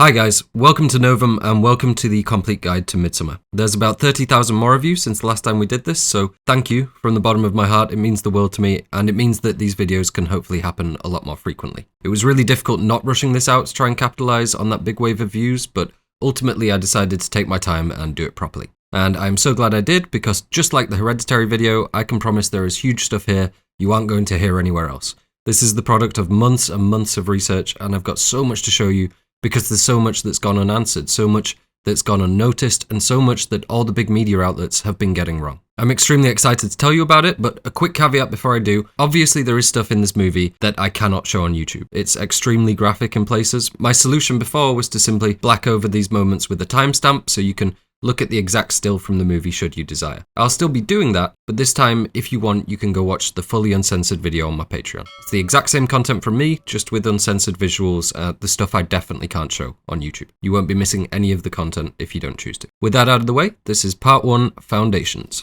Hi guys, welcome to Novum and welcome to the complete guide to Midsommar. There's about 30,000 more of you since the last time we did this, so thank you from the bottom of my heart. It means the world to me, and it means that these videos can hopefully happen a lot more frequently. It was really difficult not rushing this out to try and capitalize on that big wave of views, but ultimately I decided to take my time and do it properly. And I'm so glad I did, because just like the Hereditary video, I can promise there is huge stuff here you aren't going to hear anywhere else. This is the product of months and months of research, and I've got so much to show you, because there's so much that's gone unanswered, so much that's gone unnoticed, and so much that all the big media outlets have been getting wrong. I'm extremely excited to tell you about it, but a quick caveat before I do. Obviously there is stuff in this movie that I cannot show on YouTube. It's extremely graphic in places. My solution before was to simply black over these moments with a timestamp so you can look at the exact still from the movie should you desire. I'll still be doing that, but this time, if you want, you can go watch the fully uncensored video on my Patreon. It's the exact same content from me, just with uncensored visuals, the stuff I definitely can't show on YouTube. You won't be missing any of the content if you don't choose to. With that out of the way, this is part 1, Foundations.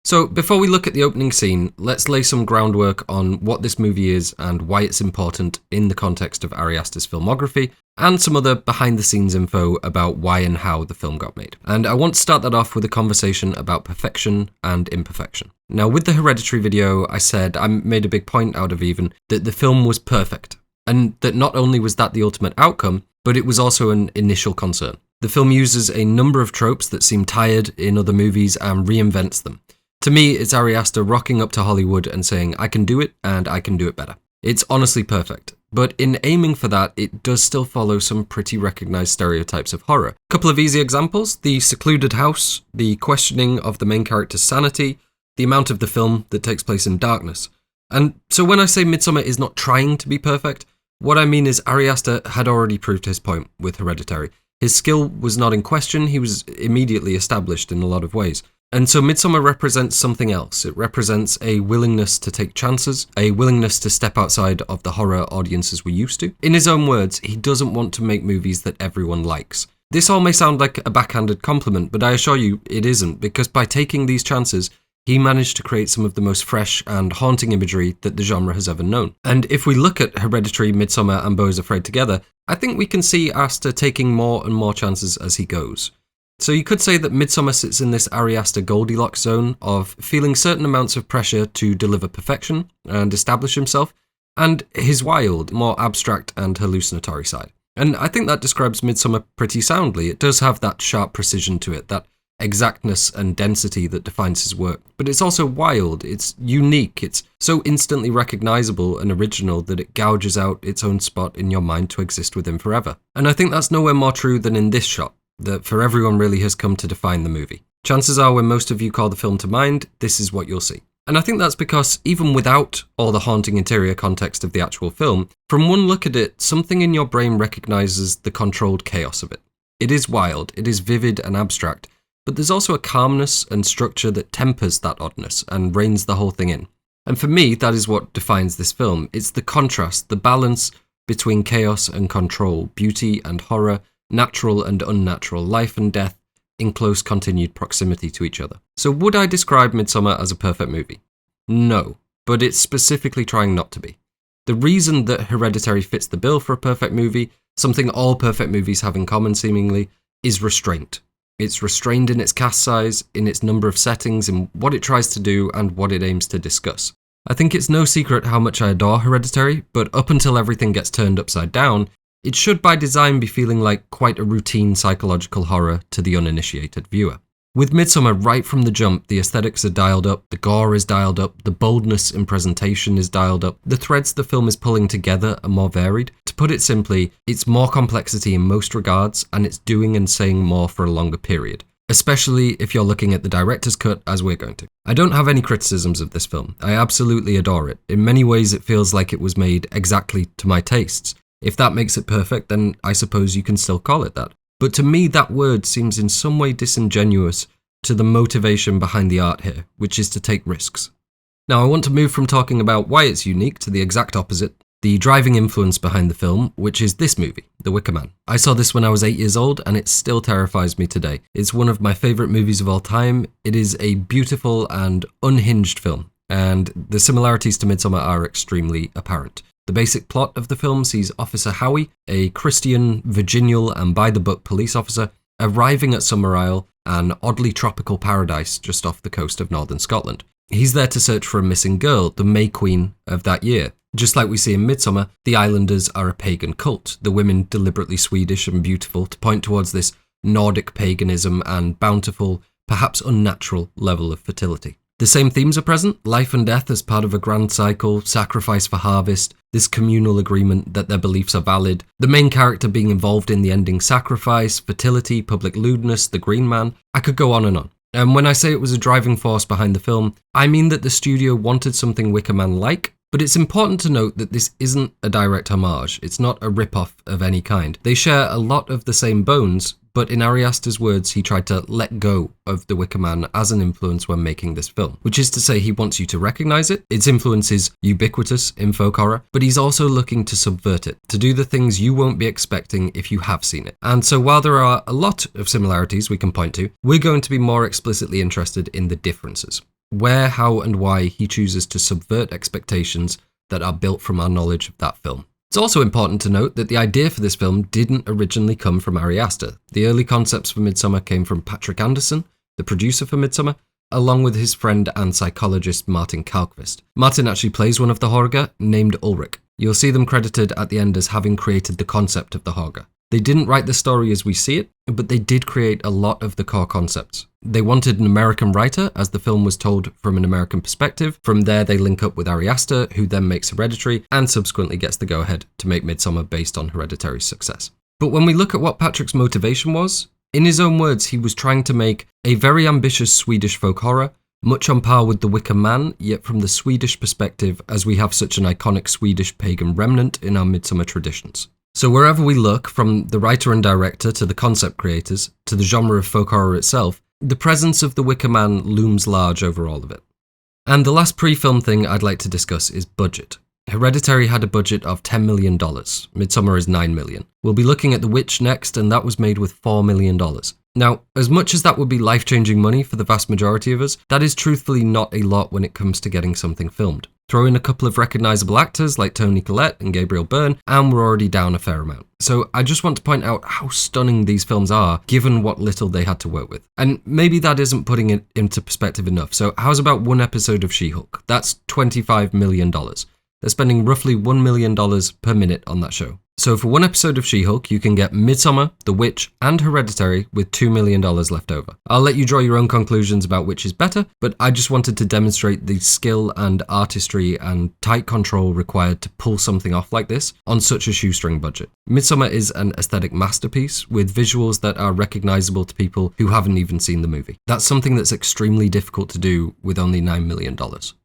So before we look at the opening scene, let's lay some groundwork on what this movie is and why it's important in the context of Ari Aster's filmography, and some other behind-the-scenes info about why and how the film got made. And I want to start that off with a conversation about perfection and imperfection. Now, with the Hereditary video, I made a big point out of even, that the film was perfect, and that not only was that the ultimate outcome, but it was also an initial concern. The film uses a number of tropes that seem tired in other movies and reinvents them. To me, it's Ari Aster rocking up to Hollywood and saying, I can do it, and I can do it better. It's honestly perfect. But in aiming for that, it does still follow some pretty recognised stereotypes of horror. A couple of easy examples: the secluded house, the questioning of the main character's sanity, the amount of the film that takes place in darkness. And so when I say Midsommar is not trying to be perfect, what I mean is Ari Aster had already proved his point with Hereditary. His skill was not in question, he was immediately established in a lot of ways. And so Midsommar represents something else. It represents a willingness to take chances, a willingness to step outside of the horror audiences we're used to. In his own words, he doesn't want to make movies that everyone likes. This all may sound like a backhanded compliment, but I assure you it isn't, because by taking these chances, he managed to create some of the most fresh and haunting imagery that the genre has ever known. And if we look at Hereditary, Midsommar and Beau is Afraid together, I think we can see Aster taking more and more chances as he goes. So you could say that Midsommar sits in this Ari Aster Goldilocks zone of feeling certain amounts of pressure to deliver perfection and establish himself, and his wild, more abstract and hallucinatory side. And I think that describes Midsommar pretty soundly. It does have that sharp precision to it, that exactness and density that defines his work. But it's also wild, it's unique, it's so instantly recognisable and original that it gouges out its own spot in your mind to exist within forever. And I think that's nowhere more true than in this shot, that for everyone really has come to define the movie. Chances are when most of you call the film to mind, this is what you'll see. And I think that's because even without all the haunting interior context of the actual film, from one look at it, something in your brain recognises the controlled chaos of it. It is wild, it is vivid and abstract, but there's also a calmness and structure that tempers that oddness and reins the whole thing in. And for me, that is what defines this film. It's the contrast, the balance between chaos and control, beauty and horror, natural and unnatural, life and death in close continued proximity to each other. So would I describe Midsommar as a perfect movie? No, but it's specifically trying not to be. The reason that Hereditary fits the bill for a perfect movie, something all perfect movies have in common seemingly, is restraint. It's restrained in its cast size, in its number of settings, in what it tries to do and what it aims to discuss. I think it's no secret how much I adore Hereditary, but up until everything gets turned upside down, it should by design be feeling like quite a routine psychological horror to the uninitiated viewer. With Midsommar, right from the jump, the aesthetics are dialed up, the gore is dialed up, the boldness in presentation is dialed up, the threads the film is pulling together are more varied. To put it simply, it's more complexity in most regards, and it's doing and saying more for a longer period. Especially if you're looking at the director's cut, as we're going to. I don't have any criticisms of this film. I absolutely adore it. In many ways, it feels like it was made exactly to my tastes. If that makes it perfect, then I suppose you can still call it that. But to me, that word seems in some way disingenuous to the motivation behind the art here, which is to take risks. Now, I want to move from talking about why it's unique to the exact opposite, the driving influence behind the film, which is this movie, The Wicker Man. I saw this when I was 8 years old, and it still terrifies me today. It's one of my favourite movies of all time. It is a beautiful and unhinged film. and the similarities to Midsommar are extremely apparent. The basic plot of the film sees Officer Howie, a Christian, Virginial and by-the-book police officer, arriving at Summerisle, an oddly tropical paradise just off the coast of northern Scotland. He's there to search for a missing girl, the May Queen of that year. Just like we see in Midsommar, the islanders are a pagan cult, the women deliberately Swedish and beautiful to point towards this Nordic paganism and bountiful, perhaps unnatural level of fertility. The same themes are present: life and death as part of a grand cycle, sacrifice for harvest, this communal agreement that their beliefs are valid, the main character being involved in the ending sacrifice, fertility, public lewdness, the Green Man. I could go on and on. And when I say it was a driving force behind the film, I mean that the studio wanted something Wicker Man-like, but it's important to note that this isn't a direct homage. It's not a rip-off of any kind. They share a lot of the same bones, but in Ari Aster's words, he tried to let go of the Wicker Man as an influence when making this film, which is to say he wants you to recognize it. Its influence is ubiquitous in folk horror, but he's also looking to subvert it, to do the things you won't be expecting if you have seen it. And so while there are a lot of similarities we can point to, we're going to be more explicitly interested in the differences. Where, how, and why he chooses to subvert expectations that are built from our knowledge of that film. It's also important to note that the idea for this film didn't originally come from Ari Aster. The early concepts for Midsommar came from Patrick Anderson, the producer for Midsommar, along with his friend and psychologist Martin Kalkvist. Martin actually plays one of the Hårga, named Ulrich. You'll see them credited at the end as having created the concept of the Hårga. They didn't write the story as we see it, but they did create a lot of the core concepts. They wanted an American writer, as the film was told from an American perspective. From there, they link up with Ari Aster, who then makes Hereditary, and subsequently gets the go-ahead to make Midsommar based on Hereditary's success. But when we look at what Patrick's motivation was, in his own words, he was trying to make a very ambitious Swedish folk horror, much on par with The Wicker Man, yet from the Swedish perspective, as we have such an iconic Swedish pagan remnant in our Midsommar traditions. So wherever we look, from the writer and director to the concept creators, to the genre of folk horror itself, the presence of the Wicker Man looms large over all of it. And the last pre-film thing I'd like to discuss is budget. Hereditary had a budget of $10 million. Midsommar is $9 million. We'll be looking at The Witch next, and that was made with $4 million. Now, as much as that would be life-changing money for the vast majority of us, that is truthfully not a lot when it comes to getting something filmed. Throw in a couple of recognisable actors like Toni Collette and Gabriel Byrne, and we're already down a fair amount. So I just want to point out how stunning these films are, given what little they had to work with. And maybe that isn't putting it into perspective enough. So how's about one episode of She-Hulk? That's $25 million. They're spending roughly $1 million per minute on that show. So for one episode of She-Hulk, you can get Midsommar, The Witch, and Hereditary with $2 million left over. I'll let you draw your own conclusions about which is better, but I just wanted to demonstrate the skill and artistry and tight control required to pull something off like this on such a shoestring budget. Midsommar is an aesthetic masterpiece with visuals that are recognizable to people who haven't even seen the movie. That's something that's extremely difficult to do with only $9 million.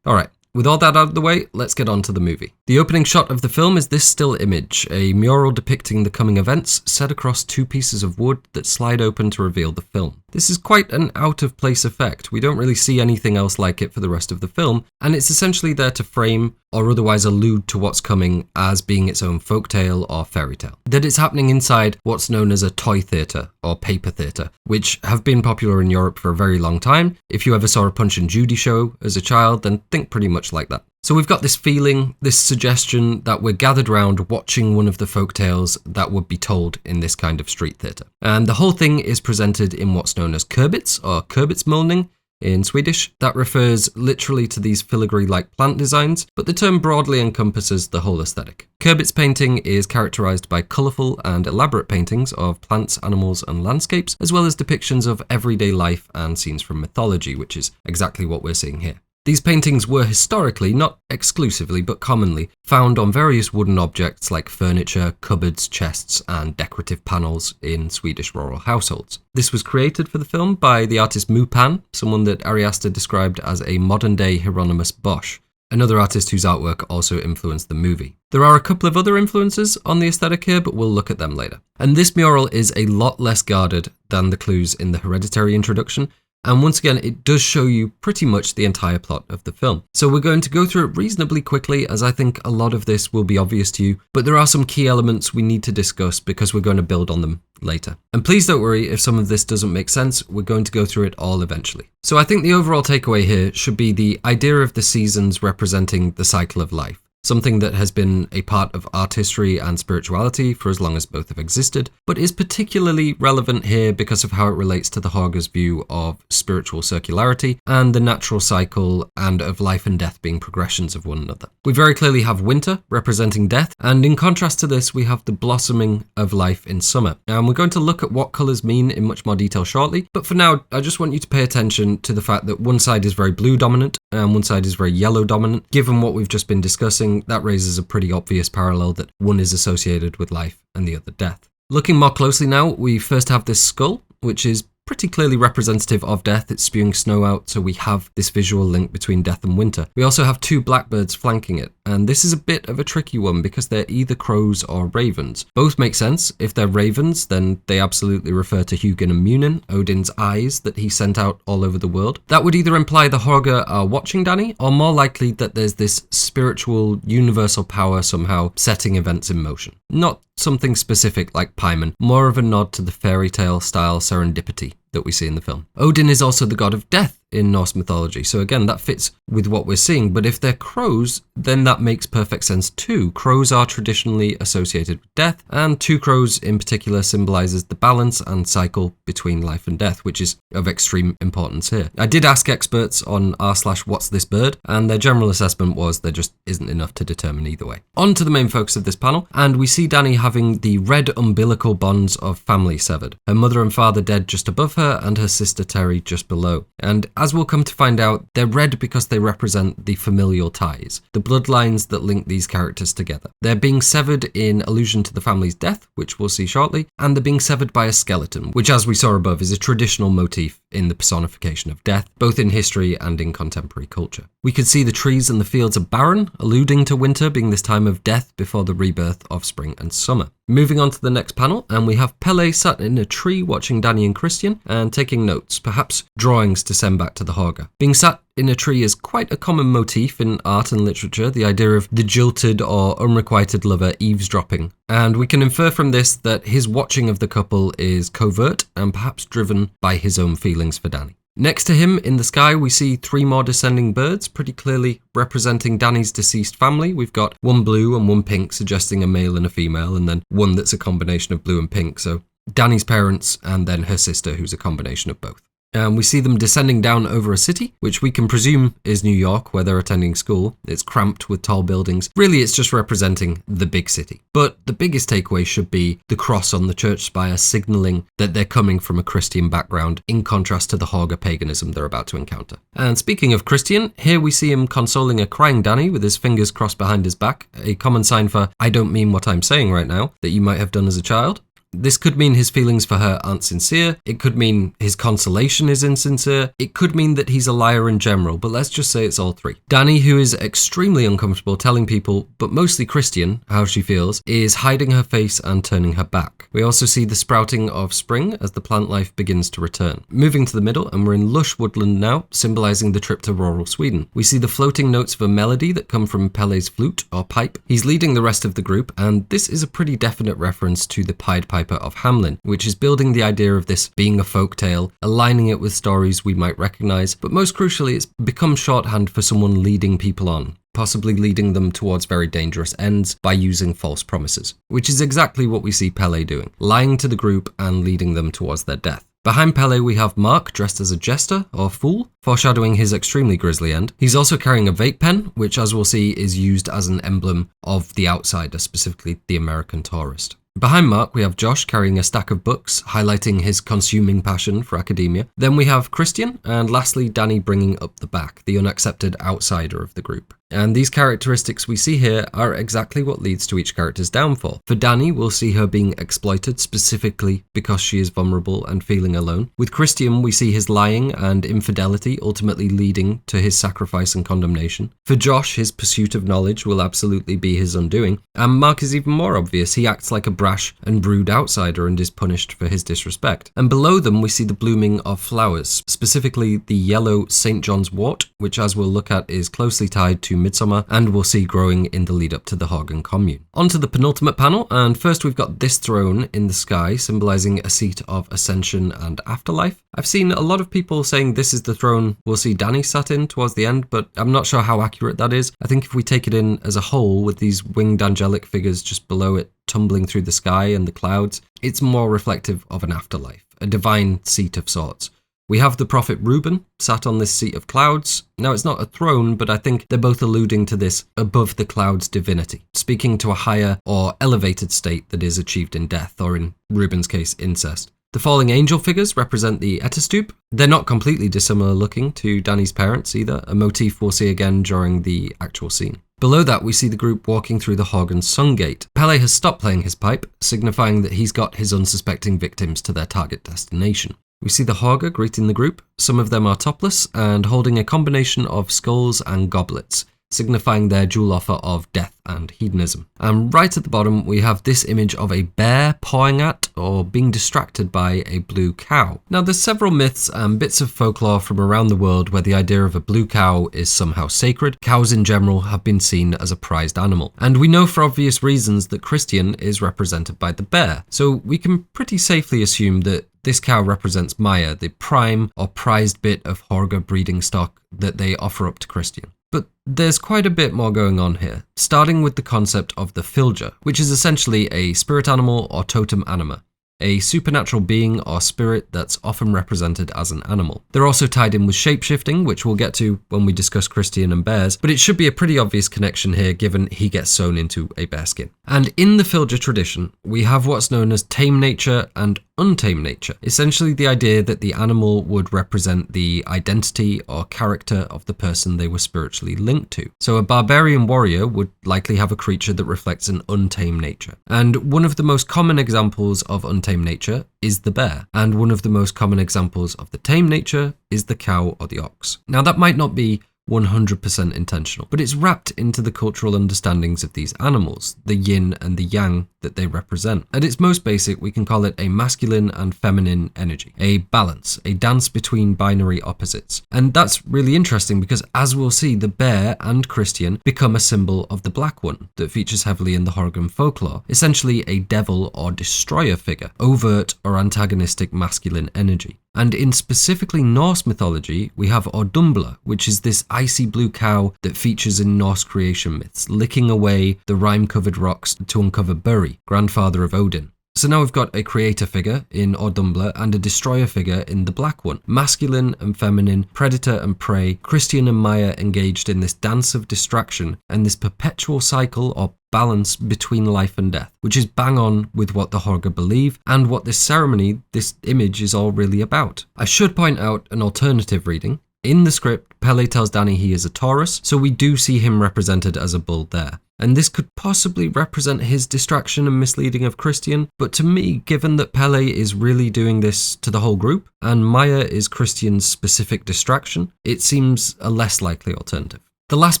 Alright. With all that out of the way, let's get on to the movie. The opening shot of the film is this still image, a mural depicting the coming events set across two pieces of wood that slide open to reveal the film. This is quite an out-of-place effect. We don't really see anything else like it for the rest of the film, and it's essentially there to frame or otherwise allude to what's coming as being its own folktale or fairy tale. That it's happening inside what's known as a toy theatre or paper theatre, which have been popular in Europe for a very long time. If you ever saw a Punch and Judy show as a child, then think pretty much like that. So we've got this feeling, this suggestion that we're gathered round watching one of the folktales that would be told in this kind of street theatre. And the whole thing is presented in what's known as kurbits or kurbitsmålning in Swedish. That refers literally to these filigree-like plant designs, but the term broadly encompasses the whole aesthetic. Kurbits painting is characterised by colourful and elaborate paintings of plants, animals and landscapes, as well as depictions of everyday life and scenes from mythology, which is exactly what we're seeing here. These paintings were historically, not exclusively, but commonly, found on various wooden objects like furniture, cupboards, chests, and decorative panels in Swedish rural households. This was created for the film by the artist Mupan, someone that Ari Aster described as a modern-day Hieronymus Bosch, another artist whose artwork also influenced the movie. There are a couple of other influences on the aesthetic here, but we'll look at them later. And this mural is a lot less guarded than the clues in the Hereditary introduction, And once again, it does show you pretty much the entire plot of the film. So we're going to go through it reasonably quickly, as I think a lot of this will be obvious to you, but there are some key elements we need to discuss because we're going to build on them later. And please don't worry if some of this doesn't make sense, we're going to go through it all eventually. So I think the overall takeaway here should be the idea of the seasons representing the cycle of life. Something that has been a part of art history and spirituality for as long as both have existed, but is particularly relevant here because of how it relates to the Hårga's view of spiritual circularity and the natural cycle and of life and death being progressions of one another. We very clearly have winter representing death, and in contrast to this, we have the blossoming of life in summer. And we're going to look at what colours mean in much more detail shortly, but for now, I just want you to pay attention to the fact that one side is very blue dominant and one side is very yellow dominant. Given what we've just been discussing, that raises a pretty obvious parallel that one is associated with life and the other death. Looking more closely now, we first have this skull, which is pretty clearly representative of death. It's spewing snow out, so we have this visual link between death and winter. We also have two blackbirds flanking it, and this is a bit of a tricky one because they're either crows or ravens. Both make sense. If they're ravens, then they absolutely refer to Hårgan and Munin, Odin's eyes that he sent out all over the world. That would either imply the Hårga are watching Danni, or more likely that there's this spiritual, universal power somehow setting events in motion. Not something specific like Paimon, more of a nod to the fairy tale style serendipity that we see in the film. Odin is also the god of death in Norse mythology, so again that fits with what we're seeing, but if they're crows, then that makes perfect sense too. Crows are traditionally associated with death, and two crows in particular symbolizes the balance and cycle between life and death, which is of extreme importance here. I did ask experts on r/what's this bird, and their general assessment was there just isn't enough to determine either way. On to the main focus of this panel, and we see Danni having the red umbilical bonds of family severed. Her mother and father dead just above her, and her sister Terri just below. And as we'll come to find out, they're red because they represent the familial ties, the bloodlines that link these characters together. They're being severed in allusion to the family's death, which we'll see shortly, and they're being severed by a skeleton, which as we saw above is a traditional motif in the personification of death, both in history and in contemporary culture. We can see the trees and the fields are barren, alluding to winter being this time of death before the rebirth of spring and summer. Moving on to the next panel, and we have Pelle sat in a tree watching Danni and Christian and taking notes, perhaps drawings to send back to the Hårga. Being sat in a tree is quite a common motif in art and literature, the idea of the jilted or unrequited lover eavesdropping. And we can infer from this that his watching of the couple is covert and perhaps driven by his own feelings for Danni. Next to him in the sky, we see three more descending birds, pretty clearly representing Danni's deceased family. We've got one blue and one pink, suggesting a male and a female, and then one that's a combination of blue and pink. So Danni's parents and then her sister, who's a combination of both. And we see them descending down over a city, which we can presume is New York, where they're attending school. It's cramped with tall buildings. Really, it's just representing the big city. But the biggest takeaway should be the cross on the church spire, signaling that they're coming from a Christian background, in contrast to the Hårga paganism they're about to encounter. And speaking of Christian, here we see him consoling a crying Danni with his fingers crossed behind his back, a common sign for, I don't mean what I'm saying right now, that you might have done as a child. This could mean his feelings for her aren't sincere, it could mean his consolation is insincere, it could mean that he's a liar in general, but let's just say it's all three. Danni, who is extremely uncomfortable telling people, but mostly Christian, how she feels, is hiding her face and turning her back. We also see the sprouting of spring as the plant life begins to return. Moving to the middle, and we're in lush woodland now, symbolising the trip to rural Sweden. We see the floating notes of a melody that come from Pelle's flute, or pipe. He's leading the rest of the group, and this is a pretty definite reference to the Pied Piper of Hamelin, which is building the idea of this being a folk tale, aligning it with stories we might recognise, but most crucially it's become shorthand for someone leading people on, possibly leading them towards very dangerous ends by using false promises, which is exactly what we see Pelle doing, lying to the group and leading them towards their death. Behind Pelle we have Mark dressed as a jester or fool, foreshadowing his extremely grisly end. He's also carrying a vape pen, which as we'll see is used as an emblem of the outsider, specifically the American tourist. Behind Mark, we have Josh carrying a stack of books, highlighting his consuming passion for academia. Then we have Christian, and lastly, Danni bringing up the back, the unaccepted outsider of the group. And these characteristics we see here are exactly what leads to each character's downfall. For Danni, we'll see her being exploited specifically because she is vulnerable and feeling alone. With Christian, we see his lying and infidelity ultimately leading to his sacrifice and condemnation. For Josh, his pursuit of knowledge will absolutely be his undoing. And Mark is even more obvious. He acts like a brash and rude outsider and is punished for his disrespect. And below them, we see the blooming of flowers, specifically the yellow St. John's wort, which as we'll look at is closely tied to Midsommar, and we'll see growing in the lead up to the Hårgan Commune. On to the penultimate panel, and first we've got this throne in the sky, symbolising a seat of ascension and afterlife. I've seen a lot of people saying this is the throne we'll see Danni sat in towards the end, but I'm not sure how accurate that is. I think if we take it in as a whole, with these winged angelic figures just below it tumbling through the sky and the clouds, it's more reflective of an afterlife, a divine seat of sorts. We have the prophet Reuben sat on this seat of clouds. Now, it's not a throne, but I think they're both alluding to this above the clouds divinity, speaking to a higher or elevated state that is achieved in death, or in Reuben's case, incest. The falling angel figures represent the Attestupan. They're not completely dissimilar looking to Danni's parents either, a motif we'll see again during the actual scene. Below that, we see the group walking through the Hårgan Sungate. Pelle has stopped playing his pipe, signifying that he's got his unsuspecting victims to their target destination. We see the Hårga greeting the group. Some of them are topless and holding a combination of skulls and goblets, signifying their dual offer of death and hedonism. And right at the bottom, we have this image of a bear pawing at or being distracted by a blue cow. Now, there's several myths and bits of folklore from around the world where the idea of a blue cow is somehow sacred. Cows in general have been seen as a prized animal. And we know for obvious reasons that Christian is represented by the bear. So we can pretty safely assume that this cow represents Maja, the prime or prized bit of Hårga breeding stock that they offer up to Christian. But there's quite a bit more going on here, starting with the concept of the Fylgja, which is essentially a spirit animal or totem anima, a supernatural being or spirit that's often represented as an animal. They're also tied in with shapeshifting, which we'll get to when we discuss Christian and bears, but it should be a pretty obvious connection here given he gets sewn into a bearskin. And in the Fylgja tradition, we have what's known as tame nature and untamed nature, essentially the idea that the animal would represent the identity or character of the person they were spiritually linked to. So a barbarian warrior would likely have a creature that reflects an untamed nature. And one of the most common examples of untamed nature is the bear, and one of the most common examples of the tame nature is the cow or the ox. Now, that might not be 100% intentional, but it's wrapped into the cultural understandings of these animals, the yin and the yang that they represent. At its most basic, we can call it a masculine and feminine energy, a balance, a dance between binary opposites. And that's really interesting because, as we'll see, the bear and Christian become a symbol of the black one that features heavily in the Hårgan folklore, essentially a devil or destroyer figure, overt or antagonistic masculine energy. And in specifically Norse mythology, we have Ordumbla, which is this icy blue cow that features in Norse creation myths, licking away the rime-covered rocks to uncover Buri, grandfather of Odin. So now we've got a creator figure in Ordumbla and a destroyer figure in the black one. Masculine and feminine, predator and prey, Christian and Maja engaged in this dance of distraction and this perpetual cycle or balance between life and death, which is bang on with what the Hårga believe and what this ceremony, this image is all really about. I should point out an alternative reading. In the script, Pelle tells Danni he is a Taurus, so we do see him represented as a bull there. And this could possibly represent his distraction and misleading of Christian, but to me, given that Pelle is really doing this to the whole group, and Maja is Christian's specific distraction, it seems a less likely alternative. The last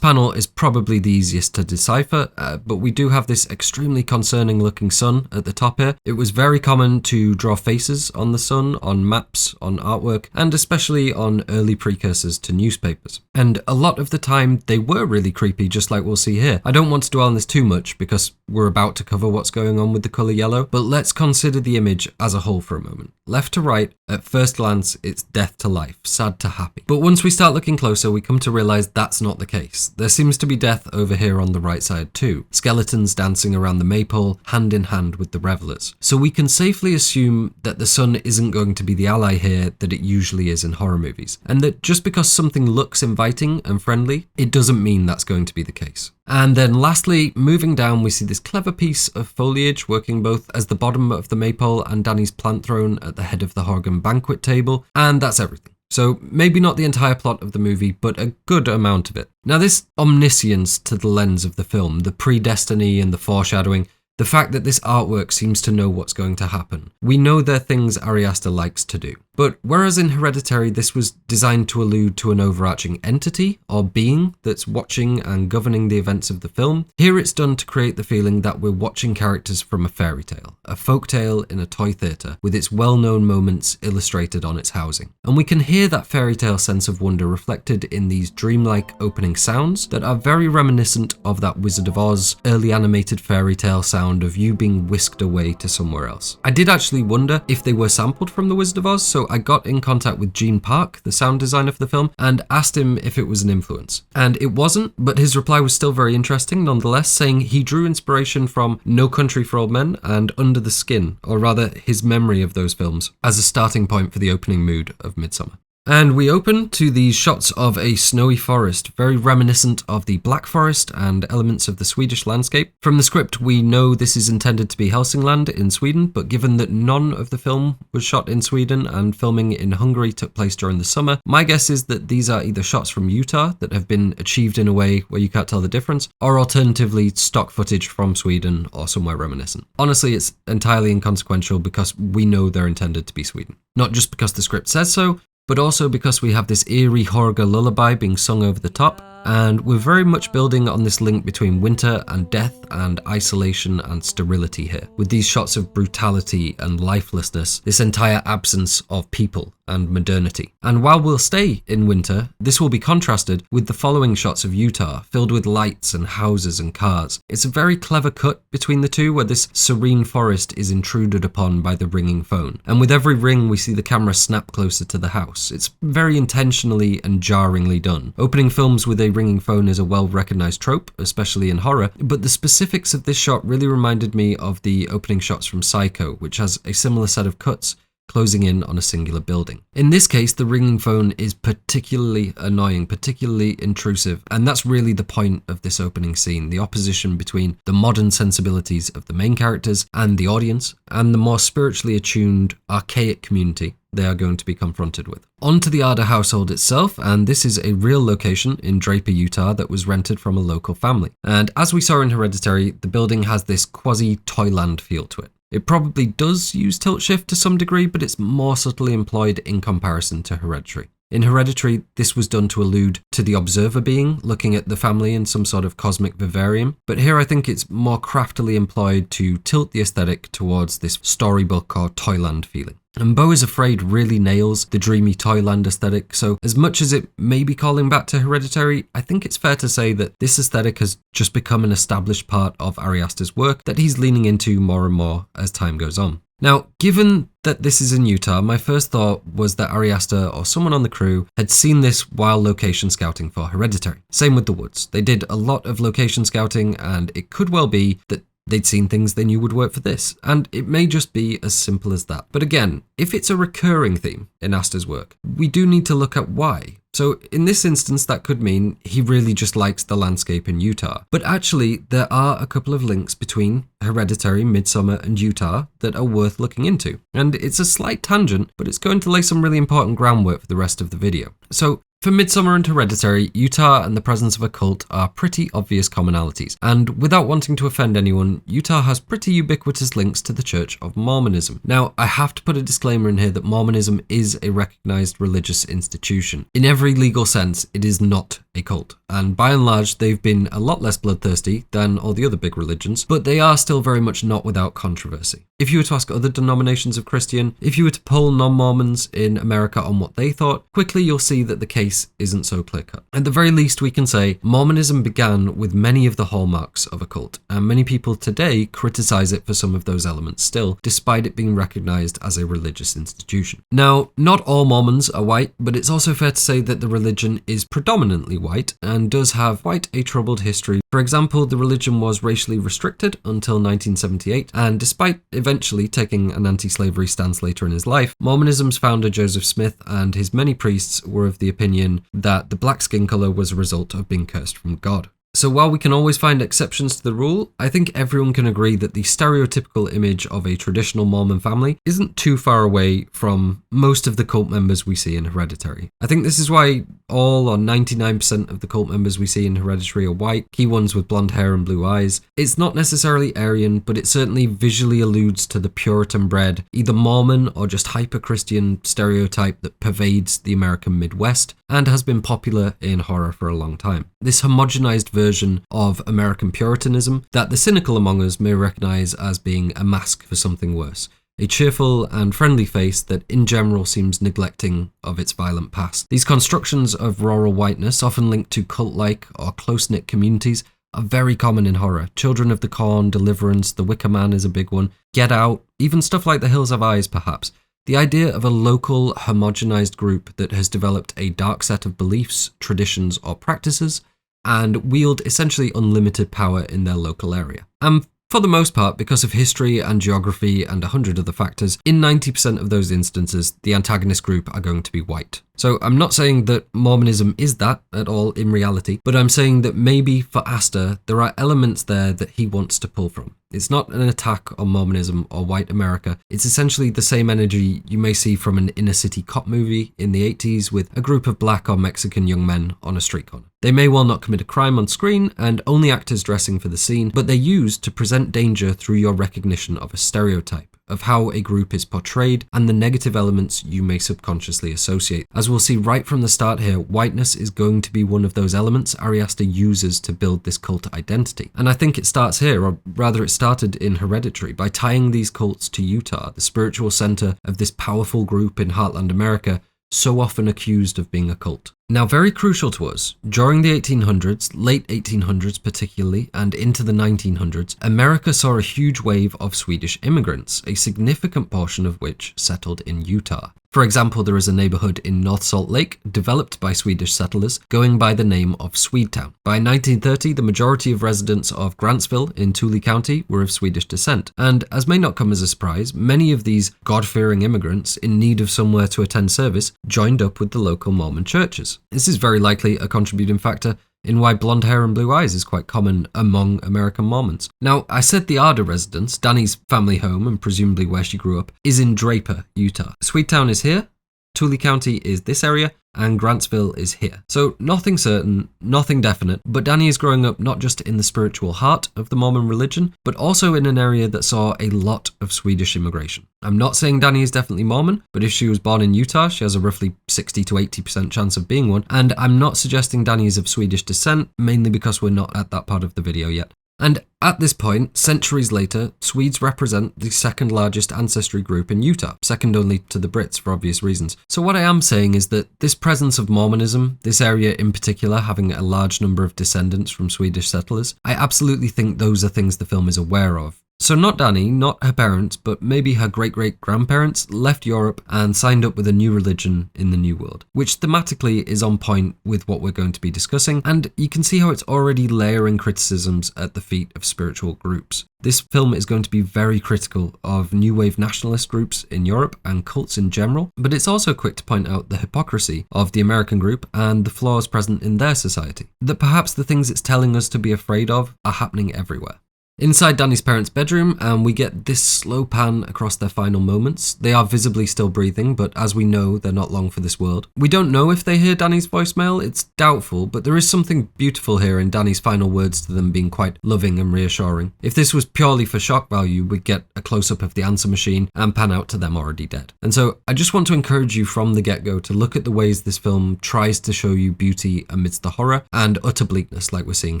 panel is probably the easiest to decipher, but we do have this extremely concerning looking sun at the top here. It was very common to draw faces on the sun, on maps, on artwork, and especially on early precursors to newspapers. And a lot of the time they were really creepy, just like we'll see here. I don't want to dwell on this too much because we're about to cover what's going on with the colour yellow, but let's consider the image as a whole for a moment. Left to right, at first glance, it's death to life, sad to happy. But once we start looking closer, we come to realise that's not the case. There seems to be death over here on the right side too. Skeletons dancing around the maypole, hand in hand with the revelers. So we can safely assume that the sun isn't going to be the ally here that it usually is in horror movies. And that just because something looks inviting and friendly, it doesn't mean that's going to be the case. And then lastly, moving down, we see this clever piece of foliage working both as the bottom of the maypole and Danni's plant throne at the head of the Hårgan banquet table, and that's everything. So maybe not the entire plot of the movie, but a good amount of it. Now this omniscience to the lens of the film, the predestiny and the foreshadowing, the fact that this artwork seems to know what's going to happen. We know they're things Ari Aster likes to do. But whereas in Hereditary this was designed to allude to an overarching entity or being that's watching and governing the events of the film, here it's done to create the feeling that we're watching characters from a fairy tale, a folk tale in a toy theatre with its well-known moments illustrated on its housing. And we can hear that fairy tale sense of wonder reflected in these dreamlike opening sounds that are very reminiscent of that Wizard of Oz early animated fairy tale sound of you being whisked away to somewhere else. I did actually wonder if they were sampled from the Wizard of Oz, so I got in contact with Gene Park, the sound designer for the film, and asked him if it was an influence. And it wasn't, but his reply was still very interesting nonetheless, saying he drew inspiration from No Country for Old Men and Under the Skin, or rather his memory of those films, as a starting point for the opening mood of Midsommar. And we open to these shots of a snowy forest, very reminiscent of the Black Forest and elements of the Swedish landscape. From the script, we know this is intended to be Hälsingland in Sweden, but given that none of the film was shot in Sweden and filming in Hungary took place during the summer, my guess is that these are either shots from Utah that have been achieved in a way where you can't tell the difference, or alternatively stock footage from Sweden or somewhere reminiscent. Honestly, it's entirely inconsequential because we know they're intended to be Sweden. Not just because the script says so, but also because we have this eerie Hårga lullaby being sung over the top, and we're very much building on this link between winter and death and isolation and sterility here, with these shots of brutality and lifelessness, this entire absence of people and modernity. And while we'll stay in winter, this will be contrasted with the following shots of Utah, filled with lights and houses and cars. It's a very clever cut between the two, where this serene forest is intruded upon by the ringing phone. And with every ring, we see the camera snap closer to the house. It's very intentionally and jarringly done. Opening films with a ringing phone is a well-recognized trope, especially in horror, but the specifics of this shot really reminded me of the opening shots from Psycho, which has a similar set of cuts closing in on a singular building. In this case, the ringing phone is particularly annoying, particularly intrusive, and that's really the point of this opening scene, the opposition between the modern sensibilities of the main characters and the audience, and the more spiritually attuned, archaic community they are going to be confronted with. On to the Ardor household itself, and this is a real location in Draper, Utah that was rented from a local family. And as we saw in Hereditary, the building has this quasi-toyland feel to it. It probably does use tilt shift to some degree, but it's more subtly employed in comparison to Hereditary. In Hereditary, this was done to allude to the observer being looking at the family in some sort of cosmic vivarium, but here I think it's more craftily employed to tilt the aesthetic towards this storybook or toyland feeling. And Beau is Afraid really nails the dreamy toyland aesthetic, so as much as it may be calling back to Hereditary, I think it's fair to say that this aesthetic has just become an established part of Ari Aster's work that he's leaning into more and more as time goes on. Now, given that this is in Utah, my first thought was that Ari Aster or someone on the crew had seen this while location scouting for Hereditary. Same with The Woods. They did a lot of location scouting, and it could well be that they'd seen things they knew would work for this, and it may just be as simple as that. But again, if it's a recurring theme in Aster's work, we do need to look at why. So in this instance, that could mean he really just likes the landscape in Utah. But actually, there are a couple of links between Hereditary, Midsommar, and Utah that are worth looking into. And it's a slight tangent, but it's going to lay some really important groundwork for the rest of the video. So for Midsommar and Hereditary, Utah and the presence of a cult are pretty obvious commonalities, and without wanting to offend anyone, Utah has pretty ubiquitous links to the Church of Mormonism. Now, I have to put a disclaimer in here that Mormonism is a recognized religious institution. In every legal sense, it is not a cult, and by and large, they've been a lot less bloodthirsty than all the other big religions, but they are still very much not without controversy. If you were to ask other denominations of Christian, if you were to poll non-Mormons in America on what they thought, quickly you'll see that the case isn't so clear-cut. At the very least, we can say Mormonism began with many of the hallmarks of a cult, and many people today criticize it for some of those elements still, despite it being recognized as a religious institution. Now, not all Mormons are white, but it's also fair to say that the religion is predominantly white and does have quite a troubled history. For example, the religion was racially restricted until 1978, and despite eventually taking an anti-slavery stance later in his life, Mormonism's founder Joseph Smith and his many priests were of the opinion that the black skin color was a result of being cursed from God. So while we can always find exceptions to the rule, I think everyone can agree that the stereotypical image of a traditional Mormon family isn't too far away from most of the cult members we see in Hereditary. I think this is why all or 99% of the cult members we see in Hereditary are white, key ones with blonde hair and blue eyes. It's not necessarily Aryan, but it certainly visually alludes to the Puritan bred, either Mormon or just hyper-Christian stereotype that pervades the American Midwest and has been popular in horror for a long time. This homogenized version of American Puritanism that the cynical among us may recognize as being a mask for something worse. A cheerful and friendly face that in general seems neglecting of its violent past. These constructions of rural whiteness, often linked to cult-like or close-knit communities, are very common in horror. Children of the Corn, Deliverance, The Wicker Man is a big one, Get Out, even stuff like The Hills Have Eyes perhaps. The idea of a local, homogenized group that has developed a dark set of beliefs, traditions, or practices, and wield essentially unlimited power in their local area. And for the most part, because of history and geography and 100 other factors, in 90% of those instances, the antagonist group are going to be white. So I'm not saying that Mormonism is that at all in reality, but I'm saying that maybe for Aster, there are elements there that he wants to pull from. It's not an attack on Mormonism or white America. It's essentially the same energy you may see from an inner city cop movie in the 80s with a group of black or Mexican young men on a street corner. They may well not commit a crime on screen and only act as dressing for the scene, but they're used to present danger through your recognition of a stereotype, of how a group is portrayed and the negative elements you may subconsciously associate. As we'll see right from the start here, whiteness is going to be one of those elements Ari Aster uses to build this cult identity. And I think it starts here, or rather it started in Hereditary, by tying these cults to Utah, the spiritual center of this powerful group in Heartland America, so often accused of being a cult. Now, very crucial to us, during the 1800s, late 1800s particularly, and into the 1900s, America saw a huge wave of Swedish immigrants, a significant portion of which settled in Utah. For example, there is a neighborhood in North Salt Lake developed by Swedish settlers going by the name of Swedetown. By 1930, the majority of residents of Grantsville in Tule County were of Swedish descent, and as may not come as a surprise, many of these God-fearing immigrants in need of somewhere to attend service joined up with the local Mormon churches. This is very likely a contributing factor in why blonde hair and blue eyes is quite common among American Mormons. Now, I said the Ardor residence, Danni's family home and presumably where she grew up, is in Draper, Utah. Swedetown is here, Tule County is this area, and Grantsville is here. So nothing certain, nothing definite, but Danni is growing up not just in the spiritual heart of the Mormon religion, but also in an area that saw a lot of Swedish immigration. I'm not saying Danni is definitely Mormon, but if she was born in Utah, she has a roughly 60 to 80% chance of being one, and I'm not suggesting Danni is of Swedish descent, mainly because we're not at that part of the video yet. And at this point, centuries later, Swedes represent the second largest ancestry group in Utah, second only to the Brits for obvious reasons. So what I am saying is that this presence of Mormonism, this area in particular having a large number of descendants from Swedish settlers, I absolutely think those are things the film is aware of. So not Danni, not her parents, but maybe her great-great-grandparents left Europe and signed up with a new religion in the New World, which thematically is on point with what we're going to be discussing, and you can see how it's already layering criticisms at the feet of spiritual groups. This film is going to be very critical of new wave nationalist groups in Europe and cults in general, but it's also quick to point out the hypocrisy of the American group and the flaws present in their society, that perhaps the things it's telling us to be afraid of are happening everywhere. Inside Danni's parents' bedroom, and we get this slow pan across their final moments. They are visibly still breathing, but as we know, they're not long for this world. We don't know if they hear Danni's voicemail, it's doubtful, but there is something beautiful here in Danni's final words to them being quite loving and reassuring. If this was purely for shock value, we'd get a close-up of the answer machine and pan out to them already dead. And so I just want to encourage you from the get-go to look at the ways this film tries to show you beauty amidst the horror and utter bleakness like we're seeing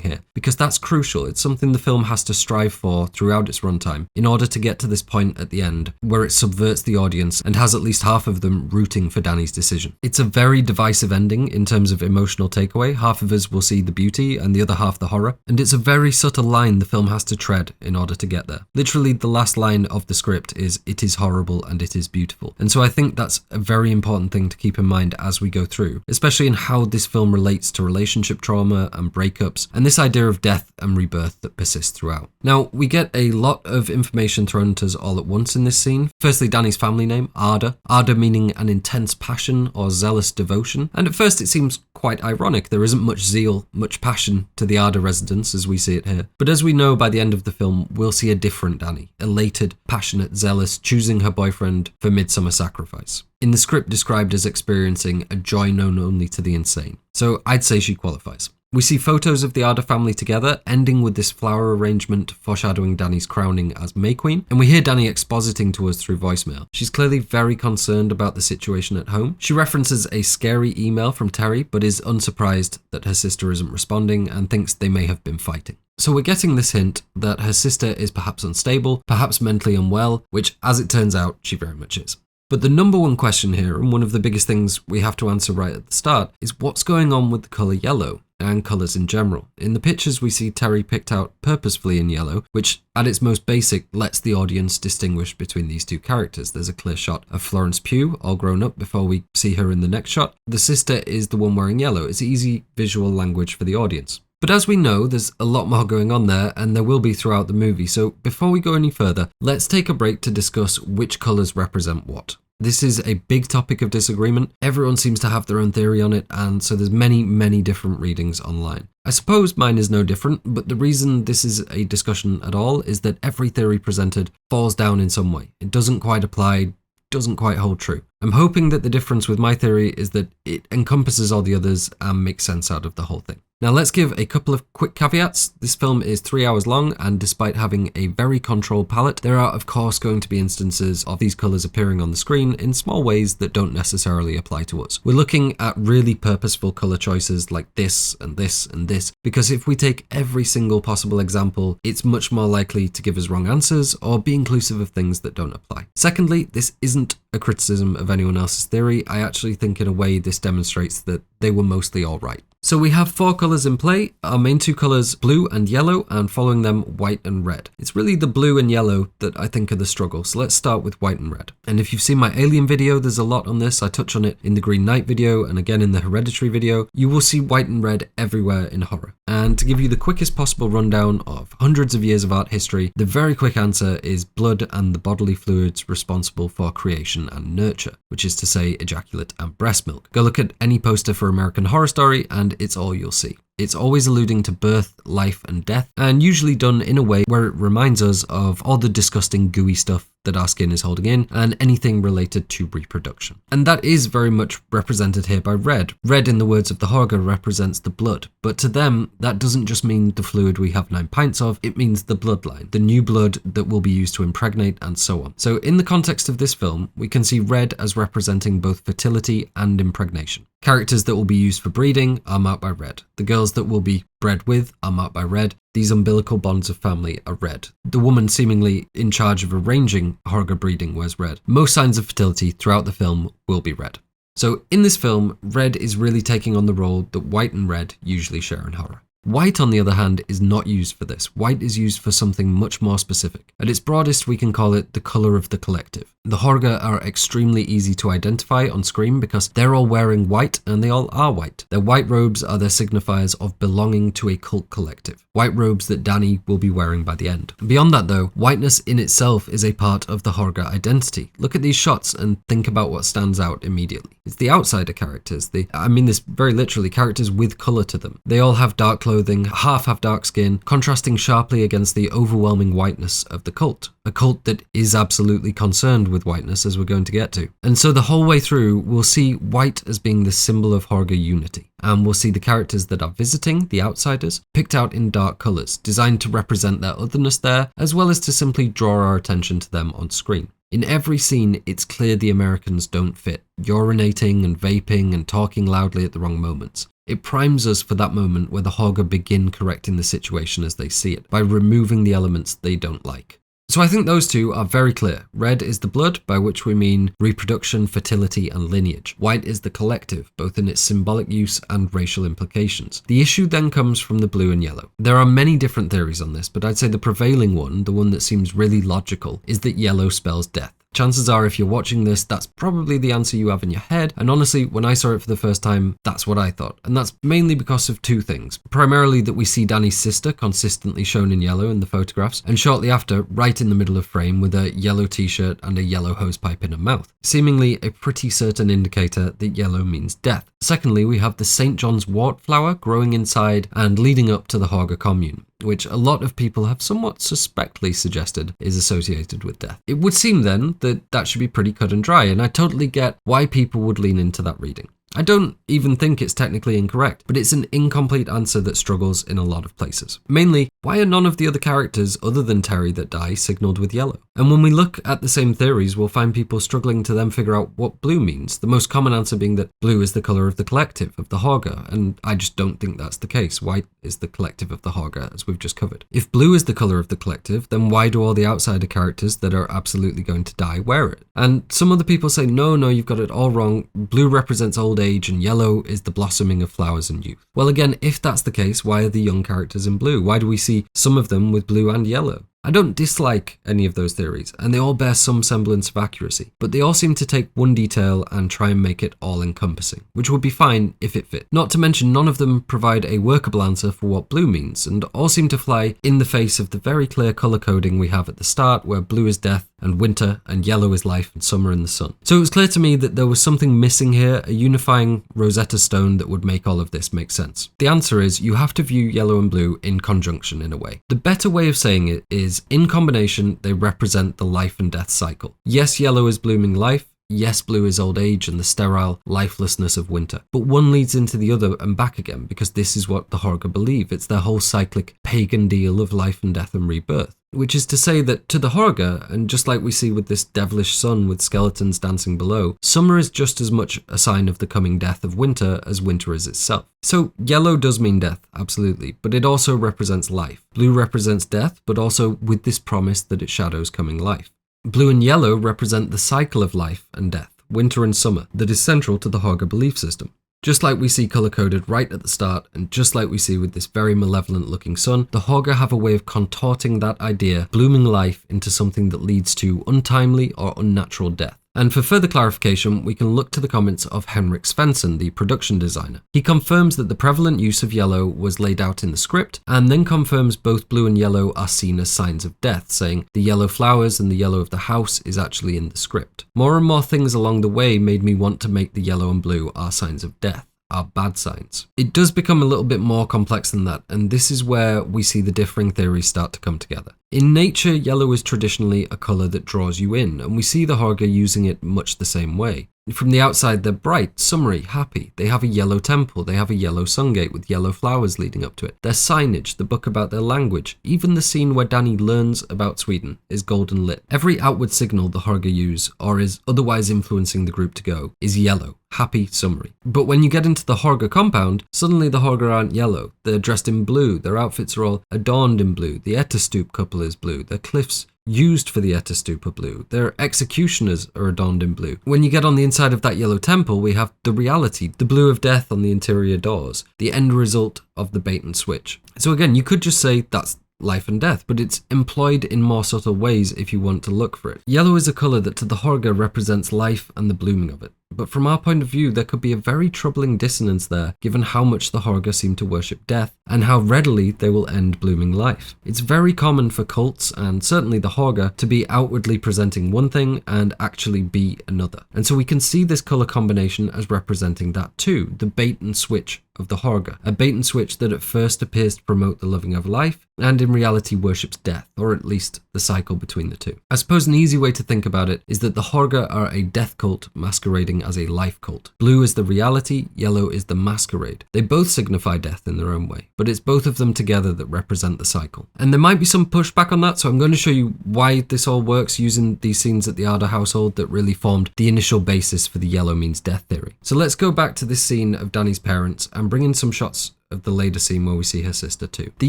here, because that's crucial. It's something the film has to strive for throughout its runtime in order to get to this point at the end where it subverts the audience and has at least half of them rooting for Danni's decision. It's a very divisive ending in terms of emotional takeaway. Half of us will see the beauty and the other half the horror, and it's a very subtle line the film has to tread in order to get there. Literally the last line of the script is, "It is horrible and it is beautiful." And so I think that's a very important thing to keep in mind as we go through, especially in how this film relates to relationship trauma and breakups and this idea of death and rebirth that persists throughout. Now, we get a lot of information thrown at us all at once in this scene. Firstly, Danny's family name, Ardor. Ardor meaning an intense passion or zealous devotion. And at first it seems quite ironic. There isn't much zeal, much passion to the Ardor residence as we see it here. But as we know by the end of the film, we'll see a different Danny. Elated, passionate, zealous, choosing her boyfriend for Midsommar sacrifice. In the script described as experiencing a joy known only to the insane. So I'd say she qualifies. We see photos of the Ardor family together, ending with this flower arrangement foreshadowing Danny's crowning as May Queen, and we hear Danny expositing to us through voicemail. She's clearly very concerned about the situation at home. She references a scary email from Terri, but is unsurprised that her sister isn't responding and thinks they may have been fighting. So we're getting this hint that her sister is perhaps unstable, perhaps mentally unwell, which, as it turns out, she very much is. But the number one question here, and one of the biggest things we have to answer right at the start, is what's going on with the colour yellow and colours in general. In the pictures we see Terri picked out purposefully in yellow, which at its most basic lets the audience distinguish between these two characters. There's a clear shot of Florence Pugh, all grown up, before we see her in the next shot. The sister is the one wearing yellow. It's easy visual language for the audience. But as we know, there's a lot more going on there, and there will be throughout the movie, so before we go any further, let's take a break to discuss which colours represent what. This is a big topic of disagreement. Everyone seems to have their own theory on it, and so there's many different readings online. I suppose mine is no different, but the reason this is a discussion at all is that every theory presented falls down in some way. It doesn't quite apply, doesn't quite hold true. I'm hoping that the difference with my theory is that it encompasses all the others and makes sense out of the whole thing. Now let's give a couple of quick caveats. This film is 3 hours long, and despite having a very controlled palette, there are of course going to be instances of these colours appearing on the screen in small ways that don't necessarily apply to us. We're looking at really purposeful colour choices like this and this and this, because if we take every single possible example, it's much more likely to give us wrong answers or be inclusive of things that don't apply. Secondly, this isn't a criticism of anyone else's theory. I actually think in a way this demonstrates that they were mostly all right. So we have 4 colours in play, our main 2 colours blue and yellow, and following them white and red. It's really the blue and yellow that I think are the struggle, so let's start with white and red. And if you've seen my Alien video, there's a lot on this. I touch on it in the Green Knight video and again in the Hereditary video. You will see white and red everywhere in horror. And to give you the quickest possible rundown of hundreds of years of art history, the very quick answer is blood and the bodily fluids responsible for creation and nurture, which is to say ejaculate and breast milk. Go look at any poster for American Horror Story and it's all you'll see. It's always alluding to birth, life and death, and usually done in a way where it reminds us of all the disgusting gooey stuff that our skin is holding in and anything related to reproduction. And that is very much represented here by red. Red, in the words of the Hårga, represents the blood, but to them that doesn't just mean the fluid we have 9 pints of, it means the bloodline, the new blood that will be used to impregnate and so on. So in the context of this film, we can see red as representing both fertility and impregnation. Characters that will be used for breeding are marked by red. The girls that will be bred with are marked by red. These umbilical bonds of family are red. The woman seemingly in charge of arranging Hårga breeding wears red. Most signs of fertility throughout the film will be red. So in this film, red is really taking on the role that white and red usually share in horror. White, on the other hand, is not used for this. White is used for something much more specific. At its broadest, we can call it the colour of the collective. The Hårga are extremely easy to identify on screen because they're all wearing white and they all are white. Their white robes are their signifiers of belonging to a cult collective. White robes that Danny will be wearing by the end. Beyond that though, whiteness in itself is a part of the Hårga identity. Look at these shots and think about what stands out immediately. It's the outsider characters. I mean this very literally, characters with colour to them. They all have dark clothing, half have dark skin, contrasting sharply against the overwhelming whiteness of the cult. A cult that is absolutely concerned with whiteness, as we're going to get to. And so the whole way through, we'll see white as being the symbol of Hårga unity. And we'll see the characters that are visiting, the outsiders, picked out in dark colours, designed to represent their otherness there, as well as to simply draw our attention to them on screen. In every scene, it's clear the Americans don't fit, urinating and vaping and talking loudly at the wrong moments. It primes us for that moment where the Hårga begin correcting the situation as they see it, by removing the elements they don't like. So I think those two are very clear. Red is the blood, by which we mean reproduction, fertility and lineage. White is the collective, both in its symbolic use and racial implications. The issue then comes from the blue and yellow. There are many different theories on this, but I'd say the prevailing one, the one that seems really logical, is that yellow spells death. Chances are if you're watching this, that's probably the answer you have in your head, and honestly, when I saw it for the first time, that's what I thought. And that's mainly because of two things. Primarily that we see Danny's sister consistently shown in yellow in the photographs, and shortly after, right in the middle of frame with a yellow t-shirt and a yellow hosepipe in her mouth, seemingly a pretty certain indicator that yellow means death. Secondly, we have the St. John's wort flower growing inside and leading up to the Hårga Commune, which a lot of people have somewhat suspectly suggested is associated with death. It would seem then that that should be pretty cut and dry, and I totally get why people would lean into that reading. I don't even think it's technically incorrect, but it's an incomplete answer that struggles in a lot of places. Mainly, why are none of the other characters other than Terri that die signalled with yellow? And when we look at the same theories, we'll find people struggling to then figure out what blue means, the most common answer being that blue is the colour of the collective, of the Hårga, and I just don't think that's the case. White is the collective of the Hårga, as we've just covered. If blue is the colour of the collective, then why do all the outsider characters that are absolutely going to die wear it? And some other people say, no, you've got it all wrong. Blue represents old age and yellow is the blossoming of flowers and youth. Well, again, if that's the case, why are the young characters in blue? Why do we see some of them with blue and yellow? I don't dislike any of those theories, and they all bear some semblance of accuracy, but they all seem to take one detail and try and make it all-encompassing, which would be fine if it fit. Not to mention, none of them provide a workable answer for what blue means, and all seem to fly in the face of the very clear colour coding we have at the start, where blue is death and winter, and yellow is life and summer in the sun. So it was clear to me that there was something missing here, a unifying Rosetta Stone that would make all of this make sense. The answer is you have to view yellow and blue in conjunction in a way. The better way of saying it is, in combination, they represent the life and death cycle. Yes, yellow is blooming life. Yes, blue is old age and the sterile lifelessness of winter. But one leads into the other and back again, because this is what the Hårga believe. It's their whole cyclic pagan deal of life and death and rebirth. Which is to say that to the Hårga, and just like we see with this devilish sun with skeletons dancing below, summer is just as much a sign of the coming death of winter as winter is itself. So yellow does mean death, absolutely, but it also represents life. Blue represents death, but also with this promise that it shadows coming life. Blue and yellow represent the cycle of life and death, winter and summer, that is central to the Hårga belief system. Just like we see colour-coded right at the start, and just like we see with this very malevolent-looking sun, the Hårga have a way of contorting that idea, blooming life, into something that leads to untimely or unnatural death. And for further clarification, we can look to the comments of Henrik Svensson, the production designer. He confirms that the prevalent use of yellow was laid out in the script, and then confirms both blue and yellow are seen as signs of death, saying the yellow flowers and the yellow of the house is actually in the script. More and more things along the way made me want to make the yellow and blue are signs of death, are bad signs. It does become a little bit more complex than that, and this is where we see the differing theories start to come together. In nature, yellow is traditionally a colour that draws you in, and we see the Hårga using it much the same way. From the outside, they're bright, summery, happy. They have a yellow temple, they have a yellow Sungate with yellow flowers leading up to it. Their signage, the book about their language, even the scene where Danni learns about Sweden is golden lit. Every outward signal the Hårga use, or is otherwise influencing the group to go, is yellow, happy, summery. But when you get into the Hårga compound, suddenly the Hårga aren't yellow. They're dressed in blue, their outfits are all adorned in blue, the Attestupan couple is blue, their cliffs used for the Attestupan blue. Their executioners are adorned in blue. When you get on the inside of that yellow temple, we have the reality, the blue of death on the interior doors, the end result of the bait and switch. So again, you could just say that's life and death, but it's employed in more subtle ways if you want to look for it. Yellow is a colour that to the Hårga represents life and the blooming of it. But from our point of view, there could be a very troubling dissonance there, given how much the Hårga seem to worship death, and how readily they will end blooming life. It's very common for cults, and certainly the Hårga, to be outwardly presenting one thing and actually be another. And so we can see this colour combination as representing that too, the bait and switch of the Hårga. A bait and switch that at first appears to promote the loving of life, and in reality worships death, or at least the cycle between the two. I suppose an easy way to think about it is that the Hårga are a death cult masquerading as a life cult. Blue is the reality, yellow is the masquerade. They both signify death in their own way, but it's both of them together that represent the cycle. And there might be some pushback on that, so I'm going to show you why this all works using these scenes at the Ardor household that really formed the initial basis for the yellow means death theory. So let's go back to this scene of Danni's parents and bring in some shots of the later scene where we see her sister too. The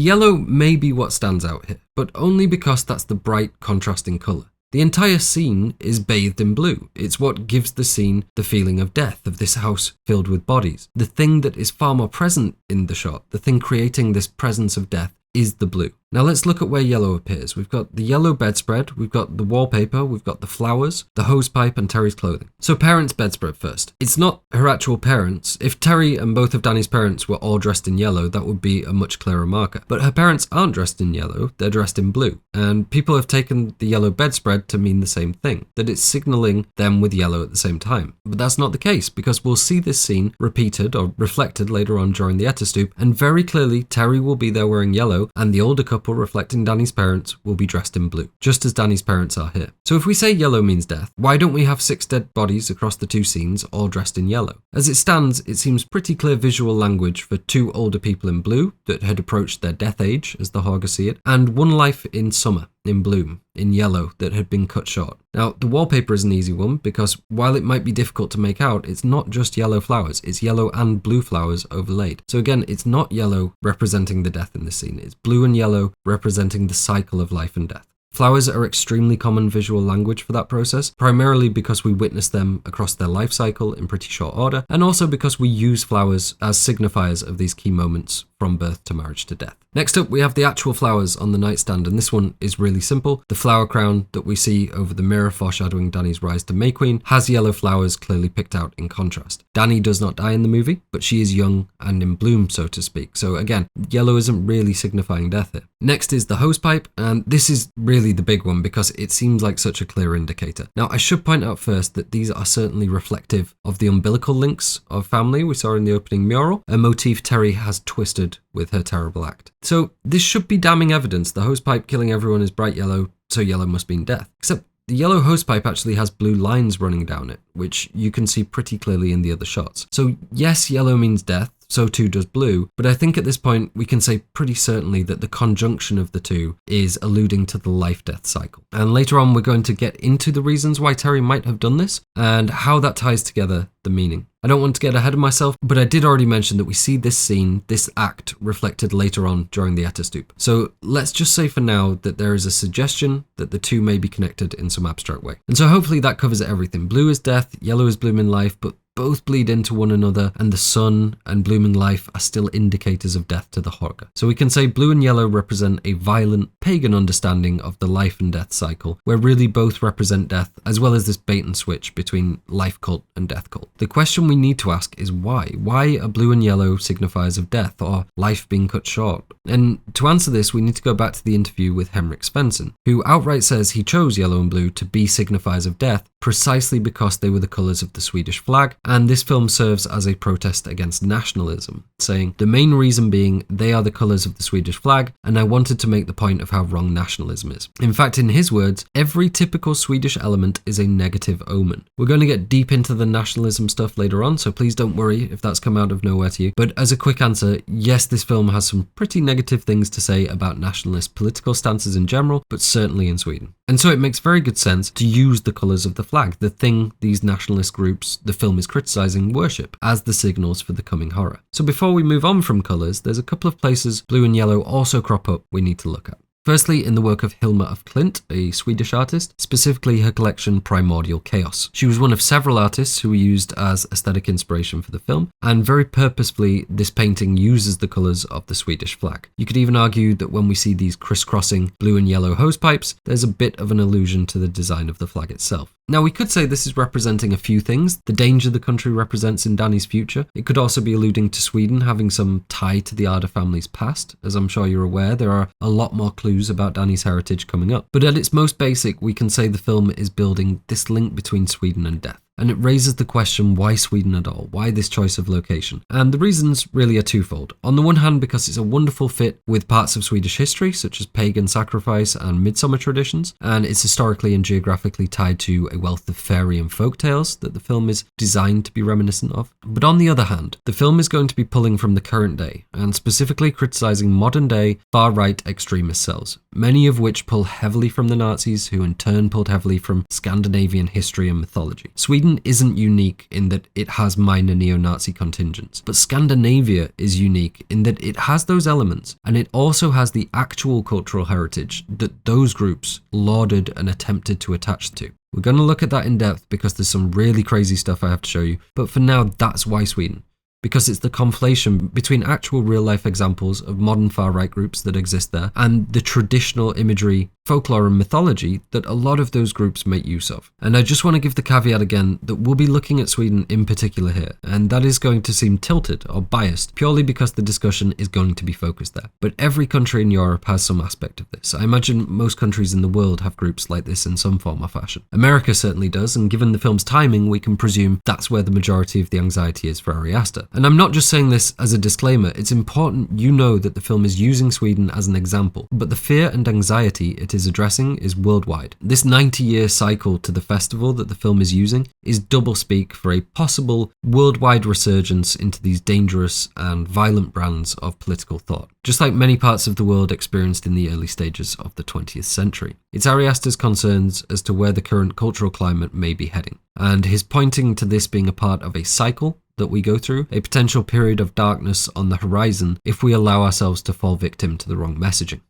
yellow may be what stands out here, but only because that's the bright contrasting colour. The entire scene is bathed in blue. It's what gives the scene the feeling of death, of this house filled with bodies. The thing that is far more present in the shot, the thing creating this presence of death, is the blue. Now let's look at where yellow appears. We've got the yellow bedspread, we've got the wallpaper, we've got the flowers, the hosepipe, and Terri's clothing. So parents' bedspread first. It's not her actual parents. If Terri and both of Danny's parents were all dressed in yellow, that would be a much clearer marker. But her parents aren't dressed in yellow, they're dressed in blue. And people have taken the yellow bedspread to mean the same thing, that it's signalling them with yellow at the same time. But that's not the case, because we'll see this scene repeated or reflected later on during the Attestupan, and very clearly Terri will be there wearing yellow, and the older couple reflecting Danny's parents will be dressed in blue, just as Danny's parents are here. So if we say yellow means death, why don't we have 6 dead bodies across the 2 scenes all dressed in yellow? As it stands, it seems pretty clear visual language for 2 older people in blue that had approached their death age, as the Hårga see it, and 1 life in summer, in bloom, in yellow, that had been cut short. Now, the wallpaper is an easy one, because while it might be difficult to make out, it's not just yellow flowers, it's yellow and blue flowers overlaid. So again, it's not yellow representing the death in this scene, it's blue and yellow representing the cycle of life and death. Flowers are extremely common visual language for that process, primarily because we witness them across their life cycle in pretty short order, and also because we use flowers as signifiers of these key moments from birth to marriage to death. Next up, we have the actual flowers on the nightstand, and this one is really simple. The flower crown that we see over the mirror foreshadowing Danny's rise to May Queen has yellow flowers clearly picked out in contrast. Danni does not die in the movie, but she is young and in bloom, so to speak. So again, yellow isn't really signifying death here. Next is the hosepipe, and this is really the big one because it seems like such a clear indicator. Now, I should point out first that these are certainly reflective of the umbilical links of family we saw in the opening mural, a motif Terri has twisted with her terrible act. So this should be damning evidence. The hosepipe killing everyone is bright yellow, so yellow must mean death. Except the yellow hosepipe actually has blue lines running down it, which you can see pretty clearly in the other shots. So yes, yellow means death, so too does blue, but I think at this point we can say pretty certainly that the conjunction of the two is alluding to the life-death cycle. And later on we're going to get into the reasons why Terri might have done this and how that ties together the meaning. I don't want to get ahead of myself, but I did already mention that we see this scene, this act, reflected later on during the Attestupan. So let's just say for now that there is a suggestion that the two may be connected in some abstract way. And so hopefully that covers everything. Blue is death, yellow is bloom in life, but both bleed into one another, and the sun and blooming life are still indicators of death to the Hårga. So we can say blue and yellow represent a violent, pagan understanding of the life and death cycle, where really both represent death, as well as this bait and switch between life cult and death cult. The question we need to ask is why? Why are blue and yellow signifiers of death, or life being cut short? And to answer this, we need to go back to the interview with Henrik Svensson, who outright says he chose yellow and blue to be signifiers of death precisely because they were the colours of the Swedish flag, and this film serves as a protest against nationalism, saying the main reason being they are the colours of the Swedish flag, and I wanted to make the point of how wrong nationalism is. In fact, in his words, every typical Swedish element is a negative omen. We're going to get deep into the nationalism stuff later on, so please don't worry if that's come out of nowhere to you. But as a quick answer, yes, this film has some pretty negative things to say about nationalist political stances in general, but certainly in Sweden. And so it makes very good sense to use the colours of the flag, the thing these nationalist groups the film is criticising worship, as the signals for the coming horror. So before we move on from colours, there's a couple of places blue and yellow also crop up we need to look at. Firstly, in the work of Hilma af Klint, a Swedish artist, specifically her collection Primordial Chaos. She was one of several artists who were used as aesthetic inspiration for the film, and very purposefully this painting uses the colours of the Swedish flag. You could even argue that when we see these crisscrossing blue and yellow hosepipes, there's a bit of an allusion to the design of the flag itself. Now, we could say this is representing a few things. The danger the country represents in Danny's future. It could also be alluding to Sweden having some tie to the Ardor family's past. As I'm sure you're aware, there are a lot more clues about Danny's heritage coming up. But at its most basic, we can say the film is building this link between Sweden and death. And it raises the question, why Sweden at all? Why this choice of location? And the reasons really are twofold. On the one hand, because it's a wonderful fit with parts of Swedish history, such as pagan sacrifice and Midsommar traditions, and it's historically and geographically tied to a wealth of fairy and folk tales that the film is designed to be reminiscent of. But on the other hand, the film is going to be pulling from the current day, and specifically criticising modern day far-right extremist cells, many of which pull heavily from the Nazis, who in turn pulled heavily from Scandinavian history and mythology. Sweden isn't unique in that it has minor neo-Nazi contingents, but Scandinavia is unique in that it has those elements, and it also has the actual cultural heritage that those groups lauded and attempted to attach to. We're going to look at that in depth because there's some really crazy stuff I have to show you, but for now, that's why Sweden. because it's the conflation between actual real-life examples of modern far-right groups that exist there and the traditional imagery, folklore and mythology that a lot of those groups make use of. And I just want to give the caveat again that we'll be looking at Sweden in particular here, and that is going to seem tilted or biased purely because the discussion is going to be focused there. But every country in Europe has some aspect of this. I imagine most countries in the world have groups like this in some form or fashion. America certainly does, and given the film's timing, we can presume that's where the majority of the anxiety is for Ari Aster. And I'm not just saying this as a disclaimer, it's important you know that the film is using Sweden as an example, but the fear and anxiety it is addressing is worldwide. This 90-year cycle to the festival that the film is using is doublespeak for a possible worldwide resurgence into these dangerous and violent brands of political thought, just like many parts of the world experienced in the early stages of the 20th century. It's Ari Aster's concerns as to where the current cultural climate may be heading, and his pointing to this being a part of a cycle that we go through, a potential period of darkness on the horizon if we allow ourselves to fall victim to the wrong messaging.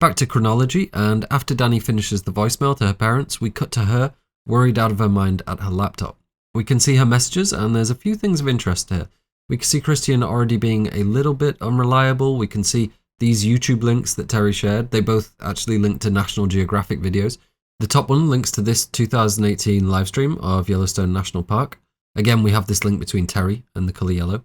Back to chronology, and after Danni finishes the voicemail to her parents, we cut to her, worried out of her mind at her laptop. We can see her messages, and there's a few things of interest here. We can see Christian already being a little bit unreliable. We can see these YouTube links that Terri shared. They both actually link to National Geographic videos. The top one links to this 2018 livestream of Yellowstone National Park. Again, we have this link between Terri and the colour yellow.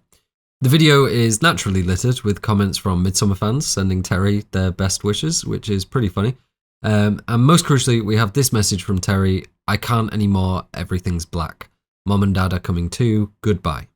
The video is naturally littered with comments from Midsommar fans sending Terri their best wishes, which is pretty funny. And most crucially, we have this message from Terri: "I can't anymore, everything's black. Mom and Dad are coming too, goodbye."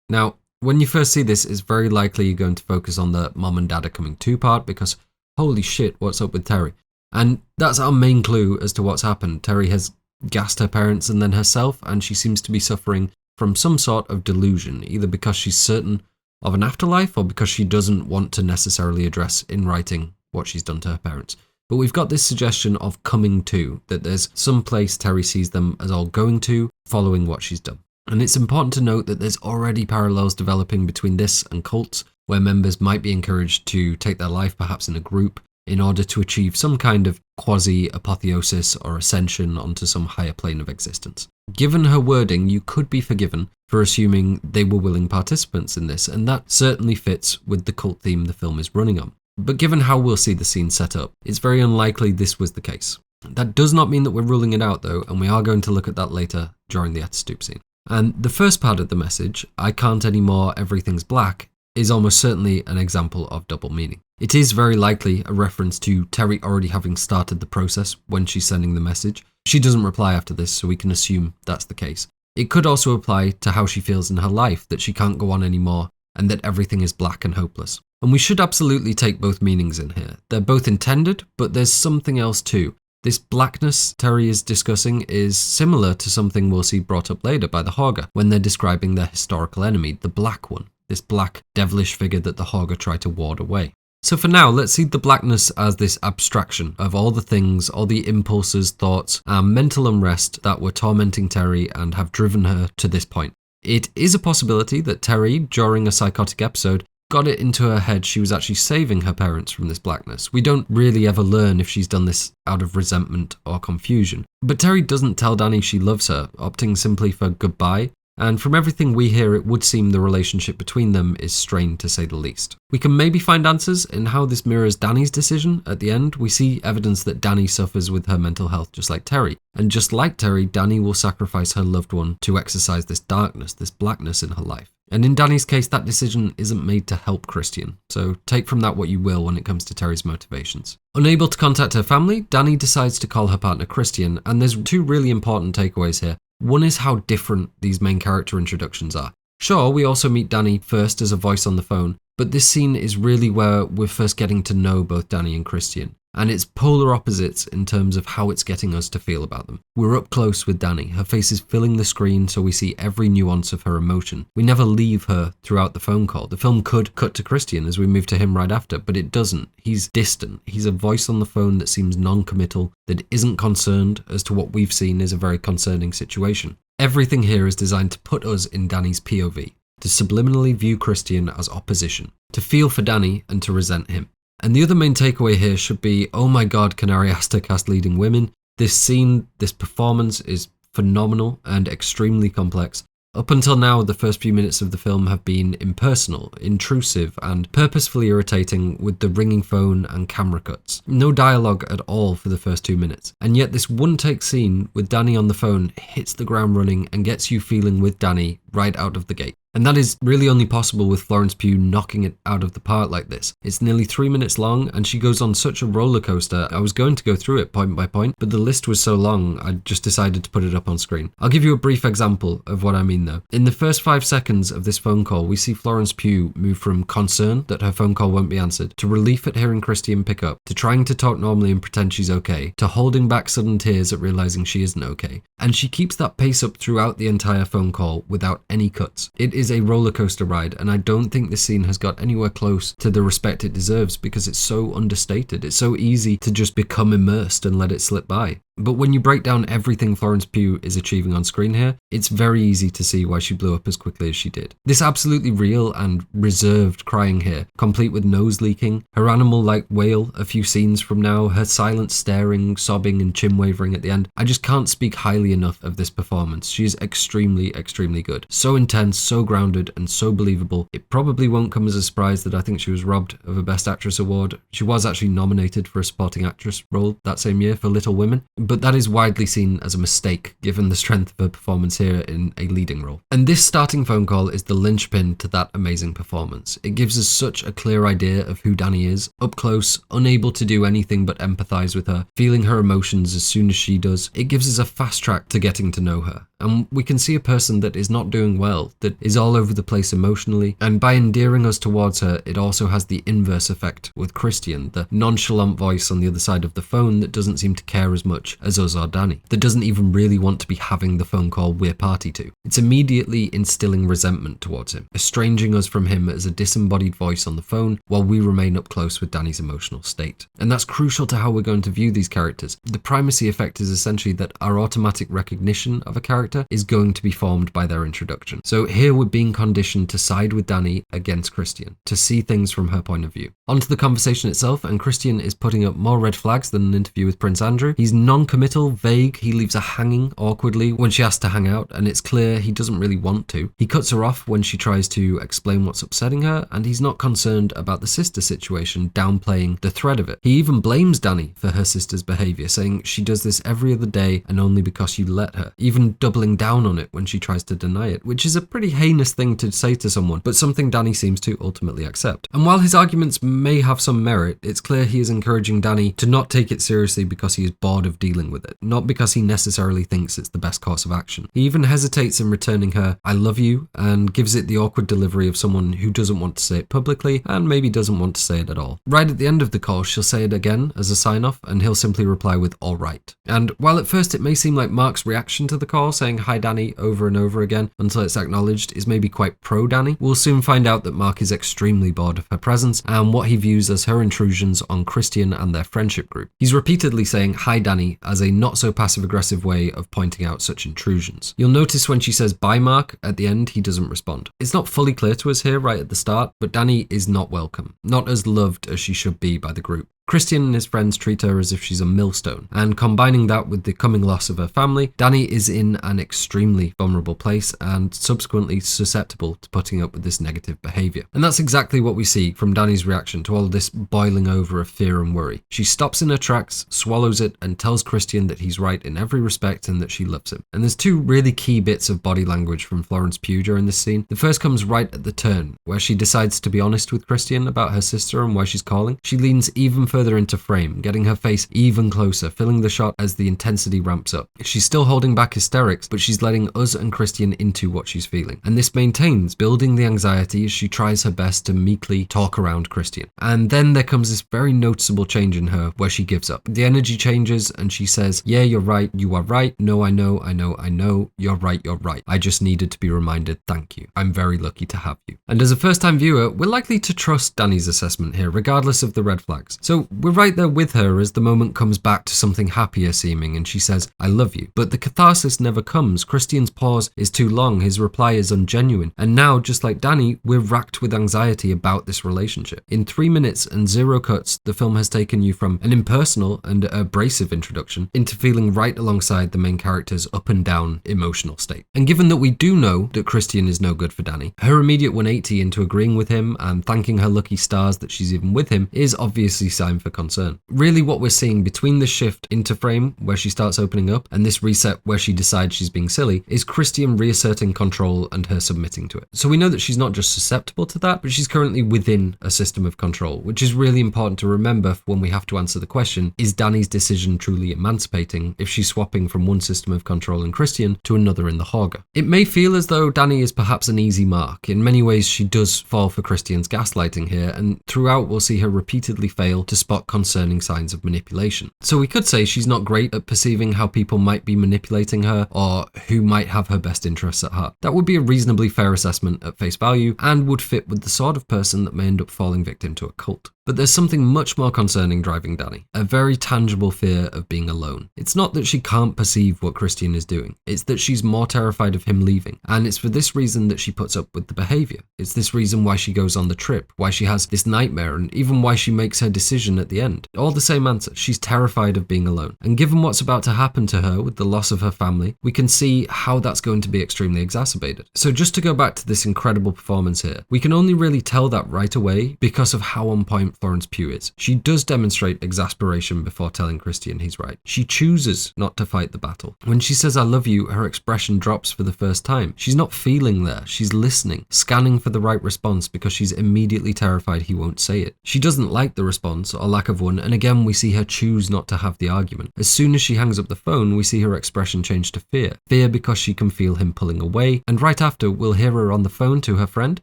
Now, when you first see this, it's very likely you're going to focus on the Mom and Dad are coming too part because holy shit, what's up with Terri? And that's our main clue as to what's happened. Terri has gassed her parents and then herself, and she seems to be suffering from some sort of delusion, either because she's certain of an afterlife or because she doesn't want to necessarily address in writing what she's done to her parents. But we've got this suggestion of coming to, that there's some place Terri sees them as all going to, following what she's done. And it's important to note that there's already parallels developing between this and cults, where members might be encouraged to take their life perhaps in a group in order to achieve some kind of quasi-apotheosis or ascension onto some higher plane of existence. Given her wording, you could be forgiven for assuming they were willing participants in this, and that certainly fits with the cult theme the film is running on. But given how we'll see the scene set up, it's very unlikely this was the case. That does not mean that we're ruling it out though, and we are going to look at that later during the Attestupan scene. And the first part of the message, "I can't anymore, everything's black," is almost certainly an example of double meaning. It is very likely a reference to Terri already having started the process when she's sending the message. She doesn't reply after this, so we can assume that's the case. It could also apply to how she feels in her life, that she can't go on anymore and that everything is black and hopeless. And we should absolutely take both meanings in here. They're both intended, but there's something else too. This blackness Terri is discussing is similar to something we'll see brought up later by the Hårga when they're describing their historical enemy, the Black One, this black devilish figure that the Hårga try to ward away. So for now, let's see the blackness as this abstraction of all the things, all the impulses, thoughts, and mental unrest that were tormenting Terri and have driven her to this point. It is a possibility that Terri, during a psychotic episode, got it into her head she was actually saving her parents from this blackness. We don't really ever learn if she's done this out of resentment or confusion. But Terri doesn't tell Danni she loves her, opting simply for goodbye. And from everything we hear, it would seem the relationship between them is strained to say the least. We can maybe find answers in how this mirrors Danni's decision. At the end, we see evidence that Danni suffers with her mental health just like Terri. And just like Terri, Danni will sacrifice her loved one to exercise this darkness, this blackness in her life. And in Danni's case, that decision isn't made to help Christian. So take from that what you will when it comes to Terri's motivations. Unable to contact her family, Danni decides to call her partner Christian, and there's two really important takeaways here. One is how different these main character introductions are. Sure, we also meet Danni first as a voice on the phone, but this scene is really where we're first getting to know both Danni and Christian. And it's polar opposites in terms of how it's getting us to feel about them. We're up close with Danni. Her face is filling the screen, so we see every nuance of her emotion. We never leave her throughout the phone call. The film could cut to Christian as we move to him right after, but it doesn't. He's distant. He's a voice on the phone that seems non-committal, that isn't concerned as to what we've seen is a very concerning situation. Everything here is designed to put us in Danni's POV, to subliminally view Christian as opposition, to feel for Danni and to resent him. And the other main takeaway here should be, oh my god, can Ari Aster cast leading women? This scene, this performance is phenomenal and extremely complex. Up until now, the first few minutes of the film have been impersonal, intrusive, and purposefully irritating with the ringing phone and camera cuts. No dialogue at all for the first 2 minutes. And yet this one-take scene with Danni on the phone hits the ground running and gets you feeling with Danni right out of the gate. And that is really only possible with Florence Pugh knocking it out of the park like this. It's nearly 3 minutes long and she goes on such a roller coaster. I was going to go through it point by point, but the list was so long I just decided to put it up on screen. I'll give you a brief example of what I mean though. In the first 5 seconds of this phone call, we see Florence Pugh move from concern that her phone call won't be answered, to relief at hearing Christian pick up, to trying to talk normally and pretend she's okay, to holding back sudden tears at realizing she isn't okay. And she keeps that pace up throughout the entire phone call without any cuts. It is a roller coaster ride, and I don't think this scene has got anywhere close to the respect it deserves because it's so understated. It's so easy to just become immersed and let it slip by. But when you break down everything Florence Pugh is achieving on screen here, it's very easy to see why she blew up as quickly as she did. This absolutely real and reserved crying here, complete with nose leaking, her animal-like wail a few scenes from now, her silent staring, sobbing and chin wavering at the end. I just can't speak highly enough of this performance. She is extremely, extremely good. So intense, so grounded and so believable. It probably won't come as a surprise that I think she was robbed of a Best Actress award. She was actually nominated for a supporting actress role that same year for Little Women, but that is widely seen as a mistake given the strength of her performance here in a leading role. And this starting phone call is the linchpin to that amazing performance. It gives us such a clear idea of who Danni is, up close, unable to do anything but empathize with her, feeling her emotions as soon as she does. It gives us a fast track to getting to know her. And we can see a person that is not doing well, that is all over the place emotionally, and by endearing us towards her, it also has the inverse effect with Christian, the nonchalant voice on the other side of the phone that doesn't seem to care as much as us or Danni, that doesn't even really want to be having the phone call we're party to. It's immediately instilling resentment towards him, estranging us from him as a disembodied voice on the phone while we remain up close with Danni's emotional state. And that's crucial to how we're going to view these characters. The primacy effect is essentially that our automatic recognition of a character is going to be formed by their introduction. So here we're being conditioned to side with Danni against Christian, to see things from her point of view. Onto the conversation itself, and Christian is putting up more red flags than an interview with Prince Andrew. He's non-committal, vague, he leaves her hanging awkwardly when she asks to hang out, and it's clear he doesn't really want to. He cuts her off when she tries to explain what's upsetting her, and he's not concerned about the sister situation, downplaying the threat of it. He even blames Danni for her sister's behaviour, saying she does this every other day and only because you let her, even doubling down on it when she tries to deny it, which is a pretty heinous thing to say to someone, but something Danni seems to ultimately accept. And while his arguments may have some merit, it's clear he is encouraging Danni to not take it seriously because he is bored of dealing with it, not because he necessarily thinks it's the best course of action. He even hesitates in returning her "I love you" and gives it the awkward delivery of someone who doesn't want to say it publicly and maybe doesn't want to say it at all. Right at the end of the call, she'll say it again as a sign-off and he'll simply reply with "all right." And while at first it may seem like Mark's reaction to the call, saying "Hi Danni" over and over again until it's acknowledged, is maybe quite pro-Danni, we'll soon find out that Mark is extremely bored of her presence and what he views as her intrusions on Christian and their friendship group. He's repeatedly saying "Hi Danni" as a not so passive-aggressive way of pointing out such intrusions. You'll notice when she says "bye Mark" at the end, he doesn't respond. It's not fully clear to us here right at the start, but Danni is not welcome, not as loved as she should be by the group. Christian and his friends treat her as if she's a millstone, and combining that with the coming loss of her family, Danni is in an extremely vulnerable place and subsequently susceptible to putting up with this negative behaviour. And that's exactly what we see from Danni's reaction to all of this boiling over of fear and worry. She stops in her tracks, swallows it, and tells Christian that he's right in every respect and that she loves him. And there's two really key bits of body language from Florence Pugh during this scene. The first comes right at the turn, where she decides to be honest with Christian about her sister and why she's calling. She leans even further into frame, getting her face even closer, filling the shot as the intensity ramps up. She's still holding back hysterics, but she's letting us and Christian into what she's feeling. And this maintains, building the anxiety as she tries her best to meekly talk around Christian. And then there comes this very noticeable change in her where she gives up. The energy changes and she says, "Yeah, you're right, you are right. No, I know, I know, I know. You're right, you're right. I just needed to be reminded, thank you. I'm very lucky to have you." And as a first-time viewer, we're likely to trust Danni's assessment here, regardless of the red flags. So So we're right there with her as the moment comes back to something happier seeming and she says, I love you. But the catharsis never comes. Christian's pause is too long, his reply is ungenuine. And now, just like Danni, we're racked with anxiety about this relationship. In 3 minutes and 0 cuts, the film has taken you from an impersonal and abrasive introduction into feeling right alongside the main character's up and down emotional state. And given that we do know that Christian is no good for Danni, her immediate 180 into agreeing with him and thanking her lucky stars that she's even with him is obviously sign for concern. Really what we're seeing between the shift into frame where she starts opening up and this reset where she decides she's being silly is Christian reasserting control and her submitting to it. So we know that she's not just susceptible to that, but she's currently within a system of control, which is really important to remember when we have to answer the question, is Danni's decision truly emancipating if she's swapping from one system of control in Christian to another in the Hårga? It may feel as though Danni is perhaps an easy mark. In many ways she does fall for Christian's gaslighting here, and throughout we'll see her repeatedly fail to spot concerning signs of manipulation. So we could say she's not great at perceiving how people might be manipulating her or who might have her best interests at heart. That would be a reasonably fair assessment at face value and would fit with the sort of person that may end up falling victim to a cult. But there's something much more concerning driving Danni, a very tangible fear of being alone. It's not that she can't perceive what Christian is doing, it's that she's more terrified of him leaving, and it's for this reason that she puts up with the behaviour. It's this reason why she goes on the trip, why she has this nightmare, and even why she makes her decision at the end. All the same answer, she's terrified of being alone. And given what's about to happen to her with the loss of her family, we can see how that's going to be extremely exacerbated. So just to go back to this incredible performance here, we can only really tell that right away because of how on point Florence Pugh is. She does demonstrate exasperation before telling Christian he's right. She chooses not to fight the battle. When she says I love you, her expression drops for the first time. She's not feeling there, she's listening, scanning for the right response because she's immediately terrified he won't say it. She doesn't like the response or lack of one, and again we see her choose not to have the argument. As soon as she hangs up the phone, we see her expression change to fear. Fear because she can feel him pulling away, and right after we'll hear her on the phone to her friend,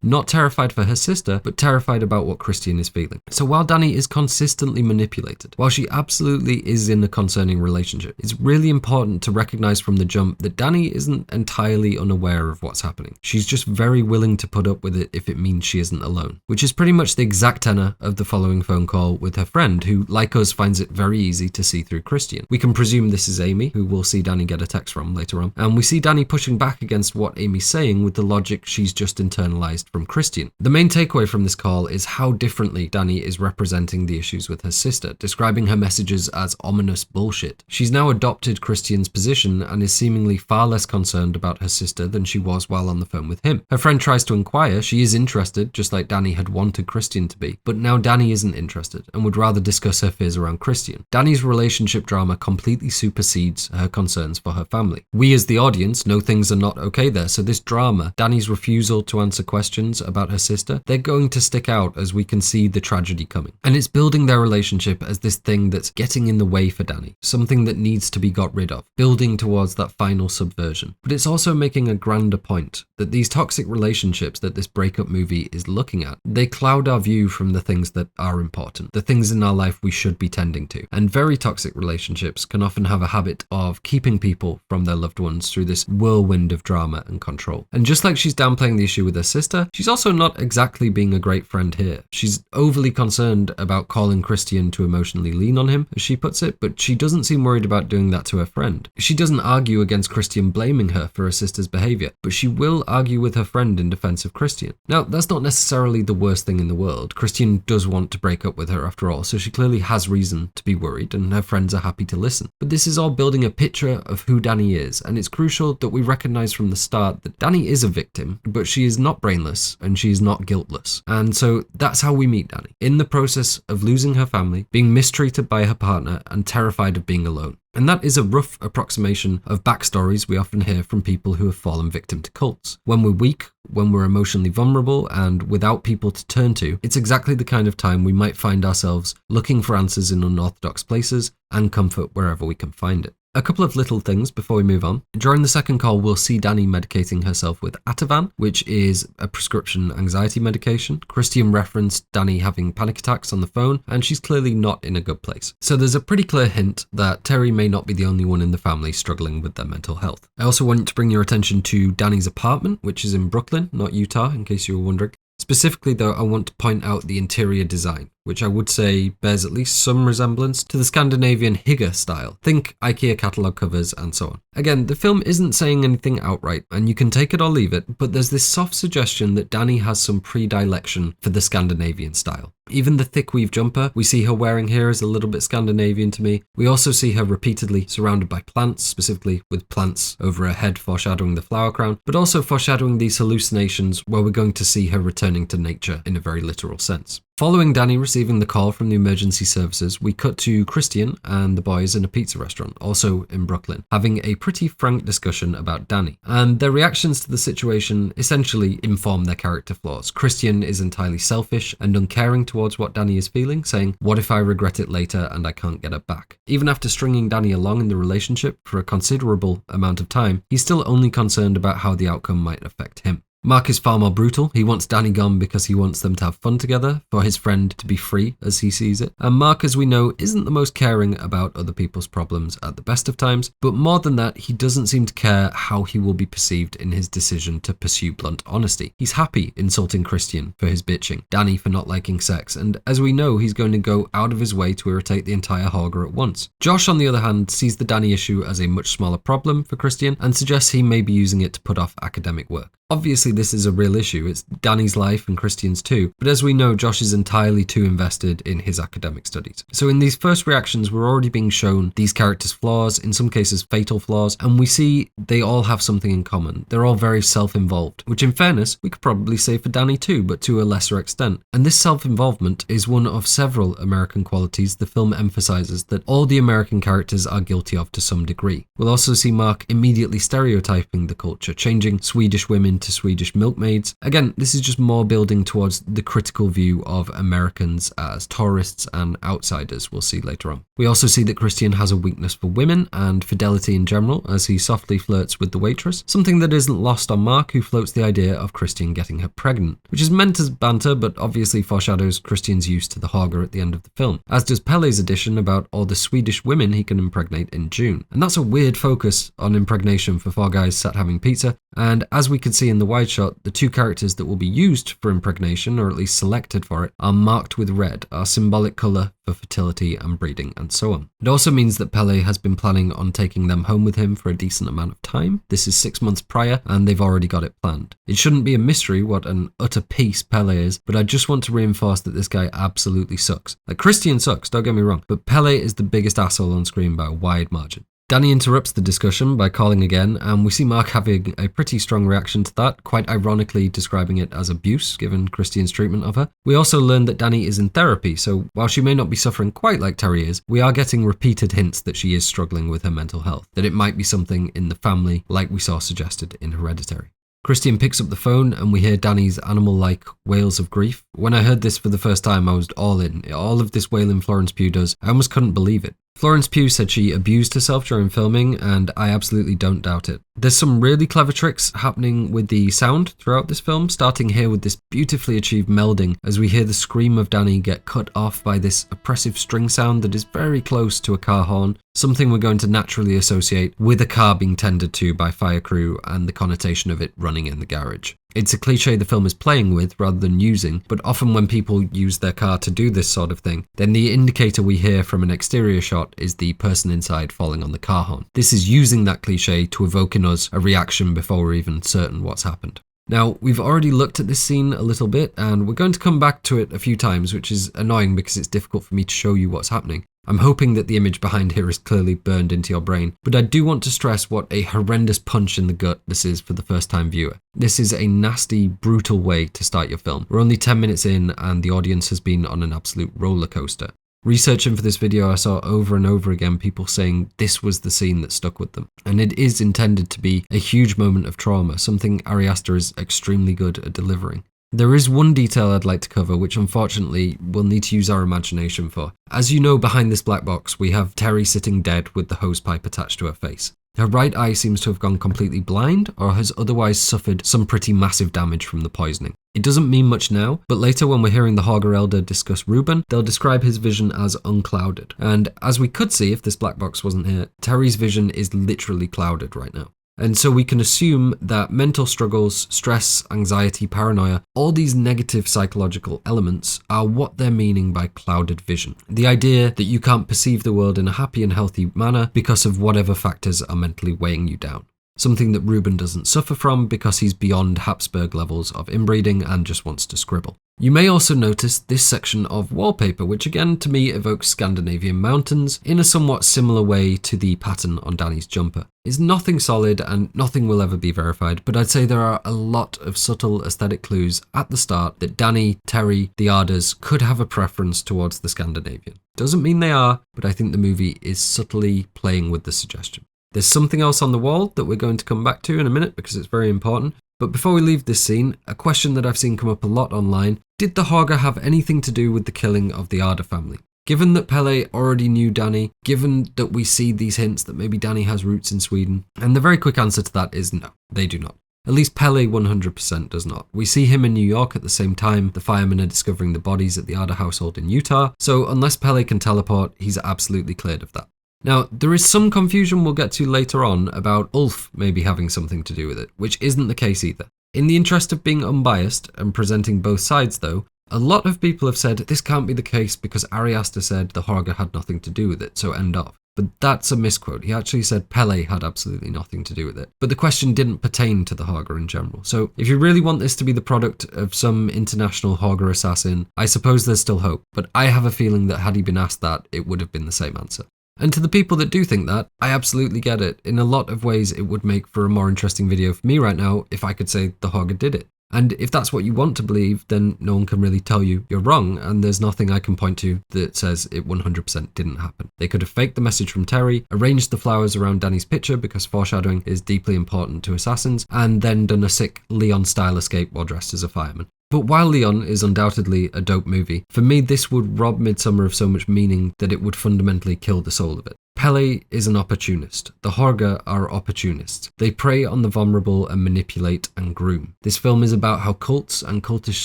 not terrified for her sister, but terrified about what Christian is feeling. So while Danni is consistently manipulated, while she absolutely is in a concerning relationship, it's really important to recognize from the jump that Danni isn't entirely unaware of what's happening. She's just very willing to put up with it if it means she isn't alone, which is pretty much the exact tenor of the following phone call with her friend, who, like us, finds it very easy to see through Christian. We can presume this is Amy, who we'll see Danni get a text from later on, and we see Danni pushing back against what Amy's saying with the logic she's just internalized from Christian. The main takeaway from this call is how differently Danni is representing the issues with her sister, describing her messages as ominous bullshit. She's now adopted Christian's position and is seemingly far less concerned about her sister than she was while on the phone with him. Her friend tries to inquire, she is interested, just like Danni had wanted Christian to be, but now Danni isn't interested and would rather discuss her fears around Christian. Danni's relationship drama completely supersedes her concerns for her family. We as the audience know things are not okay there, so this drama, Danni's refusal to answer questions about her sister, they're going to stick out as we can see the tragedy coming. And it's building their relationship as this thing that's getting in the way for Danni, something that needs to be got rid of, building towards that final subversion. But it's also making a grander point that these toxic relationships that this breakup movie is looking at, they cloud our view from the things that are important, the things in our life we should be tending to. And very toxic relationships can often have a habit of keeping people from their loved ones through this whirlwind of drama and control. And just like she's downplaying the issue with her sister, she's also not exactly being a great friend here. She's overly concerned about calling Christian to emotionally lean on him, as she puts it, but she doesn't seem worried about doing that to her friend. She doesn't argue against Christian blaming her for her sister's behaviour, but she will argue with her friend in defence of Christian. Now, that's not necessarily the worst thing in the world. Christian does want to break up with her after all, so she clearly has reason to be worried, and her friends are happy to listen. But this is all building a picture of who Danni is, and it's crucial that we recognise from the start that Danni is a victim, but she is not brainless, and she is not guiltless. And so that's how we meet Danni, in the process of losing her family, being mistreated by her partner, and terrified of being alone. And that is a rough approximation of backstories we often hear from people who have fallen victim to cults. When we're weak, when we're emotionally vulnerable and without people to turn to, it's exactly the kind of time we might find ourselves looking for answers in unorthodox places and comfort wherever we can find it. A couple of little things before we move on. During the second call, we'll see Danni medicating herself with Ativan, which is a prescription anxiety medication. Christian referenced Danni having panic attacks on the phone, and she's clearly not in a good place. So there's a pretty clear hint that Terri may not be the only one in the family struggling with their mental health. I also want to bring your attention to Danni's apartment, which is in Brooklyn, not Utah, in case you were wondering. Specifically though, I want to point out the interior design, which I would say bears at least some resemblance to the Scandinavian hygge style. Think IKEA catalogue covers and so on. Again, the film isn't saying anything outright, and you can take it or leave it, but there's this soft suggestion that Danni has some predilection for the Scandinavian style. Even the thick weave jumper we see her wearing here is a little bit Scandinavian to me. We also see her repeatedly surrounded by plants, specifically with plants over her head foreshadowing the flower crown, but also foreshadowing these hallucinations where we're going to see her returning to nature in a very literal sense. Following Danni receiving the call from the emergency services, we cut to Christian and the boys in a pizza restaurant, also in Brooklyn, having a pretty frank discussion about Danni. And their reactions to the situation essentially inform their character flaws. Christian is entirely selfish and uncaring towards what Danni is feeling, saying, "What if I regret it later and I can't get it back?" Even after stringing Danni along in the relationship for a considerable amount of time, he's still only concerned about how the outcome might affect him. Mark is far more brutal. He wants Danni gone because he wants them to have fun together, for his friend to be free as he sees it. And Mark, as we know, isn't the most caring about other people's problems at the best of times, but more than that, he doesn't seem to care how he will be perceived in his decision to pursue blunt honesty. He's happy insulting Christian for his bitching, Danni for not liking sex, and as we know, he's going to go out of his way to irritate the entire Hårga at once. Josh, on the other hand, sees the Danni issue as a much smaller problem for Christian and suggests he may be using it to put off academic work. Obviously, this is a real issue. It's Danni's life and Christian's too, but as we know, Josh is entirely too invested in his academic studies. So in these first reactions, we're already being shown these characters' flaws, in some cases fatal flaws, and we see they all have something in common. They're all very self-involved, which in fairness, we could probably say for Danni too, but to a lesser extent. And this self-involvement is one of several American qualities the film emphasizes that all the American characters are guilty of to some degree. We'll also see Mark immediately stereotyping the culture, changing Swedish women to Swedish milkmaids. Again, this is just more building towards the critical view of Americans as tourists and outsiders we'll see later on. We also see that Christian has a weakness for women and fidelity in general as he softly flirts with the waitress, something that isn't lost on Mark, who floats the idea of Christian getting her pregnant, which is meant as banter but obviously foreshadows Christian's use to the Hårga at the end of the film, as does Pelle's addition about all the Swedish women he can impregnate in June. And that's a weird focus on impregnation for four guys sat having pizza, and as we can see in the wide shot, the two characters that will be used for impregnation, or at least selected for it, are marked with red, our symbolic colour for fertility and breeding and so on. It also means that Pelle has been planning on taking them home with him for a decent amount of time. This is 6 months prior and they've already got it planned. It shouldn't be a mystery what an utter piece Pelle is, but I just want to reinforce that this guy absolutely sucks. Like, Christian sucks, don't get me wrong, but Pelle is the biggest asshole on screen by a wide margin. Danni interrupts the discussion by calling again, and we see Mark having a pretty strong reaction to that, quite ironically describing it as abuse, given Christian's treatment of her. We also learn that Danni is in therapy, so while she may not be suffering quite like Terri is, we are getting repeated hints that she is struggling with her mental health, that it might be something in the family, like we saw suggested in Hereditary. Christian picks up the phone and we hear Danni's animal-like wails of grief. When I heard this for the first time, I was all in. All of this wailing Florence Pugh does, I almost couldn't believe it. Florence Pugh said she abused herself during filming, and I absolutely don't doubt it. There's some really clever tricks happening with the sound throughout this film, starting here with this beautifully achieved melding as we hear the scream of Danni get cut off by this oppressive string sound that is very close to a car horn, something we're going to naturally associate with a car being tended to by fire crew and the connotation of it running in the garage. It's a cliche the film is playing with rather than using, but often when people use their car to do this sort of thing, then the indicator we hear from an exterior shot is the person inside falling on the car horn. This is using that cliche to evoke in us a reaction before we're even certain what's happened. Now, we've already looked at this scene a little bit, and we're going to come back to it a few times, which is annoying because it's difficult for me to show you what's happening. I'm hoping that the image behind here is clearly burned into your brain, but I do want to stress what a horrendous punch in the gut this is for the first-time viewer. This is a nasty, brutal way to start your film. We're only 10 minutes in, and the audience has been on an absolute roller coaster. Researching for this video, I saw over and over again people saying this was the scene that stuck with them. And it is intended to be a huge moment of trauma, something Ari Aster is extremely good at delivering. There is one detail I'd like to cover, which unfortunately we'll need to use our imagination for. As you know, behind this black box, we have Terri sitting dead with the hose pipe attached to her face. Her right eye seems to have gone completely blind, or has otherwise suffered some pretty massive damage from the poisoning. It doesn't mean much now, but later when we're hearing the Hårga elder discuss Ruben, they'll describe his vision as unclouded. And as we could see if this black box wasn't here, Terri's vision is literally clouded right now. And so we can assume that mental struggles, stress, anxiety, paranoia, all these negative psychological elements are what they're meaning by clouded vision. The idea that you can't perceive the world in a happy and healthy manner because of whatever factors are mentally weighing you down. Something that Ruben doesn't suffer from because he's beyond Habsburg levels of inbreeding and just wants to scribble. You may also notice this section of wallpaper, which again to me evokes Scandinavian mountains in a somewhat similar way to the pattern on Danny's jumper. It's nothing solid and nothing will ever be verified, but I'd say there are a lot of subtle aesthetic clues at the start that Danni, Terri, the Ardors could have a preference towards the Scandinavian. Doesn't mean they are, but I think the movie is subtly playing with the suggestion. There's something else on the wall that we're going to come back to in a minute because it's very important. But before we leave this scene, a question that I've seen come up a lot online: did the Hårga have anything to do with the killing of the Ardor family? Given that Pelle already knew Danni, given that we see these hints that maybe Danni has roots in Sweden, and the very quick answer to that is no, they do not. At least Pelle 100% does not. We see him in New York at the same time the firemen are discovering the bodies at the Ardor household in Utah, so unless Pelle can teleport, he's absolutely cleared of that. Now, there is some confusion we'll get to later on about Ulf maybe having something to do with it, which isn't the case either. In the interest of being unbiased and presenting both sides though, a lot of people have said this can't be the case because Ari Aster said the Hårga had nothing to do with it, so end of. But that's a misquote. He actually said Pelle had absolutely nothing to do with it. But the question didn't pertain to the Hårga in general. So if you really want this to be the product of some international Hårga assassin, I suppose there's still hope. But I have a feeling that had he been asked that, it would have been the same answer. And to the people that do think that, I absolutely get it. In a lot of ways, it would make for a more interesting video for me right now if I could say the Hårga did it. And if that's what you want to believe, then no one can really tell you you're wrong, and there's nothing I can point to that says it 100% didn't happen. They could have faked the message from Terri, arranged the flowers around Danny's picture because foreshadowing is deeply important to assassins, and then done a sick Leon-style escape while dressed as a fireman. But while Leon is undoubtedly a dope movie, for me this would rob Midsommar of so much meaning that it would fundamentally kill the soul of it. Pelle is an opportunist. The Hårga are opportunists. They prey on the vulnerable and manipulate and groom. This film is about how cults and cultish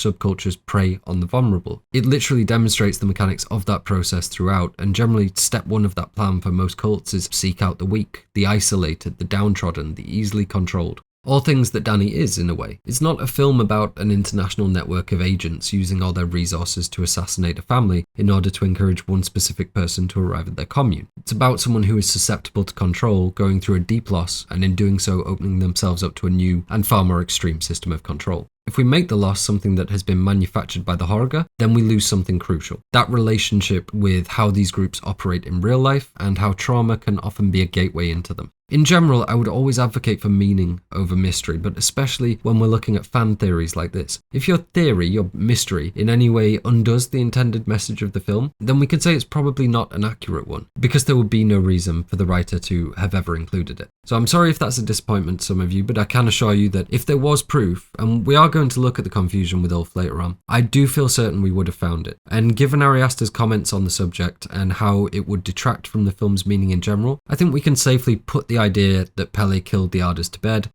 subcultures prey on the vulnerable. It literally demonstrates the mechanics of that process throughout, and generally step one of that plan for most cults is seek out the weak, the isolated, the downtrodden, the easily controlled. All things that Danni is, in a way. It's not a film about an international network of agents using all their resources to assassinate a family in order to encourage one specific person to arrive at their commune. It's about someone who is susceptible to control, going through a deep loss, and in doing so opening themselves up to a new and far more extreme system of control. If we make the loss something that has been manufactured by the Hårga, then we lose something crucial. That relationship with how these groups operate in real life and how trauma can often be a gateway into them. In general, I would always advocate for meaning over mystery, but especially when we're looking at fan theories like this. If your theory, your mystery, in any way undoes the intended message of the film, then we can say it's probably not an accurate one, because there would be no reason for the writer to have ever included it. So I'm sorry if that's a disappointment to some of you, but I can assure you that if there was proof, and we are going to look at the confusion with Ulf later on, I do feel certain we would have found it. And given Ari Aster's comments on the subject and how it would detract from the film's meaning in general, I think we can safely put the idea that Pelle killed the Ardors to bed.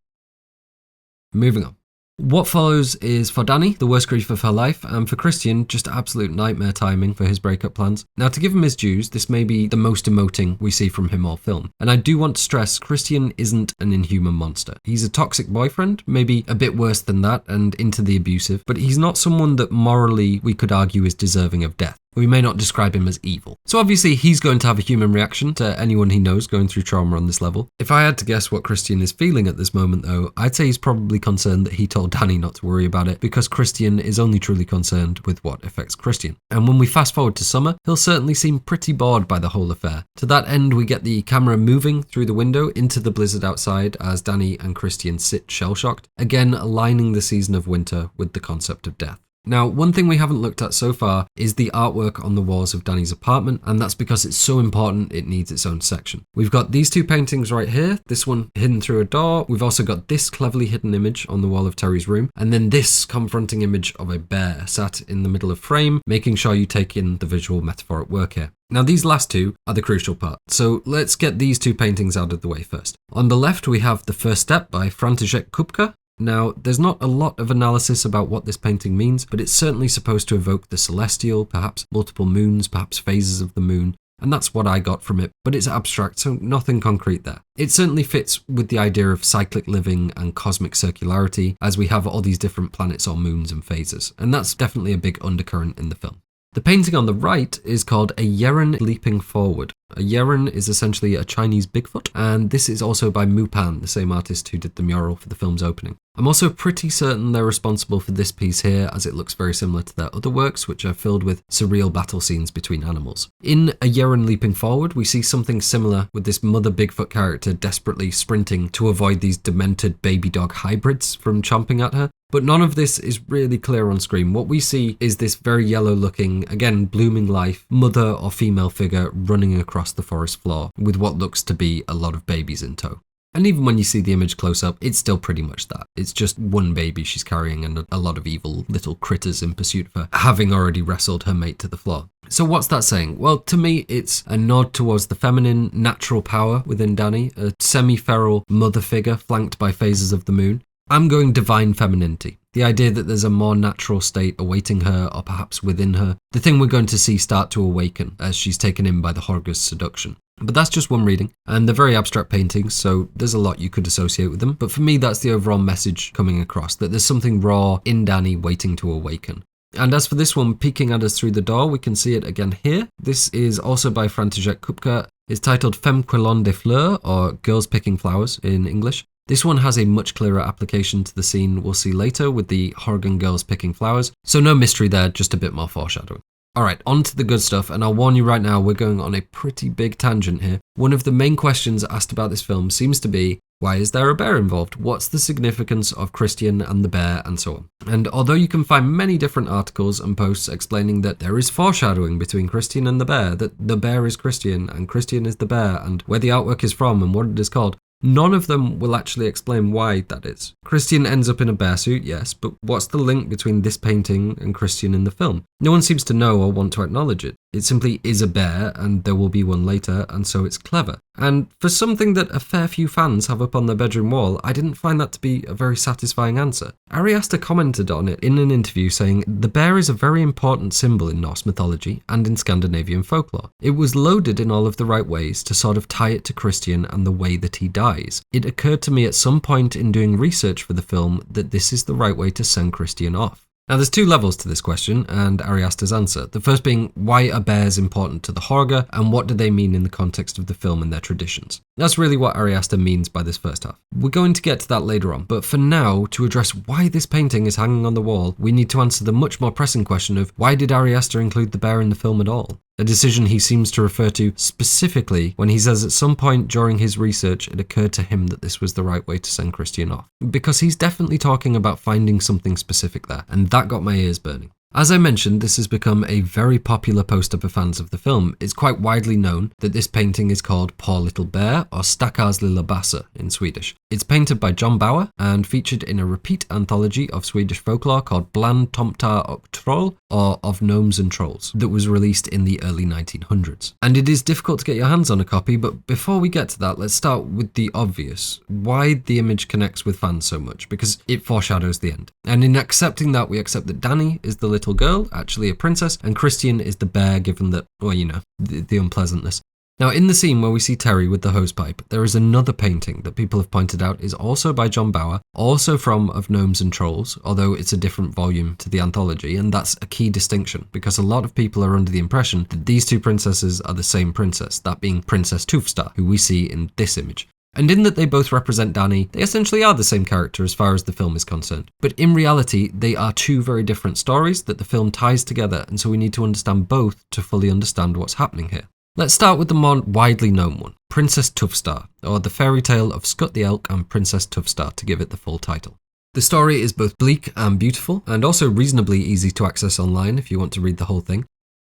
Moving on. What follows is for Danni, the worst grief of her life, and for Christian, just absolute nightmare timing for his breakup plans. Now, to give him his dues, this may be the most emoting we see from him all film. And I do want to stress, Christian isn't an inhuman monster. He's a toxic boyfriend, maybe a bit worse than that, and into the abusive, but he's not someone that morally we could argue is deserving of death. We may not describe him as evil. So obviously he's going to have a human reaction to anyone he knows going through trauma on this level. If I had to guess what Christian is feeling at this moment though, I'd say he's probably concerned that he told Danni not to worry about it because Christian is only truly concerned with what affects Christian. And when we fast forward to summer, he'll certainly seem pretty bored by the whole affair. To that end, we get the camera moving through the window into the blizzard outside as Danni and Christian sit shell-shocked, again aligning the season of winter with the concept of death. Now, one thing we haven't looked at so far is the artwork on the walls of Danni's apartment, and that's because it's so important it needs its own section. We've got these two paintings right here, this one hidden through a door. We've also got this cleverly hidden image on the wall of Terri's room, and then this confronting image of a bear sat in the middle of frame, making sure you take in the visual metaphor at work here. Now, these last two are the crucial part, so let's get these two paintings out of the way first. On the left, we have The First Step by František Kupka. Now, there's not a lot of analysis about what this painting means, but it's certainly supposed to evoke the celestial, perhaps multiple moons, perhaps phases of the moon. and that's what I got from it, but it's abstract, so nothing concrete there. It certainly fits with the idea of cyclic living and cosmic circularity, as we have all these different planets or moons and phases, and that's definitely a big undercurrent in the film. The painting on the right is called A Yeren Leaping Forward. A Yeren is essentially a Chinese Bigfoot, and this is also by Mu Pan, the same artist who did the mural for the film's opening. I'm also pretty certain they're responsible for this piece here, as it looks very similar to their other works, which are filled with surreal battle scenes between animals. In A Yeren Leaping Forward, we see something similar with this mother Bigfoot character desperately sprinting to avoid these demented baby dog hybrids from chomping at her. But none of this is really clear on screen. What we see is this very yellow looking, again blooming life, mother or female figure running across the forest floor with what looks to be a lot of babies in tow. And even when you see the image close up, it's still pretty much that. It's just one baby she's carrying and a lot of evil little critters in pursuit of her, having already wrestled her mate to the floor. So what's that saying? Well, to me, it's a nod towards the feminine, natural power within Danni, a semi-feral mother figure flanked by phases of the moon. I'm going divine femininity. The idea that there's a more natural state awaiting her or perhaps within her. The thing we're going to see start to awaken as she's taken in by the Hårga's seduction. But that's just one reading, and they're very abstract paintings, so there's a lot you could associate with them. But for me, that's the overall message coming across, that there's something raw in Danni waiting to awaken. And as for this one peeking at us through the door, we can see it again here. This is also by František Kupka. It's titled Femme Cueillant des Fleurs, or Girls Picking Flowers in English. This one has a much clearer application to the scene we'll see later with the Hårgan girls picking flowers, so no mystery there, just a bit more foreshadowing. Alright, on to the good stuff, and I'll warn you right now, we're going on a pretty big tangent here. One of the main questions asked about this film seems to be, why is there a bear involved? What's the significance of Christian and the bear, and so on? And although you can find many different articles and posts explaining that there is foreshadowing between Christian and the bear, that the bear is Christian and Christian is the bear, and where the artwork is from and what it is called, none of them will actually explain why that is. Christian ends up in a bear suit, yes, but what's the link between this painting and Christian in the film? No one seems to know or want to acknowledge it. It simply is a bear, and there will be one later, and so it's clever. And for something that a fair few fans have up on their bedroom wall, I didn't find that to be a very satisfying answer. Ari Aster commented on it in an interview saying, the bear is a very important symbol in Norse mythology and in Scandinavian folklore. It was loaded in all of the right ways to sort of tie it to Christian and the way that he dies. It occurred to me at some point in doing research for the film that this is the right way to send Christian off. Now there's two levels to this question and Ari Aster's answer. The first being, why are bears important to the Hårga and what do they mean in the context of the film and their traditions? That's really what Ari Aster means by this first half. We're going to get to that later on, but for now, to address why this painting is hanging on the wall, we need to answer the much more pressing question of why did Ari Aster include the bear in the film at all? A decision he seems to refer to specifically when he says at some point during his research it occurred to him that this was the right way to send Christian off. Because he's definitely talking about finding something specific there, and that got my ears burning. As I mentioned, this has become a very popular poster for fans of the film. It's quite widely known that this painting is called Poor Little Bear, or Stackars Lilla Bassa in Swedish. It's painted by John Bauer and featured in a repeat anthology of Swedish folklore called Bland Tomtar och Troll, or Of Gnomes and Trolls, that was released in the early 1900s. And it is difficult to get your hands on a copy, but before we get to that, let's start with the obvious. Why the image connects with fans so much, because it foreshadows the end. And in accepting that, we accept that Danni is the little girl, actually a princess, and Christian is the bear, given that, well, you know, the unpleasantness. Now, in the scene where we see Terri with the hosepipe, there is another painting that people have pointed out is also by John Bauer, also from Of Gnomes and Trolls, although it's a different volume to the anthology, and that's a key distinction, because a lot of people are under the impression that these two princesses are the same princess, that being Princess Tufstar, who we see in this image. And in that they both represent Danni, they essentially are the same character as far as the film is concerned. But in reality, they are two very different stories that the film ties together, and so we need to understand both to fully understand what's happening here. Let's start with the more widely known one, Princess Tufstar, or the fairy tale of Skut the Elk and Princess Tufstar, to give it the full title. The story is both bleak and beautiful, and also reasonably easy to access online if you want to read the whole thing.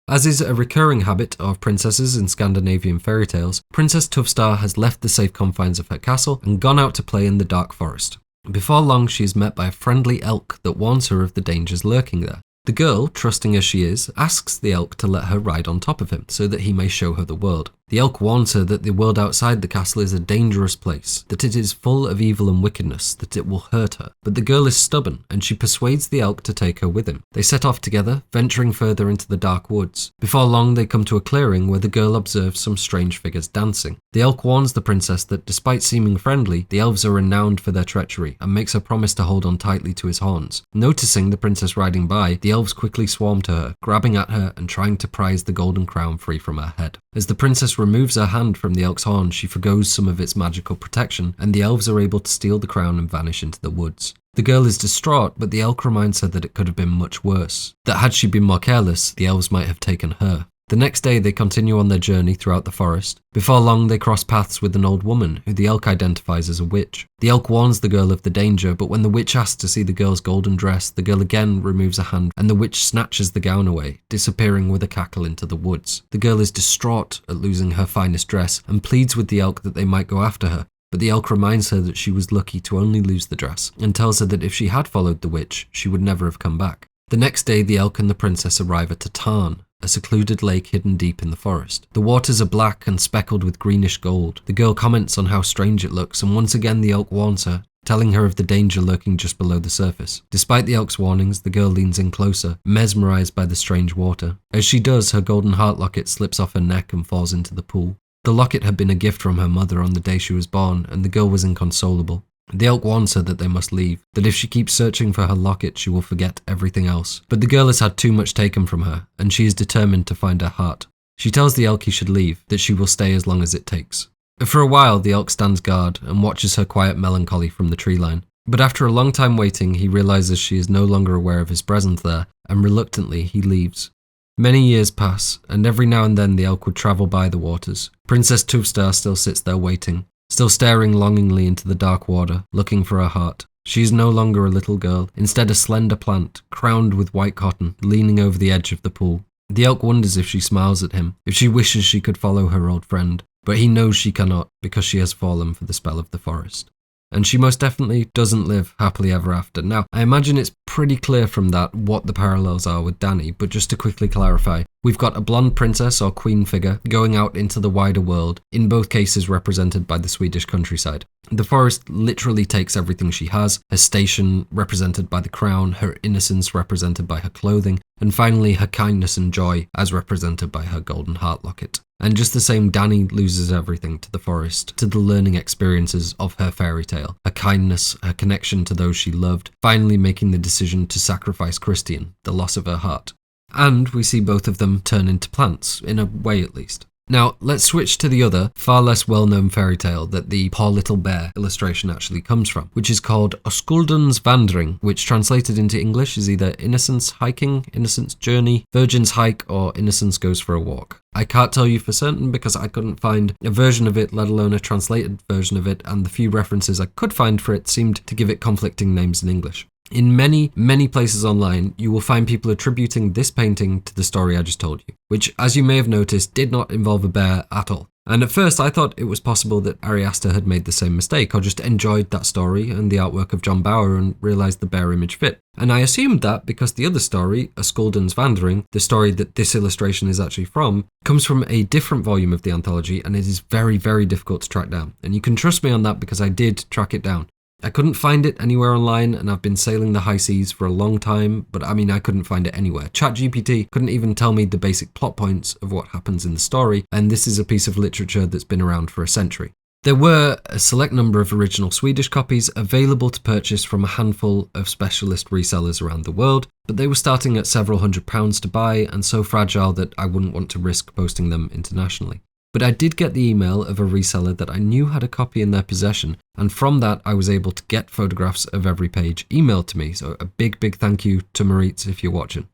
As is a recurring habit of princesses in Scandinavian fairy tales, Princess Tufstar has left the safe confines of her castle and gone out to play in the dark forest. Before long, she is met by a friendly elk that warns her of the dangers lurking there. The girl, trusting as she is, asks the elk to let her ride on top of him so that he may show her the world. The elk warns her that the world outside the castle is a dangerous place, that it is full of evil and wickedness, that it will hurt her. But the girl is stubborn, and she persuades the elk to take her with him. They set off together, venturing further into the dark woods. Before long, they come to a clearing where the girl observes some strange figures dancing. The elk warns the princess that despite seeming friendly, the elves are renowned for their treachery, and makes her promise to hold on tightly to his horns. Noticing the princess riding by, the elves quickly swarm to her, grabbing at her and trying to prise the golden crown free from her head. As the princess removes her hand from the elk's horn, she forgoes some of its magical protection, and the elves are able to steal the crown and vanish into the woods. The girl is distraught, but the elk reminds her that it could have been much worse. That had she been more careless, the elves might have taken her. The next day, they continue on their journey throughout the forest. Before long, they cross paths with an old woman, who the elk identifies as a witch. The elk warns the girl of the danger, but when the witch asks to see the girl's golden dress, the girl again removes a hand, and the witch snatches the gown away, disappearing with a cackle into the woods. The girl is distraught at losing her finest dress, and pleads with the elk that they might go after her. But the elk reminds her that she was lucky to only lose the dress, and tells her that if she had followed the witch, she would never have come back. The next day, the elk and the princess arrive at Tarn, a secluded lake hidden deep in the forest. The waters are black and speckled with greenish gold. The girl comments on how strange it looks, and once again the elk warns her, telling her of the danger lurking just below the surface. Despite the elk's warnings, the girl leans in closer, mesmerized by the strange water. As she does, her golden heart locket slips off her neck and falls into the pool. The locket had been a gift from her mother on the day she was born, and the girl was inconsolable. The elk warns her that they must leave, that if she keeps searching for her locket, she will forget everything else. But the girl has had too much taken from her, and she is determined to find her heart. She tells the elk he should leave, that she will stay as long as it takes. For a while, the elk stands guard and watches her quiet melancholy from the tree line. But after a long time waiting, he realizes she is no longer aware of his presence there, and reluctantly he leaves. Many years pass, and every now and then the elk would travel by the waters. Princess Tufstar still sits there waiting, still staring longingly into the dark water, looking for her heart. She is no longer a little girl, instead a slender plant, crowned with white cotton, leaning over the edge of the pool. The elk wonders if she smiles at him, if she wishes she could follow her old friend, but he knows she cannot because she has fallen for the spell of the forest. And she most definitely doesn't live happily ever after. Now, I imagine it's pretty clear from that what the parallels are with Danni, but just to quickly clarify, we've got a blonde princess or queen figure going out into the wider world, in both cases represented by the Swedish countryside. The forest literally takes everything she has, her station represented by the crown, her innocence represented by her clothing, and finally her kindness and joy as represented by her golden heart locket. And just the same, Danni loses everything to the forest, to the learning experiences of her fairy tale, her kindness, her connection to those she loved, finally making the decision to sacrifice Christian, the loss of her heart. And we see both of them turn into plants, in a way at least. Now, let's switch to the other, far less well-known fairy tale that the Poor Little Bear illustration actually comes from, which is called Oskuldens Vandring, which translated into English is either Innocence Hiking, Innocence Journey, Virgin's Hike, or Innocence Goes for a Walk. I can't tell you for certain because I couldn't find a version of it, let alone a translated version of it, and the few references I could find for it seemed to give it conflicting names in English. In many, many places online, you will find people attributing this painting to the story I just told you, which, as you may have noticed, did not involve a bear at all. And at first I thought it was possible that Ari Aster had made the same mistake, or just enjoyed that story and the artwork of John Bauer and realised the bear image fit. And I assumed that because the other story, Oskuldens Vandring, the story that this illustration is actually from, comes from a different volume of the anthology, and it is very, very difficult to track down. And you can trust me on that because I did track it down. I couldn't find it anywhere online, and I've been sailing the high seas for a long time, but I couldn't find it anywhere. ChatGPT couldn't even tell me the basic plot points of what happens in the story, and this is a piece of literature that's been around for a century. There were a select number of original Swedish copies available to purchase from a handful of specialist resellers around the world, but they were starting at several £100s to buy and so fragile that I wouldn't want to risk posting them internationally. But I did get the email of a reseller that I knew had a copy in their possession, and from that I was able to get photographs of every page emailed to me, so a big thank you to Maritz if you're watching.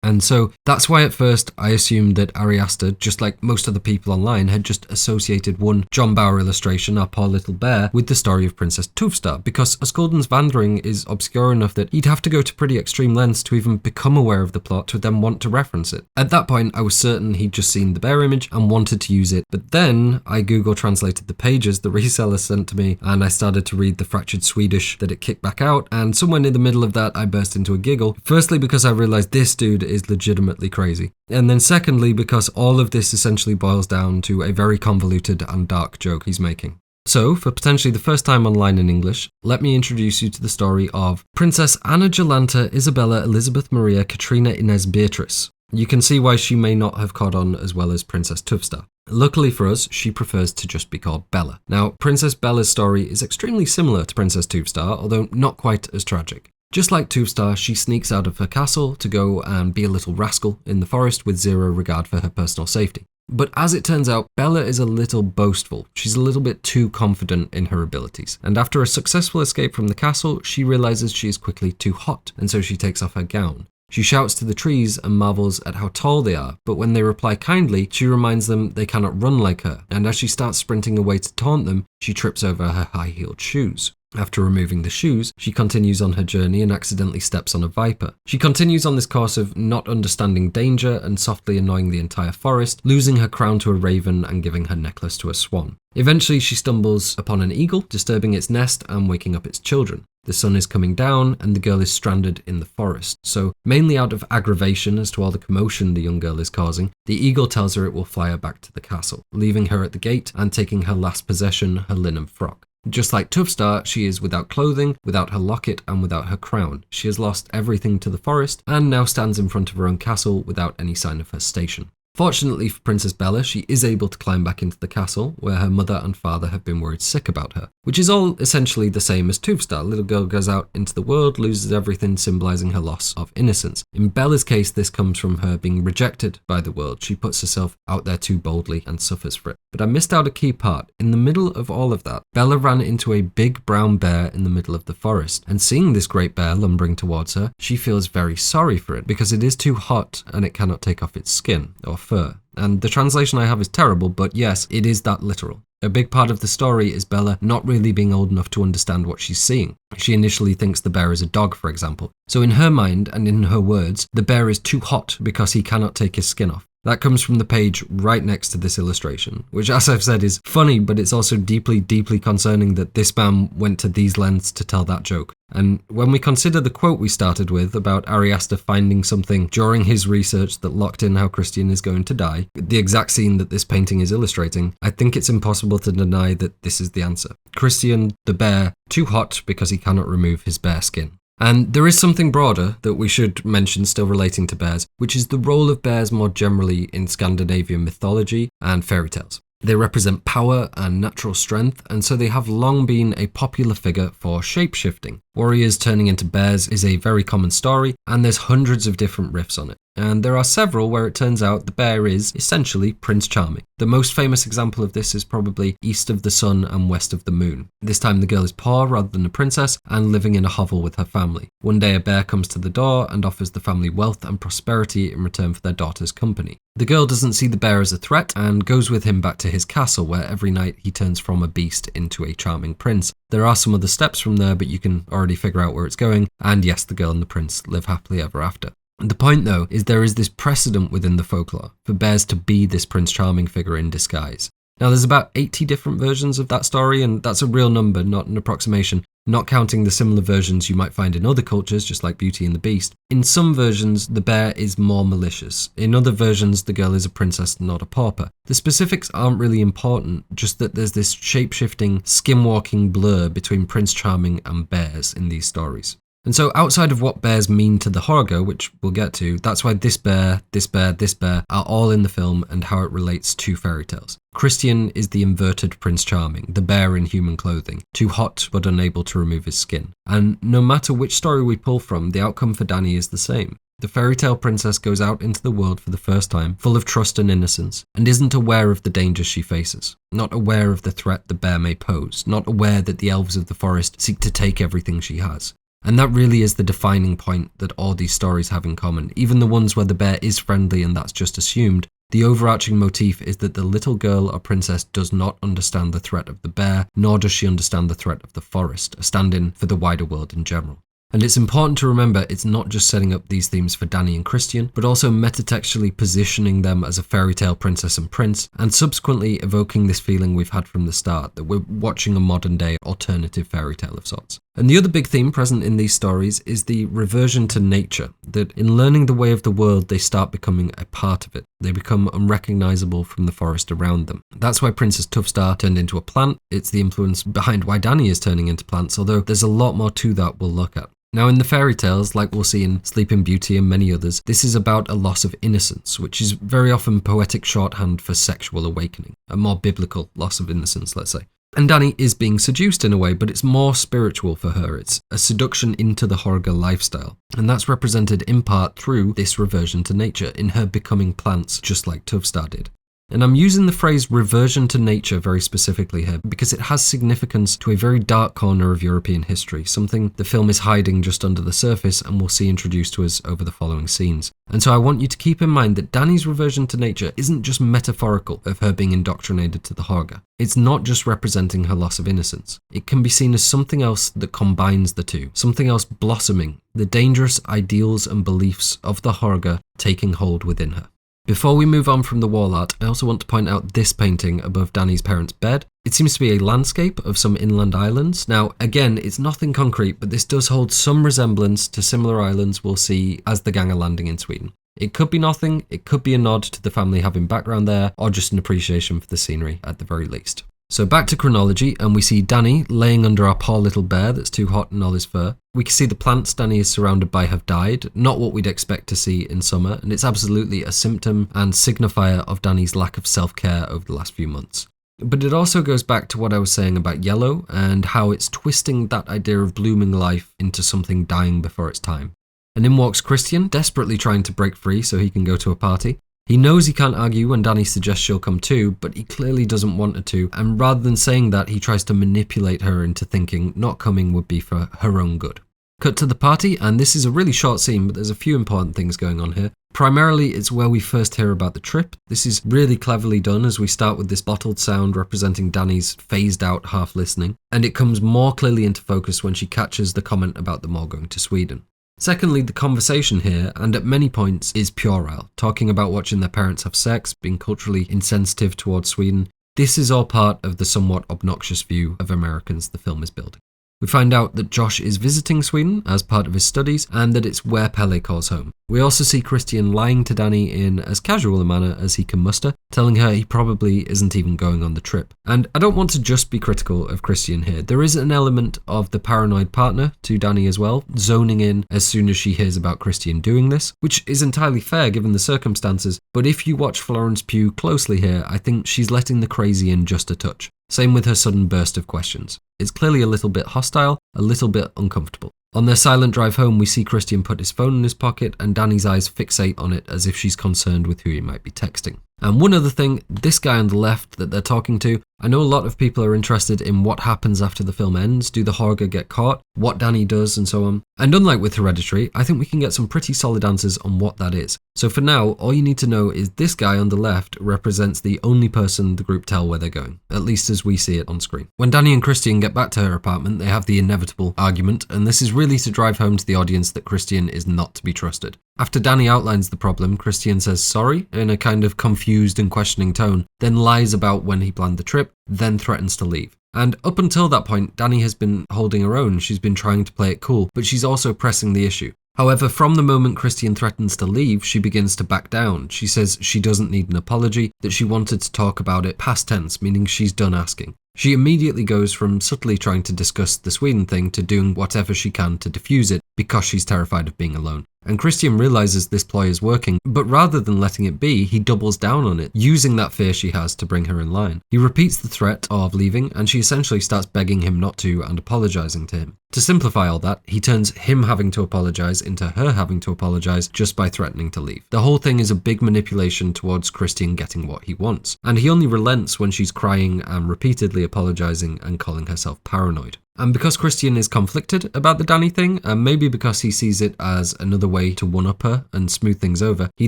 And so that's why at first I assumed that Ari Aster, just like most other people online, had just associated one John Bauer illustration, Our Poor Little Bear, with the story of Princess Tufstar, because Oskuldens Vandring is obscure enough that he'd have to go to pretty extreme lengths to even become aware of the plot to then want to reference it. At that point I was certain he'd just seen the bear image and wanted to use it, but then I Google translated the pages the reseller sent to me, and I started to read the fractured Swedish that it kicked back out, and somewhere in the middle of that I burst into a giggle, firstly because I realised this dude is legitimately crazy. And then secondly, because all of this essentially boils down to a very convoluted and dark joke he's making. So, for potentially the first time online in English, let me introduce you to the story of Princess Anna Jolanta Isabella Elizabeth Maria Katrina Inez Beatrice. You can see why she may not have caught on as well as Princess Tufstar. Luckily for us, she prefers to just be called Bella. Now, Princess Bella's story is extremely similar to Princess Tufstar, although not quite as tragic. Just like Tufstar, she sneaks out of her castle to go and be a little rascal in the forest with zero regard for her personal safety. But as it turns out, Bella is a little boastful. She's a little bit too confident in her abilities. And after a successful escape from the castle, she realizes she is quickly too hot, and so she takes off her gown. She shouts to the trees and marvels at how tall they are, but when they reply kindly, she reminds them they cannot run like her, and as she starts sprinting away to taunt them, she trips over her high-heeled shoes. After removing the shoes, she continues on her journey and accidentally steps on a viper. She continues on this course of not understanding danger and softly annoying the entire forest, losing her crown to a raven and giving her necklace to a swan. Eventually, she stumbles upon an eagle, disturbing its nest and waking up its children. The sun is coming down and the girl is stranded in the forest. So, mainly out of aggravation as to all the commotion the young girl is causing, the eagle tells her it will fly her back to the castle, leaving her at the gate and taking her last possession, her linen frock. Just like Tufstar, she is without clothing, without her locket, and without her crown. She has lost everything to the forest, and now stands in front of her own castle without any sign of her station. Fortunately for Princess Bella, she is able to climb back into the castle, where her mother and father have been worried sick about her, which is all essentially the same as Tufstar. Little girl goes out into the world, loses everything, symbolizing her loss of innocence. In Bella's case, this comes from her being rejected by the world. She puts herself out there too boldly and suffers for it. But I missed out a key part. In the middle of all of that, Bella ran into a big brown bear in the middle of the forest, and seeing this great bear lumbering towards her, she feels very sorry for it because it is too hot and it cannot take off its skin or fur. And the translation I have is terrible, but yes, it is that literal. A big part of the story is Bella not really being old enough to understand what she's seeing. She initially thinks the bear is a dog, for example. So in her mind and in her words, the bear is too hot because he cannot take his skin off. That comes from the page right next to this illustration, which, as I've said, is funny, but it's also deeply, deeply concerning that this man went to these lengths to tell that joke. And when we consider the quote we started with about Ari Aster finding something during his research that locked in how Christian is going to die, the exact scene that this painting is illustrating, I think it's impossible to deny that this is the answer. Christian, the bear, too hot because he cannot remove his bare skin. And there is something broader that we should mention still relating to bears, which is the role of bears more generally in Scandinavian mythology and fairy tales. They represent power and natural strength, and so they have long been a popular figure for shape-shifting. Warriors turning into bears is a very common story, and there's hundreds of different riffs on it. And there are several where it turns out the bear is essentially Prince Charming. The most famous example of this is probably East of the Sun and West of the Moon. This time the girl is poor rather than a princess and living in a hovel with her family. One day a bear comes to the door and offers the family wealth and prosperity in return for their daughter's company. The girl doesn't see the bear as a threat and goes with him back to his castle, where every night he turns from a beast into a charming prince. There are some other steps from there, but you can already figure out where it's going, and yes, the girl and the prince live happily ever after. The point, though, is there is this precedent within the folklore for bears to be this Prince Charming figure in disguise. Now, there's about 80 different versions of that story, and that's a real number, not an approximation, not counting the similar versions you might find in other cultures, just like Beauty and the Beast. In some versions, the bear is more malicious. In other versions, the girl is a princess, not a pauper. The specifics aren't really important, just that there's this shape-shifting, skin-walking blur between Prince Charming and bears in these stories. And so outside of what bears mean to the Hårga, which we'll get to, that's why this bear, this bear, this bear are all in the film and how it relates to fairy tales. Christian is the inverted Prince Charming, the bear in human clothing, too hot but unable to remove his skin. And no matter which story we pull from, the outcome for Danni is the same. The fairy tale princess goes out into the world for the first time, full of trust and innocence, and isn't aware of the dangers she faces, not aware of the threat the bear may pose, not aware that the elves of the forest seek to take everything she has. And that really is the defining point that all these stories have in common, even the ones where the bear is friendly and that's just assumed. The overarching motif is that the little girl or princess does not understand the threat of the bear, nor does she understand the threat of the forest, a stand-in for the wider world in general. And it's important to remember it's not just setting up these themes for Danni and Christian, but also metatextually positioning them as a fairy tale princess and prince, and subsequently evoking this feeling we've had from the start, that we're watching a modern day alternative fairy tale of sorts. And the other big theme present in these stories is the reversion to nature, that in learning the way of the world, they start becoming a part of it. They become unrecognizable from the forest around them. That's why Princess Tuftstar turned into a plant. It's the influence behind why Danni is turning into plants, although there's a lot more to that we'll look at. Now, in the fairy tales, like we'll see in Sleeping Beauty and many others, this is about a loss of innocence, which is very often poetic shorthand for sexual awakening, a more biblical loss of innocence, let's say. And Danni is being seduced in a way, but it's more spiritual for her. It's a seduction into the Hårga lifestyle. And that's represented in part through this reversion to nature, in her becoming plants just like Tuftstar did. And I'm using the phrase reversion to nature very specifically here because it has significance to a very dark corner of European history, something the film is hiding just under the surface and we'll see introduced to us over the following scenes. And so I want you to keep in mind that Danni's reversion to nature isn't just metaphorical of her being indoctrinated to the Hårga. It's not just representing her loss of innocence. It can be seen as something else that combines the two, something else blossoming, the dangerous ideals and beliefs of the Hårga taking hold within her. Before we move on from the wall art, I also want to point out this painting above Danni's parents' bed. It seems to be a landscape of some inland islands. Now, again, it's nothing concrete, but this does hold some resemblance to similar islands we'll see as the gang are landing in Sweden. It could be nothing, it could be a nod to the family having background there, or just an appreciation for the scenery at the very least. So back to chronology, and we see Danni laying under our poor little bear that's too hot in all his fur. We can see the plants Danni is surrounded by have died, not what we'd expect to see in summer, and it's absolutely a symptom and signifier of Danni's lack of self-care over the last few months. But it also goes back to what I was saying about yellow, and how it's twisting that idea of blooming life into something dying before its time. And in walks Christian, desperately trying to break free so he can go to a party. He knows he can't argue when Danni suggests she'll come too, but he clearly doesn't want her to, and rather than saying that, he tries to manipulate her into thinking not coming would be for her own good. Cut to the party, and this is a really short scene, but there's a few important things going on here. Primarily, it's where we first hear about the trip. This is really cleverly done as we start with this bottled sound representing Danni's phased out half listening, and it comes more clearly into focus when she catches the comment about them all going to Sweden. Secondly, the conversation here, and at many points, is puerile, talking about watching their parents have sex, being culturally insensitive towards Sweden. This is all part of the somewhat obnoxious view of Americans the film is building. We find out that Josh is visiting Sweden as part of his studies, and that it's where Pelle calls home. We also see Christian lying to Danni in as casual a manner as he can muster, telling her he probably isn't even going on the trip. And I don't want to just be critical of Christian here. There is an element of the paranoid partner to Danni as well, zoning in as soon as she hears about Christian doing this, which is entirely fair given the circumstances, but if you watch Florence Pugh closely here, I think she's letting the crazy in just a touch. Same with her sudden burst of questions. It's clearly a little bit hostile, a little bit uncomfortable. On their silent drive home, we see Christian put his phone in his pocket and Danni's eyes fixate on it as if she's concerned with who he might be texting. And one other thing, this guy on the left that they're talking to, I know a lot of people are interested in what happens after the film ends. Do the Hårga get caught? What Danni does and so on. And unlike with Hereditary, I think we can get some pretty solid answers on what that is. So for now, all you need to know is this guy on the left represents the only person the group tell where they're going, at least as we see it on screen. When Danni and Christian get back to her apartment, they have the inevitable argument, and this is really to drive home to the audience that Christian is not to be trusted. After Danni outlines the problem, Christian says sorry in a kind of confused and questioning tone, then lies about when he planned the trip, then threatens to leave. And up until that point, Danni has been holding her own. She's been trying to play it cool, but she's also pressing the issue. However, from the moment Christian threatens to leave, she begins to back down. She says she doesn't need an apology, that she wanted to talk about it past tense, meaning she's done asking. She immediately goes from subtly trying to discuss the Sweden thing to doing whatever she can to defuse it because she's terrified of being alone. And Christian realizes this ploy is working, but rather than letting it be, he doubles down on it, using that fear she has to bring her in line. He repeats the threat of leaving, and she essentially starts begging him not to and apologizing to him. To simplify all that, he turns him having to apologize into her having to apologize just by threatening to leave. The whole thing is a big manipulation towards Christian getting what he wants, and he only relents when she's crying and repeatedly apologizing and calling herself paranoid. And because Christian is conflicted about the Danni thing, and maybe because he sees it as another way to one-up her and smooth things over, he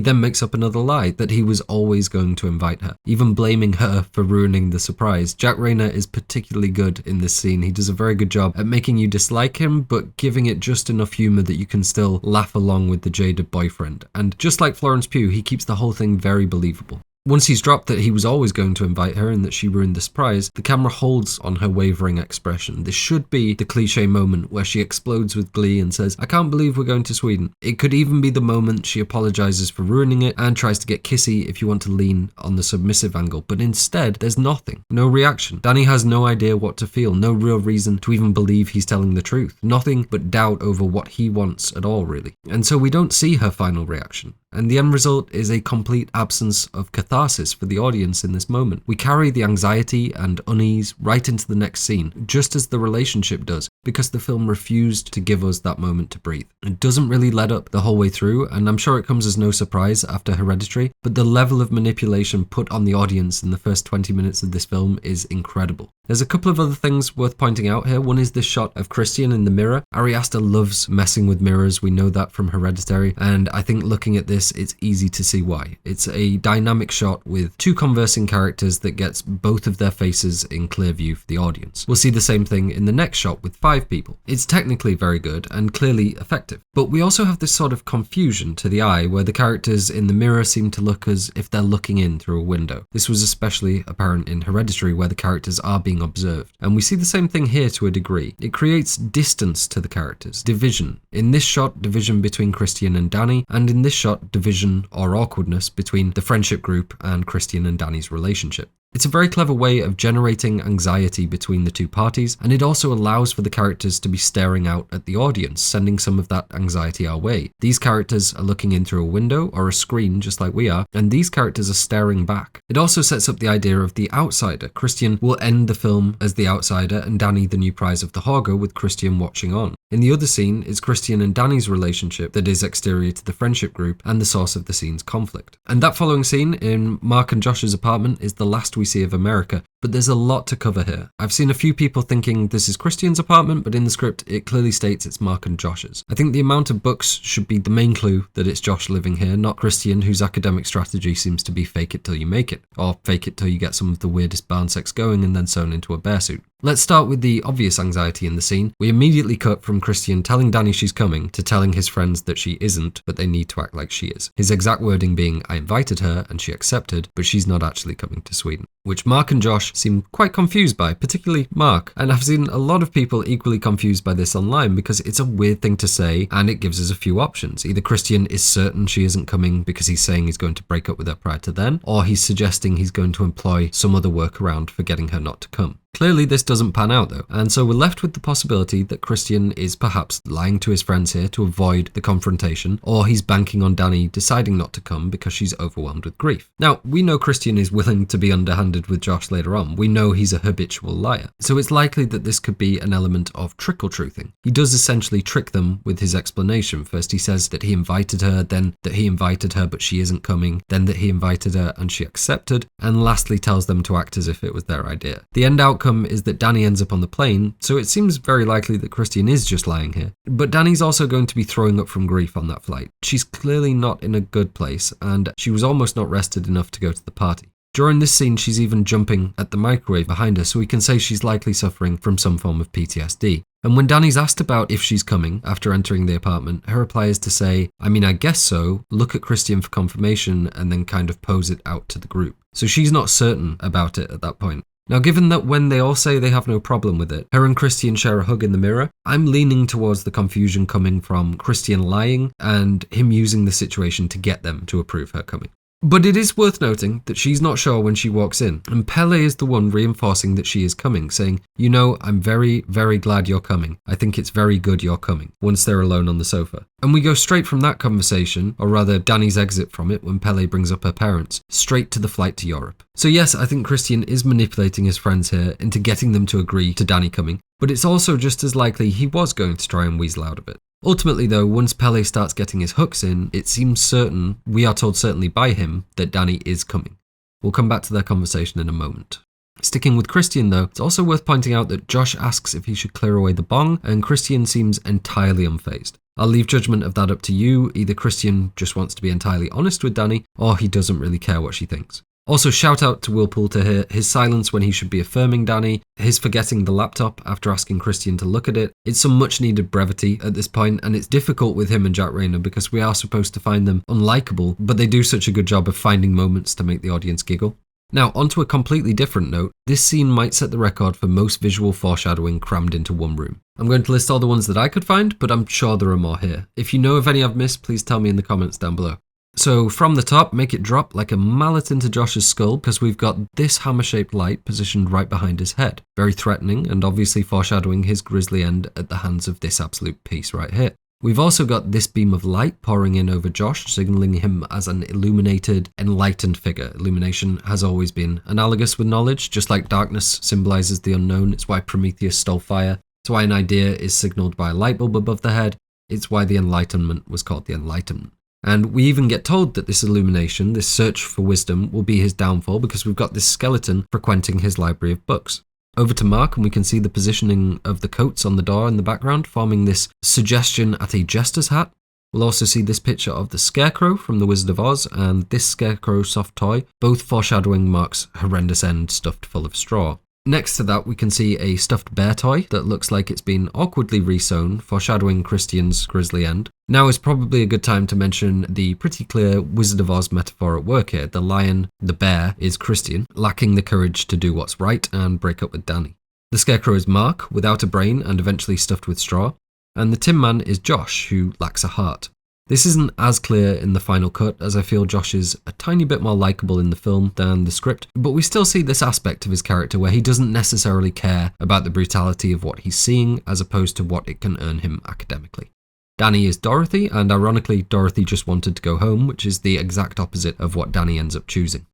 then makes up another lie that he was always going to invite her, even blaming her for ruining the surprise. Jack Rayner is particularly good in this scene. He does a very good job at making you dislike him, but giving it just enough humour that you can still laugh along with the jaded boyfriend. And just like Florence Pugh, he keeps the whole thing very believable. Once he's dropped that he was always going to invite her and that she ruined the surprise, the camera holds on her wavering expression. This should be the cliche moment where she explodes with glee and says, "I can't believe we're going to Sweden." It could even be the moment she apologizes for ruining it and tries to get kissy if you want to lean on the submissive angle, but instead there's nothing, no reaction. Danny has no idea what to feel, no real reason to even believe he's telling the truth, nothing but doubt over what he wants at all, really. And so we don't see her final reaction. And the end result is a complete absence of catharsis for the audience in this moment. We carry the anxiety and unease right into the next scene, just as the relationship does, because the film refused to give us that moment to breathe. It doesn't really let up the whole way through, and I'm sure it comes as no surprise after Hereditary, but the level of manipulation put on the audience in the first 20 minutes of this film is incredible. There's a couple of other things worth pointing out here. One is this shot of Christian in the mirror. Ari Aster loves messing with mirrors, we know that from Hereditary, and I think looking at this, it's easy to see why. It's a dynamic shot with two conversing characters that gets both of their faces in clear view for the audience. We'll see the same thing in the next shot with 5 people. It's technically very good and clearly effective, but we also have this sort of confusion to the eye where the characters in the mirror seem to look as if they're looking in through a window. This was especially apparent in Hereditary, where the characters are being observed, and we see the same thing here to a degree. It creates distance to the characters, division. In this shot, division between Christian and Danny, and in this shot, division or awkwardness between the friendship group and Christian and Danny's relationship. It's a very clever way of generating anxiety between the two parties, and it also allows for the characters to be staring out at the audience, sending some of that anxiety our way. These characters are looking in through a window or a screen just like we are, and these characters are staring back. It also sets up the idea of the outsider. Christian will end the film as the outsider and Danny the new prize of the Hårga, with Christian watching on. In the other scene, it's Christian and Danny's relationship that is exterior to the friendship group and the source of the scene's conflict. And that following scene in Mark and Josh's apartment is the last we see of America, but there's a lot to cover here. I've seen a few people thinking this is Christian's apartment, but in the script it clearly states it's Mark and Josh's. I think the amount of books should be the main clue that it's Josh living here, not Christian, whose academic strategy seems to be fake it till you make it, or fake it till you get some of the weirdest barn sex going and then sewn into a bear suit. Let's start with the obvious anxiety in the scene. We immediately cut from Christian telling Danny she's coming to telling his friends that she isn't, but they need to act like she is. His exact wording being, "I invited her and she accepted, but she's not actually coming to Sweden." Which Mark and Josh seem quite confused by, particularly Mark. And I've seen a lot of people equally confused by this online because it's a weird thing to say and it gives us a few options. Either Christian is certain she isn't coming because he's saying he's going to break up with her prior to then, or he's suggesting he's going to employ some other workaround for getting her not to come. Clearly this doesn't pan out though, and so we're left with the possibility that Christian is perhaps lying to his friends here to avoid the confrontation, or he's banking on Danny deciding not to come because she's overwhelmed with grief. Now, we know Christian is willing to be underhanded with Josh later on. We know he's a habitual liar, so it's likely that this could be an element of trickle-truthing. He does essentially trick them with his explanation. First he says that he invited her, then that he invited her but she isn't coming, then that he invited her and she accepted, and lastly tells them to act as if it was their idea. The end outcome is that Danny ends up on the plane, so it seems very likely that Christian is just lying here. But Danny's also going to be throwing up from grief on that flight. She's clearly not in a good place, and she was almost not rested enough to go to the party. During this scene, she's even jumping at the microwave behind her, so we can say she's likely suffering from some form of PTSD. And when Danny's asked about if she's coming after entering the apartment, her reply is to say, "I mean, I guess so, look at Christian for confirmation," and then kind of pose it out to the group. So she's not certain about it at that point. Now, given that when they all say they have no problem with it, her and Christian share a hug in the mirror, I'm leaning towards the confusion coming from Christian lying and him using the situation to get them to approve her coming. But it is worth noting that she's not sure when she walks in, and Pelle is the one reinforcing that she is coming, saying, "You know, I'm very, very glad you're coming. I think it's very good you're coming," once they're alone on the sofa. And we go straight from that conversation, or rather Danny's exit from it when Pelle brings up her parents, straight to the flight to Europe. So yes, I think Christian is manipulating his friends here into getting them to agree to Danny coming, but it's also just as likely he was going to try and weasel out of it. Ultimately though, once Pelle starts getting his hooks in, it seems certain, we are told certainly by him, that Danny is coming. We'll come back to their conversation in a moment. Sticking with Christian though, it's also worth pointing out that Josh asks if he should clear away the bong, and Christian seems entirely unfazed. I'll leave judgment of that up to you. Either Christian just wants to be entirely honest with Danny, or he doesn't really care what she thinks. Also, shout out to Whirlpool to hear his silence when he should be affirming Danny, his forgetting the laptop after asking Christian to look at it. It's some much needed brevity at this point, and it's difficult with him and Jack Rayner because we are supposed to find them unlikable, but they do such a good job of finding moments to make the audience giggle. Now, onto a completely different note, this scene might set the record for most visual foreshadowing crammed into one room. I'm going to list all the ones that I could find, but I'm sure there are more here. If you know of any I've missed, please tell me in the comments down below. So from the top, make it drop like a mallet into Josh's skull because we've got this hammer-shaped light positioned right behind his head. Very threatening and obviously foreshadowing his grisly end at the hands of this absolute piece right here. We've also got this beam of light pouring in over Josh, signaling him as an illuminated, enlightened figure. Illumination has always been analogous with knowledge, just like darkness symbolizes the unknown. It's why Prometheus stole fire. It's why an idea is signaled by a light bulb above the head. It's why the Enlightenment was called the Enlightenment. And we even get told that this illumination, this search for wisdom, will be his downfall because we've got this skeleton frequenting his library of books. Over to Mark, and we can see the positioning of the coats on the door in the background, forming this suggestion at a jester's hat. We'll also see this picture of the Scarecrow from The Wizard of Oz and this Scarecrow soft toy, both foreshadowing Mark's horrendous end stuffed full of straw. Next to that, we can see a stuffed bear toy that looks like it's been awkwardly resewn, foreshadowing Christian's grisly end. Now is probably a good time to mention the pretty clear Wizard of Oz metaphor at work here. The lion, the bear, is Christian, lacking the courage to do what's right and break up with Danny. The Scarecrow is Mark, without a brain and eventually stuffed with straw. And the Tin Man is Josh, who lacks a heart. This isn't as clear in the final cut, as I feel Josh is a tiny bit more likeable in the film than the script, but we still see this aspect of his character where he doesn't necessarily care about the brutality of what he's seeing as opposed to what it can earn him academically. Danny is Dorothy, and ironically, Dorothy just wanted to go home, which is the exact opposite of what Danny ends up choosing.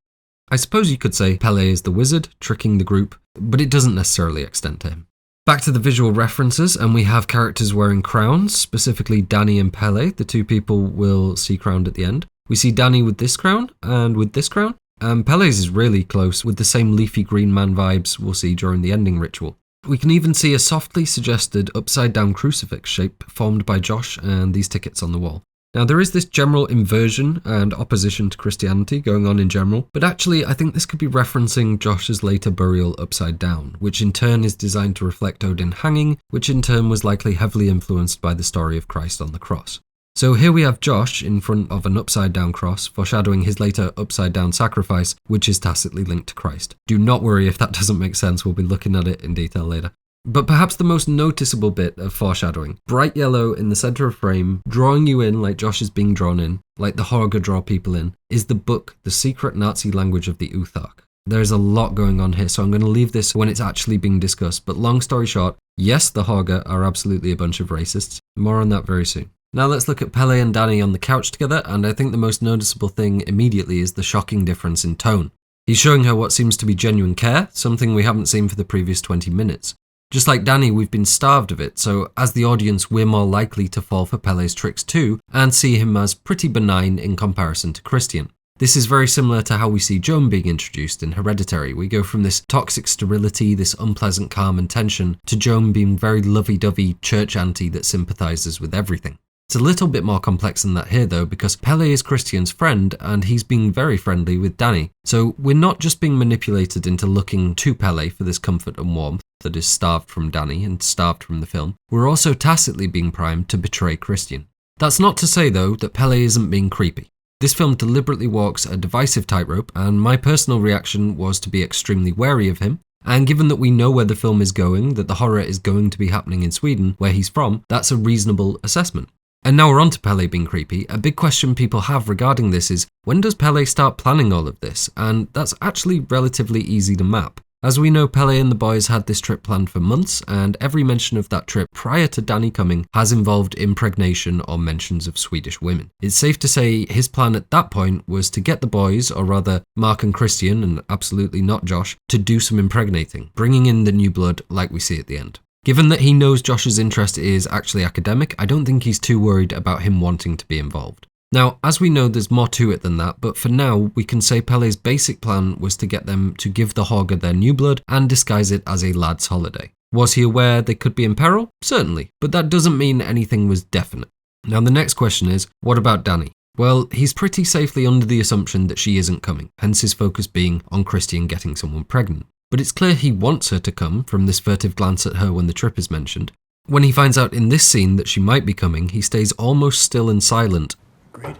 I suppose you could say Pelle is the wizard, tricking the group, but it doesn't necessarily extend to him. Back to the visual references, and we have characters wearing crowns, specifically Danny and Pelle, the two people we'll see crowned at the end. We see Danny with this crown, and with this crown, and Pelle's is really close, with the same leafy green man vibes we'll see during the ending ritual. We can even see a softly suggested upside-down crucifix shape formed by Josh and these tickets on the wall. Now, there is this general inversion and opposition to Christianity going on in general, but actually I think this could be referencing Josh's later burial upside down, which in turn is designed to reflect Odin hanging, which in turn was likely heavily influenced by the story of Christ on the cross. So here we have Josh in front of an upside down cross, foreshadowing his later upside down sacrifice, which is tacitly linked to Christ. Do not worry if that doesn't make sense, we'll be looking at it in detail later. But perhaps the most noticeable bit of foreshadowing, bright yellow in the center of frame, drawing you in like Josh is being drawn in, like the Hårga draw people in, is the book, The Secret Nazi Language of the Uthark. There's a lot going on here, so I'm going to leave this when it's actually being discussed, but long story short, yes, the Hårga are absolutely a bunch of racists. More on that very soon. Now let's look at Pelle and Danny on the couch together, and I think the most noticeable thing immediately is the shocking difference in tone. He's showing her what seems to be genuine care, something we haven't seen for the previous 20 minutes. Just like Danny, we've been starved of it, so as the audience we're more likely to fall for Pelle's tricks too, and see him as pretty benign in comparison to Christian. This is very similar to how we see Joan being introduced in Hereditary. We go from this toxic sterility, this unpleasant calm and tension, to Joan being very lovey-dovey church auntie that sympathises with everything. It's a little bit more complex than that here though, because Pelle is Christian's friend and he's being very friendly with Danny. So we're not just being manipulated into looking to Pelle for this comfort and warmth that is starved from Danny and starved from the film. We're also tacitly being primed to betray Christian. That's not to say though that Pelle isn't being creepy. This film deliberately walks a divisive tightrope, and my personal reaction was to be extremely wary of him. And given that we know where the film is going, that the horror is going to be happening in Sweden, where he's from, that's a reasonable assessment. And now we're on to Pelle being creepy. A big question people have regarding this is, when does Pelle start planning all of this? And that's actually relatively easy to map. As we know, Pelle and the boys had this trip planned for months, and every mention of that trip prior to Danny coming has involved impregnation or mentions of Swedish women. It's safe to say his plan at that point was to get the boys, or rather Mark and Christian, and absolutely not Josh, to do some impregnating, bringing in the new blood like we see at the end. Given that he knows Josh's interest is actually academic, I don't think he's too worried about him wanting to be involved. Now, as we know, there's more to it than that, but for now, we can say Pelle's basic plan was to get them to give the Hårga their new blood and disguise it as a lad's holiday. Was he aware they could be in peril? Certainly, but that doesn't mean anything was definite. Now, the next question is, what about Danny? Well, he's pretty safely under the assumption that she isn't coming, hence his focus being on Christian getting someone pregnant. But it's clear he wants her to come from this furtive glance at her when the trip is mentioned. When he finds out in this scene that she might be coming, he stays almost still and silent. Agreed.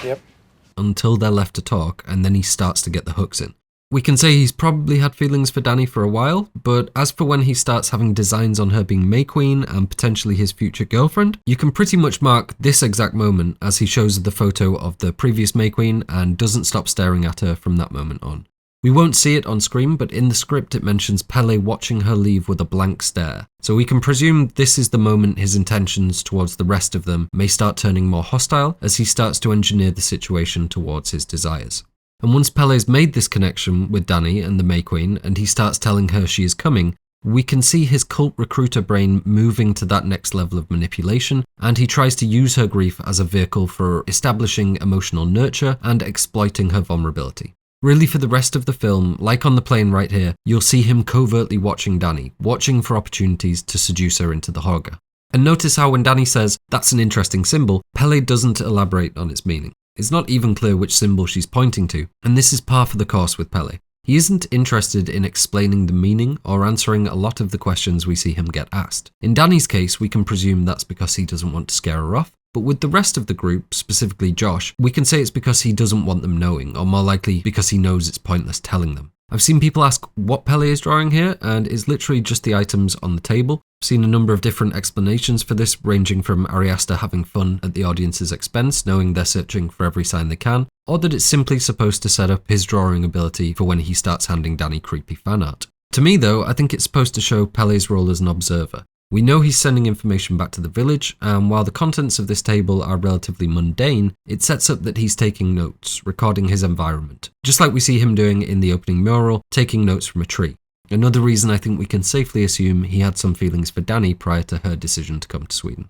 Yep. Until they're left to talk, and then he starts to get the hooks in. We can say he's probably had feelings for Danni for a while, but as for when he starts having designs on her being May Queen and potentially his future girlfriend, you can pretty much mark this exact moment as he shows the photo of the previous May Queen and doesn't stop staring at her from that moment on. We won't see it on screen, but in the script it mentions Pelle watching her leave with a blank stare, so we can presume this is the moment his intentions towards the rest of them may start turning more hostile as he starts to engineer the situation towards his desires. And once Pelle's made this connection with Danni and the May Queen, and he starts telling her she is coming, we can see his cult recruiter brain moving to that next level of manipulation, and he tries to use her grief as a vehicle for establishing emotional nurture and exploiting her vulnerability. Really, for the rest of the film, like on the plane right here, you'll see him covertly watching Danni, watching for opportunities to seduce her into the Hårga. And notice how when Danni says, "That's an interesting symbol," Pelle doesn't elaborate on its meaning. It's not even clear which symbol she's pointing to, and this is par for the course with Pelle. He isn't interested in explaining the meaning or answering a lot of the questions we see him get asked. In Danni's case, we can presume that's because he doesn't want to scare her off, but with the rest of the group, specifically Josh, we can say it's because he doesn't want them knowing, or more likely because he knows it's pointless telling them. I've seen people ask what Pelle is drawing here, and it's literally just the items on the table. I've seen a number of different explanations for this, ranging from Ari Aster having fun at the audience's expense, knowing they're searching for every sign they can, or that it's simply supposed to set up his drawing ability for when he starts handing Danni creepy fan art. To me though, I think it's supposed to show Pelle's role as an observer. We know he's sending information back to the village, and while the contents of this table are relatively mundane, it sets up that he's taking notes, recording his environment, just like we see him doing in the opening mural, taking notes from a tree. Another reason I think we can safely assume he had some feelings for Danni prior to her decision to come to Sweden.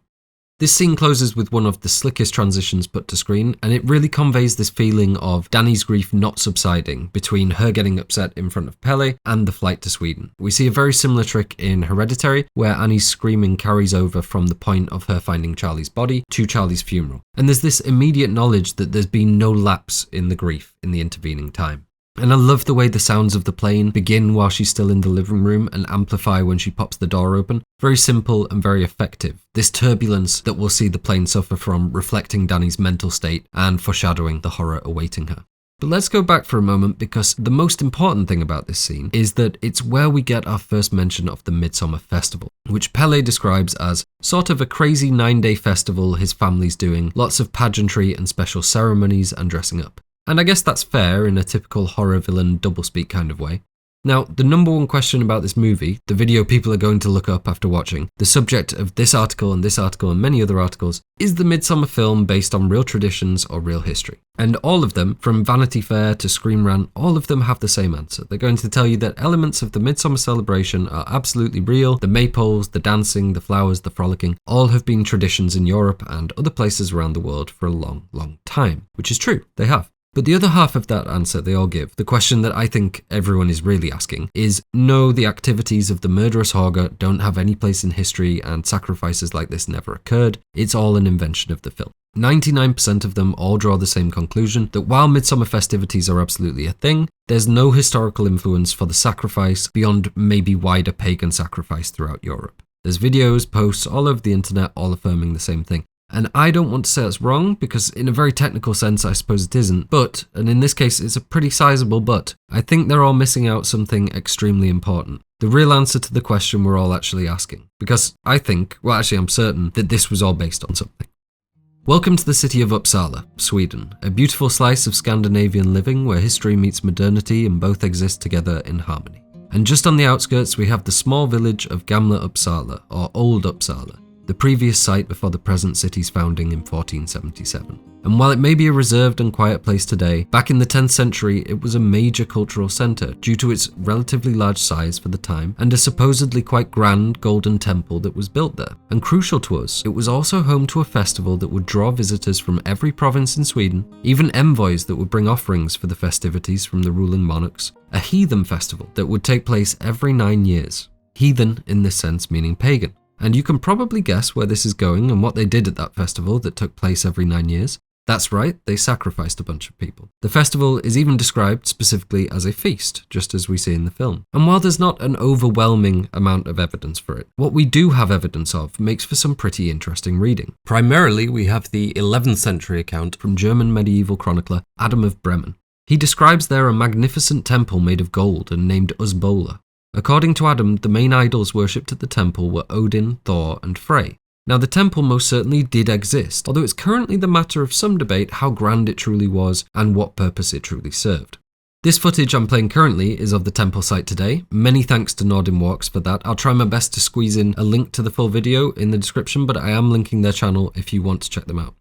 This scene closes with one of the slickest transitions put to screen, and it really conveys this feeling of Danni's grief not subsiding between her getting upset in front of Pelle and the flight to Sweden. We see a very similar trick in Hereditary, where Annie's screaming carries over from the point of her finding Charlie's body to Charlie's funeral. And there's this immediate knowledge that there's been no lapse in the grief in the intervening time. And I love the way the sounds of the plane begin while she's still in the living room and amplify when she pops the door open. Very simple and very effective. This turbulence that we'll see the plane suffer from, reflecting Danni's mental state and foreshadowing the horror awaiting her. But let's go back for a moment, because the most important thing about this scene is that it's where we get our first mention of the Midsommar festival, which Pelle describes as sort of a crazy 9-day festival his family's doing, lots of pageantry and special ceremonies and dressing up. And I guess that's fair in a typical horror villain doublespeak kind of way. Now, the number one question about this movie, the video people are going to look up after watching, the subject of this article and many other articles, is the Midsommar film based on real traditions or real history? And all of them, from Vanity Fair to Screen Rant, all of them have the same answer. They're going to tell you that elements of the Midsommar celebration are absolutely real. The maypoles, the dancing, the flowers, the frolicking, all have been traditions in Europe and other places around the world for a long, long time, which is true, they have. But the other half of that answer they all give, the question that I think everyone is really asking, is no, the activities of the murderous Hårga don't have any place in history and sacrifices like this never occurred. It's all an invention of the film. 99% of them all draw the same conclusion, that while Midsommar festivities are absolutely a thing, there's no historical influence for the sacrifice beyond maybe wider pagan sacrifice throughout Europe. There's videos, posts all over the internet all affirming the same thing. And I don't want to say it's wrong, because in a very technical sense I suppose it isn't, but, and in this case it's a pretty sizable but, I think they're all missing out something extremely important. The real answer to the question we're all actually asking. Because I think, well actually I'm certain, that this was all based on something. Welcome to the city of Uppsala, Sweden, a beautiful slice of Scandinavian living where history meets modernity and both exist together in harmony. And just on the outskirts we have the small village of Gamla Uppsala, or Old Uppsala, the previous site before the present city's founding in 1477. And while it may be a reserved and quiet place today, back in the 10th century it was a major cultural centre due to its relatively large size for the time and a supposedly quite grand golden temple that was built there. And crucial to us, it was also home to a festival that would draw visitors from every province in Sweden, even envoys that would bring offerings for the festivities from the ruling monarchs, a heathen festival that would take place every 9 years. Heathen in this sense meaning pagan. And you can probably guess where this is going and what they did at that festival that took place every 9 years. That's right, they sacrificed a bunch of people. The festival is even described specifically as a feast, just as we see in the film. And while there's not an overwhelming amount of evidence for it, what we do have evidence of makes for some pretty interesting reading. Primarily, we have the 11th century account from German medieval chronicler Adam of Bremen. He describes there a magnificent temple made of gold and named Usbola. According to Adam, the main idols worshipped at the temple were Odin, Thor, and Frey. Now, the temple most certainly did exist, although it's currently the matter of some debate how grand it truly was and what purpose it truly served. This footage I'm playing currently is of the temple site today. Many thanks to Nordin Walks for that. I'll try my best to squeeze in a link to the full video in the description, but I am linking their channel if you want to check them out.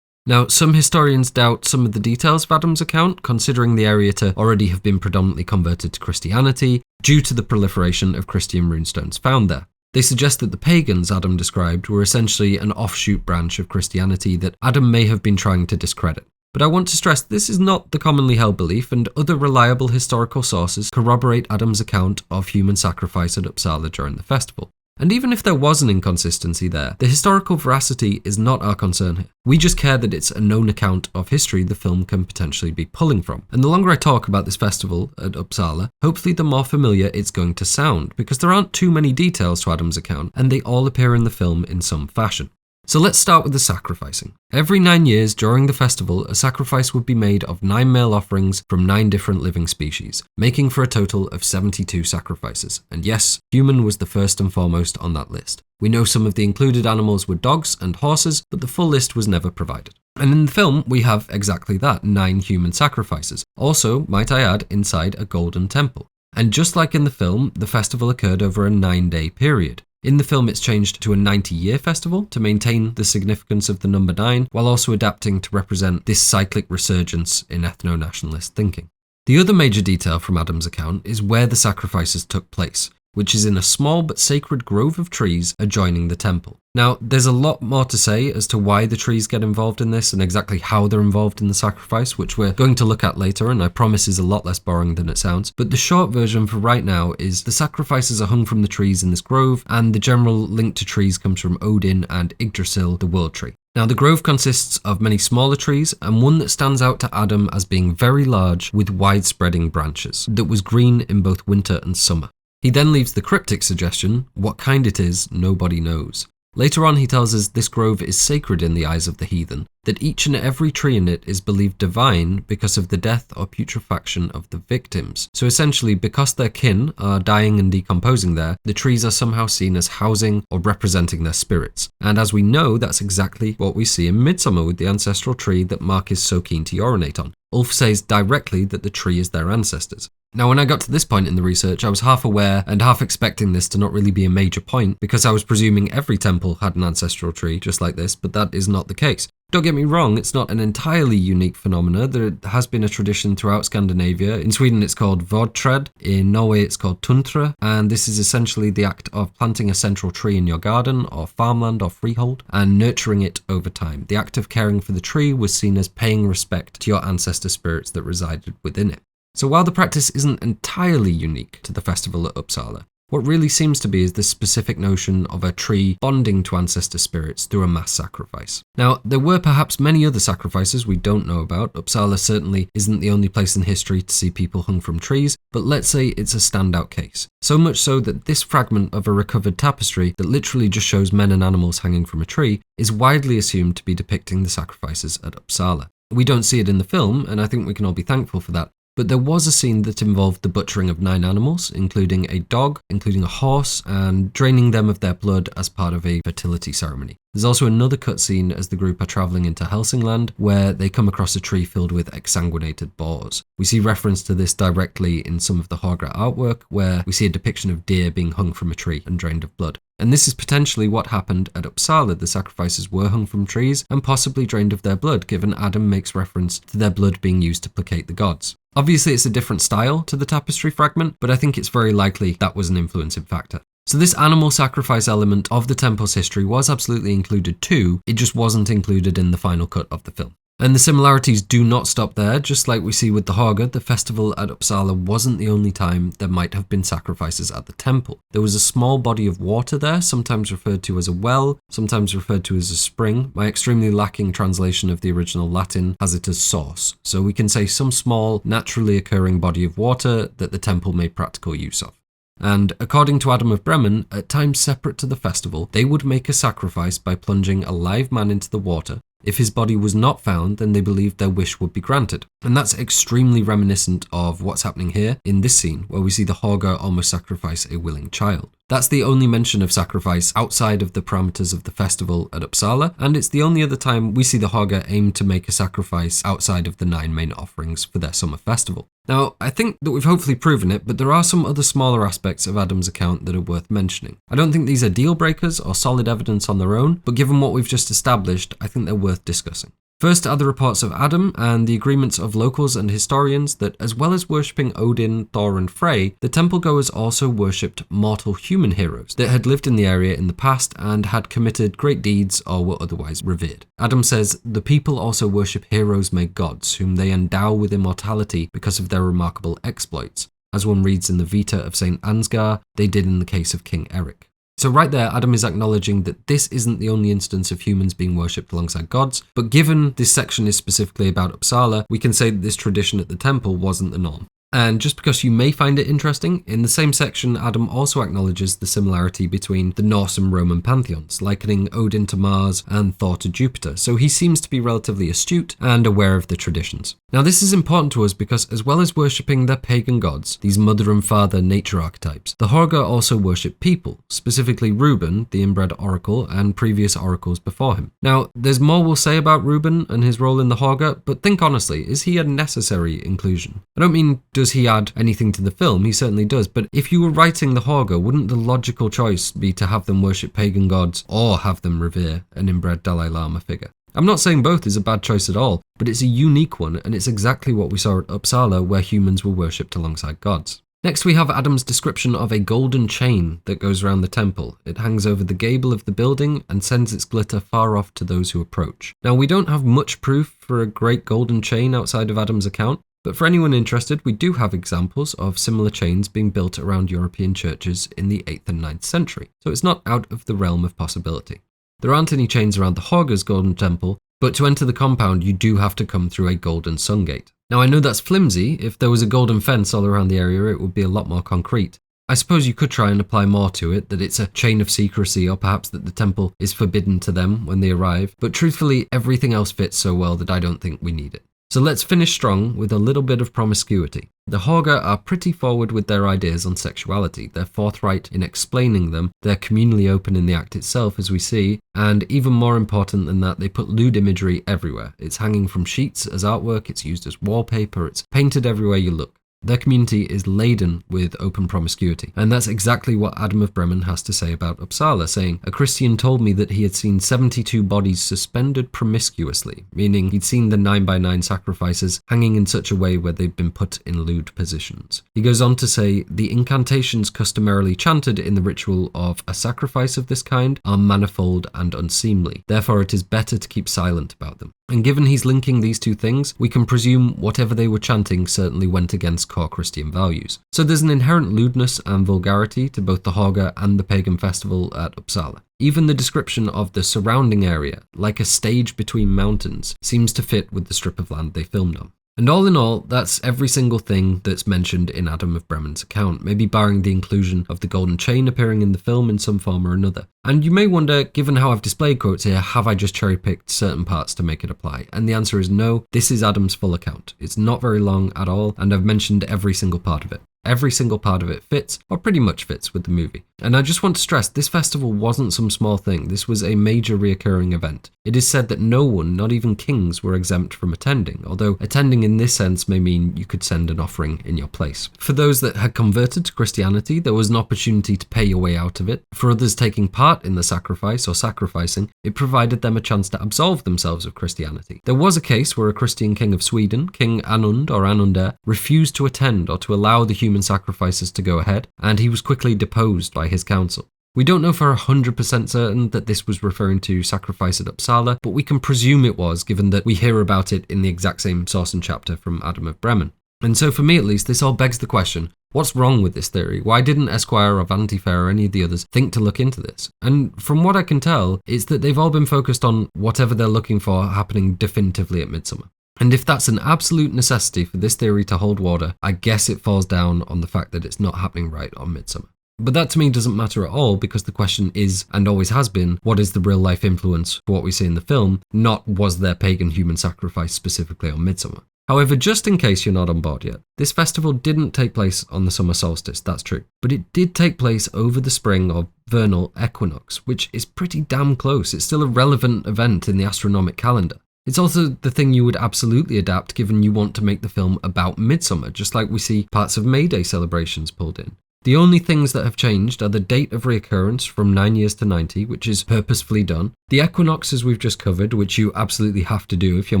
Now, some historians doubt some of the details of Adam's account, considering the area to already have been predominantly converted to Christianity due to the proliferation of Christian runestones found there. They suggest that the pagans Adam described were essentially an offshoot branch of Christianity that Adam may have been trying to discredit. But I want to stress this is not the commonly held belief, and other reliable historical sources corroborate Adam's account of human sacrifice at Uppsala during the festival. And even if there was an inconsistency there, the historical veracity is not our concern here. We just care that it's a known account of history the film can potentially be pulling from. And the longer I talk about this festival at Uppsala, hopefully the more familiar it's going to sound, because there aren't too many details to Adam's account, and they all appear in the film in some fashion. So let's start with the sacrificing. Every 9 years during the festival, a sacrifice would be made of 9 male offerings from 9 different living species, making for a total of 72 sacrifices. And yes, human was the first and foremost on that list. We know some of the included animals were dogs and horses, but the full list was never provided. And in the film, we have exactly that, 9 human sacrifices. Also, might I add, inside a golden temple. And just like in the film, the festival occurred over a 9-day period. In the film, it's changed to a 90-year festival to maintain the significance of the number 9, while also adapting to represent this cyclic resurgence in ethno-nationalist thinking. The other major detail from Adam's account is where the sacrifices took place, which is in a small but sacred grove of trees adjoining the temple. Now, there's a lot more to say as to why the trees get involved in this and exactly how they're involved in the sacrifice, which we're going to look at later, and I promise is a lot less boring than it sounds. But the short version for right now is the sacrifices are hung from the trees in this grove, and the general link to trees comes from Odin and Yggdrasil, the world tree. Now, the grove consists of many smaller trees, and one that stands out to Adam as being very large with wide-spreading branches, that was green in both winter and summer. He then leaves the cryptic suggestion, what kind it is, nobody knows. Later on, he tells us this grove is sacred in the eyes of the heathen, that each and every tree in it is believed divine because of the death or putrefaction of the victims. So essentially, because their kin are dying and decomposing there, the trees are somehow seen as housing or representing their spirits. And as we know, that's exactly what we see in Midsommar with the ancestral tree that Mark is so keen to urinate on. Ulf says directly that the tree is their ancestors. Now, when I got to this point in the research, I was half aware and half expecting this to not really be a major point, because I was presuming every temple had an ancestral tree just like this, but that is not the case. Don't get me wrong, it's not an entirely unique phenomenon. There has been a tradition throughout Scandinavia. In Sweden it's called Vårdträd, in Norway it's called Tuntra, and this is essentially the act of planting a central tree in your garden or farmland or freehold and nurturing it over time. The act of caring for the tree was seen as paying respect to your ancestor spirits that resided within it. So while the practice isn't entirely unique to the festival at Uppsala, what really seems to be is this specific notion of a tree bonding to ancestor spirits through a mass sacrifice. Now, there were perhaps many other sacrifices we don't know about. Uppsala certainly isn't the only place in history to see people hung from trees, but let's say it's a standout case. So much so that this fragment of a recovered tapestry that literally just shows men and animals hanging from a tree is widely assumed to be depicting the sacrifices at Uppsala. We don't see it in the film, and I think we can all be thankful for that. But there was a scene that involved the butchering of 9 animals, including a dog, including a horse, and draining them of their blood as part of a fertility ceremony. There's also another cutscene as the group are travelling into Hälsingland, where they come across a tree filled with exsanguinated boars. We see reference to this directly in some of the Hårga artwork, where we see a depiction of deer being hung from a tree and drained of blood. And this is potentially what happened at Uppsala. The sacrifices were hung from trees and possibly drained of their blood, given Adam makes reference to their blood being used to placate the gods. Obviously, it's a different style to the tapestry fragment, but I think it's very likely that was an influencing factor. So this animal sacrifice element of the temple's history was absolutely included too, it just wasn't included in the final cut of the film. And the similarities do not stop there. Just like we see with the Hårga, the festival at Uppsala wasn't the only time there might have been sacrifices at the temple. There was a small body of water there, sometimes referred to as a well, sometimes referred to as a spring. My extremely lacking translation of the original Latin has it as source. So we can say some small, naturally occurring body of water that the temple made practical use of. And according to Adam of Bremen, at times separate to the festival, they would make a sacrifice by plunging a live man into the water. If his body was not found, then they believed their wish would be granted. And that's extremely reminiscent of what's happening here in this scene, where we see the Hårga almost sacrifice a willing child. That's the only mention of sacrifice outside of the parameters of the festival at Uppsala, and it's the only other time we see the Hårga aim to make a sacrifice outside of the 9 main offerings for their summer festival. Now, I think that we've hopefully proven it, but there are some other smaller aspects of Adam's account that are worth mentioning. I don't think these are deal breakers or solid evidence on their own, but given what we've just established, I think they're worth discussing. First are the reports of Adam and the agreements of locals and historians that, as well as worshipping Odin, Thor and Frey, the temple goers also worshipped mortal human heroes that had lived in the area in the past and had committed great deeds or were otherwise revered. Adam says, the people also worship heroes made gods, whom they endow with immortality because of their remarkable exploits. As one reads in the Vita of St. Ansgar, they did in the case of King Eric. So right there, Adam is acknowledging that this isn't the only instance of humans being worshipped alongside gods, but given this section is specifically about Uppsala, we can say that this tradition at the temple wasn't the norm. And just because you may find it interesting, in the same section, Adam also acknowledges the similarity between the Norse and Roman pantheons, likening Odin to Mars and Thor to Jupiter, so he seems to be relatively astute and aware of the traditions. Now this is important to us because as well as worshipping their pagan gods, these mother and father nature archetypes, the Hårga also worship people, specifically Reuben, the inbred oracle, and previous oracles before him. Now, there's more we'll say about Reuben and his role in the Hårga, but think honestly, is he a necessary inclusion? I don't mean does he add anything to the film, he certainly does, but if you were writing the Hårga, wouldn't the logical choice be to have them worship pagan gods or have them revere an inbred Dalai Lama figure? I'm not saying both is a bad choice at all, but it's a unique one and it's exactly what we saw at Uppsala where humans were worshipped alongside gods. Next we have Adam's description of a golden chain that goes around the temple. It hangs over the gable of the building and sends its glitter far off to those who approach. Now we don't have much proof for a great golden chain outside of Adam's account, but for anyone interested, we do have examples of similar chains being built around European churches in the 8th and 9th century, so it's not out of the realm of possibility. There aren't any chains around the Hårga's golden temple, but to enter the compound you do have to come through a golden Sungate. Now I know that's flimsy. If there was a golden fence all around the area it would be a lot more concrete. I suppose you could try and apply more to it, that it's a chain of secrecy or perhaps that the temple is forbidden to them when they arrive, but truthfully everything else fits so well that I don't think we need it. So let's finish strong with a little bit of promiscuity. The Hårga are pretty forward with their ideas on sexuality, they're forthright in explaining them, they're communally open in the act itself as we see, and even more important than that, they put lewd imagery everywhere. It's hanging from sheets as artwork, it's used as wallpaper, it's painted everywhere you look. Their community is laden with open promiscuity, and that's exactly what Adam of Bremen has to say about Uppsala, saying, "A Christian told me that he had seen 72 bodies suspended promiscuously," meaning he'd seen the 9x9 sacrifices hanging in such a way where they'd been put in lewd positions. He goes on to say, "The incantations customarily chanted in the ritual of a sacrifice of this kind are manifold and unseemly, therefore it is better to keep silent about them." And given he's linking these two things, we can presume whatever they were chanting certainly went against core Christian values. So there's an inherent lewdness and vulgarity to both the Hårga and the pagan festival at Uppsala. Even the description of the surrounding area, like a stage between mountains, seems to fit with the strip of land they filmed on. And all in all, that's every single thing that's mentioned in Adam of Bremen's account, maybe barring the inclusion of the golden chain appearing in the film in some form or another. And you may wonder, given how I've displayed quotes here, have I just cherry-picked certain parts to make it apply? And the answer is no, this is Adam's full account. It's not very long at all, and I've mentioned every single part of it. Every single part of it fits, or pretty much fits, with the movie. And I just want to stress, this festival wasn't some small thing, this was a major reoccurring event. It is said that no one, not even kings, were exempt from attending, although attending in this sense may mean you could send an offering in your place. For those that had converted to Christianity, there was an opportunity to pay your way out of it. For others taking part in the sacrifice or sacrificing, it provided them a chance to absolve themselves of Christianity. There was a case where a Christian king of Sweden, King Anund or Anunder, refused to attend or to allow the human sacrifices to go ahead, and he was quickly deposed by his council. We don't know for 100% certain that this was referring to sacrifice at Uppsala, but we can presume it was, given that we hear about it in the exact same source and chapter from Adam of Bremen. And so for me at least, this all begs the question, what's wrong with this theory? Why didn't Esquire or Vanity Fair or any of the others think to look into this? And from what I can tell, it's that they've all been focused on whatever they're looking for happening definitively at Midsommar. And if that's an absolute necessity for this theory to hold water, I guess it falls down on the fact that it's not happening right on Midsommar. But that to me doesn't matter at all, because the question is, and always has been, what is the real life influence for what we see in the film, not was there pagan human sacrifice specifically on Midsommar. However, just in case you're not on board yet, this festival didn't take place on the summer solstice, that's true, but it did take place over the spring or vernal equinox, which is pretty damn close. It's still a relevant event in the astronomic calendar. It's also the thing you would absolutely adapt given you want to make the film about Midsommar, just like we see parts of May Day celebrations pulled in. The only things that have changed are the date of reoccurrence from 9 years to 90, which is purposefully done, the equinoxes we've just covered, which you absolutely have to do if you're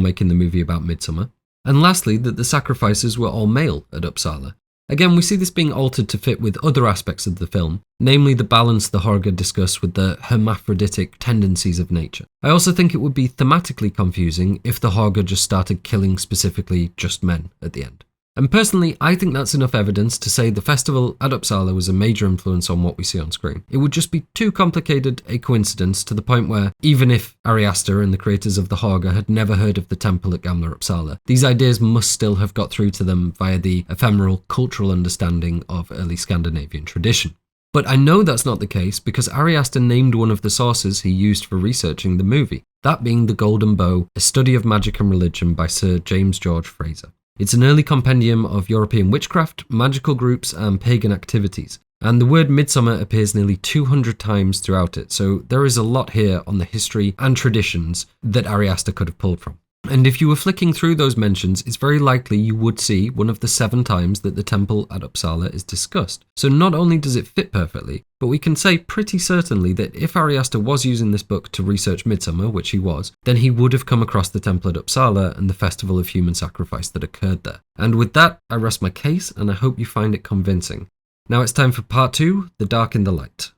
making the movie about Midsommar, and lastly that the sacrifices were all male at Uppsala. Again, we see this being altered to fit with other aspects of the film, namely the balance the Hårga discuss with the hermaphroditic tendencies of nature. I also think it would be thematically confusing if the Hårga just started killing specifically just men at the end. And personally, I think that's enough evidence to say the festival at Uppsala was a major influence on what we see on screen. It would just be too complicated a coincidence to the point where, even if Ari Aster and the creators of the Hårga had never heard of the temple at Gamla Uppsala, these ideas must still have got through to them via the ephemeral cultural understanding of early Scandinavian tradition. But I know that's not the case because Ari Aster named one of the sources he used for researching the movie, that being The Golden Bow, a study of magic and religion by Sir James George Fraser. It's an early compendium of European witchcraft, magical groups, and pagan activities, and the word Midsommar appears nearly 200 times throughout it, so there is a lot here on the history and traditions that Ari Aster could have pulled from. And if you were flicking through those mentions, it's very likely you would see one of the 7 times that the temple at Uppsala is discussed. So not only does it fit perfectly, but we can say pretty certainly that if Ari Aster was using this book to research Midsommar, which he was, then he would have come across the temple at Uppsala and the festival of human sacrifice that occurred there. And with that, I rest my case, and I hope you find it convincing. Now it's time for part 2, The Dark in the Light.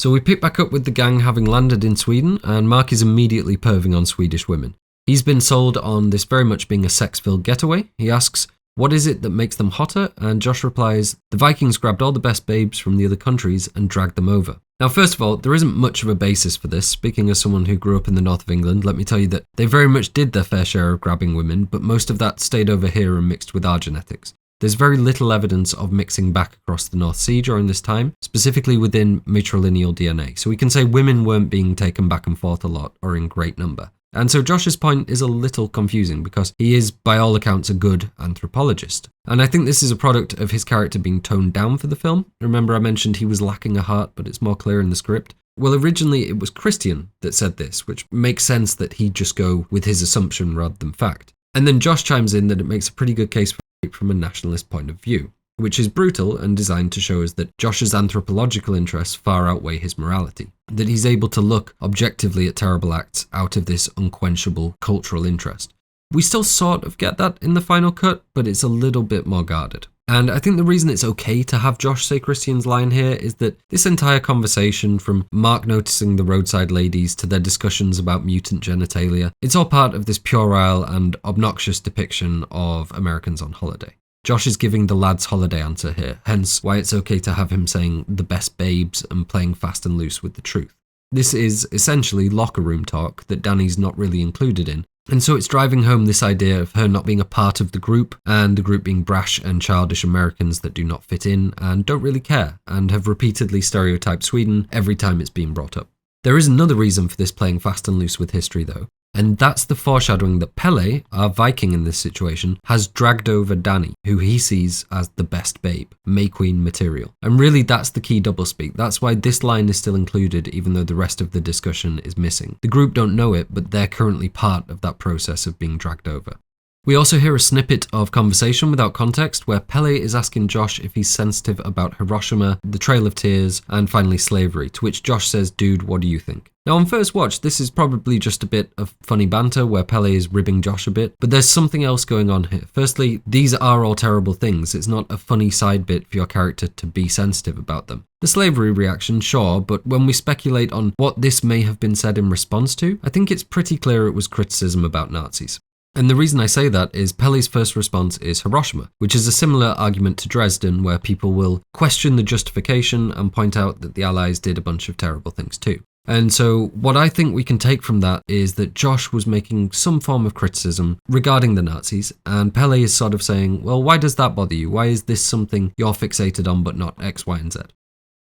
So we pick back up with the gang having landed in Sweden, and Mark is immediately perving on Swedish women. He's been sold on this very much being a sex-filled getaway. He asks, what is it that makes them hotter? And Josh replies, the Vikings grabbed all the best babes from the other countries and dragged them over. Now, first of all, there isn't much of a basis for this. Speaking as someone who grew up in the north of England, let me tell you that they very much did their fair share of grabbing women, but most of that stayed over here and mixed with our genetics. There's very little evidence of mixing back across the North Sea during this time, specifically within matrilineal DNA, so we can say women weren't being taken back and forth a lot or in great number. And so Josh's point is a little confusing because he is, by all accounts, a good anthropologist. And I think this is a product of his character being toned down for the film. Remember I mentioned he was lacking a heart, but it's more clear in the script. Well, originally it was Christian that said this, which makes sense that he'd just go with his assumption rather than fact. And then Josh chimes in that it makes a pretty good case for from a nationalist point of view, which is brutal and designed to show us that Josh's anthropological interests far outweigh his morality, that he's able to look objectively at terrible acts out of this unquenchable cultural interest. We still sort of get that in the final cut, but it's a little bit more guarded. And I think the reason it's okay to have Josh say Christian's line here is that this entire conversation, from Mark noticing the roadside ladies to their discussions about mutant genitalia, it's all part of this puerile and obnoxious depiction of Americans on holiday. Josh is giving the lad's holiday answer here, hence why it's okay to have him saying the best babes and playing fast and loose with the truth. This is essentially locker room talk that Danny's not really included in, and so it's driving home this idea of her not being a part of the group, and the group being brash and childish Americans that do not fit in and don't really care, and have repeatedly stereotyped Sweden every time it's been brought up. There is another reason for this playing fast and loose with history though, and that's the foreshadowing that Pelle, our Viking in this situation, has dragged over Danni, who he sees as the best babe, May Queen material. And really that's the key doublespeak. That's why this line is still included even though the rest of the discussion is missing. The group don't know it, but they're currently part of that process of being dragged over. We also hear a snippet of conversation without context where Pelle is asking Josh if he's sensitive about Hiroshima, the Trail of Tears, and finally slavery, to which Josh says, dude, what do you think? Now on first watch, this is probably just a bit of funny banter where Pelle is ribbing Josh a bit, but there's something else going on here. Firstly, these are all terrible things. It's not a funny side bit for your character to be sensitive about them. The slavery reaction, sure, but when we speculate on what this may have been said in response to, I think it's pretty clear it was criticism about Nazis. And the reason I say that is Pelle's first response is Hiroshima, which is a similar argument to Dresden, where people will question the justification and point out that the Allies did a bunch of terrible things too. And so what I think we can take from that is that Josh was making some form of criticism regarding the Nazis, and Pelle is sort of saying, well, why does that bother you? Why is this something you're fixated on but not X, Y, and Z?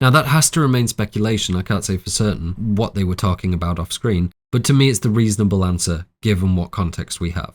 Now that has to remain speculation. I can't say for certain what they were talking about off screen, but to me it's the reasonable answer given what context we have.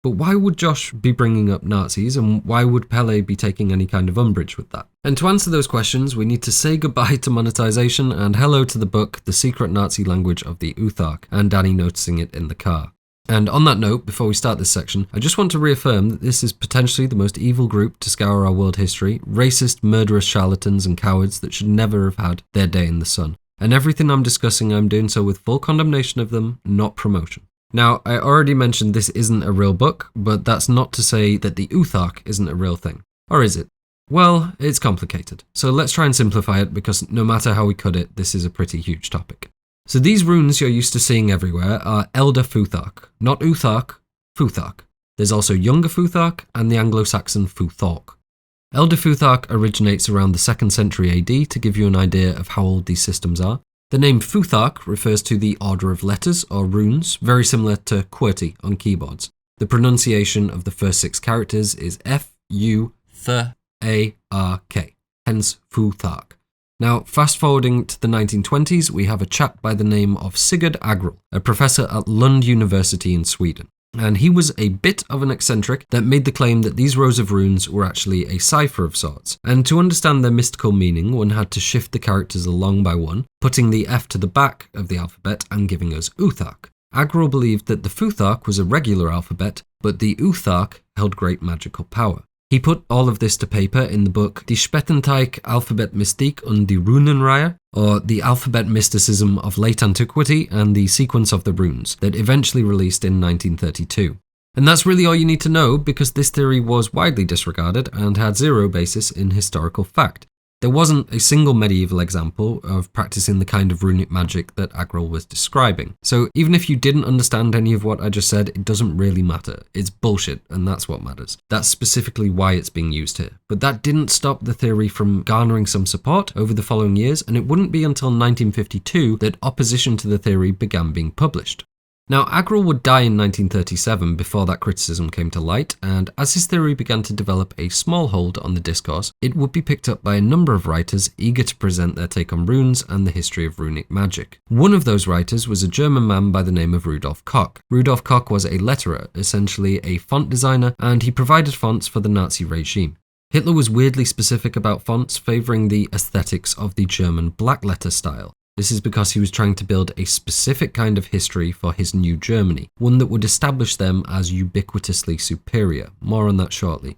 But why would Josh be bringing up Nazis, and why would Pelle be taking any kind of umbrage with that? And to answer those questions, we need to say goodbye to monetization and hello to the book, The Secret Nazi Language of the Uthark, and Danny noticing it in the car. And on that note, before we start this section, I just want to reaffirm that this is potentially the most evil group to scour our world history, racist, murderous charlatans and cowards that should never have had their day in the sun. And everything I'm discussing, I'm doing so with full condemnation of them, not promotion. Now, I already mentioned this isn't a real book, but that's not to say that the Uthark isn't a real thing. Or is it? Well, it's complicated. So let's try and simplify it, because no matter how we cut it, this is a pretty huge topic. So these runes you're used to seeing everywhere are Elder Futhark, not Uthark, Futhark. There's also Younger Futhark and the Anglo-Saxon Futhork. Elder Futhark originates around the 2nd century AD to give you an idea of how old these systems are. The name Futhark refers to the order of letters or runes, very similar to QWERTY on keyboards. The pronunciation of the first 6 characters is F-U-Th-A-R-K, hence Futhark. Now, fast forwarding to the 1920s, we have a chap by the name of Sigurd Agrell, a professor at Lund University in Sweden. And he was a bit of an eccentric that made the claim that these rows of runes were actually a cipher of sorts. And to understand their mystical meaning, one had to shift the characters along by one, putting the F to the back of the alphabet and giving us Uthark. Agrell believed that the Futhark was a regular alphabet, but the Uthark held great magical power. He put all of this to paper in the book Die Spetentijk Alphabet-Mystik und die Runenreihe, or The Alphabet Mysticism of Late Antiquity and the Sequence of the Runes, that eventually released in 1932. And that's really all you need to know, because this theory was widely disregarded and had zero basis in historical fact. There wasn't a single medieval example of practicing the kind of runic magic that Agrell was describing. So even if you didn't understand any of what I just said, it doesn't really matter. It's bullshit, and that's what matters. That's specifically why it's being used here. But that didn't stop the theory from garnering some support over the following years, and it wouldn't be until 1952 that opposition to the theory began being published. Now, Agrell would die in 1937 before that criticism came to light, and as his theory began to develop a small hold on the discourse, it would be picked up by a number of writers eager to present their take on runes and the history of runic magic. One of those writers was a German man by the name of Rudolf Koch. Rudolf Koch was a letterer, essentially a font designer, and he provided fonts for the Nazi regime. Hitler was weirdly specific about fonts, favouring the aesthetics of the German black letter style. This is because he was trying to build a specific kind of history for his new Germany, one that would establish them as ubiquitously superior. More on that shortly.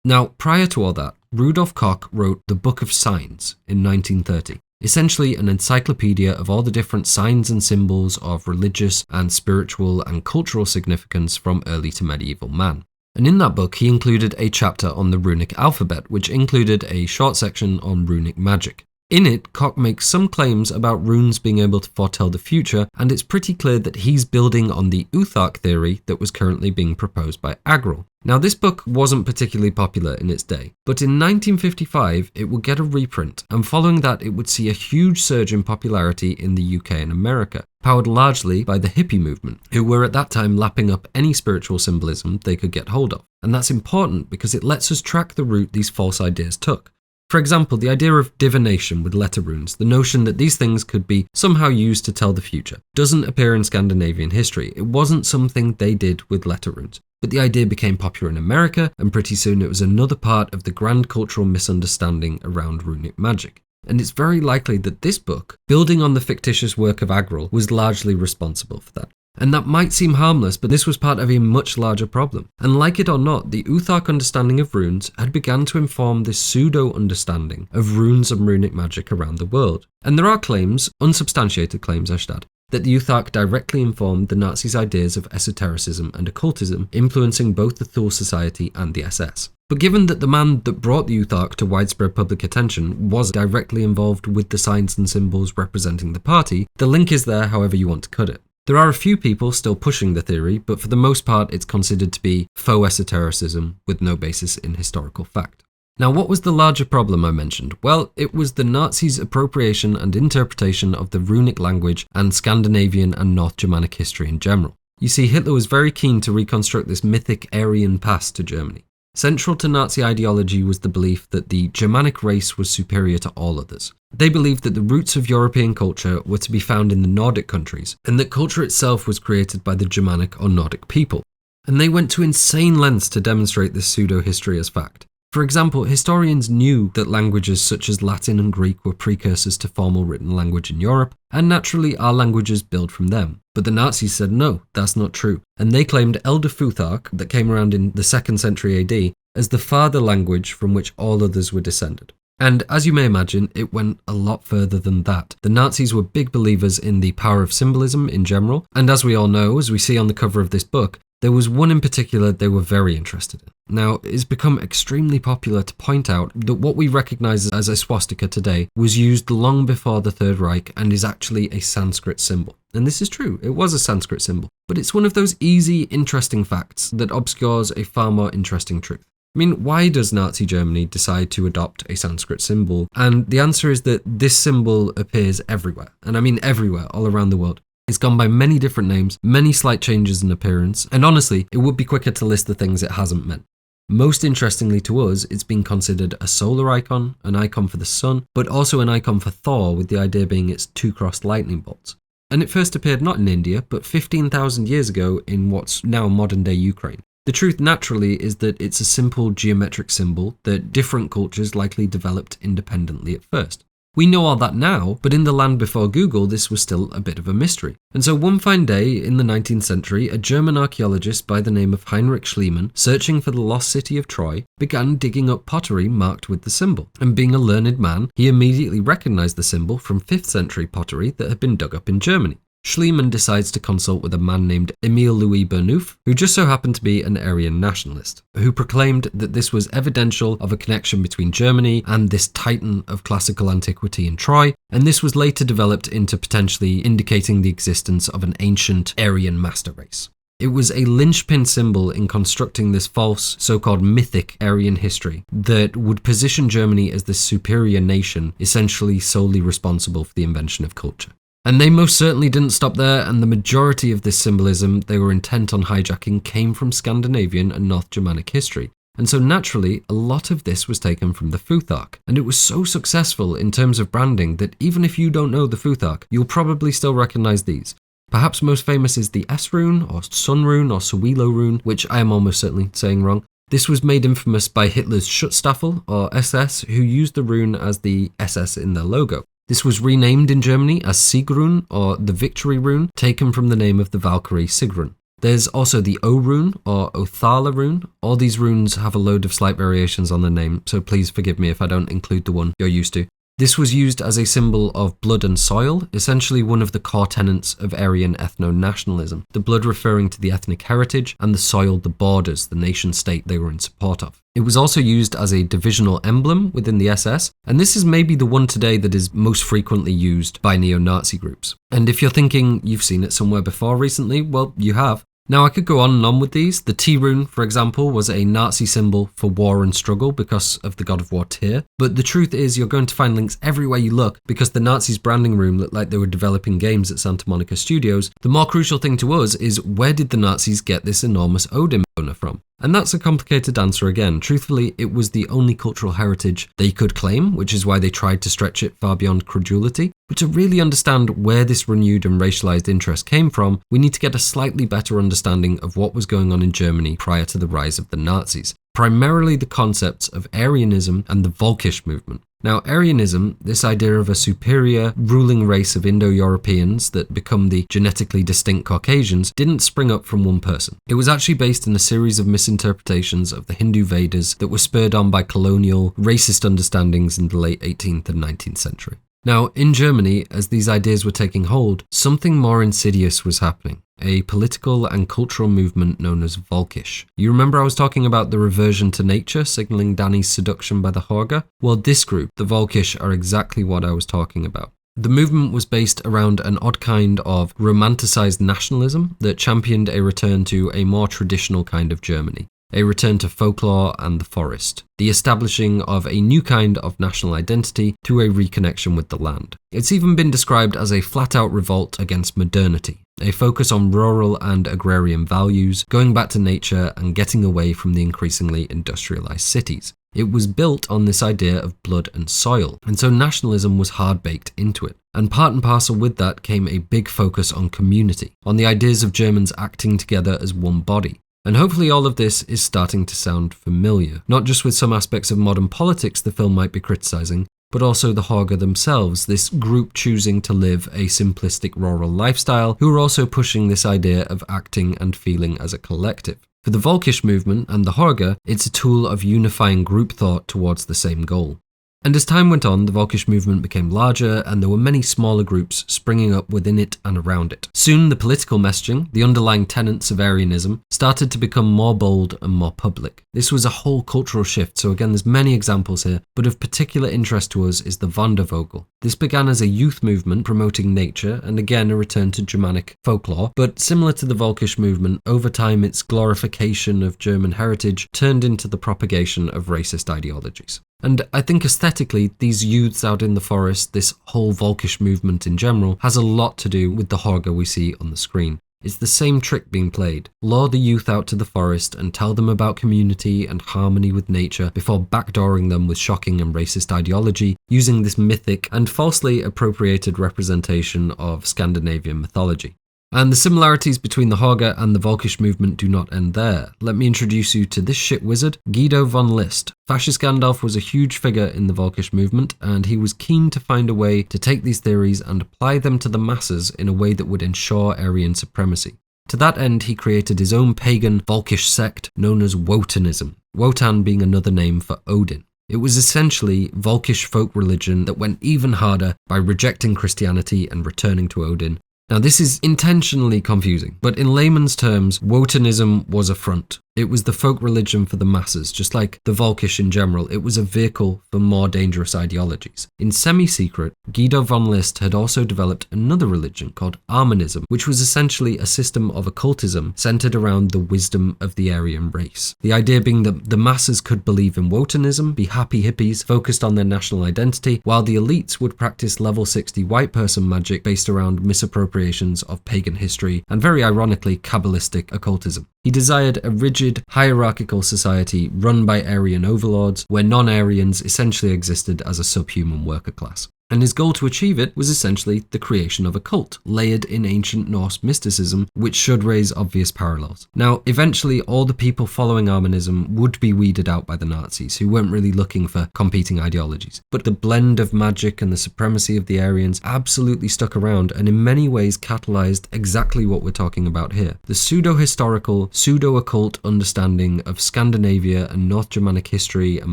Now, prior to all that, Rudolf Koch wrote The Book of Signs in 1930, essentially an encyclopedia of all the different signs and symbols of religious and spiritual and cultural significance from early to medieval man. And in that book, he included a chapter on the runic alphabet, which included a short section on runic magic. In it, Koch makes some claims about runes being able to foretell the future, and it's pretty clear that he's building on the Uthark theory that was currently being proposed by Agrell. Now, this book wasn't particularly popular in its day, but in 1955 it would get a reprint, and following that it would see a huge surge in popularity in the UK and America, powered largely by the hippie movement, who were at that time lapping up any spiritual symbolism they could get hold of. And that's important because it lets us track the route these false ideas took. For example, the idea of divination with letter runes, the notion that these things could be somehow used to tell the future, doesn't appear in Scandinavian history. It wasn't something they did with letter runes. But the idea became popular in America, and pretty soon it was another part of the grand cultural misunderstanding around runic magic. And it's very likely that this book, building on the fictitious work of Agrell, was largely responsible for that. And that might seem harmless, but this was part of a much larger problem. And like it or not, the Uthark understanding of runes had begun to inform this pseudo-understanding of runes and runic magic around the world. And there are claims, unsubstantiated claims I should add, that the Uthark directly informed the Nazis' ideas of esotericism and occultism, influencing both the Thule Society and the SS. But given that the man that brought the Uthark to widespread public attention was directly involved with the signs and symbols representing the party, the link is there however you want to cut it. There are a few people still pushing the theory, but for the most part it's considered to be faux esotericism with no basis in historical fact. Now, what was the larger problem I mentioned? Well, it was the Nazis' appropriation and interpretation of the runic language and Scandinavian and North Germanic history in general. You see, Hitler was very keen to reconstruct this mythic Aryan past to Germany. Central to Nazi ideology was the belief that the Germanic race was superior to all others. They believed that the roots of European culture were to be found in the Nordic countries, and that culture itself was created by the Germanic or Nordic people. And they went to insane lengths to demonstrate this pseudo-history as fact. For example, historians knew that languages such as Latin and Greek were precursors to formal written language in Europe, and naturally our languages build from them. But the Nazis said no, that's not true, and they claimed Elder Futhark, that came around in the 2nd century AD, as the father language from which all others were descended. And as you may imagine, it went a lot further than that. The Nazis were big believers in the power of symbolism in general, and as we all know, as we see on the cover of this book, there was one in particular they were very interested in. Now, it's become extremely popular to point out that what we recognise as a swastika today was used long before the Third Reich and is actually a Sanskrit symbol. And this is true, it was a Sanskrit symbol, but it's one of those easy, interesting facts that obscures a far more interesting truth. I mean, why does Nazi Germany decide to adopt a Sanskrit symbol? And the answer is that this symbol appears everywhere, and I mean everywhere, all around the world. It's gone by many different names, many slight changes in appearance, and honestly, it would be quicker to list the things it hasn't meant. Most interestingly to us, it's been considered a solar icon, an icon for the sun, but also an icon for Thor, with the idea being its 2 crossed lightning bolts. And it first appeared not in India, but 15,000 years ago in what's now modern-day Ukraine. The truth naturally is that it's a simple geometric symbol that different cultures likely developed independently at first. We know all that now, but in the land before Google, this was still a bit of a mystery. And so one fine day in the 19th century, a German archaeologist by the name of Heinrich Schliemann, searching for the lost city of Troy, began digging up pottery marked with the symbol. And being a learned man, he immediately recognized the symbol from 5th century pottery that had been dug up in Germany. Schliemann decides to consult with a man named Emile Louis Bernouf, who just so happened to be an Aryan nationalist, who proclaimed that this was evidential of a connection between Germany and this titan of classical antiquity in Troy, and this was later developed into potentially indicating the existence of an ancient Aryan master race. It was a linchpin symbol in constructing this false, so-called mythic Aryan history that would position Germany as the superior nation, essentially solely responsible for the invention of culture. And they most certainly didn't stop there, and the majority of this symbolism they were intent on hijacking came from Scandinavian and North Germanic history. And so naturally, a lot of this was taken from the Futhark, and it was so successful in terms of branding that even if you don't know the Futhark, you'll probably still recognize these. Perhaps most famous is the S rune, or Sun rune, or Sowilo rune, which I am almost certainly saying wrong. This was made infamous by Hitler's Schutzstaffel, or SS, who used the rune as the SS in their logo. This was renamed in Germany as Sigrun, or the Victory Rune, taken from the name of the Valkyrie Sigrun. There's also the O rune, or Othala rune. All these runes have a load of slight variations on the name, so please forgive me if I don't include the one you're used to. This was used as a symbol of blood and soil, essentially one of the core tenets of Aryan ethno-nationalism, the blood referring to the ethnic heritage, and the soil the borders, the nation-state they were in support of. It was also used as a divisional emblem within the SS, and this is maybe the one today that is most frequently used by neo-Nazi groups. And if you're thinking you've seen it somewhere before recently, well, you have. Now, I could go on and on with these. The T rune, for example, was a Nazi symbol for war and struggle because of the god of war Tyr. But the truth is you're going to find links everywhere you look because the Nazis' branding room looked like they were developing games at Santa Monica Studios. The more crucial thing to us is, where did the Nazis get this enormous Odin boner from? And that's a complicated answer again. Truthfully, it was the only cultural heritage they could claim, which is why they tried to stretch it far beyond credulity. But to really understand where this renewed and racialized interest came from, we need to get a slightly better understanding of what was going on in Germany prior to the rise of the Nazis. Primarily the concepts of Aryanism and the Volkisch movement. Now, Aryanism, this idea of a superior ruling race of Indo-Europeans that become the genetically distinct Caucasians, didn't spring up from one person. It was actually based in a series of misinterpretations of the Hindu Vedas that were spurred on by colonial, racist understandings in the late 18th and 19th century. Now, in Germany, as these ideas were taking hold, something more insidious was happening. A political and cultural movement known as Völkisch. You remember I was talking about the reversion to nature, signalling Danni's seduction by the Hårga? Well, this group, the Völkisch, are exactly what I was talking about. The movement was based around an odd kind of romanticized nationalism that championed a return to a more traditional kind of Germany. A return to folklore and the forest, the establishing of a new kind of national identity to a reconnection with the land. It's even been described as a flat-out revolt against modernity, a focus on rural and agrarian values, going back to nature and getting away from the increasingly industrialized cities. It was built on this idea of blood and soil, and so nationalism was hard-baked into it. And part and parcel with that came a big focus on community, on the ideas of Germans acting together as one body. And hopefully all of this is starting to sound familiar, not just with some aspects of modern politics the film might be criticising, but also the Hårga themselves, this group choosing to live a simplistic rural lifestyle, who are also pushing this idea of acting and feeling as a collective. For the Völkisch movement and the Hårga, it's a tool of unifying group thought towards the same goal. And as time went on, the Völkisch movement became larger and there were many smaller groups springing up within it and around it. Soon the political messaging, the underlying tenets of Aryanism, started to become more bold and more public. This was a whole cultural shift, so again there's many examples here, but of particular interest to us is the Wandervogel. This began as a youth movement promoting nature and again a return to Germanic folklore, but similar to the Völkisch movement, over time its glorification of German heritage turned into the propagation of racist ideologies. And I think aesthetically, these youths out in the forest, this whole Völkisch movement in general, has a lot to do with the Hårga we see on the screen. It's the same trick being played. Lure the youth out to the forest and tell them about community and harmony with nature before backdooring them with shocking and racist ideology, using this mythic and falsely appropriated representation of Scandinavian mythology. And the similarities between the Hårga and the Völkisch movement do not end there. Let me introduce you to this shit wizard, Guido von List. Fascist Gandalf was a huge figure in the Völkisch movement, and he was keen to find a way to take these theories and apply them to the masses in a way that would ensure Aryan supremacy. To that end, he created his own pagan Völkisch sect known as Wotanism, Wotan being another name for Odin. It was essentially Völkisch folk religion that went even harder by rejecting Christianity and returning to Odin. Now this is intentionally confusing, but in layman's terms, Wotanism was a front. It was the folk religion for the masses, just like the Völkisch in general. It was a vehicle for more dangerous ideologies. In semi-secret, Guido von List had also developed another religion called Mormonism, which was essentially a system of occultism centered around the wisdom of the Aryan race. The idea being that the masses could believe in Wotanism, be happy hippies focused on their national identity, while the elites would practice level 60 white person magic based around misappropriations of pagan history and, very ironically, Kabbalistic occultism. He desired a rigid, hierarchical society run by Aryan overlords, where non-Aryans essentially existed as a subhuman worker class. And his goal to achieve it was essentially the creation of a cult, layered in ancient Norse mysticism, which should raise obvious parallels. Now, eventually, all the people following Mormonism would be weeded out by the Nazis, who weren't really looking for competing ideologies. But the blend of magic and the supremacy of the Aryans absolutely stuck around, and in many ways catalyzed exactly what we're talking about here. The pseudo-historical, pseudo-occult understanding of Scandinavia and North Germanic history and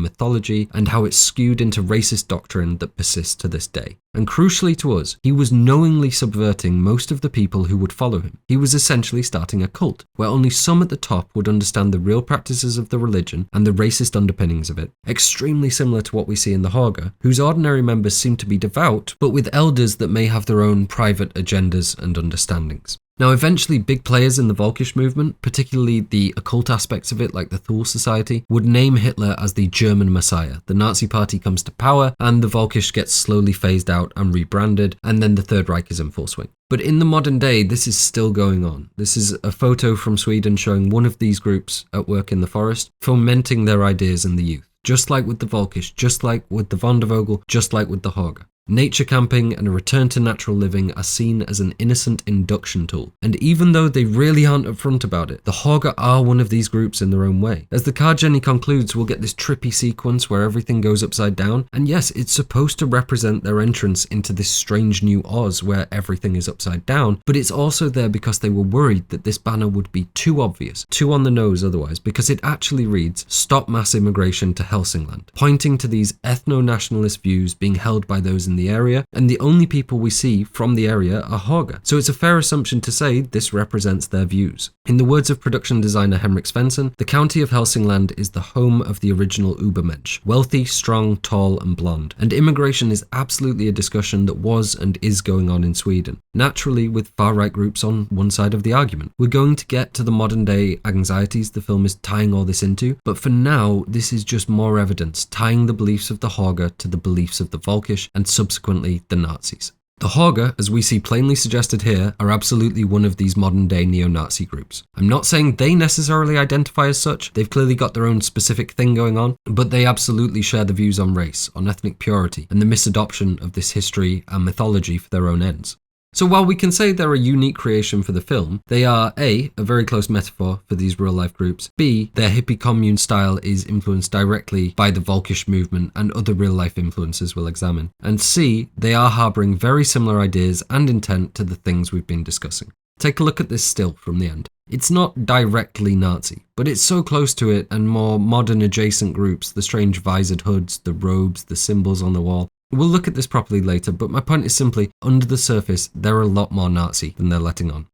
mythology, and how it's skewed into racist doctrine that persists to this day. And crucially to us, he was knowingly subverting most of the people who would follow him. He was essentially starting a cult, where only some at the top would understand the real practices of the religion and the racist underpinnings of it, extremely similar to what we see in the Hårga, whose ordinary members seem to be devout, but with elders that may have their own private agendas and understandings. Now, eventually, big players in the Völkisch movement, particularly the occult aspects of it, like the Thule Society, would name Hitler as the German Messiah. The Nazi Party comes to power, and the Völkisch gets slowly phased out and rebranded, and then the Third Reich is in full swing. But in the modern day, this is still going on. This is a photo from Sweden showing one of these groups at work in the forest, fomenting their ideas in the youth. Just like with the Völkisch, just like with the Wandervogel, just like with the Hårga. Nature camping and a return to natural living are seen as an innocent induction tool, and even though they really aren't upfront about it, the Hårga are one of these groups in their own way. As the card journey concludes, we'll get this trippy sequence where everything goes upside down, and yes, it's supposed to represent their entrance into this strange new Oz where everything is upside down, but it's also there because they were worried that this banner would be too obvious, too on the nose otherwise, because it actually reads, "Stop mass immigration to Hälsingland," pointing to these ethno-nationalist views being held by those in in the area, and the only people we see from the area are Hårga, so it's a fair assumption to say this represents their views. In the words of production designer Henrik Svensson, the county of Hälsingland is the home of the original Ubermensch, wealthy, strong, tall and blonde, and immigration is absolutely a discussion that was and is going on in Sweden, naturally with far-right groups on one side of the argument. We're going to get to the modern-day anxieties the film is tying all this into, but for now, this is just more evidence tying the beliefs of the Hårga to the beliefs of the Volkish and subsequently the Nazis. The Hårga, as we see plainly suggested here, are absolutely one of these modern-day neo-Nazi groups. I'm not saying they necessarily identify as such, they've clearly got their own specific thing going on, but they absolutely share the views on race, on ethnic purity, and the misadoption of this history and mythology for their own ends. So while we can say they're a unique creation for the film, they are A, a very close metaphor for these real-life groups, B, their hippie commune style is influenced directly by the Volkish movement and other real-life influences we'll examine, and C, they are harbouring very similar ideas and intent to the things we've been discussing. Take a look at this still from the end. It's not directly Nazi, but it's so close to it and more modern adjacent groups, the strange visored hoods, the robes, the symbols on the wall. We'll look at this properly later, but my point is simply, under the surface, they're a lot more Nazi than they're letting on.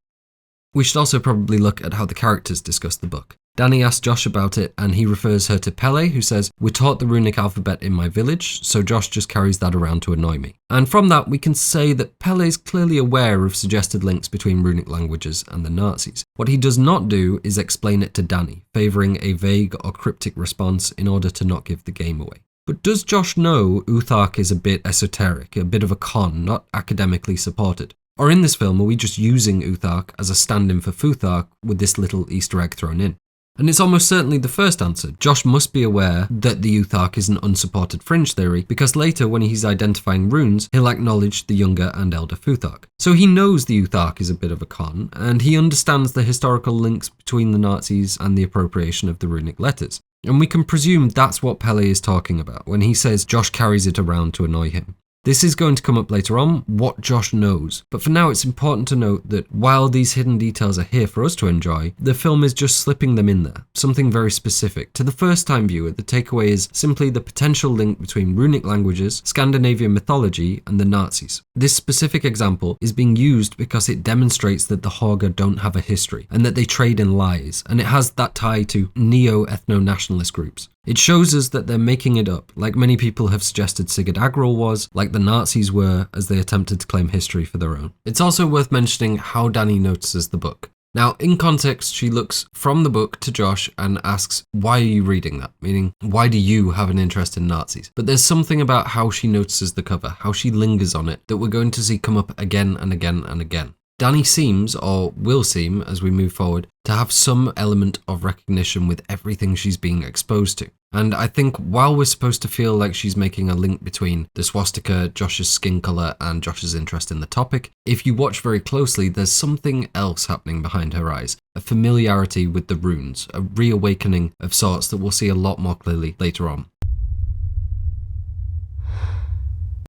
We should also probably look at how the characters discuss the book. Danni asks Josh about it, and he refers her to Pelle, who says, "We're taught the runic alphabet in my village," so Josh just carries that around to annoy me. And from that, we can say that Pelle is clearly aware of suggested links between runic languages and the Nazis. What he does not do is explain it to Danni, favouring a vague or cryptic response in order to not give the game away. But does Josh know Uthark is a bit esoteric, a bit of a con, not academically supported? Or in this film, are we just using Uthark as a stand-in for Futhark with this little Easter egg thrown in? And it's almost certainly the first answer. Josh must be aware that the Uthark is an unsupported fringe theory, because later when he's identifying runes, he'll acknowledge the younger and elder Futhark. So he knows the Uthark is a bit of a con, and he understands the historical links between the Nazis and the appropriation of the runic letters. And we can presume that's what Pelle is talking about when he says Josh carries it around to annoy him. This is going to come up later on, what Josh knows, but for now it's important to note that while these hidden details are here for us to enjoy, the film is just slipping them in there, something very specific. To the first-time viewer, the takeaway is simply the potential link between runic languages, Scandinavian mythology, and the Nazis. This specific example is being used because it demonstrates that the Hårga don't have a history, and that they trade in lies, and it has that tie to neo-ethno-nationalist groups. It shows us that they're making it up, like many people have suggested Sigurd Agral was, like the Nazis were as they attempted to claim history for their own. It's also worth mentioning how Danni notices the book. Now, in context, she looks from the book to Josh and asks, "Why are you reading that?" Meaning, why do you have an interest in Nazis? But there's something about how she notices the cover, how she lingers on it, that we're going to see come up again and again and again. Danni seems, or will seem as we move forward, to have some element of recognition with everything she's being exposed to. And I think while we're supposed to feel like she's making a link between the swastika, Josh's skin colour, and Josh's interest in the topic, if you watch very closely, there's something else happening behind her eyes. A familiarity with the runes, a reawakening of sorts that we'll see a lot more clearly later on.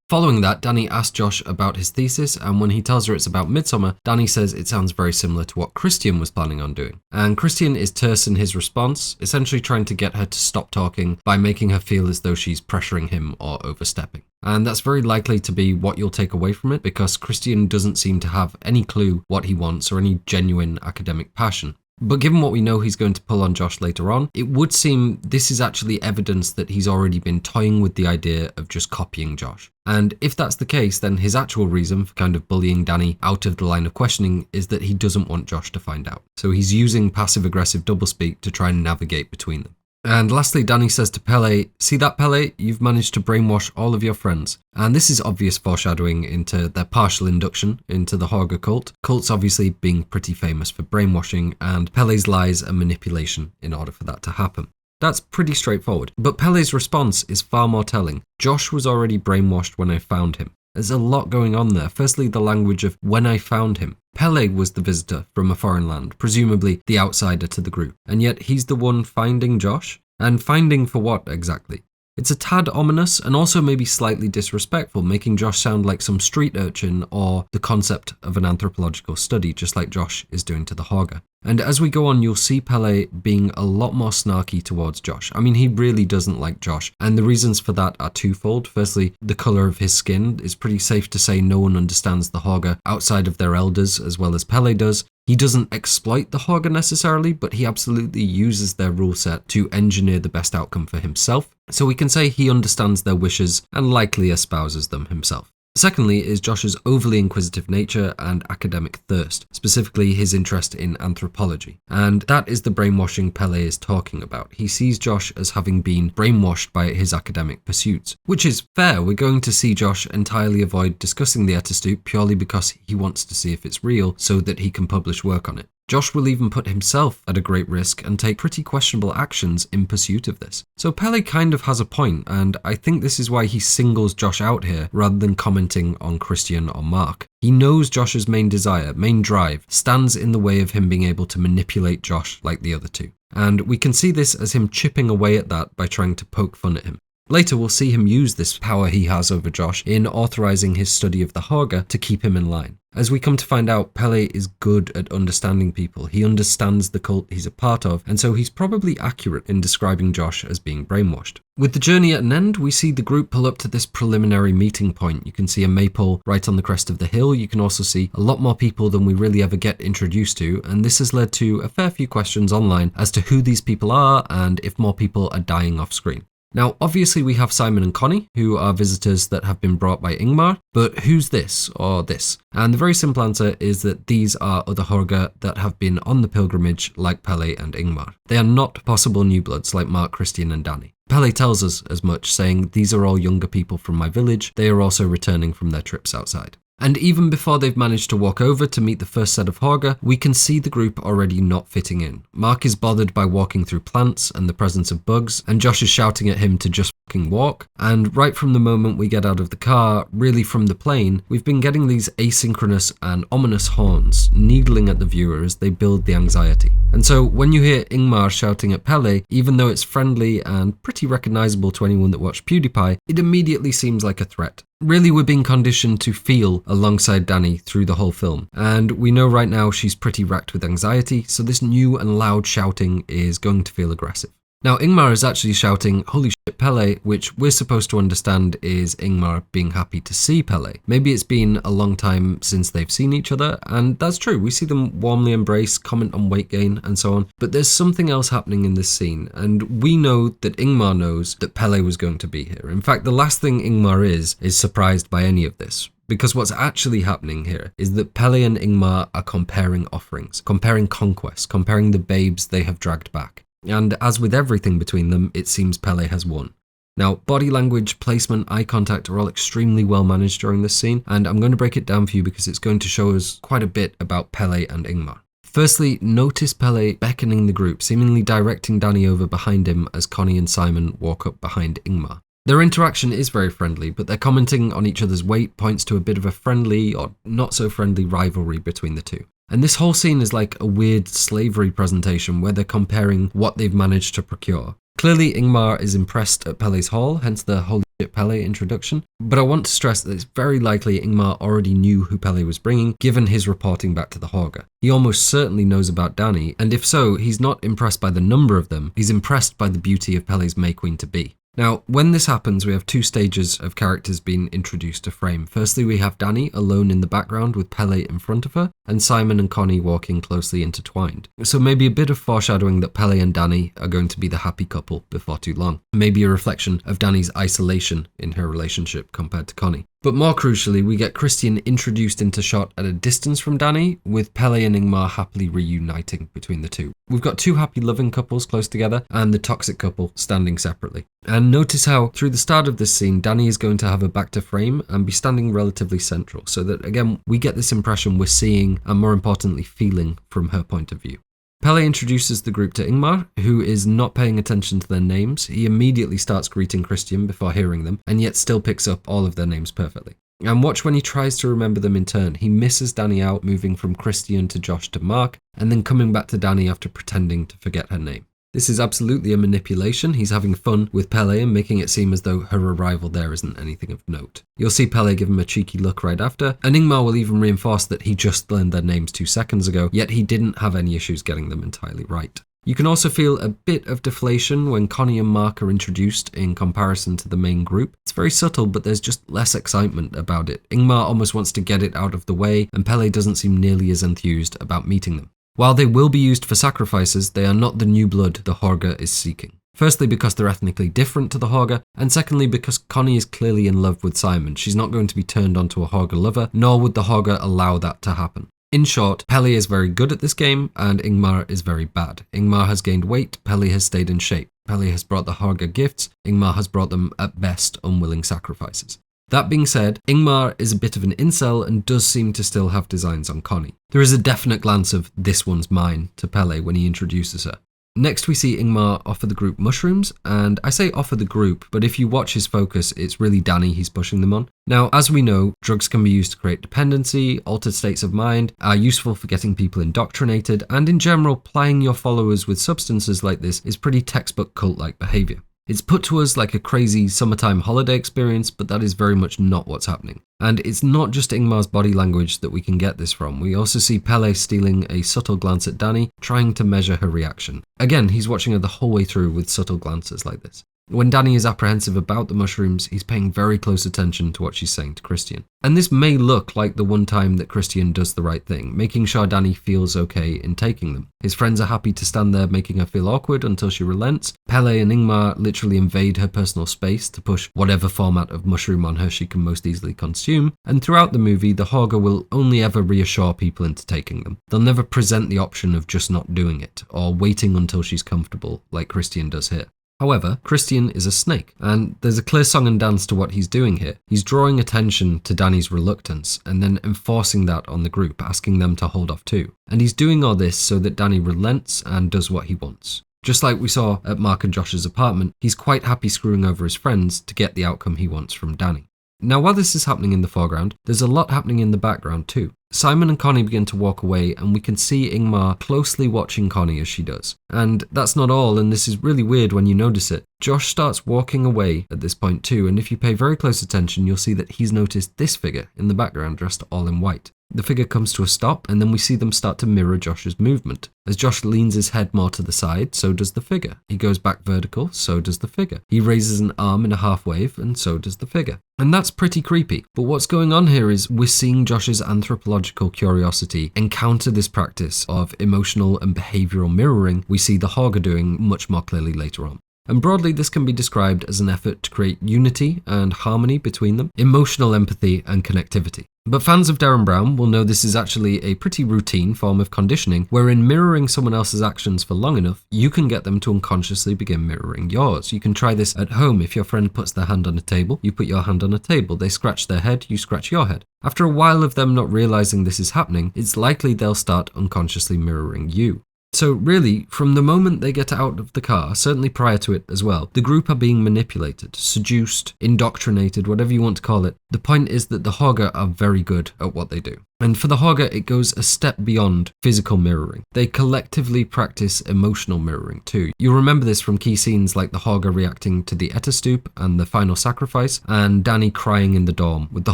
Following that, Danni asks Josh about his thesis, and when he tells her it's about Midsommar, Danni says it sounds very similar to what Christian was planning on doing. And Christian is terse in his response, essentially trying to get her to stop talking by making her feel as though she's pressuring him or overstepping. And that's very likely to be what you'll take away from it, because Christian doesn't seem to have any clue what he wants or any genuine academic passion. But given what we know he's going to pull on Josh later on, it would seem this is actually evidence that he's already been toying with the idea of just copying Josh. And if that's the case, then his actual reason for kind of bullying Danni out of the line of questioning is that he doesn't want Josh to find out. So he's using passive-aggressive doublespeak to try and navigate between them. And lastly, Danni says to Pelle, "See that, Pelle? You've managed to brainwash all of your friends." And this is obvious foreshadowing into their partial induction into the Hårga cult. Cults obviously being pretty famous for brainwashing, and Pelle's lies and manipulation in order for that to happen. That's pretty straightforward. But Pelle's response is far more telling. Josh was already brainwashed when I found him. There's a lot going on there. Firstly, the language of when I found him. Pelle was the visitor from a foreign land, presumably the outsider to the group, and yet he's the one finding Josh? And finding for what exactly? It's a tad ominous and also maybe slightly disrespectful, making Josh sound like some street urchin or the concept of an anthropological study, just like Josh is doing to the Hårga. And as we go on, you'll see Pelle being a lot more snarky towards Josh. I mean, he really doesn't like Josh, and the reasons for that are twofold. Firstly, the colour of his skin. It's pretty safe to say no one understands the Hårga outside of their elders as well as Pelle does. He doesn't exploit the Hårga necessarily, but he absolutely uses their rule set to engineer the best outcome for himself. So we can say he understands their wishes and likely espouses them himself. Secondly is Josh's overly inquisitive nature and academic thirst, specifically his interest in anthropology. And that is the brainwashing Pelle is talking about. He sees Josh as having been brainwashed by his academic pursuits, which is fair. We're going to see Josh entirely avoid discussing the Attestupan purely because he wants to see if it's real so that he can publish work on it. Josh will even put himself at a great risk and take pretty questionable actions in pursuit of this. So Pelle kind of has a point, and I think this is why he singles Josh out here rather than commenting on Christian or Mark. He knows Josh's main desire, main drive, stands in the way of him being able to manipulate Josh like the other two. And we can see this as him chipping away at that by trying to poke fun at him. Later, we'll see him use this power he has over Josh in authorizing his study of the Hårga to keep him in line. As we come to find out, Pelle is good at understanding people. He understands the cult he's a part of, and so he's probably accurate in describing Josh as being brainwashed. With the journey at an end, we see the group pull up to this preliminary meeting point. You can see a maypole right on the crest of the hill. You can also see a lot more people than we really ever get introduced to, and this has led to a fair few questions online as to who these people are and if more people are dying off screen. Now, obviously we have Simon and Connie, who are visitors that have been brought by Ingemar, but who's this or this? And the very simple answer is that these are other Hårga that have been on the pilgrimage like Pelle and Ingemar. They are not possible new bloods like Mark, Christian and Danni. Pelle tells us as much, saying, "These are all younger people from my village. They are also returning from their trips outside." And even before they've managed to walk over to meet the first set of Hårga, we can see the group already not fitting in. Mark is bothered by walking through plants and the presence of bugs, and Josh is shouting at him to just fucking walk. And right from the moment we get out of the car, really from the plane, we've been getting these asynchronous and ominous horns needling at the viewer as they build the anxiety. And so when you hear Ingemar shouting at Pelle, even though it's friendly and pretty recognizable to anyone that watched PewDiePie, it immediately seems like a threat. Really, we're being conditioned to feel alongside Danni through the whole film, and we know right now she's pretty racked with anxiety, so this new and loud shouting is going to feel aggressive. Now, Ingemar is actually shouting, "Holy shit, Pelle," which we're supposed to understand is Ingemar being happy to see Pelle. Maybe it's been a long time since they've seen each other, and that's true. We see them warmly embrace, comment on weight gain, and so on. But there's something else happening in this scene, and we know that Ingemar knows that Pelle was going to be here. In fact, the last thing Ingemar is surprised by any of this. Because what's actually happening here is that Pelle and Ingemar are comparing offerings, comparing conquests, comparing the babes they have dragged back. And as with everything between them, it seems Pelle has won. Now, body language, placement, eye contact are all extremely well managed during this scene, and I'm going to break it down for you because it's going to show us quite a bit about Pelle and Ingemar. Firstly, notice Pelle beckoning the group, seemingly directing Danni over behind him as Connie and Simon walk up behind Ingemar. Their interaction is very friendly, but their commenting on each other's weight points to a bit of a friendly or not so friendly rivalry between the two. And this whole scene is like a weird slavery presentation where they're comparing what they've managed to procure. Clearly, Ingemar is impressed at Pelle's haul, hence the "Holy shit, Pelle" introduction. But I want to stress that it's very likely Ingemar already knew who Pelle was bringing, given his reporting back to the Hårga. He almost certainly knows about Danni, and if so, he's not impressed by the number of them, he's impressed by the beauty of Pelle's May Queen to be. Now, when this happens, we have two stages of characters being introduced to frame. Firstly, we have Danni alone in the background with Pelle in front of her, and Simon and Connie walking closely intertwined. So maybe a bit of foreshadowing that Pelle and Danni are going to be the happy couple before too long. Maybe a reflection of Danni's isolation in her relationship compared to Connie. But more crucially, we get Christian introduced into shot at a distance from Danni, with Pelle and Ingemar happily reuniting between the two. We've got two happy loving couples close together, and the toxic couple standing separately. And notice how, through the start of this scene, Danni is going to have her back to frame and be standing relatively central, so that, again, we get this impression we're seeing, and more importantly, feeling from her point of view. Pelle introduces the group to Ingemar, who is not paying attention to their names. He immediately starts greeting Christian before hearing them, and yet still picks up all of their names perfectly. And watch when he tries to remember them in turn. He misses Danni out, moving from Christian to Josh to Mark, and then coming back to Danni after pretending to forget her name. This is absolutely a manipulation. He's having fun with Pelle and making it seem as though her arrival there isn't anything of note. You'll see Pelle give him a cheeky look right after, and Ingmar will even reinforce that he just learned their names 2 seconds ago, yet he didn't have any issues getting them entirely right. You can also feel a bit of deflation when Connie and Mark are introduced in comparison to the main group. It's very subtle, but there's just less excitement about it. Ingmar almost wants to get it out of the way, and Pelle doesn't seem nearly as enthused about meeting them. While they will be used for sacrifices, they are not the new blood the Hårga is seeking. Firstly, because they're ethnically different to the Hårga, and secondly, because Connie is clearly in love with Simon. She's not going to be turned onto a Hårga lover, nor would the Hårga allow that to happen. In short, Pelle is very good at this game, and Ingmar is very bad. Ingmar has gained weight, Pelle has stayed in shape. Pelle has brought the Hårga gifts, Ingmar has brought them, at best, unwilling sacrifices. That being said, Ingmar is a bit of an incel and does seem to still have designs on Connie. There is a definite glance of "this one's mine" to Pelle when he introduces her. Next we see Ingmar offer the group mushrooms, and I say offer the group, but if you watch his focus, it's really Danni he's pushing them on. Now, as we know, drugs can be used to create dependency, altered states of mind, are useful for getting people indoctrinated, and in general, plying your followers with substances like this is pretty textbook cult-like behaviour. It's put to us like a crazy summertime holiday experience, but that is very much not what's happening. And it's not just Ingmar's body language that we can get this from. We also see Pelle stealing a subtle glance at Danni, trying to measure her reaction. Again, he's watching her the whole way through with subtle glances like this. When Danni is apprehensive about the mushrooms, he's paying very close attention to what she's saying to Christian. And this may look like the one time that Christian does the right thing, making sure Danni feels okay in taking them. His friends are happy to stand there making her feel awkward until she relents. Pelle and Ingmar literally invade her personal space to push whatever format of mushroom on her she can most easily consume. And throughout the movie, the Hårga will only ever reassure people into taking them. They'll never present the option of just not doing it, or waiting until she's comfortable, like Christian does here. However, Christian is a snake, and there's a clear song and dance to what he's doing here. He's drawing attention to Danni's reluctance, and then enforcing that on the group, asking them to hold off too. And he's doing all this so that Danni relents and does what he wants. Just like we saw at Mark and Josh's apartment, he's quite happy screwing over his friends to get the outcome he wants from Danni. Now, while this is happening in the foreground, there's a lot happening in the background too. Simon and Connie begin to walk away, and we can see Ingmar closely watching Connie as she does. And that's not all, and this is really weird when you notice it. Josh starts walking away at this point too, and if you pay very close attention, you'll see that he's noticed this figure in the background dressed all in white. The figure comes to a stop, and then we see them start to mirror Josh's movement. As Josh leans his head more to the side, so does the figure. He goes back vertical, so does the figure. He raises an arm in a half wave, and so does the figure. And that's pretty creepy. But what's going on here is we're seeing Josh's anthropological curiosity encounter this practice of emotional and behavioural mirroring we see the Hårga doing much more clearly later on. And broadly, this can be described as an effort to create unity and harmony between them, emotional empathy and connectivity. But fans of Derren Brown will know this is actually a pretty routine form of conditioning, wherein mirroring someone else's actions for long enough, you can get them to unconsciously begin mirroring yours. You can try this at home. If your friend puts their hand on a table, you put your hand on a table. They scratch their head, you scratch your head. After a while of them not realizing this is happening, it's likely they'll start unconsciously mirroring you. So really, from the moment they get out of the car, certainly prior to it as well, the group are being manipulated, seduced, indoctrinated, whatever you want to call it. The point is that the Hårga are very good at what they do. And for the Hårga, it goes a step beyond physical mirroring. They collectively practice emotional mirroring too. You'll remember this from key scenes like the Hårga reacting to the Attestupan and the final sacrifice, and Danni crying in the dorm with the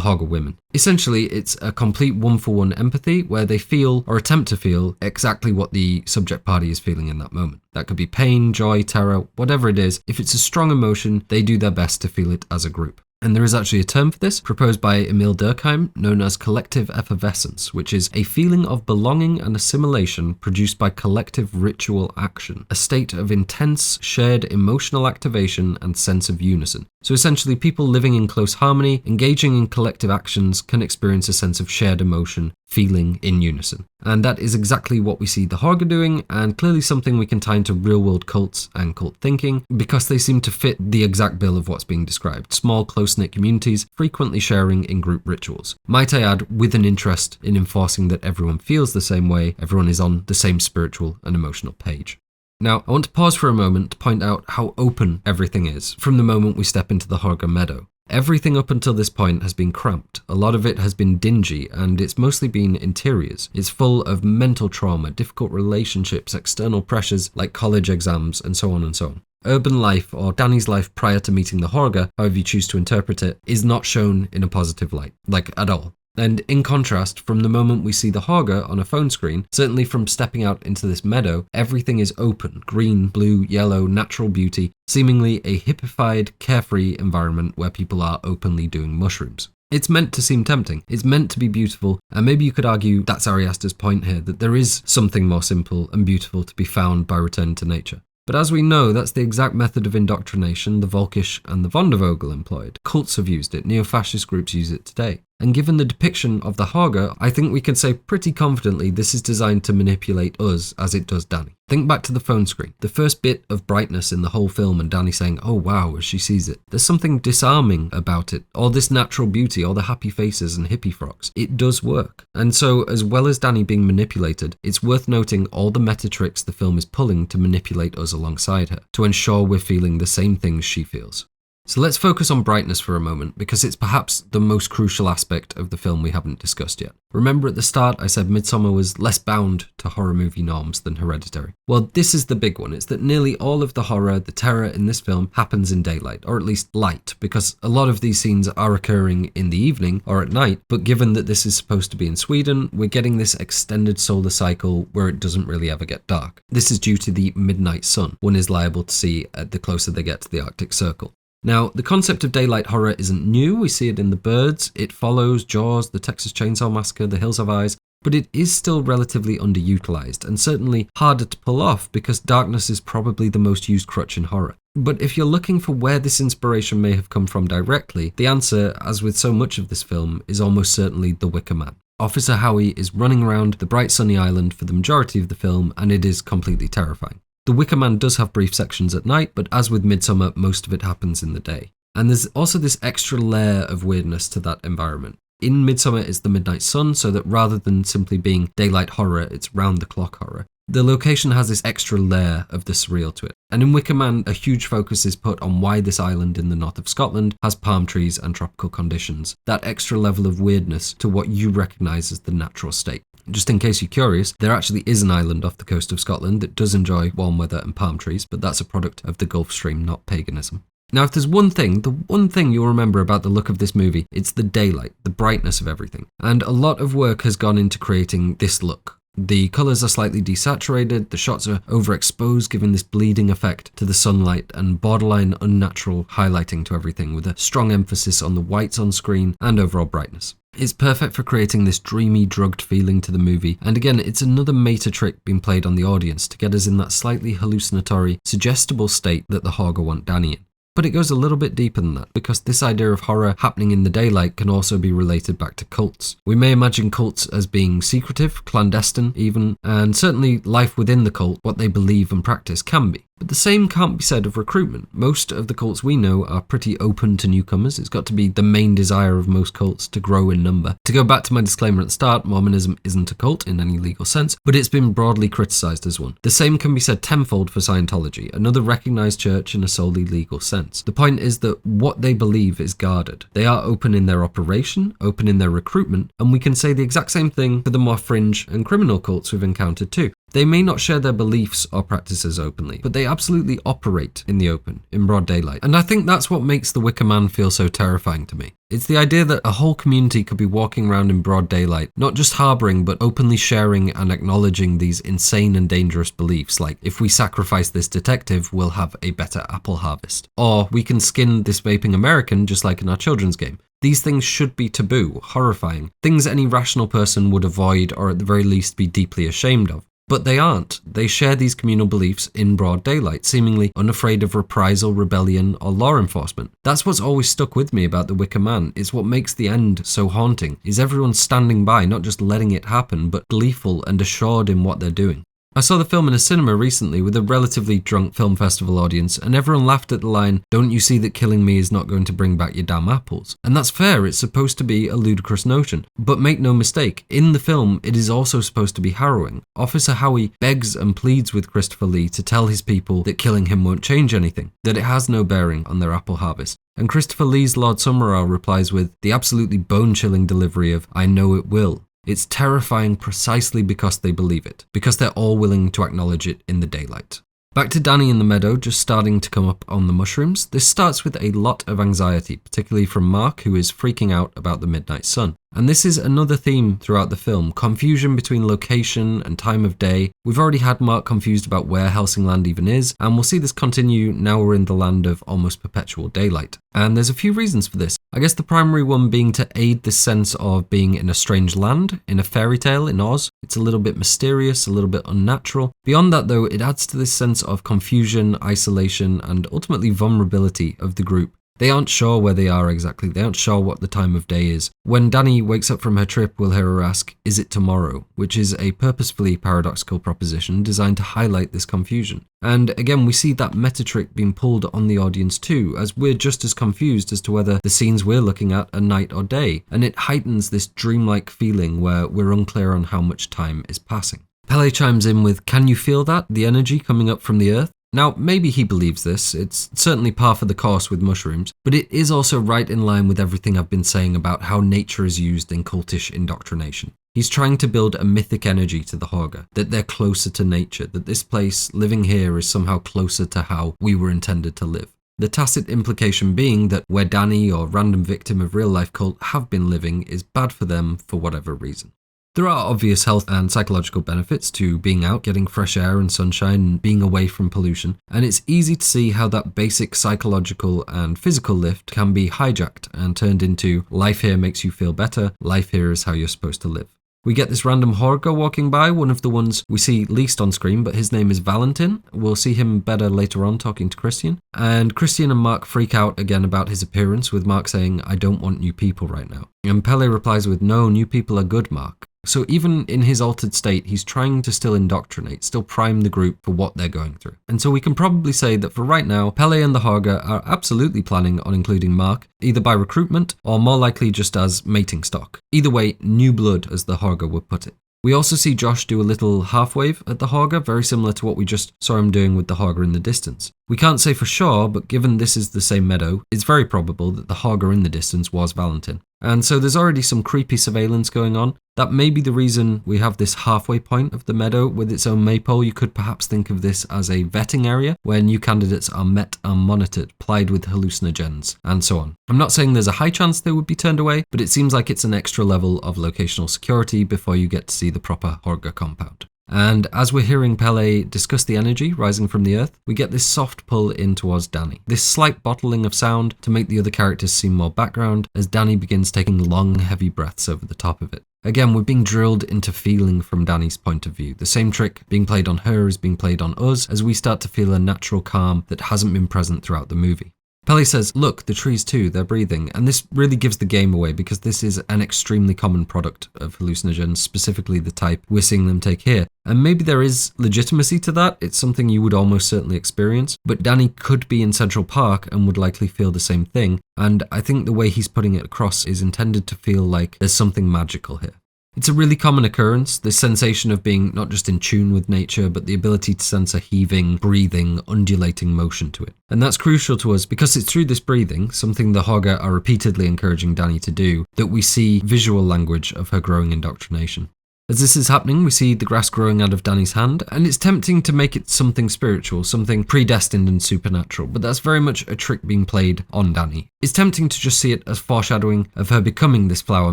Hårga women. Essentially, it's a complete one-for-one empathy where they feel, or attempt to feel, exactly what the subject party is feeling in that moment. That could be pain, joy, terror, whatever it is. If it's a strong emotion, they do their best to feel it as a group. And there is actually a term for this, proposed by Emil Durkheim, known as collective effervescence, which is a feeling of belonging and assimilation produced by collective ritual action, a state of intense, shared emotional activation and sense of unison. So essentially, people living in close harmony, engaging in collective actions, can experience a sense of shared emotion, feeling in unison. And that is exactly what we see the Hårga doing, and clearly something we can tie into real-world cults and cult thinking, because they seem to fit the exact bill of what's being described. Small, close-knit communities, frequently sharing in-group rituals. Might I add, with an interest in enforcing that everyone feels the same way, everyone is on the same spiritual and emotional page. Now, I want to pause for a moment to point out how open everything is from the moment we step into the Hårga meadow. Everything up until this point has been cramped. A lot of it has been dingy, and it's mostly been interiors. It's full of mental trauma, difficult relationships, external pressures like college exams, and so on and so on. Urban life, or Danny's life prior to meeting the Hårga, however you choose to interpret it, is not shown in a positive light, like at all. And in contrast, from the moment we see the Hårga on a phone screen, certainly from stepping out into this meadow, everything is open, green, blue, yellow, natural beauty, seemingly a hippified, carefree environment where people are openly doing mushrooms. It's meant to seem tempting, it's meant to be beautiful, and maybe you could argue that's Ari Aster's point here, that there is something more simple and beautiful to be found by returning to nature. But as we know, that's the exact method of indoctrination the Volkisch and the Vondervogel employed. Cults have used it, neo-fascist groups use it today. And given the depiction of the Hårga, I think we can say pretty confidently this is designed to manipulate us as it does Danny. Think back to the phone screen. The first bit of brightness in the whole film and Danny saying, "Oh wow," as she sees it. There's something disarming about it. All this natural beauty, all the happy faces and hippie frocks. It does work. And so, as well as Danny being manipulated, it's worth noting all the meta tricks the film is pulling to manipulate us alongside her, to ensure we're feeling the same things she feels. So let's focus on brightness for a moment, because it's perhaps the most crucial aspect of the film we haven't discussed yet. Remember at the start I said Midsommar was less bound to horror movie norms than Hereditary. Well, this is the big one. It's that nearly all of the horror, the terror in this film happens in daylight, or at least light, because a lot of these scenes are occurring in the evening or at night, but given that this is supposed to be in Sweden, we're getting this extended solar cycle where it doesn't really ever get dark. This is due to the midnight sun one is liable to see the closer they get to the Arctic Circle. Now, the concept of daylight horror isn't new. We see it in The Birds, It Follows, Jaws, The Texas Chainsaw Massacre, The Hills Have Eyes, but it is still relatively underutilized and certainly harder to pull off because darkness is probably the most used crutch in horror. But if you're looking for where this inspiration may have come from directly, the answer, as with so much of this film, is almost certainly The Wicker Man. Officer Howie is running around the bright sunny island for the majority of the film, and it is completely terrifying. The Wicker Man does have brief sections at night, but as with Midsommar, most of it happens in the day. And there's also this extra layer of weirdness to that environment. In Midsommar, it's the midnight sun, so that rather than simply being daylight horror, it's round-the-clock horror. The location has this extra layer of the surreal to it. And in Wicker Man, a huge focus is put on why this island in the north of Scotland has palm trees and tropical conditions. That extra level of weirdness to what you recognise as the natural state. Just in case you're curious, there actually is an island off the coast of Scotland that does enjoy warm weather and palm trees, but that's a product of the Gulf Stream, not paganism. Now, if there's the one thing you'll remember about the look of this movie, it's the daylight, the brightness of everything. And a lot of work has gone into creating this look. The colours are slightly desaturated, the shots are overexposed, giving this bleeding effect to the sunlight and borderline unnatural highlighting to everything, with a strong emphasis on the whites on screen and overall brightness. It's perfect for creating this dreamy, drugged feeling to the movie, and again, it's another meta trick being played on the audience to get us in that slightly hallucinatory, suggestible state that the Hårga want Danny in. But it goes a little bit deeper than that, because this idea of horror happening in the daylight can also be related back to cults. We may imagine cults as being secretive, clandestine even, and certainly life within the cult, what they believe and practice, can be. But the same can't be said of recruitment. Most of the cults we know are pretty open to newcomers. It's got to be the main desire of most cults to grow in number. To go back to my disclaimer at the start, Mormonism isn't a cult in any legal sense, but it's been broadly criticised as one. The same can be said tenfold for Scientology, another recognised church in a solely legal sense. The point is that what they believe is guarded. They are open in their operation, open in their recruitment, and we can say the exact same thing for the more fringe and criminal cults we've encountered too. They may not share their beliefs or practices openly, but they absolutely operate in the open, in broad daylight. And I think that's what makes The Wicker Man feel so terrifying to me. It's the idea that a whole community could be walking around in broad daylight, not just harbouring, but openly sharing and acknowledging these insane and dangerous beliefs, like, if we sacrifice this detective, we'll have a better apple harvest. Or, we can skin this vaping American just like in our children's game. These things should be taboo, horrifying, things any rational person would avoid or at the very least be deeply ashamed of. But they aren't. They share these communal beliefs in broad daylight, seemingly unafraid of reprisal, rebellion, or law enforcement. That's what's always stuck with me about The Wicker Man. It's what makes the end so haunting, is everyone standing by, not just letting it happen, but gleeful and assured in what they're doing. I saw the film in a cinema recently with a relatively drunk film festival audience, and everyone laughed at the line, "Don't you see that killing me is not going to bring back your damn apples?" And that's fair, it's supposed to be a ludicrous notion. But make no mistake, in the film it is also supposed to be harrowing. Officer Howie begs and pleads with Christopher Lee to tell his people that killing him won't change anything, that it has no bearing on their apple harvest. And Christopher Lee's Lord Summerall replies with the absolutely bone-chilling delivery of, "I know it will." It's terrifying precisely because they believe it, because they're all willing to acknowledge it in the daylight. Back to Danni in the meadow, just starting to come up on the mushrooms. This starts with a lot of anxiety, particularly from Mark, who is freaking out about the midnight sun. And this is another theme throughout the film, confusion between location and time of day. We've already had Mark confused about where Hälsingland even is, and we'll see this continue now we're in the land of almost perpetual daylight. And there's a few reasons for this. I guess the primary one being to aid this sense of being in a strange land, in a fairy tale in Oz. It's a little bit mysterious, a little bit unnatural. Beyond that though, it adds to this sense of confusion, isolation, and ultimately vulnerability of the group. They aren't sure where they are exactly, they aren't sure what the time of day is. When Danni wakes up from her trip, we'll hear her ask, "Is it tomorrow?" which is a purposefully paradoxical proposition designed to highlight this confusion. And again, we see that meta trick being pulled on the audience too, as we're just as confused as to whether the scenes we're looking at are night or day, and it heightens this dreamlike feeling where we're unclear on how much time is passing. Pelle chimes in with, "Can you feel that, the energy coming up from the earth?" Now, maybe he believes this, it's certainly par for the course with mushrooms, but it is also right in line with everything I've been saying about how nature is used in cultish indoctrination. He's trying to build a mythic energy to the Hårga, that they're closer to nature, that this place, living here, is somehow closer to how we were intended to live. The tacit implication being that where Danni or random victim of real life cult have been living is bad for them for whatever reason. There are obvious health and psychological benefits to being out, getting fresh air and sunshine, and being away from pollution, and it's easy to see how that basic psychological and physical lift can be hijacked and turned into life here makes you feel better, life here is how you're supposed to live. We get this random Hårga walking by, one of the ones we see least on screen, but his name is Valentin. We'll see him better later on talking to Christian. And Christian and Mark freak out again about his appearance, with Mark saying, "I don't want new people right now." And Pelle replies with, "No, new people are good, Mark." So even in his altered state, he's trying to still indoctrinate, still prime the group for what they're going through. And so we can probably say that for right now, Pelle and the Hårga are absolutely planning on including Mark, either by recruitment or more likely just as mating stock. Either way, new blood, as the Hårga would put it. We also see Josh do a little half wave at the Hårga, very similar to what we just saw him doing with the Hårga in the distance. We can't say for sure, but given this is the same meadow, it's very probable that the Hårga in the distance was Valentin. And so there's already some creepy surveillance going on. That may be the reason we have this halfway point of the meadow with its own maypole. You could perhaps think of this as a vetting area where new candidates are met and monitored, plied with hallucinogens, and so on. I'm not saying there's a high chance they would be turned away, but it seems like it's an extra level of locational security before you get to see the proper Hårga compound. And as we're hearing Pelle discuss the energy rising from the earth, we get this soft pull in towards Danni. This slight bottling of sound to make the other characters seem more background as Danni begins taking long, heavy breaths over the top of it. Again, we're being drilled into feeling from Danni's point of view. The same trick being played on her is being played on us as we start to feel a natural calm that hasn't been present throughout the movie. Pelle says, "Look, the trees too, they're breathing." And this really gives the game away because this is an extremely common product of hallucinogens, specifically the type we're seeing them take here. And maybe there is legitimacy to that, it's something you would almost certainly experience, but Danni could be in Central Park and would likely feel the same thing, and I think the way he's putting it across is intended to feel like there's something magical here. It's a really common occurrence, this sensation of being not just in tune with nature, but the ability to sense a heaving, breathing, undulating motion to it. And that's crucial to us because it's through this breathing, something the Hårga are repeatedly encouraging Danni to do, that we see visual language of her growing indoctrination. As this is happening, we see the grass growing out of Danni's hand, and it's tempting to make it something spiritual, something predestined and supernatural, but that's very much a trick being played on Danni. It's tempting to just see it as foreshadowing of her becoming this flower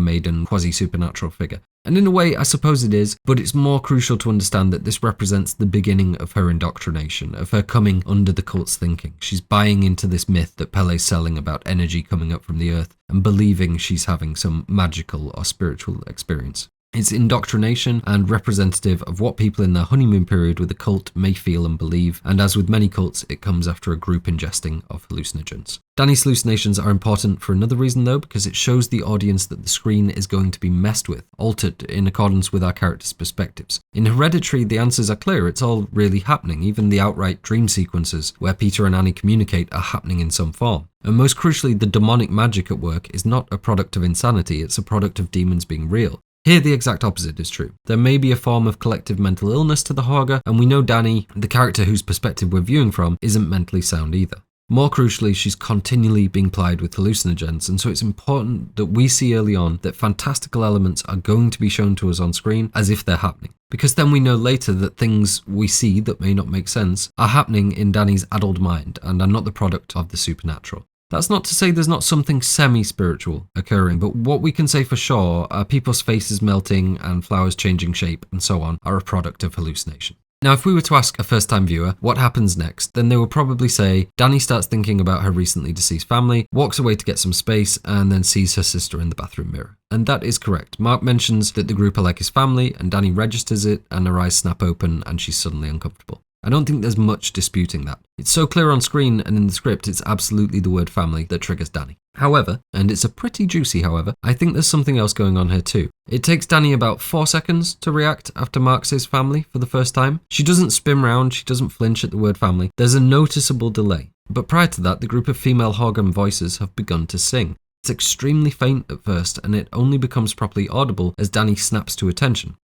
maiden, quasi-supernatural figure. And in a way, I suppose it is, but it's more crucial to understand that this represents the beginning of her indoctrination, of her coming under the cult's thinking. She's buying into this myth that Pelle's selling about energy coming up from the earth and believing she's having some magical or spiritual experience. It's indoctrination and representative of what people in their honeymoon period with a cult may feel and believe, and as with many cults, it comes after a group ingesting of hallucinogens. Danny's hallucinations are important for another reason though, because it shows the audience that the screen is going to be messed with, altered in accordance with our characters' perspectives. In Hereditary, the answers are clear, it's all really happening, even the outright dream sequences where Peter and Annie communicate are happening in some form. And most crucially, the demonic magic at work is not a product of insanity, it's a product of demons being real. Here the exact opposite is true. There may be a form of collective mental illness to the Hårga, and we know Danni, the character whose perspective we're viewing from, isn't mentally sound either. More crucially, she's continually being plied with hallucinogens, and so it's important that we see early on that fantastical elements are going to be shown to us on screen as if they're happening. Because then we know later that things we see that may not make sense are happening in Danny's addled mind and are not the product of the supernatural. That's not to say there's not something semi-spiritual occurring, but what we can say for sure are people's faces melting and flowers changing shape and so on are a product of hallucination. Now, if we were to ask a first-time viewer what happens next, then they would probably say Danny starts thinking about her recently deceased family, walks away to get some space, and then sees her sister in the bathroom mirror. And that is correct. Mark mentions that the group are like his family, and Danny registers it, and her eyes snap open, and she's suddenly uncomfortable. I don't think there's much disputing that. It's so clear on screen and in the script, it's absolutely the word family that triggers Danny. However, and it's a pretty juicy however, I think there's something else going on here too. It takes Danny about 4 seconds to react after Mark says family for the first time. She doesn't spin round, she doesn't flinch at the word family. There's a noticeable delay. But prior to that, the group of female Hårgan voices have begun to sing. It's extremely faint at first, and it only becomes properly audible as Danny snaps to attention.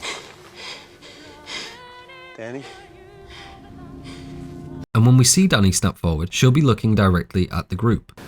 Danny? And when we see Danny snap forward, she'll be looking directly at the group.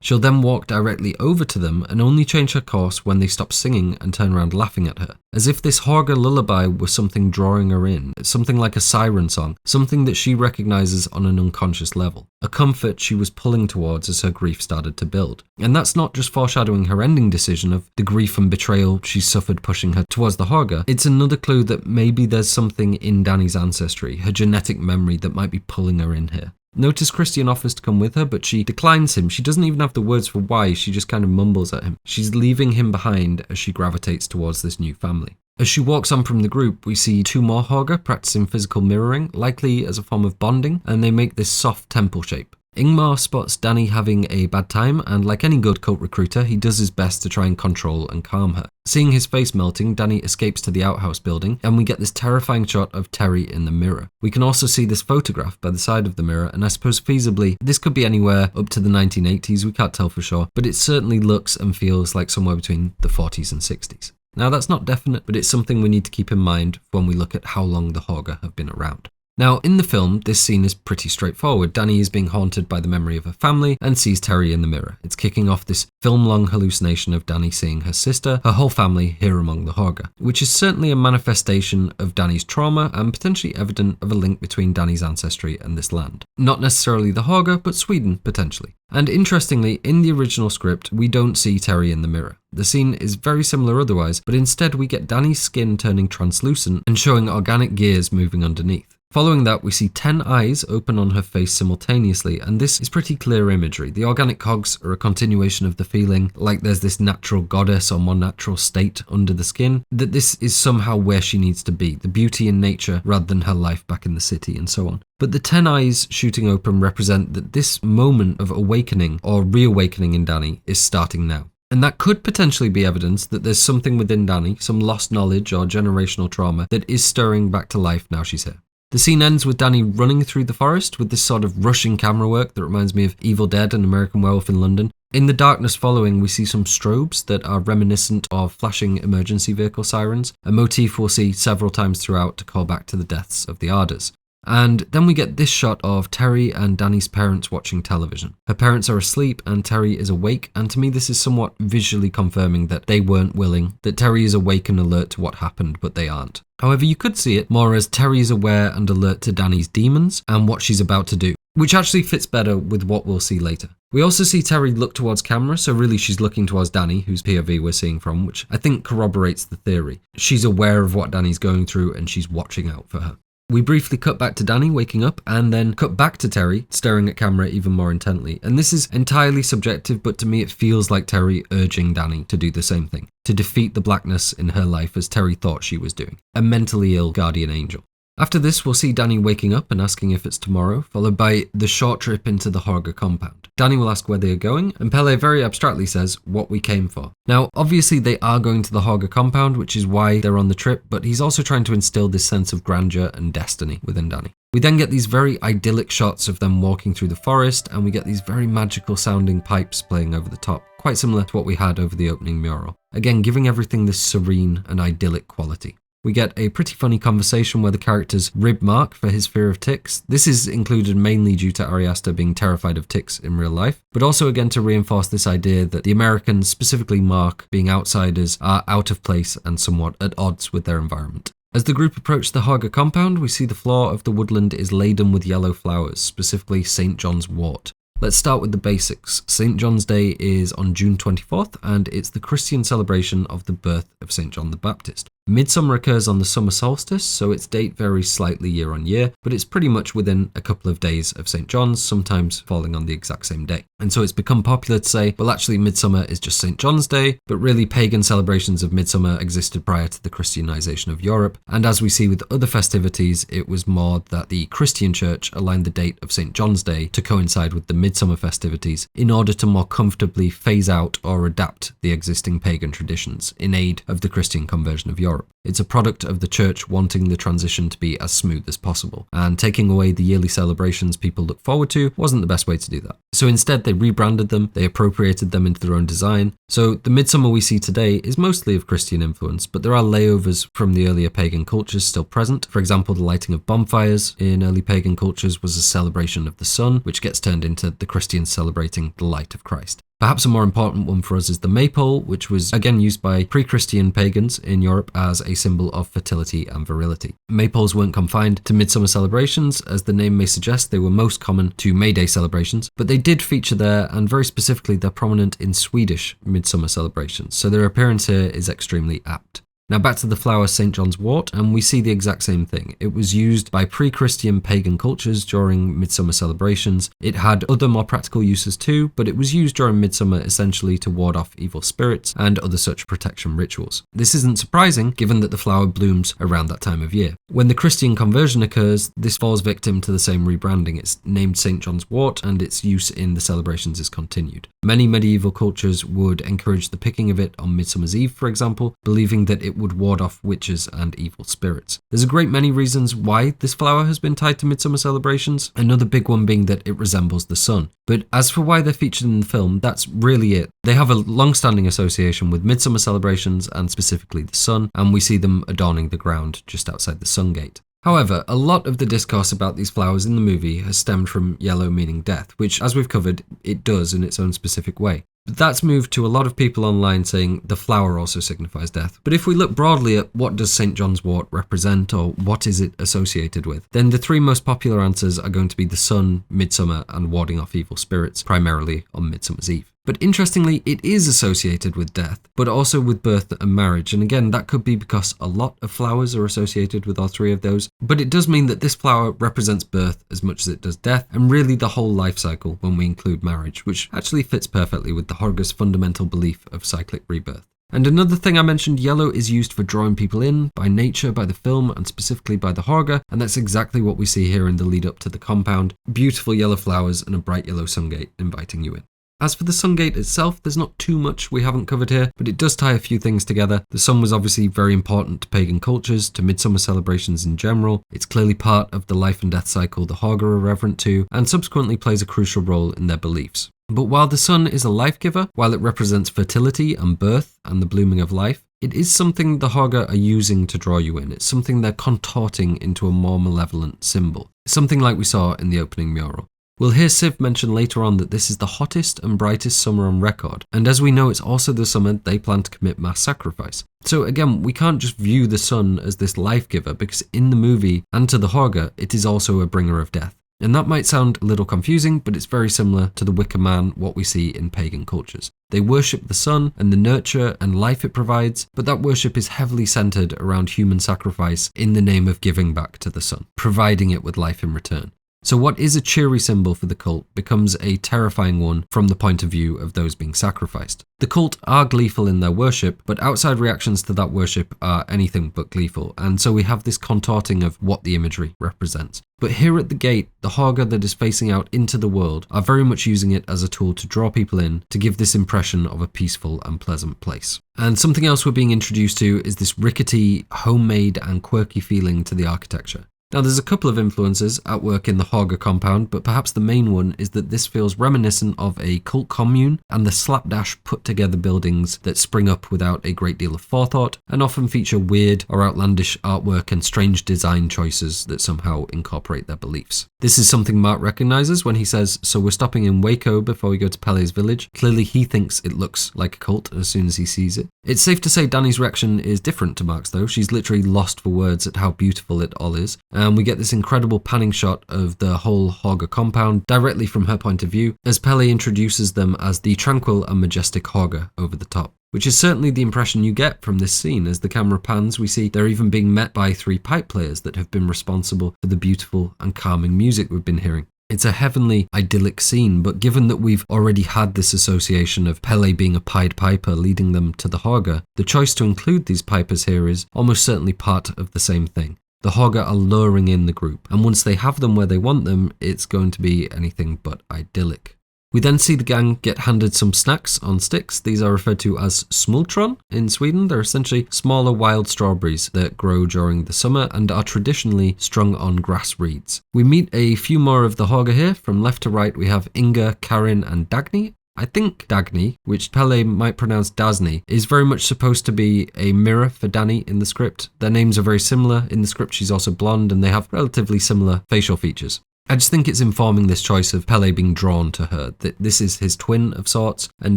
She'll then walk directly over to them and only change her course when they stop singing and turn around laughing at her. As if this Hårga lullaby was something drawing her in, something like a siren song, something that she recognises on an unconscious level. A comfort she was pulling towards as her grief started to build. And that's not just foreshadowing her ending decision of the grief and betrayal she suffered pushing her towards the Hårga, it's another clue that maybe there's something in Danny's ancestry, her genetic memory that might be pulling her in here. Notice Christian offers to come with her, but she declines him. She doesn't even have the words for why, she just kind of mumbles at him. She's leaving him behind as she gravitates towards this new family. As she walks on from the group, we see 2 more Hårga practicing physical mirroring, likely as a form of bonding, and they make this soft temple shape. Ingemar spots Danny having a bad time, and like any good cult recruiter, he does his best to try and control and calm her. Seeing his face melting, Danny escapes to the outhouse building, and we get this terrifying shot of Terri in the mirror. We can also see this photograph by the side of the mirror, and I suppose feasibly, this could be anywhere up to the 1980s, we can't tell for sure, but it certainly looks and feels like somewhere between the 40s and 60s. Now that's not definite, but it's something we need to keep in mind when we look at how long the Hårga have been around. Now, in the film, this scene is pretty straightforward. Danny is being haunted by the memory of her family and sees Terri in the mirror. It's kicking off this film-long hallucination of Danny seeing her sister, her whole family here among the Hårga, which is certainly a manifestation of Danny's trauma and potentially evident of a link between Danny's ancestry and this land. Not necessarily the Hårga, but Sweden, potentially. And interestingly, in the original script, we don't see Terri in the mirror. The scene is very similar otherwise, but instead we get Danny's skin turning translucent and showing organic gears moving underneath. Following that, we see 10 eyes open on her face simultaneously, and this is pretty clear imagery. The organic cogs are a continuation of the feeling like there's this natural goddess or more natural state under the skin, that this is somehow where she needs to be, the beauty in nature rather than her life back in the city and so on. But the 10 eyes shooting open represent that this moment of awakening or reawakening in Danny is starting now. And that could potentially be evidence that there's something within Danny, some lost knowledge or generational trauma that is stirring back to life now she's here. The scene ends with Danny running through the forest with this sort of rushing camera work that reminds me of Evil Dead and American Werewolf in London. In the darkness following, we see some strobes that are reminiscent of flashing emergency vehicle sirens, a motif we'll see several times throughout to call back to the deaths of the Ardors. And then we get this shot of Terri and Danny's parents watching television. Her parents are asleep and Terri is awake, and to me this is somewhat visually confirming that they weren't willing, that Terri is awake and alert to what happened, but they aren't. However, you could see it more as Terri is aware and alert to Danny's demons and what she's about to do, which actually fits better with what we'll see later. We also see Terri look towards camera, so really she's looking towards Danny, whose POV we're seeing from, which I think corroborates the theory. She's aware of what Danny's going through and she's watching out for her. We briefly cut back to Danni waking up and then cut back to Terri staring at camera even more intently. And this is entirely subjective, but to me it feels like Terri urging Danni to do the same thing, to defeat the blackness in her life as Terri thought she was doing, a mentally ill guardian angel. After this, we'll see Danni waking up and asking if it's tomorrow, followed by the short trip into the Hårga compound. Danni will ask where they are going, and Pelle very abstractly says what we came for. Now, obviously they are going to the Hårga compound, which is why they're on the trip, but he's also trying to instill this sense of grandeur and destiny within Danni. We then get these very idyllic shots of them walking through the forest, and we get these very magical sounding pipes playing over the top, quite similar to what we had over the opening mural. Again, giving everything this serene and idyllic quality. We get a pretty funny conversation where the characters rib Mark for his fear of ticks. This is included mainly due to Ari Aster being terrified of ticks in real life, but also again to reinforce this idea that the Americans, specifically Mark, being outsiders, are out of place and somewhat at odds with their environment. As the group approach the Hårga compound, we see the floor of the woodland is laden with yellow flowers, specifically St. John's wort. Let's start with the basics. St. John's Day is on June 24th, and it's the Christian celebration of the birth of St. John the Baptist. Midsummer occurs on the summer solstice, so its date varies slightly year on year, but it's pretty much within a couple of days of St. John's, sometimes falling on the exact same day. And so it's become popular to say, well, actually Midsummer is just St. John's Day, but really pagan celebrations of Midsummer existed prior to the Christianization of Europe. And as we see with other festivities, it was more that the Christian church aligned the date of St. John's Day to coincide with the Midsummer festivities in order to more comfortably phase out or adapt the existing pagan traditions in aid of the Christian conversion of Europe. It's a product of the church wanting the transition to be as smooth as possible, and taking away the yearly celebrations people look forward to wasn't the best way to do that. So instead they rebranded them, they appropriated them into their own design. So the Midsummer we see today is mostly of Christian influence, but there are layovers from the earlier pagan cultures still present. For example, the lighting of bonfires in early pagan cultures was a celebration of the sun, which gets turned into the Christians celebrating the light of Christ. Perhaps a more important one for us is the maypole, which was again used by pre-Christian pagans in Europe as a symbol of fertility and virility. Maypoles weren't confined to midsummer celebrations, as the name may suggest they were most common to May Day celebrations, but they did feature there, and very specifically they're prominent in Swedish midsummer celebrations, so their appearance here is extremely apt. Now back to the flower St. John's wort, and we see the exact same thing. It was used by pre-Christian pagan cultures during midsummer celebrations. It had other more practical uses too, but it was used during midsummer essentially to ward off evil spirits and other such protection rituals. This isn't surprising given that the flower blooms around that time of year. When the Christian conversion occurs, this falls victim to the same rebranding. It's named St. John's wort and its use in the celebrations is continued. Many medieval cultures would encourage the picking of it on Midsummer's Eve, for example, believing that it would ward off witches and evil spirits. There's a great many reasons why this flower has been tied to midsummer celebrations, another big one being that it resembles the sun. But as for why they're featured in the film, that's really it. They have a long-standing association with midsummer celebrations and specifically the sun, and we see them adorning the ground just outside the Sungate. However, a lot of the discourse about these flowers in the movie has stemmed from yellow meaning death, which, as we've covered, it does in its own specific way. But that's moved to a lot of people online saying the flower also signifies death. But if we look broadly at what does St. John's wort represent, or what is it associated with, then the three most popular answers are going to be the sun, midsummer, and warding off evil spirits, primarily on Midsummer's Eve. But interestingly, it is associated with death, but also with birth and marriage. And again, that could be because a lot of flowers are associated with all three of those. But it does mean that this flower represents birth as much as it does death, and really the whole life cycle when we include marriage, which actually fits perfectly with the Hårga's fundamental belief of cyclic rebirth. And another thing I mentioned, yellow is used for drawing people in by nature, by the film, and specifically by the Hårga, and that's exactly what we see here in the lead up to the compound. Beautiful yellow flowers and a bright yellow Sungate inviting you in. As for the Sungate itself, there's not too much we haven't covered here, but it does tie a few things together. The sun was obviously very important to pagan cultures, to midsummer celebrations in general. It's clearly part of the life and death cycle the Hårga are reverent to, and subsequently plays a crucial role in their beliefs. But while the sun is a life giver, while it represents fertility and birth and the blooming of life, it is something the Hårga are using to draw you in. It's something they're contorting into a more malevolent symbol. Something like we saw in the opening mural. We'll hear Siv mention later on that this is the hottest and brightest summer on record, and as we know it's also the summer they plan to commit mass sacrifice. So again, we can't just view the sun as this life giver, because in the movie and to the Hårga it is also a bringer of death. And that might sound a little confusing, but it's very similar to the Wicker Man, what we see in pagan cultures. They worship the sun and the nurture and life it provides, but that worship is heavily centered around human sacrifice in the name of giving back to the sun, providing it with life in return. So what is a cheery symbol for the cult becomes a terrifying one from the point of view of those being sacrificed. The cult are gleeful in their worship, but outside reactions to that worship are anything but gleeful, and so we have this contorting of what the imagery represents. But here at the gate, the Hårga that is facing out into the world are very much using it as a tool to draw people in, to give this impression of a peaceful and pleasant place. And something else we're being introduced to is this rickety, homemade and quirky feeling to the architecture. Now there's a couple of influences at work in the Hårga compound, but perhaps the main one is that this feels reminiscent of a cult commune and the slapdash put together buildings that spring up without a great deal of forethought and often feature weird or outlandish artwork and strange design choices that somehow incorporate their beliefs. This is something Mark recognises when he says, "So we're stopping in Waco before we go to Pelle's village." Clearly he thinks it looks like a cult as soon as he sees it. It's safe to say Danni's reaction is different to Mark's though. She's literally lost for words at how beautiful it all is. And we get this incredible panning shot of the whole Hårga compound directly from her point of view as Pelle introduces them as the tranquil and majestic Hårga over the top. Which is certainly the impression you get from this scene. As the camera pans, we see they're even being met by 3 pipe players that have been responsible for the beautiful and calming music we've been hearing. It's a heavenly, idyllic scene, but given that we've already had this association of Pelle being a Pied Piper leading them to the Hårga, the choice to include these pipers here is almost certainly part of the same thing. The Hårga are luring in the group, and once they have them where they want them, it's going to be anything but idyllic. We then see the gang get handed some snacks on sticks. These are referred to as smultron in Sweden. They're essentially smaller wild strawberries that grow during the summer and are traditionally strung on grass reeds. We meet a few more of the Hårga here. From left to right, we have Inga, Karin and Dagny. I think Dagny, which Pelle might pronounce Dasny, is very much supposed to be a mirror for Danni in the script. Their names are very similar. In the script, she's also blonde and they have relatively similar facial features. I just think it's informing this choice of Pelle being drawn to her, that this is his twin of sorts, and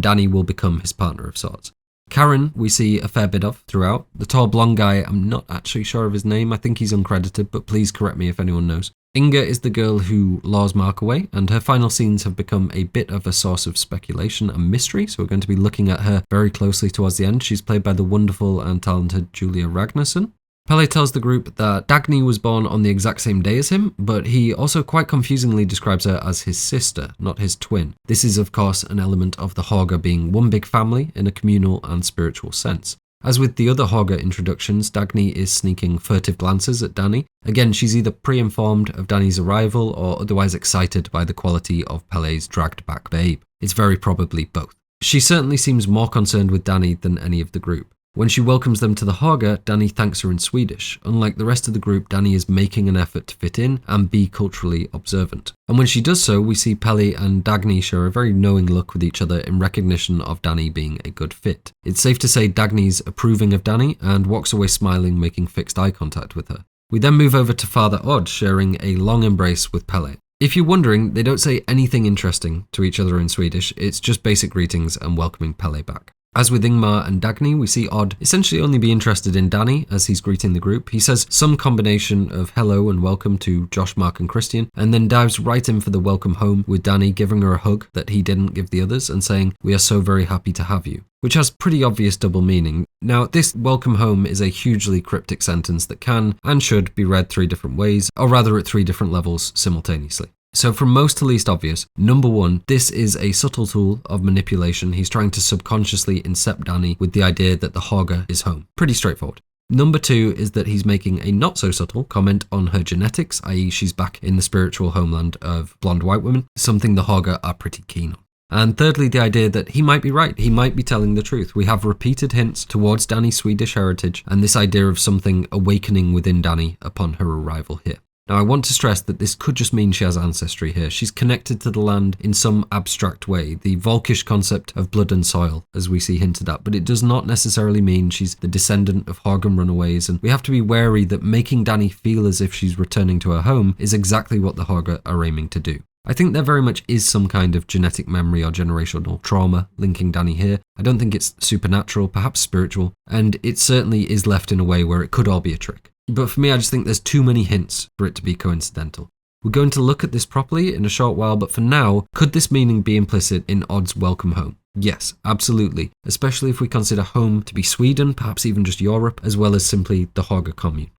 Danni will become his partner of sorts. Karin, we see a fair bit of throughout. The tall blonde guy, I'm not actually sure of his name, I think he's uncredited, but please correct me if anyone knows. Inga is the girl who lures Mark away, and her final scenes have become a bit of a source of speculation and mystery, so we're going to be looking at her very closely towards the end. She's played by the wonderful and talented Julia Ragnarsson. Pelle tells the group that Dagny was born on the exact same day as him, but he also quite confusingly describes her as his sister, not his twin. This is of course an element of the Hårga being one big family in a communal and spiritual sense. As with the other Hårga introductions, Dagny is sneaking furtive glances at Danni. Again, she's either pre-informed of Danni's arrival or otherwise excited by the quality of Pelle's dragged back babe. It's very probably both. She certainly seems more concerned with Danni than any of the group. When she welcomes them to the Hårga, Danni thanks her in Swedish. Unlike the rest of the group, Danni is making an effort to fit in and be culturally observant. And when she does so, we see Pelle and Dagny share a very knowing look with each other in recognition of Danni being a good fit. It's safe to say Dagny's approving of Danni and walks away smiling, making fixed eye contact with her. We then move over to Father Odd, sharing a long embrace with Pelle. If you're wondering, they don't say anything interesting to each other in Swedish, it's just basic greetings and welcoming Pelle back. As with Ingmar and Dagny, we see Odd essentially only be interested in Danni as he's greeting the group. He says some combination of hello and welcome to Josh, Mark and Christian, and then dives right in for the welcome home with Danni giving her a hug that he didn't give the others and saying, "We are so very happy to have you," which has pretty obvious double meaning. Now, this welcome home is a hugely cryptic sentence that can and should be read 3 different ways, or rather at 3 different levels simultaneously. So from most to least obvious, number 1, this is a subtle tool of manipulation. He's trying to subconsciously incept Danni with the idea that the Hårga is home. Pretty straightforward. Number 2 is that he's making a not so subtle comment on her genetics, i.e. she's back in the spiritual homeland of blonde white women, something the Hårga are pretty keen on. And thirdly, the idea that he might be right, he might be telling the truth. We have repeated hints towards Danni's Swedish heritage and this idea of something awakening within Danni upon her arrival here. Now, I want to stress that this could just mean she has ancestry here. She's connected to the land in some abstract way, the Volkish concept of blood and soil, as we see hinted at, but it does not necessarily mean she's the descendant of Hårgan runaways, and we have to be wary that making Danni feel as if she's returning to her home is exactly what the Hårga are aiming to do. I think there very much is some kind of genetic memory or generational trauma linking Danni here. I don't think it's supernatural, perhaps spiritual, and it certainly is left in a way where it could all be a trick. But for me, I just think there's too many hints for it to be coincidental. We're going to look at this properly in a short while, but for now, could this meaning be implicit in Odd's welcome home? Yes, absolutely, especially if we consider home to be Sweden, perhaps even just Europe, as well as simply the Hårga Commune.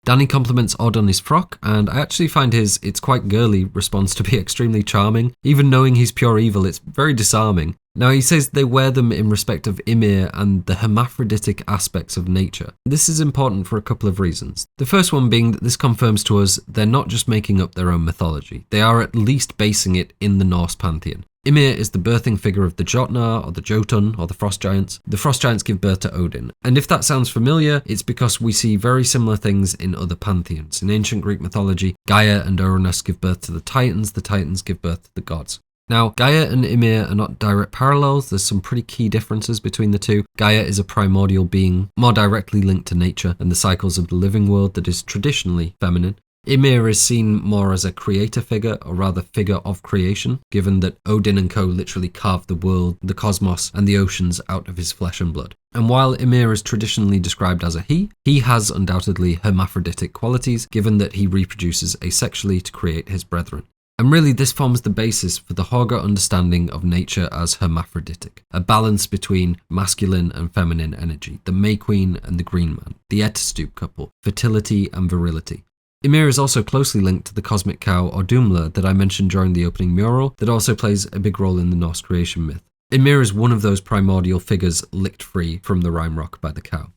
Danni compliments Odd on his frock, and I actually find his "it's quite girly" response to be extremely charming. Even knowing he's pure evil, it's very disarming. Now, he says they wear them in respect of Ymir and the hermaphroditic aspects of nature. This is important for a couple of reasons. The first one being that this confirms to us they're not just making up their own mythology, they are at least basing it in the Norse pantheon. Ymir is the birthing figure of the Jotnar, or the Jotun, or the Frost Giants. The Frost Giants give birth to Odin. And if that sounds familiar, it's because we see very similar things in other pantheons. In ancient Greek mythology, Gaia and Uranus give birth to the Titans give birth to the gods. Now, Gaia and Ymir are not direct parallels, there's some pretty key differences between the two. Gaia is a primordial being, more directly linked to nature and the cycles of the living world that is traditionally feminine. Ymir is seen more as a creator figure, or rather figure of creation, given that Odin and co literally carved the world, the cosmos, and the oceans out of his flesh and blood. And while Ymir is traditionally described as a he has undoubtedly hermaphroditic qualities, given that he reproduces asexually to create his brethren. And really, this forms the basis for the Hårga understanding of nature as hermaphroditic, a balance between masculine and feminine energy, the May Queen and the Green Man, the Attestupan couple, fertility and virility. Ymir is also closely linked to the cosmic cow or Dumla that I mentioned during the opening mural, that also plays a big role in the Norse creation myth. Ymir is one of those primordial figures licked free from the rime rock by the cow.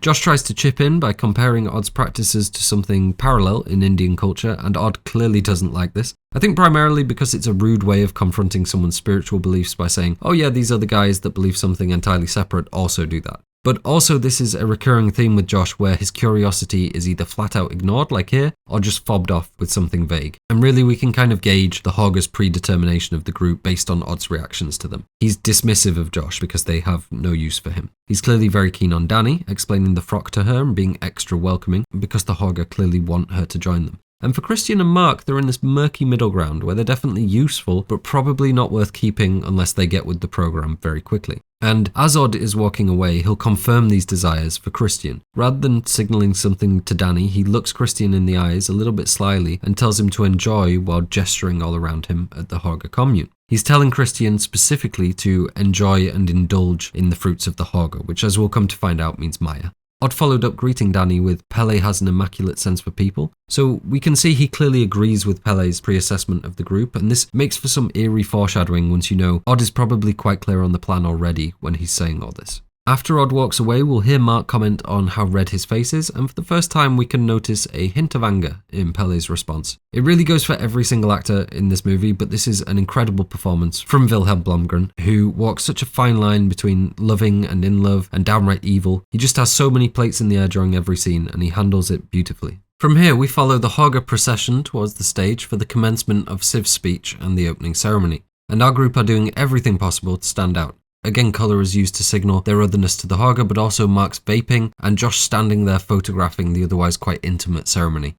Josh tries to chip in by comparing Odd's practices to something parallel in Indian culture, and Odd clearly doesn't like this. I think primarily because it's a rude way of confronting someone's spiritual beliefs by saying, oh yeah, these other guys that believe something entirely separate also do that. But also this is a recurring theme with Josh where his curiosity is either flat out ignored, like here, or just fobbed off with something vague. And really we can kind of gauge the Hårga's predetermination of the group based on Odd's reactions to them. He's dismissive of Josh because they have no use for him. He's clearly very keen on Danni, explaining the frock to her and being extra welcoming, because the Hårga clearly want her to join them. And for Christian and Mark, they're in this murky middle ground where they're definitely useful, but probably not worth keeping unless they get with the program very quickly. And as Odd is walking away, he'll confirm these desires for Christian. Rather than signalling something to Danni, he looks Christian in the eyes a little bit slyly and tells him to enjoy while gesturing all around him at the Hårga Commune. He's telling Christian specifically to enjoy and indulge in the fruits of the Hårga, which as we'll come to find out means Maja. Odd followed up greeting Danni with Pelle has an immaculate sense for people, so we can see he clearly agrees with Pelle's pre-assessment of the group, and this makes for some eerie foreshadowing once you know Odd is probably quite clear on the plan already when he's saying all this. After Odd walks away, we'll hear Mark comment on how red his face is, and for the first time we can notice a hint of anger in Pelle's response. It really goes for every single actor in this movie, but this is an incredible performance from Wilhelm Blomgren, who walks such a fine line between loving and in love and downright evil. He just has so many plates in the air during every scene, and he handles it beautifully. From here, we follow the Hårga procession towards the stage for the commencement of Siv's speech and the opening ceremony, and our group are doing everything possible to stand out. Again, colour is used to signal their otherness to the Hårga, but also Mark's vaping and Josh standing there photographing the otherwise quite intimate ceremony.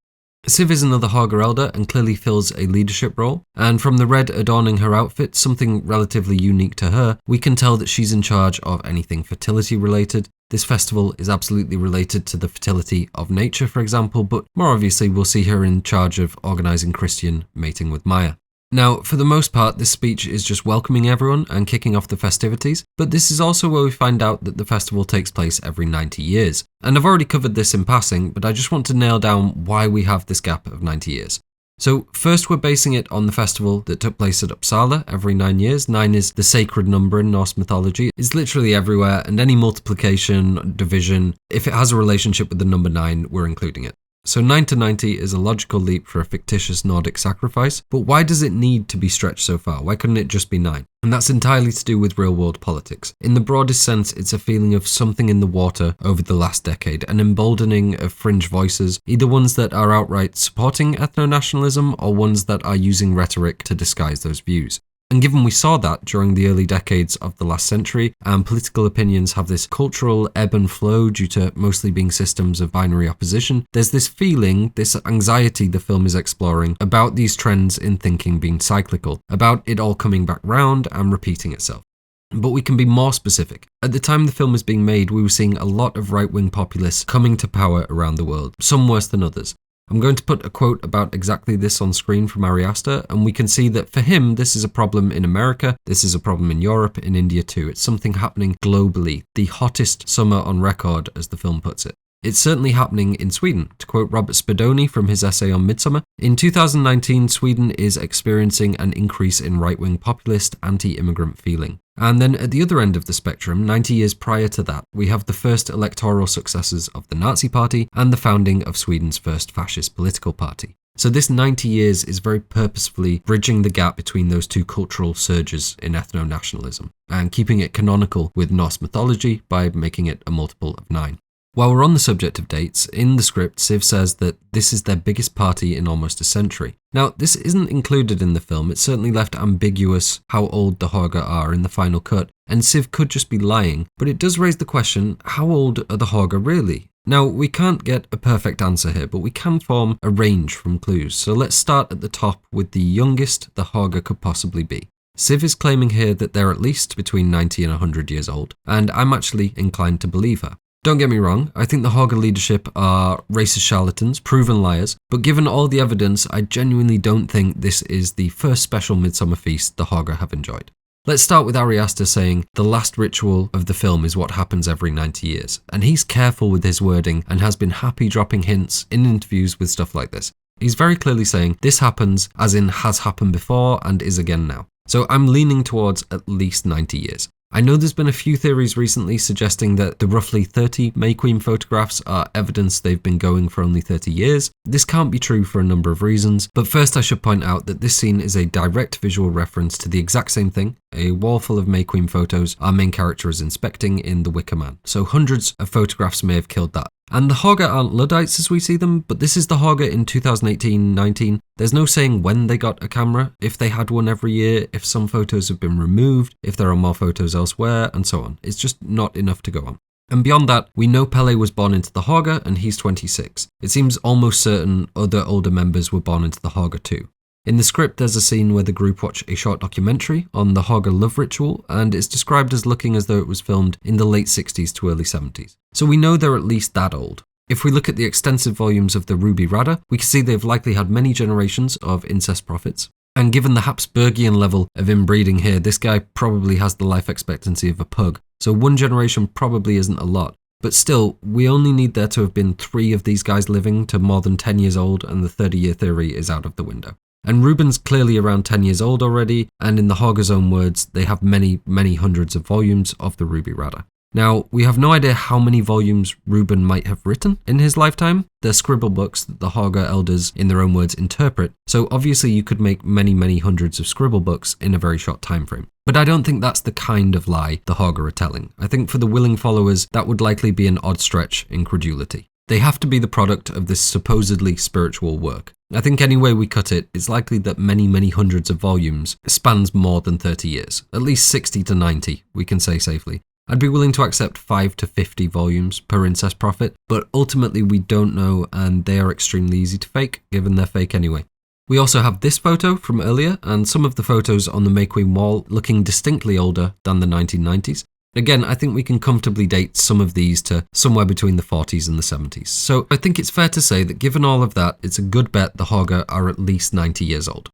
Siv is another Hårga elder and clearly fills a leadership role, and from the red adorning her outfit, something relatively unique to her, we can tell that she's in charge of anything fertility related. This festival is absolutely related to the fertility of nature, for example, but more obviously we'll see her in charge of organising Christian mating with Maja. Now, for the most part, this speech is just welcoming everyone and kicking off the festivities, but this is also where we find out that the festival takes place every 90 years. And I've already covered this in passing, but I just want to nail down why we have this gap of 90 years. So first we're basing it on the festival that took place at Uppsala every 9 years. 9 is the sacred number in Norse mythology. It's literally everywhere, and any multiplication, division, if it has a relationship with the number 9, we're including it. So 9 to 90 is a logical leap for a fictitious Nordic sacrifice, but why does it need to be stretched so far? Why couldn't it just be 9? And that's entirely to do with real-world politics. In the broadest sense, it's a feeling of something in the water over the last decade, an emboldening of fringe voices, either ones that are outright supporting ethno-nationalism or ones that are using rhetoric to disguise those views. And given we saw that during the early decades of the last century, and political opinions have this cultural ebb and flow due to mostly being systems of binary opposition, there's this feeling, this anxiety the film is exploring about these trends in thinking being cyclical, about it all coming back round and repeating itself. But we can be more specific. At the time the film was being made, we were seeing a lot of right-wing populists coming to power around the world, some worse than others. I'm going to put a quote about exactly this on screen from Ari Aster, and we can see that for him, this is a problem in America, this is a problem in Europe, in India too. It's something happening globally, the hottest summer on record, as the film puts it. It's certainly happening in Sweden. To quote Robert Spadoni from his essay on Midsommar, in 2019, Sweden is experiencing an increase in right-wing populist, anti-immigrant feeling. And then at the other end of the spectrum, 90 years prior to that, we have the first electoral successes of the Nazi Party and the founding of Sweden's first fascist political party. So this 90 years is very purposefully bridging the gap between those two cultural surges in ethno-nationalism and keeping it canonical with Norse mythology by making it a multiple of 9. While we're on the subject of dates, in the script, Siv says that this is their biggest party in almost a century. Now, this isn't included in the film. It's certainly left ambiguous how old the Hårga are in the final cut, and Siv could just be lying, but it does raise the question, how old are the Hårga really? Now, we can't get a perfect answer here, but we can form a range from clues. So let's start at the top with the youngest the Hårga could possibly be. Siv is claiming here that they're at least between 90 and 100 years old, and I'm actually inclined to believe her. Don't get me wrong, I think the Hårga leadership are racist charlatans, proven liars, but given all the evidence, I genuinely don't think this is the first special midsummer feast the Hårga have enjoyed. Let's start with Ari Aster saying the last ritual of the film is what happens every 90 years, and he's careful with his wording and has been happy dropping hints in interviews with stuff like this. He's very clearly saying this happens as in has happened before and is again now. So I'm leaning towards at least 90 years. I know there's been a few theories recently suggesting that the roughly 30 May Queen photographs are evidence they've been going for only 30 years. This can't be true for a number of reasons, but first I should point out that this scene is a direct visual reference to the exact same thing, a wall full of May Queen photos our main character is inspecting in The Wicker Man. So hundreds of photographs may have killed that. And the Hårga aren't Luddites as we see them, but this is the Hårga in 2018-19. There's no saying when they got a camera, if they had one every year, if some photos have been removed, if there are more photos elsewhere, and so on. It's just not enough to go on. And beyond that, we know Pelle was born into the Hårga and he's 26. It seems almost certain other older members were born into the Hårga too. In the script, there's a scene where the group watch a short documentary on the Hårga love ritual, and it's described as looking as though it was filmed in the late 60s to early 70s. So we know they're at least that old. If we look at the extensive volumes of the Ruby Rada, we can see they've likely had many generations of incest prophets. And given the Habsburgian level of inbreeding here, this guy probably has the life expectancy of a pug. So one generation probably isn't a lot. But still, we only need there to have been 3 of these guys living to more than 10 years old, and the 30-year theory is out of the window. And Ruben's clearly around 10 years old already, and in the Hårga's own words, they have many, many hundreds of volumes of the Ruby Rada. Now, we have no idea how many volumes Ruben might have written in his lifetime. They're scribble books that the Hårga elders, in their own words, interpret, so obviously you could make many, many hundreds of scribble books in a very short time frame. But I don't think that's the kind of lie the Hårga are telling. I think for the willing followers, that would likely be an odd stretch in credulity. They have to be the product of this supposedly spiritual work. I think any way we cut it, it's likely that many, many hundreds of volumes spans more than 30 years. At least 60 to 90, we can say safely. I'd be willing to accept 5 to 50 volumes per incest prophet, but ultimately we don't know, and they are extremely easy to fake, given they're fake anyway. We also have this photo from earlier, and some of the photos on the May Queen wall looking distinctly older than the 1990s. Again, I think we can comfortably date some of these to somewhere between the 40s and the 70s. So I think it's fair to say that given all of that, it's a good bet the Hårga are at least 90 years old.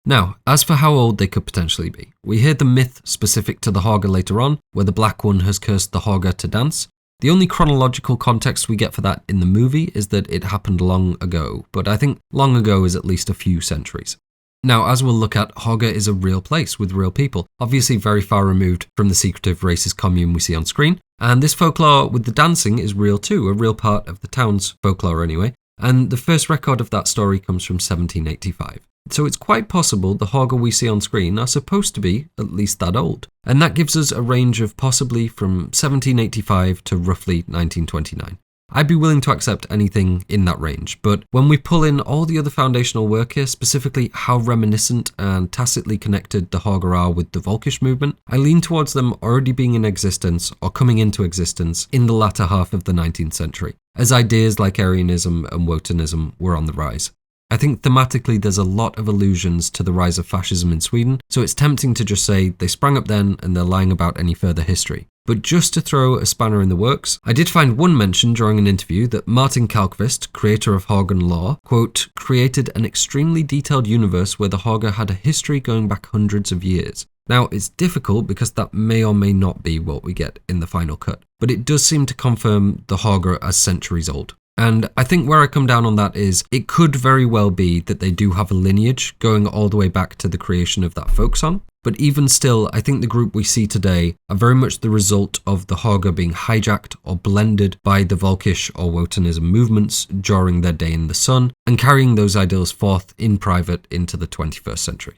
Now, as for how old they could potentially be, we hear the myth specific to the Hårga later on, where the Black One has cursed the Hårga to dance. The only chronological context we get for that in the movie is that it happened long ago, but I think long ago is at least a few centuries. Now, as we'll look at, Hårga is a real place with real people, obviously very far removed from the secretive racist commune we see on screen, and this folklore with the dancing is real too, a real part of the town's folklore anyway, and the first record of that story comes from 1785. So it's quite possible the Hårga we see on screen are supposed to be at least that old. And that gives us a range of possibly from 1785 to roughly 1929. I'd be willing to accept anything in that range, but when we pull in all the other foundational work here, specifically how reminiscent and tacitly connected the Hårga are with the Volkish movement, I lean towards them already being in existence or coming into existence in the latter half of the 19th century, as ideas like Arianism and Wotanism were on the rise. I think thematically there's a lot of allusions to the rise of fascism in Sweden, so it's tempting to just say they sprang up then and they're lying about any further history. But just to throw a spanner in the works, I did find one mention during an interview that Martin Kalkvist, creator of Hårgan lore, quote, created an extremely detailed universe where the Hårga had a history going back hundreds of years. Now, it's difficult because that may or may not be what we get in the final cut, but it does seem to confirm the Hårga as centuries old. And I think where I come down on that is, it could very well be that they do have a lineage going all the way back to the creation of that folk song. But even still, I think the group we see today are very much the result of the Hårga being hijacked or blended by the Volkish or Wotanism movements during their day in the sun, and carrying those ideals forth in private into the 21st century.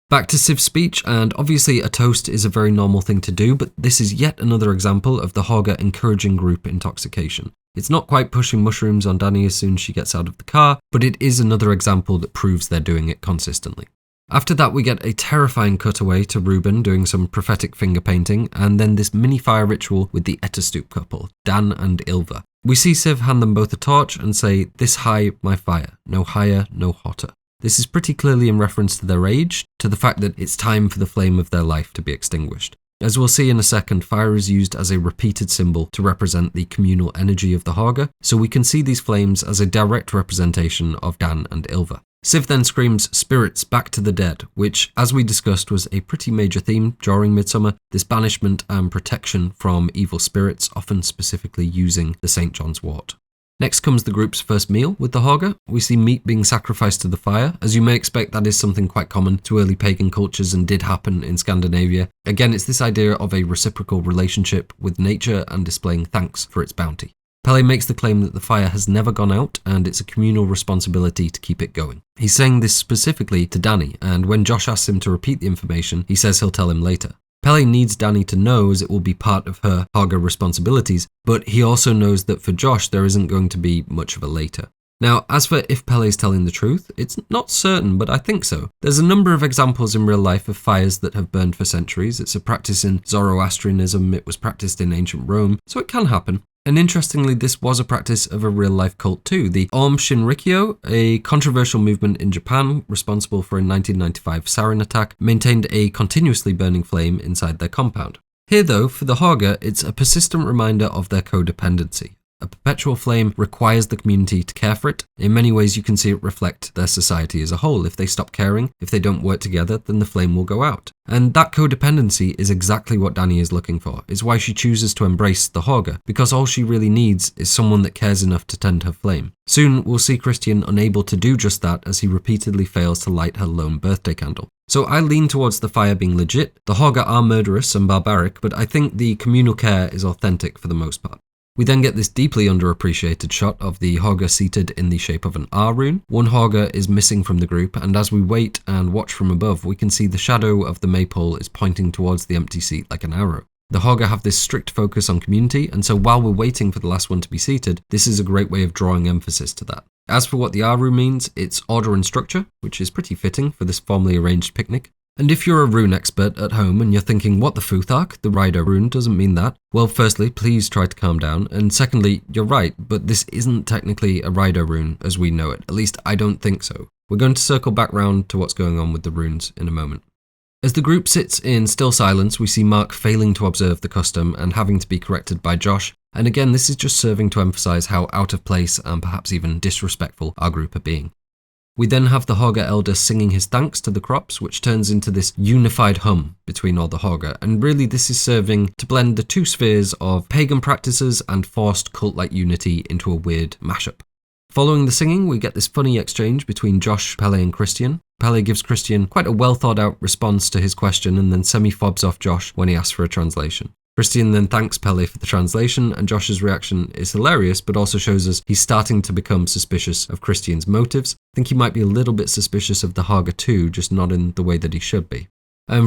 Back to Siv's speech, and obviously a toast is a very normal thing to do, but this is yet another example of the Hårga encouraging group intoxication. It's not quite pushing mushrooms on Danni as soon as she gets out of the car, but it is another example that proves they're doing it consistently. After that, we get a terrifying cutaway to Ruben doing some prophetic finger painting, and then this mini fire ritual with the Attestup couple, Dan and Ylva. We see Siv hand them both a torch and say, "This high, my fire, no higher, no hotter." This is pretty clearly in reference to their age, to the fact that it's time for the flame of their life to be extinguished. As we'll see in a second, fire is used as a repeated symbol to represent the communal energy of the Hårga, so we can see these flames as a direct representation of Dan and Ylva. Siv then screams, "Spirits, back to the dead," which, as we discussed, was a pretty major theme during Midsommar, this banishment and protection from evil spirits, often specifically using the St. John's wort. Next comes the group's first meal with the Hårga. We see meat being sacrificed to the fire. As you may expect, that is something quite common to early pagan cultures and did happen in Scandinavia. Again, it's this idea of a reciprocal relationship with nature and displaying thanks for its bounty. Pelle makes the claim that the fire has never gone out and it's a communal responsibility to keep it going. He's saying this specifically to Danni, and when Josh asks him to repeat the information, he says he'll tell him later. Pelle needs Danni to know as it will be part of her Hårga responsibilities, but he also knows that for Josh there isn't going to be much of a later. Now, as for if Pelle's telling the truth, it's not certain, but I think so. There's a number of examples in real life of fires that have burned for centuries. It's a practice in Zoroastrianism, it was practiced in ancient Rome, so it can happen. And interestingly, this was a practice of a real-life cult too, the Aum Shinrikyo, a controversial movement in Japan responsible for a 1995 sarin attack, maintained a continuously burning flame inside their compound. Here though, for the Hårga, it's a persistent reminder of their codependency. A perpetual flame requires the community to care for it. In many ways, you can see it reflect their society as a whole. If they stop caring, if they don't work together, then the flame will go out. And that codependency is exactly what Danni is looking for. It's why she chooses to embrace the Hårga, because all she really needs is someone that cares enough to tend her flame. Soon, we'll see Christian unable to do just that as he repeatedly fails to light her lone birthday candle. So I lean towards the fire being legit. The Hårga are murderous and barbaric, but I think the communal care is authentic for the most part. We then get this deeply underappreciated shot of the Hårga seated in the shape of an R rune. One Hårga is missing from the group, and as we wait and watch from above, we can see the shadow of the maypole is pointing towards the empty seat like an arrow. The Hårga have this strict focus on community, and so while we're waiting for the last one to be seated, this is a great way of drawing emphasis to that. As for what the R rune means, it's order and structure, which is pretty fitting for this formally arranged picnic. And if you're a rune expert at home and you're thinking, what the Futhark, the rider rune doesn't mean that, well, firstly, please try to calm down, and secondly, you're right, but this isn't technically a rider rune as we know it, at least I don't think so. We're going to circle back round to what's going on with the runes in a moment. As the group sits in still silence, we see Mark failing to observe the custom and having to be corrected by Josh, and again, this is just serving to emphasise how out of place and perhaps even disrespectful our group are being. We then have the Hårga elder singing his thanks to the crops, which turns into this unified hum between all the Hårga, and really this is serving to blend the two spheres of pagan practices and forced cult-like unity into a weird mashup. Following the singing, we get this funny exchange between Josh, Pelle and Christian. Pelle gives Christian quite a well-thought-out response to his question and then semi-fobs off Josh when he asks for a translation. Christian then thanks Pelle for the translation, and Josh's reaction is hilarious, but also shows us he's starting to become suspicious of Christian's motives. I think he might be a little bit suspicious of the Hårga too, just not in the way that he should be.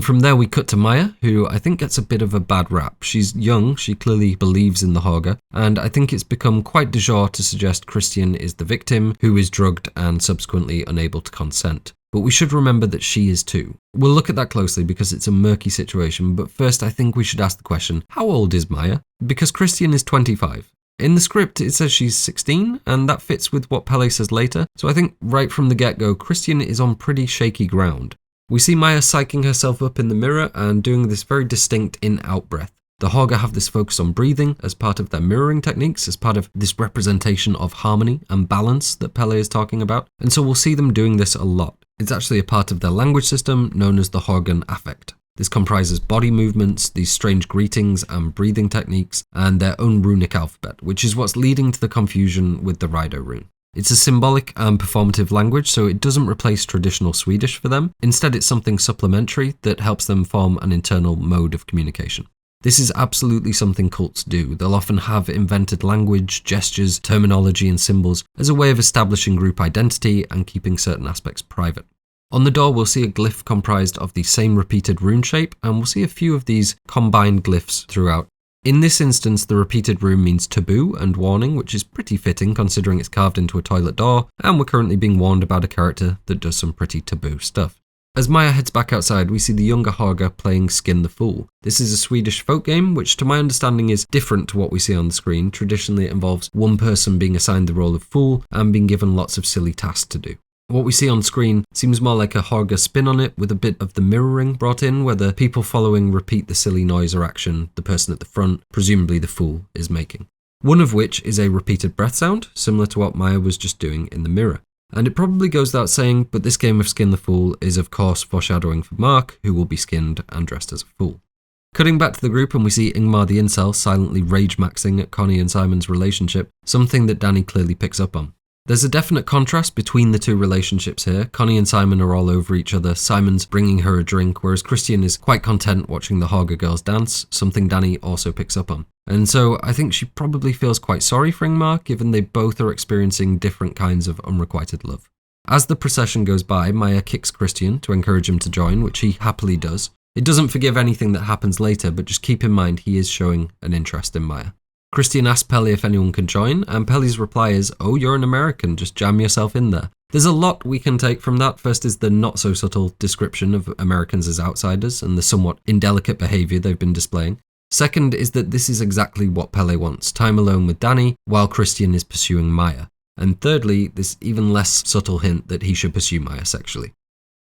From there we cut to Maja, who I think gets a bit of a bad rap. She's young, she clearly believes in the Hårga, and I think it's become quite de jour to suggest Christian is the victim, who is drugged and subsequently unable to consent. But we should remember that she is too. We'll look at that closely because it's a murky situation, but first I think we should ask the question, how old is Maja? Because Christian is 25. In the script it says she's 16, and that fits with what Pelle says later, so I think right from the get-go Christian is on pretty shaky ground. We see Maja psyching herself up in the mirror and doing this very distinct in-out breath. The Hårga have this focus on breathing as part of their mirroring techniques, as part of this representation of harmony and balance that Pelle is talking about, and so we'll see them doing this a lot. It's actually a part of their language system known as the Hårgan Affekt. This comprises body movements, these strange greetings and breathing techniques, and their own runic alphabet, which is what's leading to the confusion with the Rido rune. It's a symbolic and performative language, so it doesn't replace traditional Swedish for them. Instead, it's something supplementary that helps them form an internal mode of communication. This is absolutely something cults do. They'll often have invented language, gestures, terminology, and symbols as a way of establishing group identity and keeping certain aspects private. On the door, we'll see a glyph comprised of the same repeated rune shape, and we'll see a few of these combined glyphs throughout. In this instance, the repeated rune means taboo and warning, which is pretty fitting considering it's carved into a toilet door, and we're currently being warned about a character that does some pretty taboo stuff. As Maja heads back outside, we see the younger Hårga playing Skin the Fool. This is a Swedish folk game, which to my understanding is different to what we see on the screen. Traditionally, it involves one person being assigned the role of fool and being given lots of silly tasks to do. What we see on screen seems more like a Hårga spin on it, with a bit of the mirroring brought in, where the people following repeat the silly noise or action the person at the front, presumably the fool, is making. One of which is a repeated breath sound, similar to what Maja was just doing in the mirror. And it probably goes without saying, but this game of Skin the Fool is of course foreshadowing for Mark, who will be skinned and dressed as a fool. Cutting back to the group, and we see Ingmar the incel silently rage-maxing at Connie and Simon's relationship, something that Danni clearly picks up on. There's a definite contrast between the two relationships here. Connie and Simon are all over each other, Simon's bringing her a drink, whereas Christian is quite content watching the Hårga girls dance, something Danni also picks up on. And so I think she probably feels quite sorry for Ingmar, given they both are experiencing different kinds of unrequited love. As the procession goes by, Maja kicks Christian to encourage him to join, which he happily does. It doesn't forgive anything that happens later, but just keep in mind he is showing an interest in Maja. Christian asks Pelle if anyone can join, and Pelle's reply is, "Oh, you're an American, just jam yourself in there." There's a lot we can take from that. First is the not-so-subtle description of Americans as outsiders and the somewhat indelicate behaviour they've been displaying. Second is that this is exactly what Pelle wants, time alone with Danni, while Christian is pursuing Maja. And thirdly, this even less subtle hint that he should pursue Maja sexually.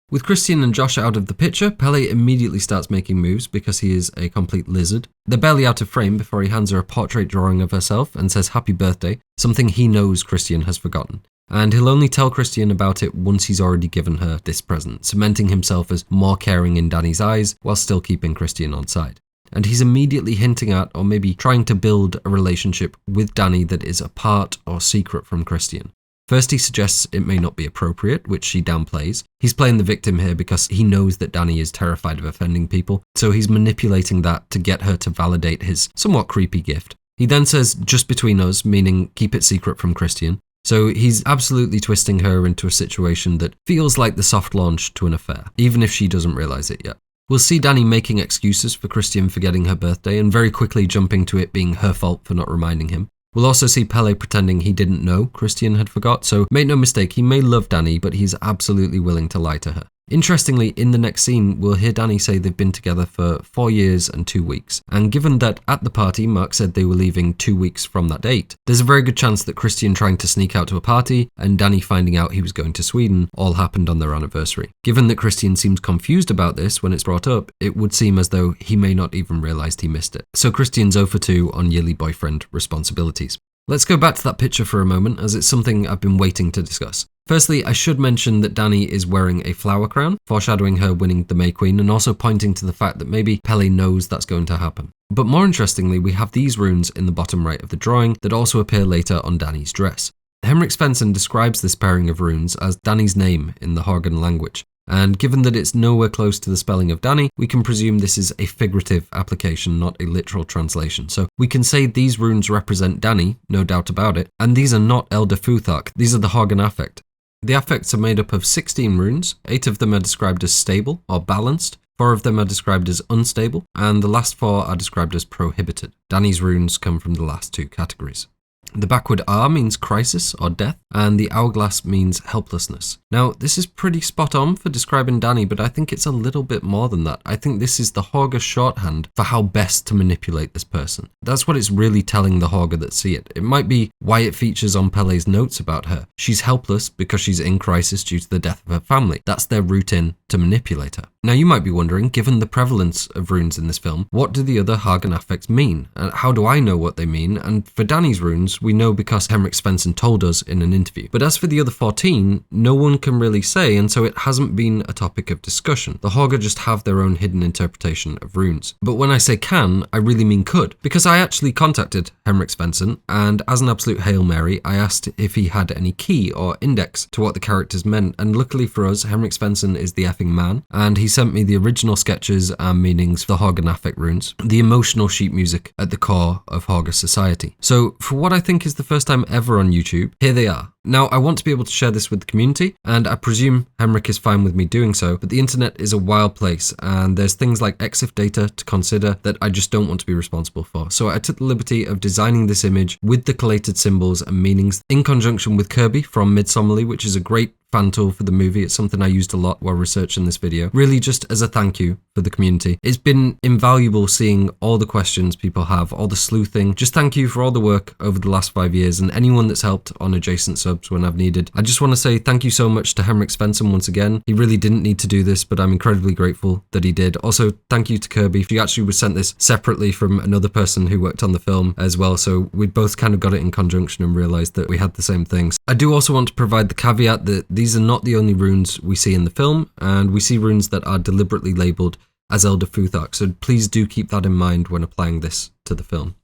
With Christian and Josh out of the picture, Pelle immediately starts making moves because he is a complete lizard. They're barely out of frame before he hands her a portrait drawing of herself and says happy birthday, something he knows Christian has forgotten. And he'll only tell Christian about it once he's already given her this present, cementing himself as more caring in Danni's eyes while still keeping Christian on side. And he's immediately hinting at, or maybe trying to build a relationship with Danni that is apart or secret from Christian. First, he suggests it may not be appropriate, which she downplays. He's playing the victim here because he knows that Danni is terrified of offending people, so he's manipulating that to get her to validate his somewhat creepy gift. He then says, just between us, meaning keep it secret from Christian. So he's absolutely twisting her into a situation that feels like the soft launch to an affair, even if she doesn't realize it yet. We'll see Danni making excuses for Christian forgetting her birthday and very quickly jumping to it being her fault for not reminding him. We'll also see Pelle pretending he didn't know Christian had forgot, so make no mistake, he may love Danni, but he's absolutely willing to lie to her. Interestingly, in the next scene, we'll hear Danni say they've been together for 4 years and 2 weeks. And given that at the party, Mark said they were leaving 2 weeks from that date, there's a very good chance that Christian trying to sneak out to a party and Danni finding out he was going to Sweden all happened on their anniversary. Given that Christian seems confused about this when it's brought up, it would seem as though he may not even realised he missed it. So Christian's 0 for 2 on yearly boyfriend responsibilities. Let's go back to that picture for a moment, as it's something I've been waiting to discuss. Firstly, I should mention that Danni is wearing a flower crown, foreshadowing her winning the May Queen, and also pointing to the fact that maybe Pelle knows that's going to happen. But more interestingly, we have these runes in the bottom right of the drawing that also appear later on Danni's dress. Henrik Svensson describes this pairing of runes as Danni's name in the Hårgan language. And given that it's nowhere close to the spelling of Danni, we can presume this is a figurative application, not a literal translation. So we can say these runes represent Danni, no doubt about it, and these are not Elder Uthark, these are the Hårgan Affekt. The affects are made up of 16 runes, 8 of them are described as stable or balanced, 4 of them are described as unstable, and the last 4 are described as prohibited. Danni's runes come from the last 2 categories. The backward R means crisis or death, and the hourglass means helplessness. Now, this is pretty spot on for describing Danni, but I think it's a little bit more than that. I think this is the Hårga shorthand for how best to manipulate this person. That's what it's really telling the Hårga that see it. It might be why it features on Pelle's notes about her. She's helpless because she's in crisis due to the death of her family. That's their route in to manipulate her. Now, you might be wondering, given the prevalence of runes in this film, what do the other Hårgan Affekts mean? And how do I know what they mean? And for Danni's runes, we know because Henrik Svensson told us in an interview. But as for the other 14, no one can really say, and so it hasn't been a topic of discussion. The Hårga just have their own hidden interpretation of runes. But when I say can, I really mean could, because I actually contacted Henrik Svensson, and as an absolute Hail Mary, I asked if he had any key or index to what the characters meant, and luckily for us, Henrik Svensson is the effing man, and he sent me the original sketches and meanings for the Hårgan Affekt runes, the emotional sheet music at the core of Hårga society. So for what I think is the first time ever on YouTube, here they are. Now, I want to be able to share this with the community, and I presume Henrik is fine with me doing so, but the internet is a wild place, and there's things like EXIF data to consider that I just don't want to be responsible for. So I took the liberty of designing this image with the collated symbols and meanings in conjunction with Kirby from Midsommary, which is a great fan tool for the movie. It's something I used a lot while researching this video, really just as a thank you for the community. It's been invaluable seeing all the questions people have, all the sleuthing. Just thank you for all the work over the last 5 years, and anyone that's helped on adjacent subs when I've needed. I just want to say thank you so much to Henrik Svensson once again. He really didn't need to do this, but I'm incredibly grateful that he did. Also, thank you to Kirby. She actually was sent this separately from another person who worked on the film as well, so we both kind of got it in conjunction and realized that we had the same things. I do also want to provide the caveat that these are not the only runes we see in the film, and we see runes that are deliberately labelled as Elder Uthark, so please do keep that in mind when applying this to the film.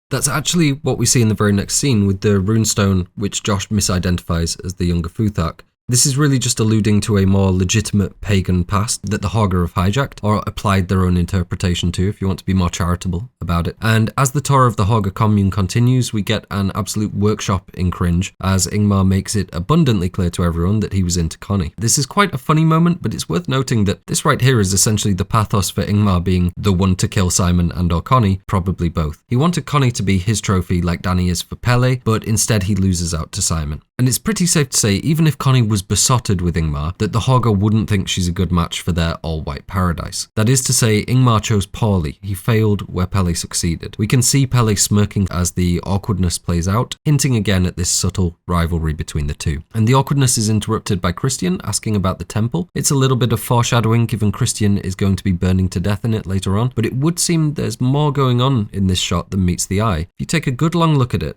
That's actually what we see in the very next scene with the runestone, which Josh misidentifies as the younger Uthark. This is really just alluding to a more legitimate pagan past that the Hårga have hijacked, or applied their own interpretation to, if you want to be more charitable about it. And as the tour of the Hårga Commune continues, we get an absolute workshop in cringe, as Ingmar makes it abundantly clear to everyone that he was into Connie. This is quite a funny moment, but it's worth noting that this right here is essentially the pathos for Ingmar being the one to kill Simon and or Connie, probably both. He wanted Connie to be his trophy like Danni is for Pelle, but instead he loses out to Simon. And it's pretty safe to say, even if Connie was besotted with Ingmar, that the Hårga wouldn't think she's a good match for their all-white paradise. That is to say, Ingmar chose poorly. He failed where Pelle succeeded. We can see Pelle smirking as the awkwardness plays out, hinting again at this subtle rivalry between the two. And the awkwardness is interrupted by Christian asking about the temple. It's a little bit of foreshadowing, given Christian is going to be burning to death in it later on, but it would seem there's more going on in this shot than meets the eye. If you take a good long look at it.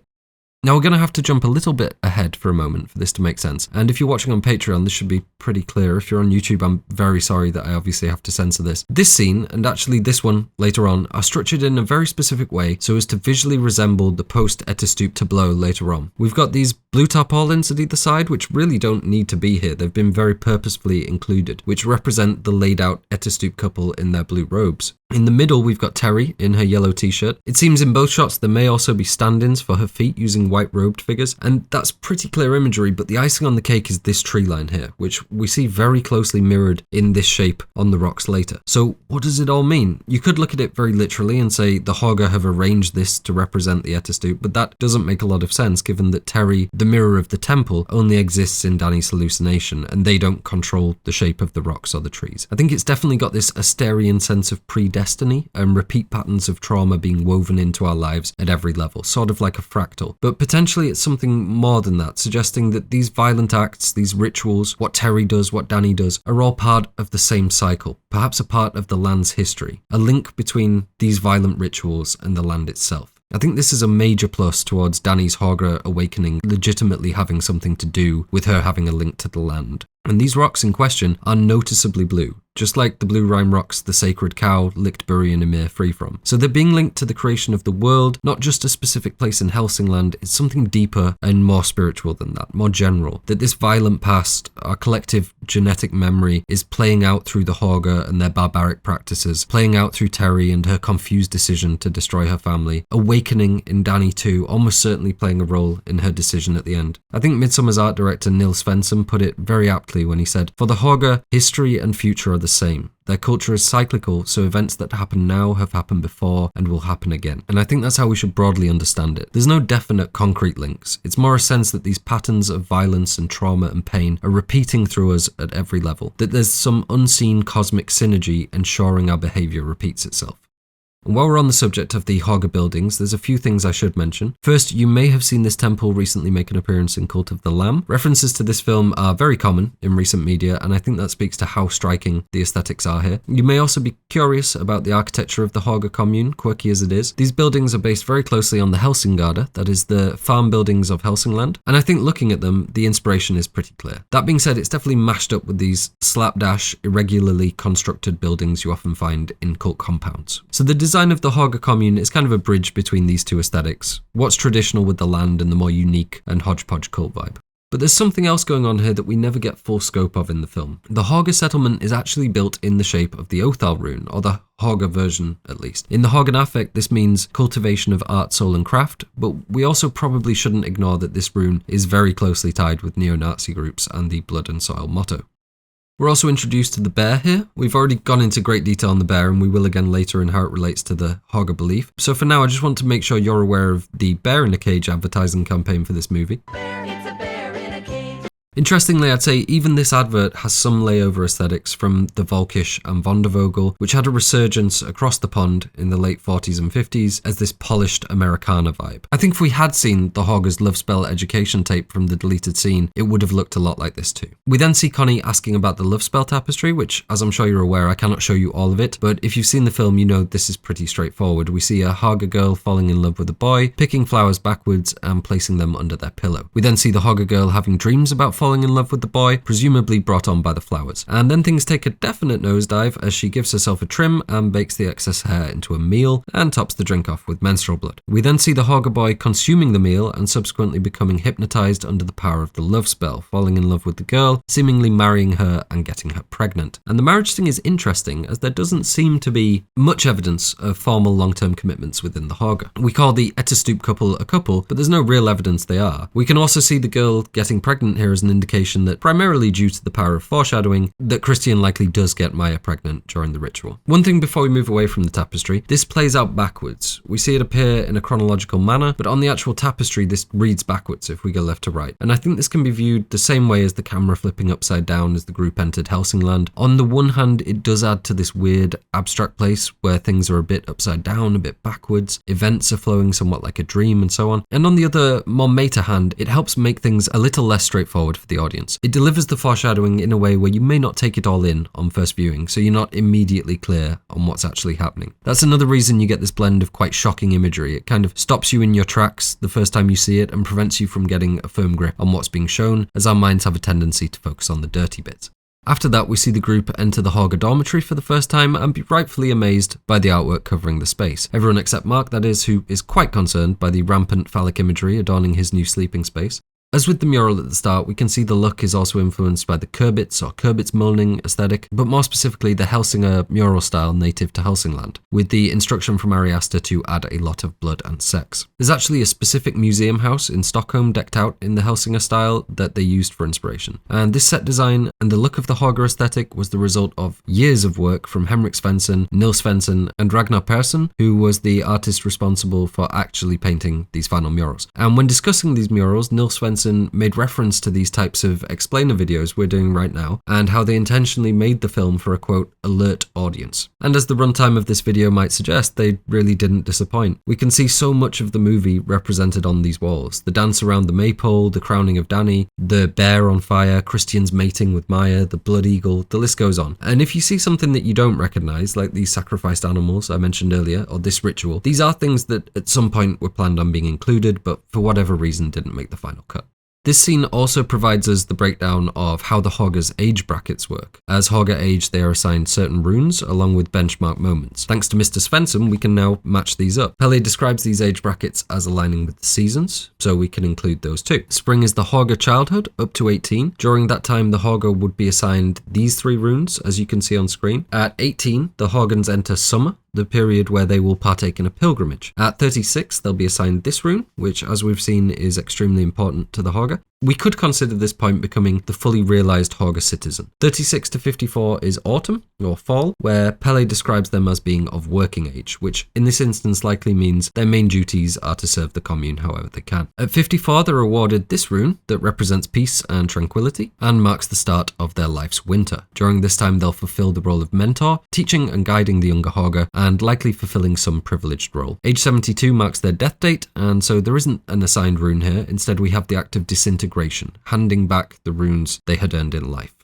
Now we're going to have to jump a little bit ahead for a moment for this to make sense. And if you're watching on Patreon, this should be pretty clear. If you're on YouTube, I'm very sorry that I obviously have to censor this. This scene, and actually this one later on, are structured in a very specific way so as to visually resemble the post-Attestup tableau later on. We've got these blue tarpaulins at either side, which really don't need to be here. They've been very purposefully included, which represent the laid out Attestup couple in their blue robes. In the middle, we've got Terri in her yellow t-shirt. It seems in both shots there may also be stand-ins for her feet using white-robed figures, and that's pretty clear imagery, but the icing on the cake is this tree line here, which we see very closely mirrored in this shape on the rocks later. So what does it all mean? You could look at it very literally and say the Hårga have arranged this to represent the Attestup, but that doesn't make a lot of sense given that Terri, the mirror of the temple, only exists in Danni's hallucination, and they don't control the shape of the rocks or the trees. I think it's definitely got this Asterian sense of predestiny and repeat patterns of trauma being woven into our lives at every level, sort of like a fractal. But potentially it's something more than that, suggesting that these violent acts, these rituals, what Terri does, what Danni does, are all part of the same cycle, perhaps a part of the land's history, a link between these violent rituals and the land itself. I think this is a major plus towards Danni's Hårga awakening legitimately having something to do with her having a link to the land. And these rocks in question are noticeably blue, just like the blue rime rocks the sacred cow licked Buri and Ymir free from. So they're being linked to the creation of the world, not just a specific place in Hälsingland. It's something deeper and more spiritual than that, more general. That this violent past, our collective genetic memory, is playing out through the Hårga and their barbaric practices, playing out through Terri and her confused decision to destroy her family, awakening in Danni too, almost certainly playing a role in her decision at the end. I think Midsommar's art director Nils Svensson put it very aptly when he said, "For the Hårga, history and future are the same. Their culture is cyclical, so events that happen now have happened before and will happen again. And I think that's how we should broadly understand it. There's no definite concrete links. It's more a sense that these patterns of violence and trauma and pain are repeating through us at every level. That there's some unseen cosmic synergy ensuring our behaviour repeats itself. And while we're on the subject of the Hårga buildings, there's a few things I should mention. First, you may have seen this temple recently make an appearance in Cult of the Lamb. References to this film are very common in recent media, and I think that speaks to how striking the aesthetics are here. You may also be curious about the architecture of the Hårga Commune, quirky as it is. These buildings are based very closely on the Hälsingland, that is the farm buildings of Hälsingland, and I think looking at them, the inspiration is pretty clear. That being said, it's definitely mashed up with these slapdash, irregularly constructed buildings you often find in cult compounds. So the design of the Hårga Commune is kind of a bridge between these two aesthetics, what's traditional with the land and the more unique and hodgepodge cult vibe. But there's something else going on here that we never get full scope of in the film. The Hårga settlement is actually built in the shape of the Othal rune, or the Hårga version at least. In the Hårgan Affekts, this means cultivation of art, soul and craft, but we also probably shouldn't ignore that this rune is very closely tied with neo-Nazi groups and the blood and soil motto. We're also introduced to the bear here. We've already gone into great detail on the bear, and we will again later in how it relates to the Hårga belief. So for now, I just want to make sure you're aware of the bear in a cage advertising campaign for this movie. Interestingly, I'd say even this advert has some layover aesthetics from the Volkish and Vondervogel, which had a resurgence across the pond in the late 40s and 50s as this polished Americana vibe. I think if we had seen the Hårga's Love Spell education tape from the deleted scene, it would have looked a lot like this too. We then see Connie asking about the Love Spell tapestry, which, as I'm sure you're aware, I cannot show you all of it, but if you've seen the film, you know this is pretty straightforward. We see a Hårga girl falling in love with a boy, picking flowers backwards and placing them under their pillow. We then see the Hårga girl having dreams about falling in love with the boy, presumably brought on by the flowers. And then things take a definite nosedive as she gives herself a trim and bakes the excess hair into a meal and tops the drink off with menstrual blood. We then see the Hårga boy consuming the meal and subsequently becoming hypnotized under the power of the love spell, falling in love with the girl, seemingly marrying her and getting her pregnant. And the marriage thing is interesting as there doesn't seem to be much evidence of formal long-term commitments within the Hårga. We call the Attestupan couple a couple, but there's no real evidence they are. We can also see the girl getting pregnant here as an indication that, primarily due to the power of foreshadowing, that Christian likely does get Maja pregnant during the ritual. One thing before we move away from the tapestry, this plays out backwards. We see it appear in a chronological manner, but on the actual tapestry this reads backwards if we go left to right. And I think this can be viewed the same way as the camera flipping upside down as the group entered Hälsingland. On the one hand, it does add to this weird abstract place where things are a bit upside down, a bit backwards, events are flowing somewhat like a dream and so on. And on the other, more meta hand, it helps make things a little less straightforward for the audience. It delivers the foreshadowing in a way where you may not take it all in on first viewing, so you're not immediately clear on what's actually happening. That's another reason you get this blend of quite shocking imagery. It kind of stops you in your tracks the first time you see it and prevents you from getting a firm grip on what's being shown, as our minds have a tendency to focus on the dirty bits. After that, we see the group enter the Hårga dormitory for the first time and be rightfully amazed by the artwork covering the space. Everyone except Mark, that is, who is quite concerned by the rampant phallic imagery adorning his new sleeping space. As with the mural at the start, we can see the look is also influenced by the Kurbits or Kurbitsmålning aesthetic, but more specifically the Hälsinge mural style native to Hälsingland, with the instruction from Ari Aster to add a lot of blood and sex. There's actually a specific museum house in Stockholm decked out in the Hälsinge style that they used for inspiration. And this set design and the look of the Hårga aesthetic was the result of years of work from Henrik Svensson, Nils Svensson and Ragnar Persson, who was the artist responsible for actually painting these final murals. And when discussing these murals, Nils Svensson made reference to these types of explainer videos we're doing right now and how they intentionally made the film for a quote alert audience. And as the runtime of this video might suggest, they really didn't disappoint. We can see so much of the movie represented on these walls. The dance around the maypole, the crowning of Danni, the bear on fire, Christian's mating with Maja, the blood eagle, the list goes on. And if you see something that you don't recognize, like these sacrificed animals I mentioned earlier, or this ritual, these are things that at some point were planned on being included, but for whatever reason didn't make the final cut. This scene also provides us the breakdown of how the Hårga's age brackets work. As Hårga age, they are assigned certain runes along with benchmark moments. Thanks to Mr. Svensson, we can now match these up. Pelle describes these age brackets as aligning with the seasons, so we can include those too. Spring is the Hårga childhood, up to 18. During that time, the Hårga would be assigned these 3 runes, as you can see on screen. At 18, the Hårgans enter summer, the period where they will partake in a pilgrimage. At 36, they'll be assigned this rune, which as we've seen is extremely important to the Hårga. We could consider this point becoming the fully realised Hårga citizen. 36 to 54 is autumn, or fall, where Pelle describes them as being of working age, which in this instance likely means their main duties are to serve the commune however they can. At 54 they're awarded this rune that represents peace and tranquility, and marks the start of their life's winter. During this time they'll fulfill the role of mentor, teaching and guiding the younger Hårga, and likely fulfilling some privileged role. Age 72 marks their death date, and so there isn't an assigned rune here. Instead we have the act of disintegration, handing back the runes they had earned in life.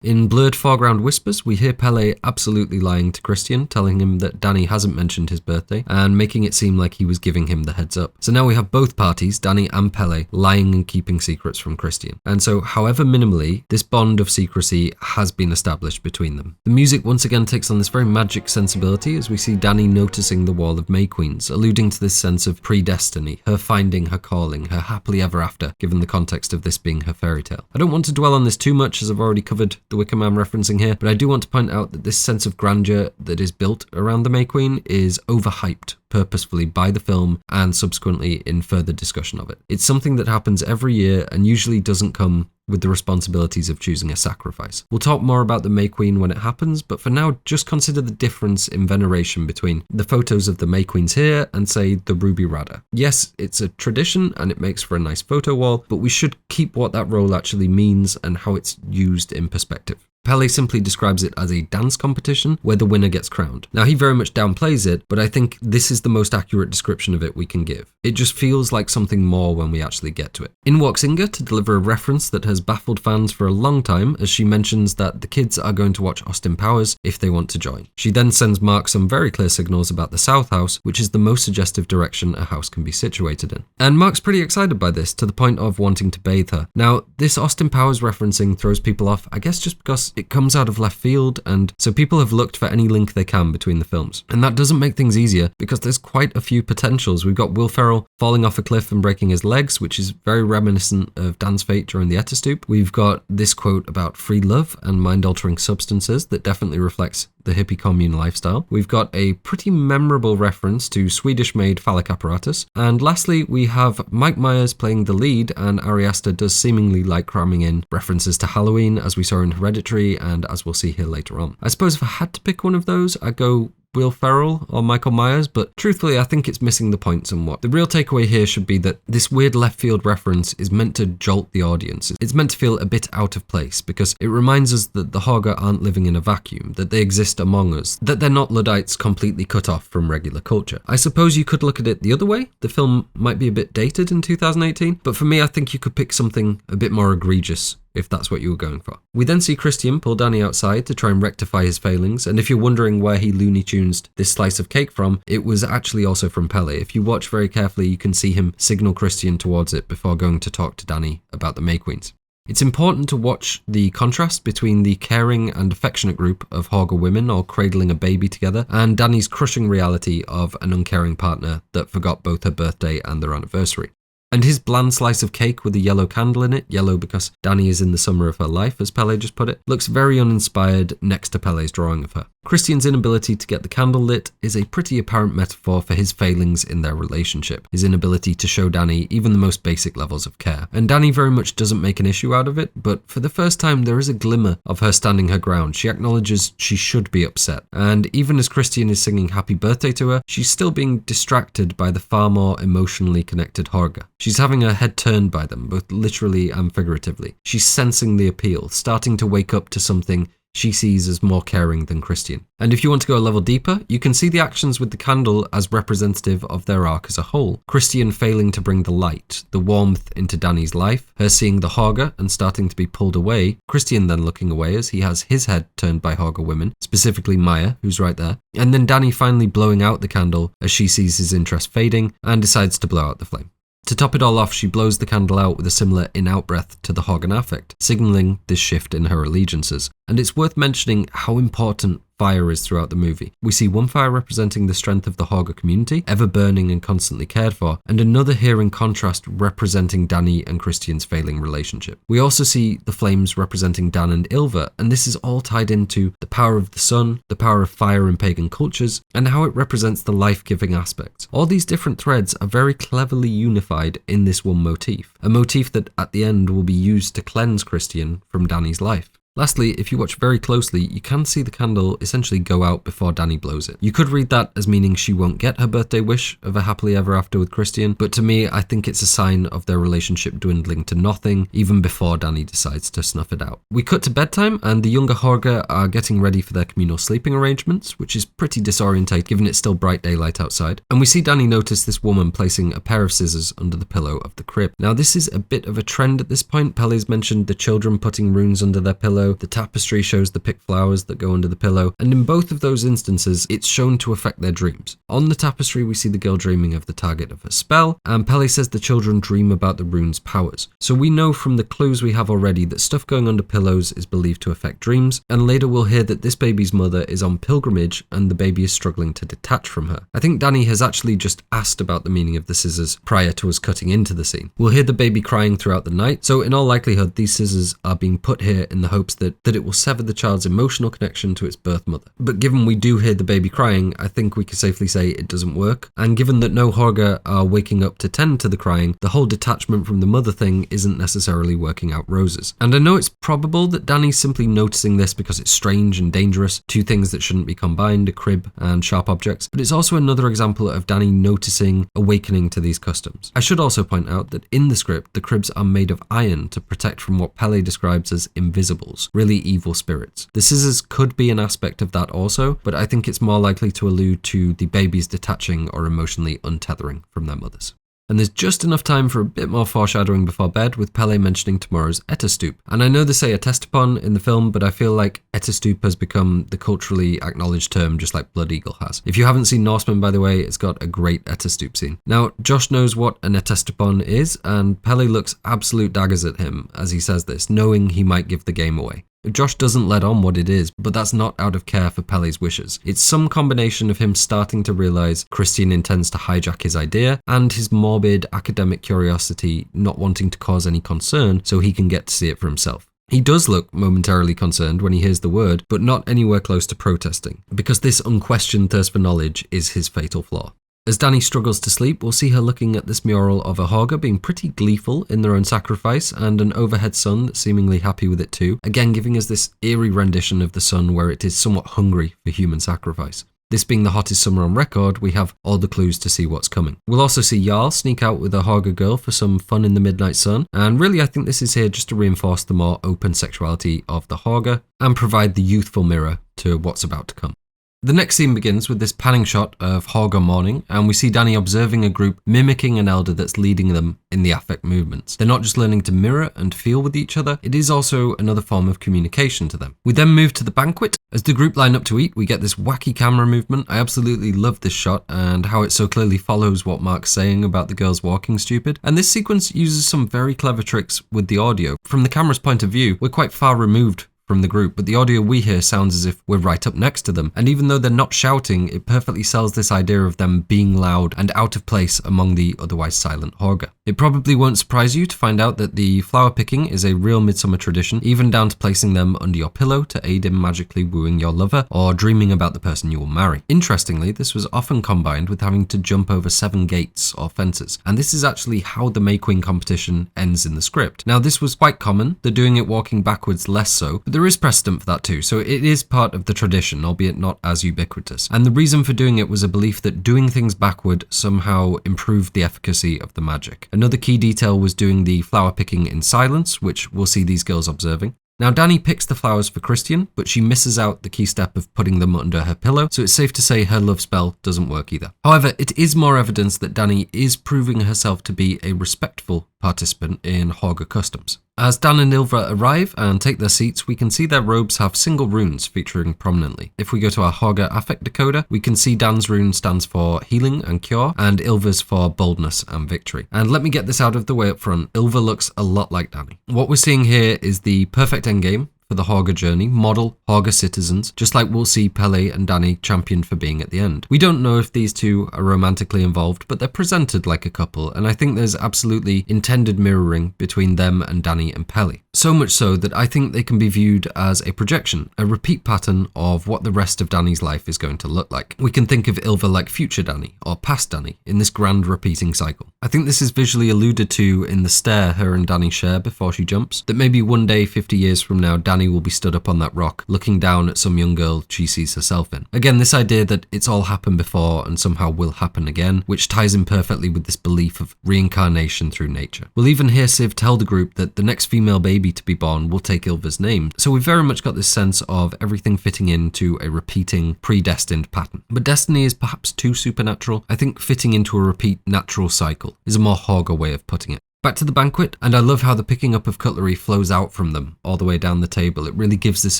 In blurred foreground whispers, we hear Pelle absolutely lying to Christian, telling him that Danni hasn't mentioned his birthday, and making it seem like he was giving him the heads up. So now we have both parties, Danni and Pelle, lying and keeping secrets from Christian. And so, however minimally, this bond of secrecy has been established between them. The music once again takes on this very magic sensibility as we see Danni noticing the wall of May Queens, alluding to this sense of predestiny, her finding her calling, her happily ever after, given the context of this being her fairy tale. I don't want to dwell on this too much as I've already covered the Wicker Man referencing here, but I do want to point out that this sense of grandeur that is built around the May Queen is overhyped purposefully by the film and subsequently in further discussion of it. It's something that happens every year and usually doesn't come with the responsibilities of choosing a sacrifice. We'll talk more about the May Queen when it happens, but for now just consider the difference in veneration between the photos of the May Queens here and say the Ruby Rada. Yes, it's a tradition and it makes for a nice photo wall, but we should keep what that role actually means and how it's used in perspective. Pelle simply describes it as a dance competition where the winner gets crowned. Now he very much downplays it, but I think this is the most accurate description of it we can give. It just feels like something more when we actually get to it. In walks Inga to deliver a reference that has baffled fans for a long time, as she mentions that the kids are going to watch Austin Powers if they want to join. She then sends Mark some very clear signals about the South House, which is the most suggestive direction a house can be situated in. And Mark's pretty excited by this, to the point of wanting to bathe her. Now, this Austin Powers referencing throws people off, I guess just because it comes out of left field, and so people have looked for any link they can between the films. And that doesn't make things easier, because there's quite a few potentials. We've got Will Ferrell falling off a cliff and breaking his legs, which is very reminiscent of Dan's fate during the Attestupan. We've got this quote about free love and mind-altering substances that definitely reflects the hippie commune lifestyle. We've got a pretty memorable reference to Swedish-made phallic apparatus. And lastly, we have Mike Myers playing the lead, and Ari Aster does seemingly like cramming in references to Halloween, as we saw in Hereditary, and as we'll see here later on. I suppose if I had to pick one of those, I'd go Will Ferrell or Michael Myers, but truthfully I think it's missing the point somewhat. The real takeaway here should be that this weird left field reference is meant to jolt the audience. It's meant to feel a bit out of place, because it reminds us that the Hårga aren't living in a vacuum, that they exist among us, that they're not Luddites completely cut off from regular culture. I suppose you could look at it the other way. The film might be a bit dated in 2018, but for me I think you could pick something a bit more egregious if that's what you were going for. We then see Christian pull Danni outside to try and rectify his failings, and if you're wondering where he Looney Tunes this slice of cake from, it was actually also from Pelle. If you watch very carefully, you can see him signal Christian towards it before going to talk to Danni about the May Queens. It's important to watch the contrast between the caring and affectionate group of Hårga women all cradling a baby together, and Danni's crushing reality of an uncaring partner that forgot both her birthday and their anniversary. And his bland slice of cake with a yellow candle in it, yellow because Danni is in the summer of her life, as Pelle just put it, looks very uninspired next to Pelle's drawing of her. Christian's inability to get the candle lit is a pretty apparent metaphor for his failings in their relationship, his inability to show Danni even the most basic levels of care. And Danni very much doesn't make an issue out of it, but for the first time there is a glimmer of her standing her ground. She acknowledges she should be upset, and even as Christian is singing happy birthday to her, she's still being distracted by the far more emotionally connected Hårga. She's having her head turned by them, both literally and figuratively. She's sensing the appeal, starting to wake up to something she sees as more caring than Christian. And if you want to go a level deeper, you can see the actions with the candle as representative of their arc as a whole. Christian failing to bring the light, the warmth into Danni's life, her seeing the Hårga and starting to be pulled away, Christian then looking away as he has his head turned by Hårga women, specifically Maja, who's right there, and then Danni finally blowing out the candle as she sees his interest fading and decides to blow out the flame. To top it all off, she blows the candle out with a similar in-out breath to the Hårgan Affekt, signalling this shift in her allegiances. And it's worth mentioning how important fire is throughout the movie. We see one fire representing the strength of the Hårga community, ever burning and constantly cared for, and another here in contrast representing Danni and Christian's failing relationship. We also see the flames representing Dan and Ylva, and this is all tied into the power of the sun, the power of fire in pagan cultures, and how it represents the life-giving aspect. All these different threads are very cleverly unified in this one motif, a motif that at the end will be used to cleanse Christian from Danny's life. Lastly, if you watch very closely, you can see the candle essentially go out before Danni blows it. You could read that as meaning she won't get her birthday wish of a happily ever after with Christian, but to me, I think it's a sign of their relationship dwindling to nothing, even before Danni decides to snuff it out. We cut to bedtime, and the younger Hårga are getting ready for their communal sleeping arrangements, which is pretty disorientating given it's still bright daylight outside. And we see Danni notice this woman placing a pair of scissors under the pillow of the crib. Now, this is a bit of a trend at this point. Pelle's mentioned the children putting runes under their pillow. The tapestry shows the picked flowers that go under the pillow, and in both of those instances, it's shown to affect their dreams. On the tapestry, we see the girl dreaming of the target of her spell, and Pelle says the children dream about the rune's powers. So we know from the clues we have already that stuff going under pillows is believed to affect dreams, and later we'll hear that this baby's mother is on pilgrimage and the baby is struggling to detach from her. I think Danni has actually just asked about the meaning of the scissors prior to us cutting into the scene. We'll hear the baby crying throughout the night, so in all likelihood, these scissors are being put here in the hopes that it will sever the child's emotional connection to its birth mother. But given we do hear the baby crying, I think we can safely say it doesn't work. And given that no Hårga are waking up to tend to the crying, the whole detachment from the mother thing isn't necessarily working out roses. And I know it's probable that Danny's simply noticing this because it's strange and dangerous, two things that shouldn't be combined, a crib and sharp objects, but it's also another example of Danni noticing, awakening to these customs. I should also point out that in the script, the cribs are made of iron to protect from what Pelle describes as invisibles, really evil spirits. The scissors could be an aspect of that also, but I think it's more likely to allude to the babies detaching or emotionally untethering from their mothers. And there's just enough time for a bit more foreshadowing before bed, with Pelle mentioning tomorrow's Attestupan. And I know they say Attestupan in the film, but I feel like Attestupan has become the culturally acknowledged term, just like Blood Eagle has. If you haven't seen Norseman, by the way, it's got a great Attestupan scene. Now, Josh knows what an Attestupan is, and Pelle looks absolute daggers at him as he says this, knowing he might give the game away. Josh doesn't let on what it is, but that's not out of care for Pelle's wishes. It's some combination of him starting to realise Christian intends to hijack his idea, and his morbid academic curiosity not wanting to cause any concern so he can get to see it for himself. He does look momentarily concerned when he hears the word, but not anywhere close to protesting, because this unquestioned thirst for knowledge is his fatal flaw. As Danni struggles to sleep, we'll see her looking at this mural of a Hårga being pretty gleeful in their own sacrifice, and an overhead sun that's seemingly happy with it too, again giving us this eerie rendition of the sun where it is somewhat hungry for human sacrifice. This being the hottest summer on record, we have all the clues to see what's coming. We'll also see Jarl sneak out with a Hårga girl for some fun in the midnight sun, and really I think this is here just to reinforce the more open sexuality of the Hårga and provide the youthful mirror to what's about to come. The next scene begins with this panning shot of Hårga mourning, and we see Danni observing a group mimicking an elder that's leading them in the affect movements. They're not just learning to mirror and feel with each other, it is also another form of communication to them. We then move to the banquet. As the group line up to eat, we get this wacky camera movement. I absolutely love this shot and how it so clearly follows what Mark's saying about the girls walking stupid. And this sequence uses some very clever tricks with the audio. From the camera's point of view, we're quite far removed from the group, but the audio we hear sounds as if we're right up next to them. And even though they're not shouting, it perfectly sells this idea of them being loud and out of place among the otherwise silent Hårga. It probably won't surprise you to find out that the flower picking is a real Midsommar tradition, even down to placing them under your pillow to aid in magically wooing your lover or dreaming about the person you will marry. Interestingly, this was often combined with having to jump over 7 gates or fences, and this is actually how the May Queen competition ends in the script. Now, this was quite common, they're doing it walking backwards less so, but there is precedent for that too, so it is part of the tradition, albeit not as ubiquitous. And the reason for doing it was a belief that doing things backward somehow improved the efficacy of the magic. Another key detail was doing the flower picking in silence, which we'll see these girls observing. Now, Danni picks the flowers for Christian, but she misses out the key step of putting them under her pillow, so it's safe to say her love spell doesn't work either. However, it is more evidence that Danni is proving herself to be a respectful participant in Hårga customs. As Dan and Ylva arrive and take their seats, we can see their robes have single runes featuring prominently. If we go to our Hårga Affekt decoder, we can see Dan's rune stands for healing and cure, and Ylva's for boldness and victory. And let me get this out of the way up front, Ylva looks a lot like Danni. What we're seeing here is the perfect endgame for the Hårga journey, model Hårga citizens, just like we'll see Pelle and Danni championed for being at the end. We don't know if these two are romantically involved, but they're presented like a couple, and I think there's absolutely intended mirroring between them and Danni and Pelle. So much so that I think they can be viewed as a projection, a repeat pattern of what the rest of Danni's life is going to look like. We can think of Ylva like future Danni or past Danni in this grand repeating cycle. I think this is visually alluded to in the stare her and Danni share before she jumps, that maybe one day 50 years from now Danni will be stood up on that rock looking down at some young girl she sees herself in. Again, this idea that it's all happened before and somehow will happen again, which ties in perfectly with this belief of reincarnation through nature. We'll even hear Siv tell the group that the next female baby to be born will take Ylva's name, so we've very much got this sense of everything fitting into a repeating, predestined pattern. But destiny is perhaps too supernatural. I think fitting into a repeat natural cycle is a more Hårga way of putting it. Back to the banquet, and I love how the picking up of cutlery flows out from them all the way down the table. It really gives this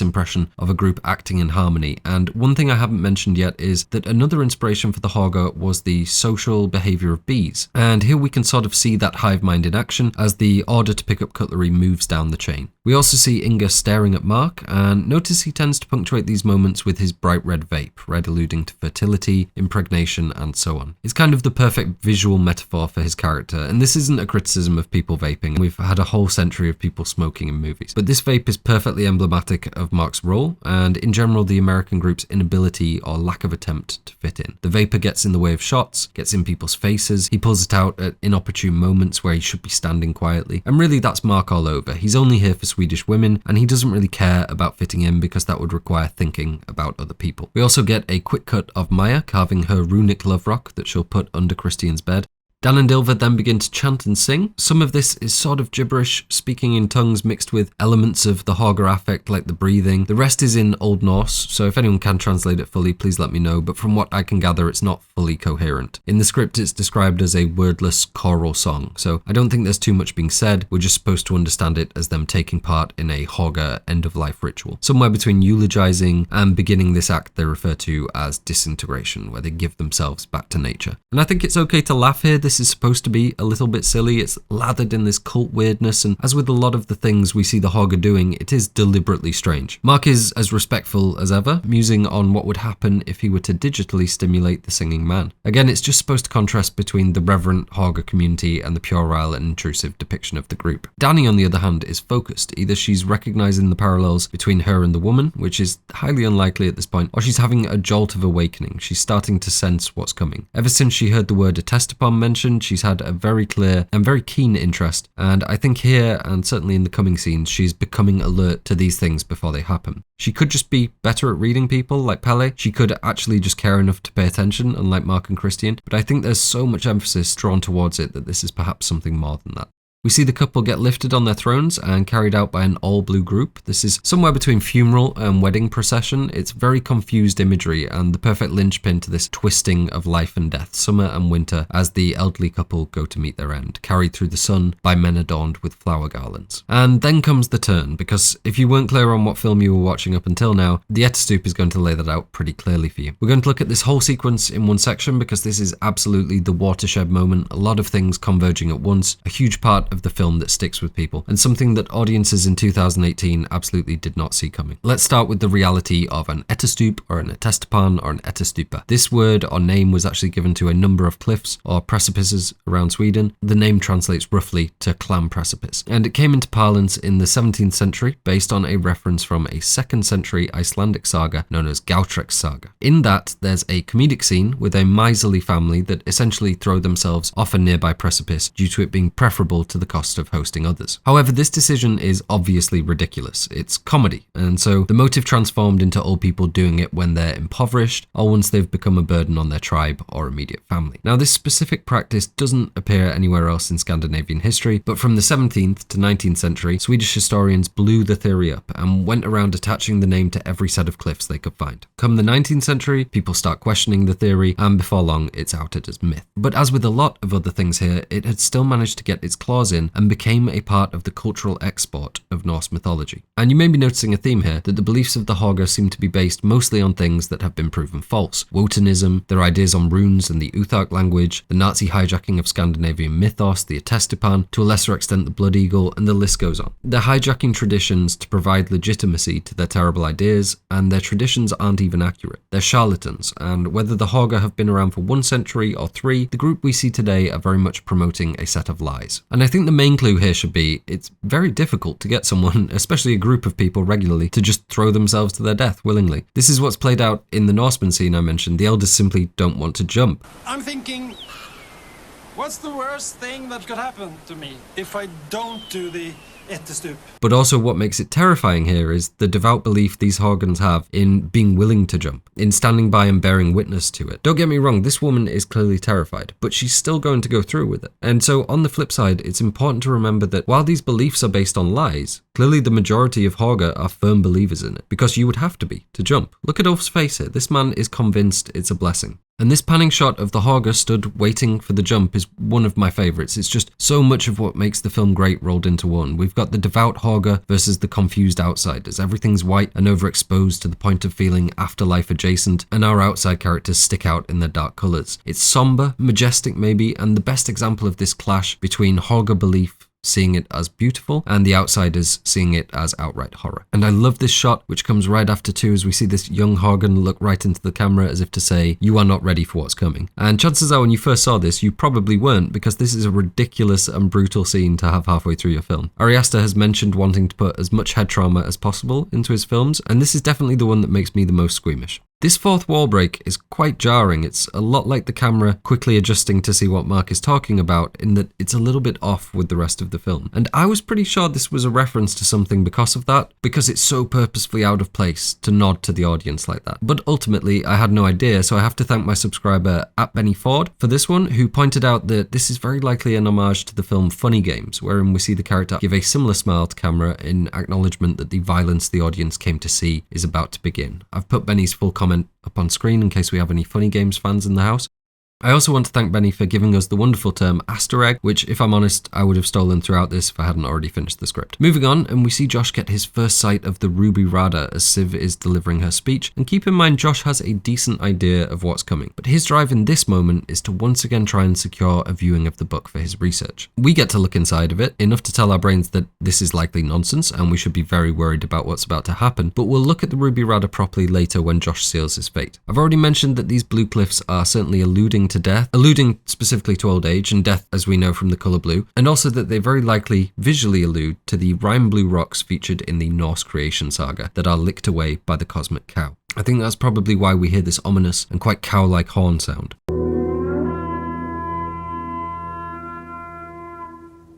impression of a group acting in harmony. And one thing I haven't mentioned yet is that another inspiration for the Hårga was the social behaviour of bees. And here we can sort of see that hive mind in action as the order to pick up cutlery moves down the chain. We also see Inga staring at Mark, and notice he tends to punctuate these moments with his bright red vape, red alluding to fertility, impregnation, and so on. It's kind of the perfect visual metaphor for his character, and this isn't a criticism of people vaping. We've had a whole century of people smoking in movies. But this vape is perfectly emblematic of Mark's role, and in general the American group's inability or lack of attempt to fit in. The vapor gets in the way of shots, gets in people's faces, he pulls it out at inopportune moments where he should be standing quietly, and really that's Mark all over. He's only here for Swedish women, and he doesn't really care about fitting in because that would require thinking about other people. We also get a quick cut of Maja carving her runic love rock that she'll put under Christian's bed. Dan and Ylva then begin to chant and sing. Some of this is sort of gibberish, speaking in tongues mixed with elements of the Hårga affect like the breathing. The rest is in Old Norse, so if anyone can translate it fully, please let me know, but from what I can gather, it's not fully coherent. In the script, it's described as a wordless choral song, so I don't think there's too much being said. We're just supposed to understand it as them taking part in a Hårga end-of-life ritual. Somewhere between eulogizing and beginning this act they refer to as disintegration, where they give themselves back to nature. And I think it's okay to laugh here. This is supposed to be a little bit silly. It's lathered in this cult weirdness, and as with a lot of the things we see the Hårga doing, it is deliberately strange. Mark is as respectful as ever, musing on what would happen if he were to digitally stimulate the singing man. Again, it's just supposed to contrast between the reverent Hårga community and the puerile and intrusive depiction of the group. Danni, on the other hand, is focused. Either she's recognizing the parallels between her and the woman, which is highly unlikely at this point, or she's having a jolt of awakening. She's starting to sense what's coming. Ever since she heard the word Attestupan mentioned, she's had a very clear and very keen interest, and I think here, and certainly in the coming scenes, she's becoming alert to these things before they happen. She could just be better at reading people, like Pelle. She could actually just care enough to pay attention, unlike Mark and Christian, but I think there's so much emphasis drawn towards it that this is perhaps something more than that. We see the couple get lifted on their thrones and carried out by an all-blue group. This is somewhere between funeral and wedding procession. It's very confused imagery and the perfect linchpin to this twisting of life and death, summer and winter, as the elderly couple go to meet their end, carried through the sun by men adorned with flower garlands. And then comes the turn, because if you weren't clear on what film you were watching up until now, the Attestupan is going to lay that out pretty clearly for you. We're going to look at this whole sequence in one section because this is absolutely the watershed moment, a lot of things converging at once, a huge part of the film that sticks with people, and something that audiences in 2018 absolutely did not see coming. Let's start with the reality of an Attestup or an Attestupan or an Attestupa. This word or name was actually given to a number of cliffs or precipices around Sweden. The name translates roughly to clam precipice, and it came into parlance in the 17th century based on a reference from a 2nd century Icelandic saga known as Gautrek's saga. In that, there's a comedic scene with a miserly family that essentially throw themselves off a nearby precipice due to it being preferable to the cost of hosting others. However, this decision is obviously ridiculous. It's comedy, and so the motive transformed into old people doing it when they're impoverished or once they've become a burden on their tribe or immediate family. Now, this specific practice doesn't appear anywhere else in Scandinavian history, but from the 17th to 19th century, Swedish historians blew the theory up and went around attaching the name to every set of cliffs they could find. Come the 19th century, people start questioning the theory, and before long, it's outed as myth. But as with a lot of other things here, it had still managed to get its claws was in and became a part of the cultural export of Norse mythology. And you may be noticing a theme here, that the beliefs of the Hårga seem to be based mostly on things that have been proven false. Wotanism, their ideas on runes and the Uthark language, the Nazi hijacking of Scandinavian mythos, the Attestupan, to a lesser extent the Blood Eagle, and the list goes on. They're hijacking traditions to provide legitimacy to their terrible ideas, and their traditions aren't even accurate. They're charlatans, and whether the Hårga have been around for 1 century or 3, the group we see today are very much promoting a set of lies. And I think the main clue here should be, it's very difficult to get someone, especially a group of people regularly, to just throw themselves to their death willingly. This is what's played out in the Norseman scene I mentioned. The elders simply don't want to jump. I'm thinking, what's the worst thing that could happen to me if I don't do the Attestupan? But also what makes it terrifying here is the devout belief these Hårgans have in being willing to jump, in standing by and bearing witness to it. Don't get me wrong, this woman is clearly terrified, but she's still going to go through with it. And so on the flip side, it's important to remember that while these beliefs are based on lies, clearly the majority of Hårga are firm believers in it, because you would have to be to jump. Look at Ulf's face here. This man is convinced it's a blessing. And this panning shot of the Hårga stood waiting for the jump is one of my favourites. It's just so much of what makes the film great rolled into one. We've got the devout Hårga versus the confused outsiders. Everything's white and overexposed to the point of feeling afterlife adjacent, and our outside characters stick out in their dark colours. It's somber, majestic maybe, and the best example of this clash between Hårga belief, seeing it as beautiful, and the outsiders seeing it as outright horror. And I love this shot, which comes right after too, as we see this young Hårgan look right into the camera as if to say, you are not ready for what's coming. And chances are when you first saw this, you probably weren't, because this is a ridiculous and brutal scene to have halfway through your film. Ari Aster has mentioned wanting to put as much head trauma as possible into his films, and this is definitely the one that makes me the most squeamish. This fourth wall break is quite jarring. It's a lot like the camera quickly adjusting to see what Mark is talking about, in that it's a little bit off with the rest of the film. And I was pretty sure this was a reference to something because of that, because it's so purposefully out of place to nod to the audience like that. But ultimately, I had no idea, so I have to thank my subscriber @BennyFord for this one, who pointed out that this is very likely an homage to the film Funny Games, wherein we see the character give a similar smile to camera in acknowledgement that the violence the audience came to see is about to begin. I've put Benny's full comment up on screen in case we have any Funny Games fans in the house. I also want to thank Benny for giving us the wonderful term Aster egg, which, if I'm honest, I would have stolen throughout this if I hadn't already finished the script. Moving on, and we see Josh get his first sight of the Ruby Rada as Siv is delivering her speech, and keep in mind Josh has a decent idea of what's coming, but his drive in this moment is to once again try and secure a viewing of the book for his research. We get to look inside of it, enough to tell our brains that this is likely nonsense and we should be very worried about what's about to happen, but we'll look at the Ruby Rada properly later when Josh seals his fate. I've already mentioned that these blue cliffs are certainly alluding to death, alluding specifically to old age and death as we know from the colour blue, and also that they very likely visually allude to the rime blue rocks featured in the Norse creation saga that are licked away by the cosmic cow. I think that's probably why we hear this ominous and quite cow-like horn sound.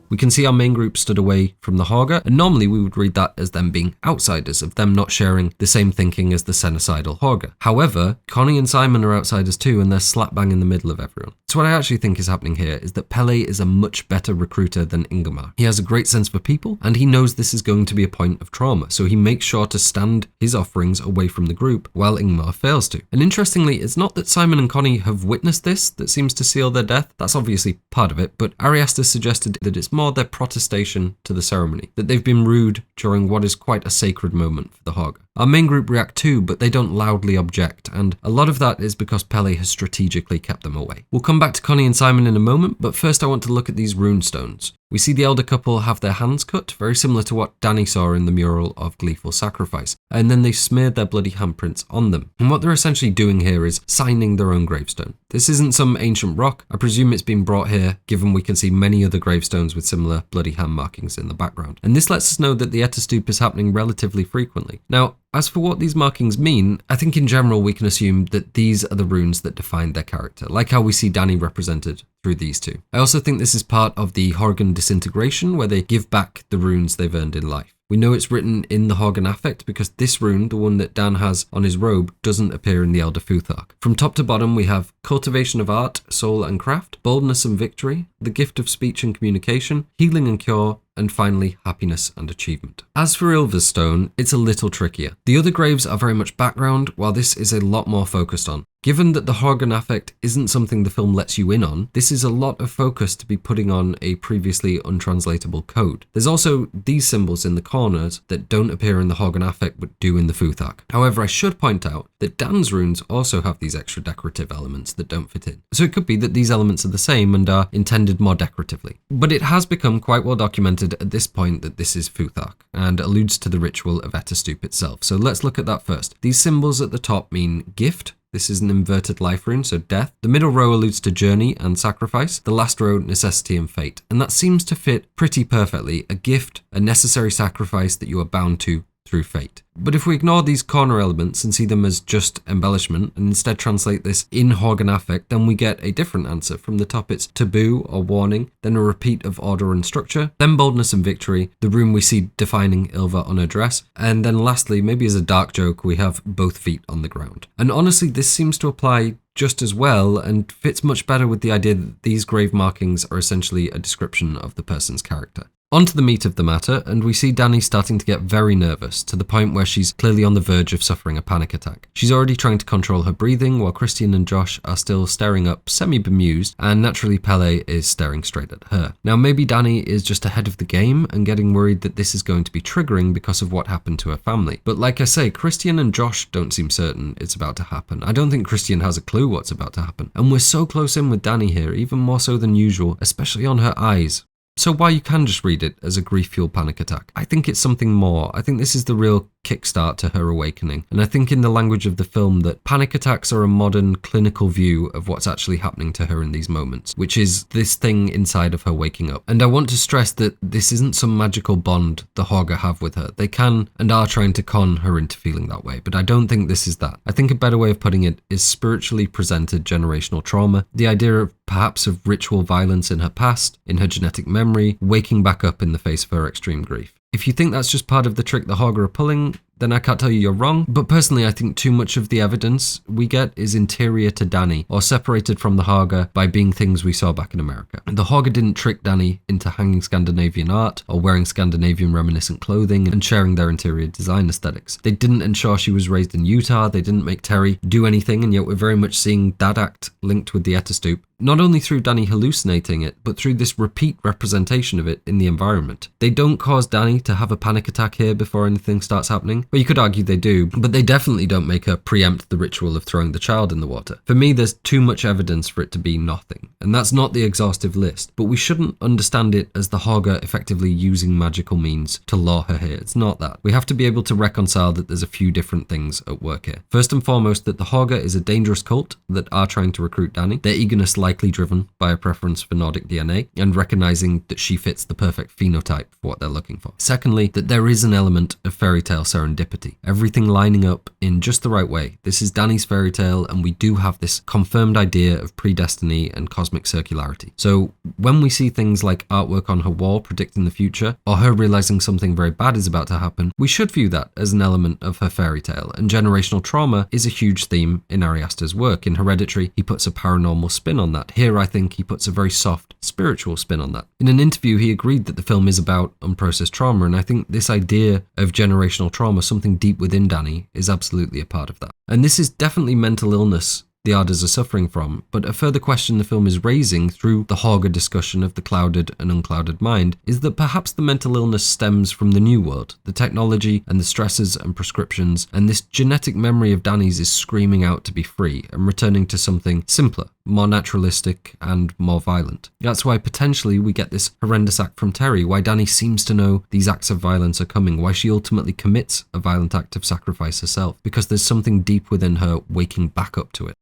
We can see our main group stood away from the Hårga, and normally we would read that as them being outsiders, of them not sharing the same thinking as the cenocidal Hårga. However, Connie and Simon are outsiders too, and they're slap bang in the middle of everyone. So what I actually think is happening here is that Pelle is a much better recruiter than Ingemar. He has a great sense for people, and he knows this is going to be a point of trauma, so he makes sure to stand his offerings away from the group, while Ingemar fails to. And interestingly, it's not that Simon and Connie have witnessed this that seems to seal their death. That's obviously part of it, but Ari Aster suggested that it's more their protestation to the ceremony, that they've been rude during what is quite a sacred moment for the Hårga. Our main group react too, but they don't loudly object, and a lot of that is because Pelle has strategically kept them away. We'll come back to Connie and Simon in a moment, but first I want to look at these rune stones. We see the elder couple have their hands cut, very similar to what Danni saw in the mural of Gleeful Sacrifice, and then they smeared their bloody handprints on them. And what they're essentially doing here is signing their own gravestone. This isn't some ancient rock. I presume it's been brought here, given we can see many other gravestones with similar bloody hand markings in the background. And this lets us know that the Attestupan is happening relatively frequently. Now, as for what these markings mean, I think in general we can assume that these are the runes that define their character, like how we see Danni represented through these two. I also think this is part of the Hårgan disintegration, where they give back the runes they've earned in life. We know it's written in the Hårgan Affekt because this rune, the one that Dan has on his robe, doesn't appear in the Elder Uthark. From top to bottom we have cultivation of art, soul and craft, boldness and victory, the gift of speech and communication, healing and cure, and finally happiness and achievement. As for Ylva's stone, it's a little trickier. The other graves are very much background, while this is a lot more focused on. Given that the Hårgan Affekt isn't something the film lets you in on, this is a lot of focus to be putting on a previously untranslatable code. There's also these symbols in the corners that don't appear in the Hårgan Affekt but do in the Uthark. However, I should point out that Dan's runes also have these extra decorative elements that don't fit in. So it could be that these elements are the same and are intended more decoratively. But it has become quite well documented at this point that this is Uthark, and alludes to the ritual of Attestupan itself. So let's look at that first. These symbols at the top mean gift. This is an inverted life rune, so death. The middle row alludes to journey and sacrifice. The last row, necessity and fate. And that seems to fit pretty perfectly. A gift, a necessary sacrifice that you are bound to through fate. But if we ignore these corner elements and see them as just embellishment and instead translate this in Hårgan Affekt, then we get a different answer. From the top it's taboo or warning, then a repeat of order and structure, then boldness and victory, the rune we see defining Ylva on her dress, and then lastly, maybe as a dark joke, we have both feet on the ground. And honestly, this seems to apply just as well and fits much better with the idea that these grave markings are essentially a description of the person's character. On to the meat of the matter, and we see Danni starting to get very nervous, to the point where she's clearly on the verge of suffering a panic attack. She's already trying to control her breathing, while Christian and Josh are still staring up, semi-bemused, and naturally Pelle is staring straight at her. Now maybe Danni is just ahead of the game and getting worried that this is going to be triggering because of what happened to her family. But like I say, Christian and Josh don't seem certain it's about to happen. I don't think Christian has a clue what's about to happen. And we're so close in with Danni here, even more so than usual, especially on her eyes. So while you can just read it as a grief-fueled panic attack, I think it's something more. I think this is the real kickstart to her awakening. And I think in the language of the film that panic attacks are a modern clinical view of what's actually happening to her in these moments, which is this thing inside of her waking up. And I want to stress that this isn't some magical bond the Hårga have with her. They can and are trying to con her into feeling that way, but I don't think this is that. I think a better way of putting it is spiritually presented generational trauma, the idea of perhaps of ritual violence in her past, in her genetic memory, waking back up in the face of her extreme grief. If you think that's just part of the trick the Hårga are pulling, then I can't tell you you're wrong. But personally, I think too much of the evidence we get is interior to Danni, or separated from the Hårga by being things we saw back in America. The Hårga didn't trick Danni into hanging Scandinavian art, or wearing Scandinavian reminiscent clothing, and sharing their interior design aesthetics. They didn't ensure she was raised in Utah, they didn't make Terri do anything, and yet we're very much seeing that act linked with the Attestupan, not only through Danni hallucinating it, but through this repeat representation of it in the environment. They don't cause Danni to have a panic attack here before anything starts happening. Well, you could argue they do, but they definitely don't make her preempt the ritual of throwing the child in the water. For me, there's too much evidence for it to be nothing. And that's not the exhaustive list, but we shouldn't understand it as the Hårga effectively using magical means to lure her here. It's not that. We have to be able to reconcile that there's a few different things at work here. First and foremost, that the Hårga is a dangerous cult that are trying to recruit Danni. Their eagerness likely driven by a preference for Nordic DNA and recognizing that she fits the perfect phenotype for what they're looking for. Secondly, that there is an element of fairy tale serendipity. Everything lining up in just the right way. This is Danni's fairy tale, and we do have this confirmed idea of predestiny and cosmic circularity. So when we see things like artwork on her wall predicting the future, or her realizing something very bad is about to happen, we should view that as an element of her fairy tale. And generational trauma is a huge theme in Ari Aster's work. In Hereditary, he puts a paranormal spin on that. Here, I think he puts a very soft, spiritual spin on that. In an interview, he agreed that the film is about unprocessed trauma, and I think this idea of generational trauma, something deep within Danni, is absolutely a part of that. And this is definitely mental illness the Ardors are suffering from, but a further question the film is raising through the Hårga discussion of the clouded and unclouded mind is that perhaps the mental illness stems from the new world, the technology and the stresses and prescriptions, and this genetic memory of Danni's is screaming out to be free and returning to something simpler, more naturalistic and more violent. That's why potentially we get this horrendous act from Terri, why Danni seems to know these acts of violence are coming, why she ultimately commits a violent act of sacrifice herself, because there's something deep within her waking back up to it.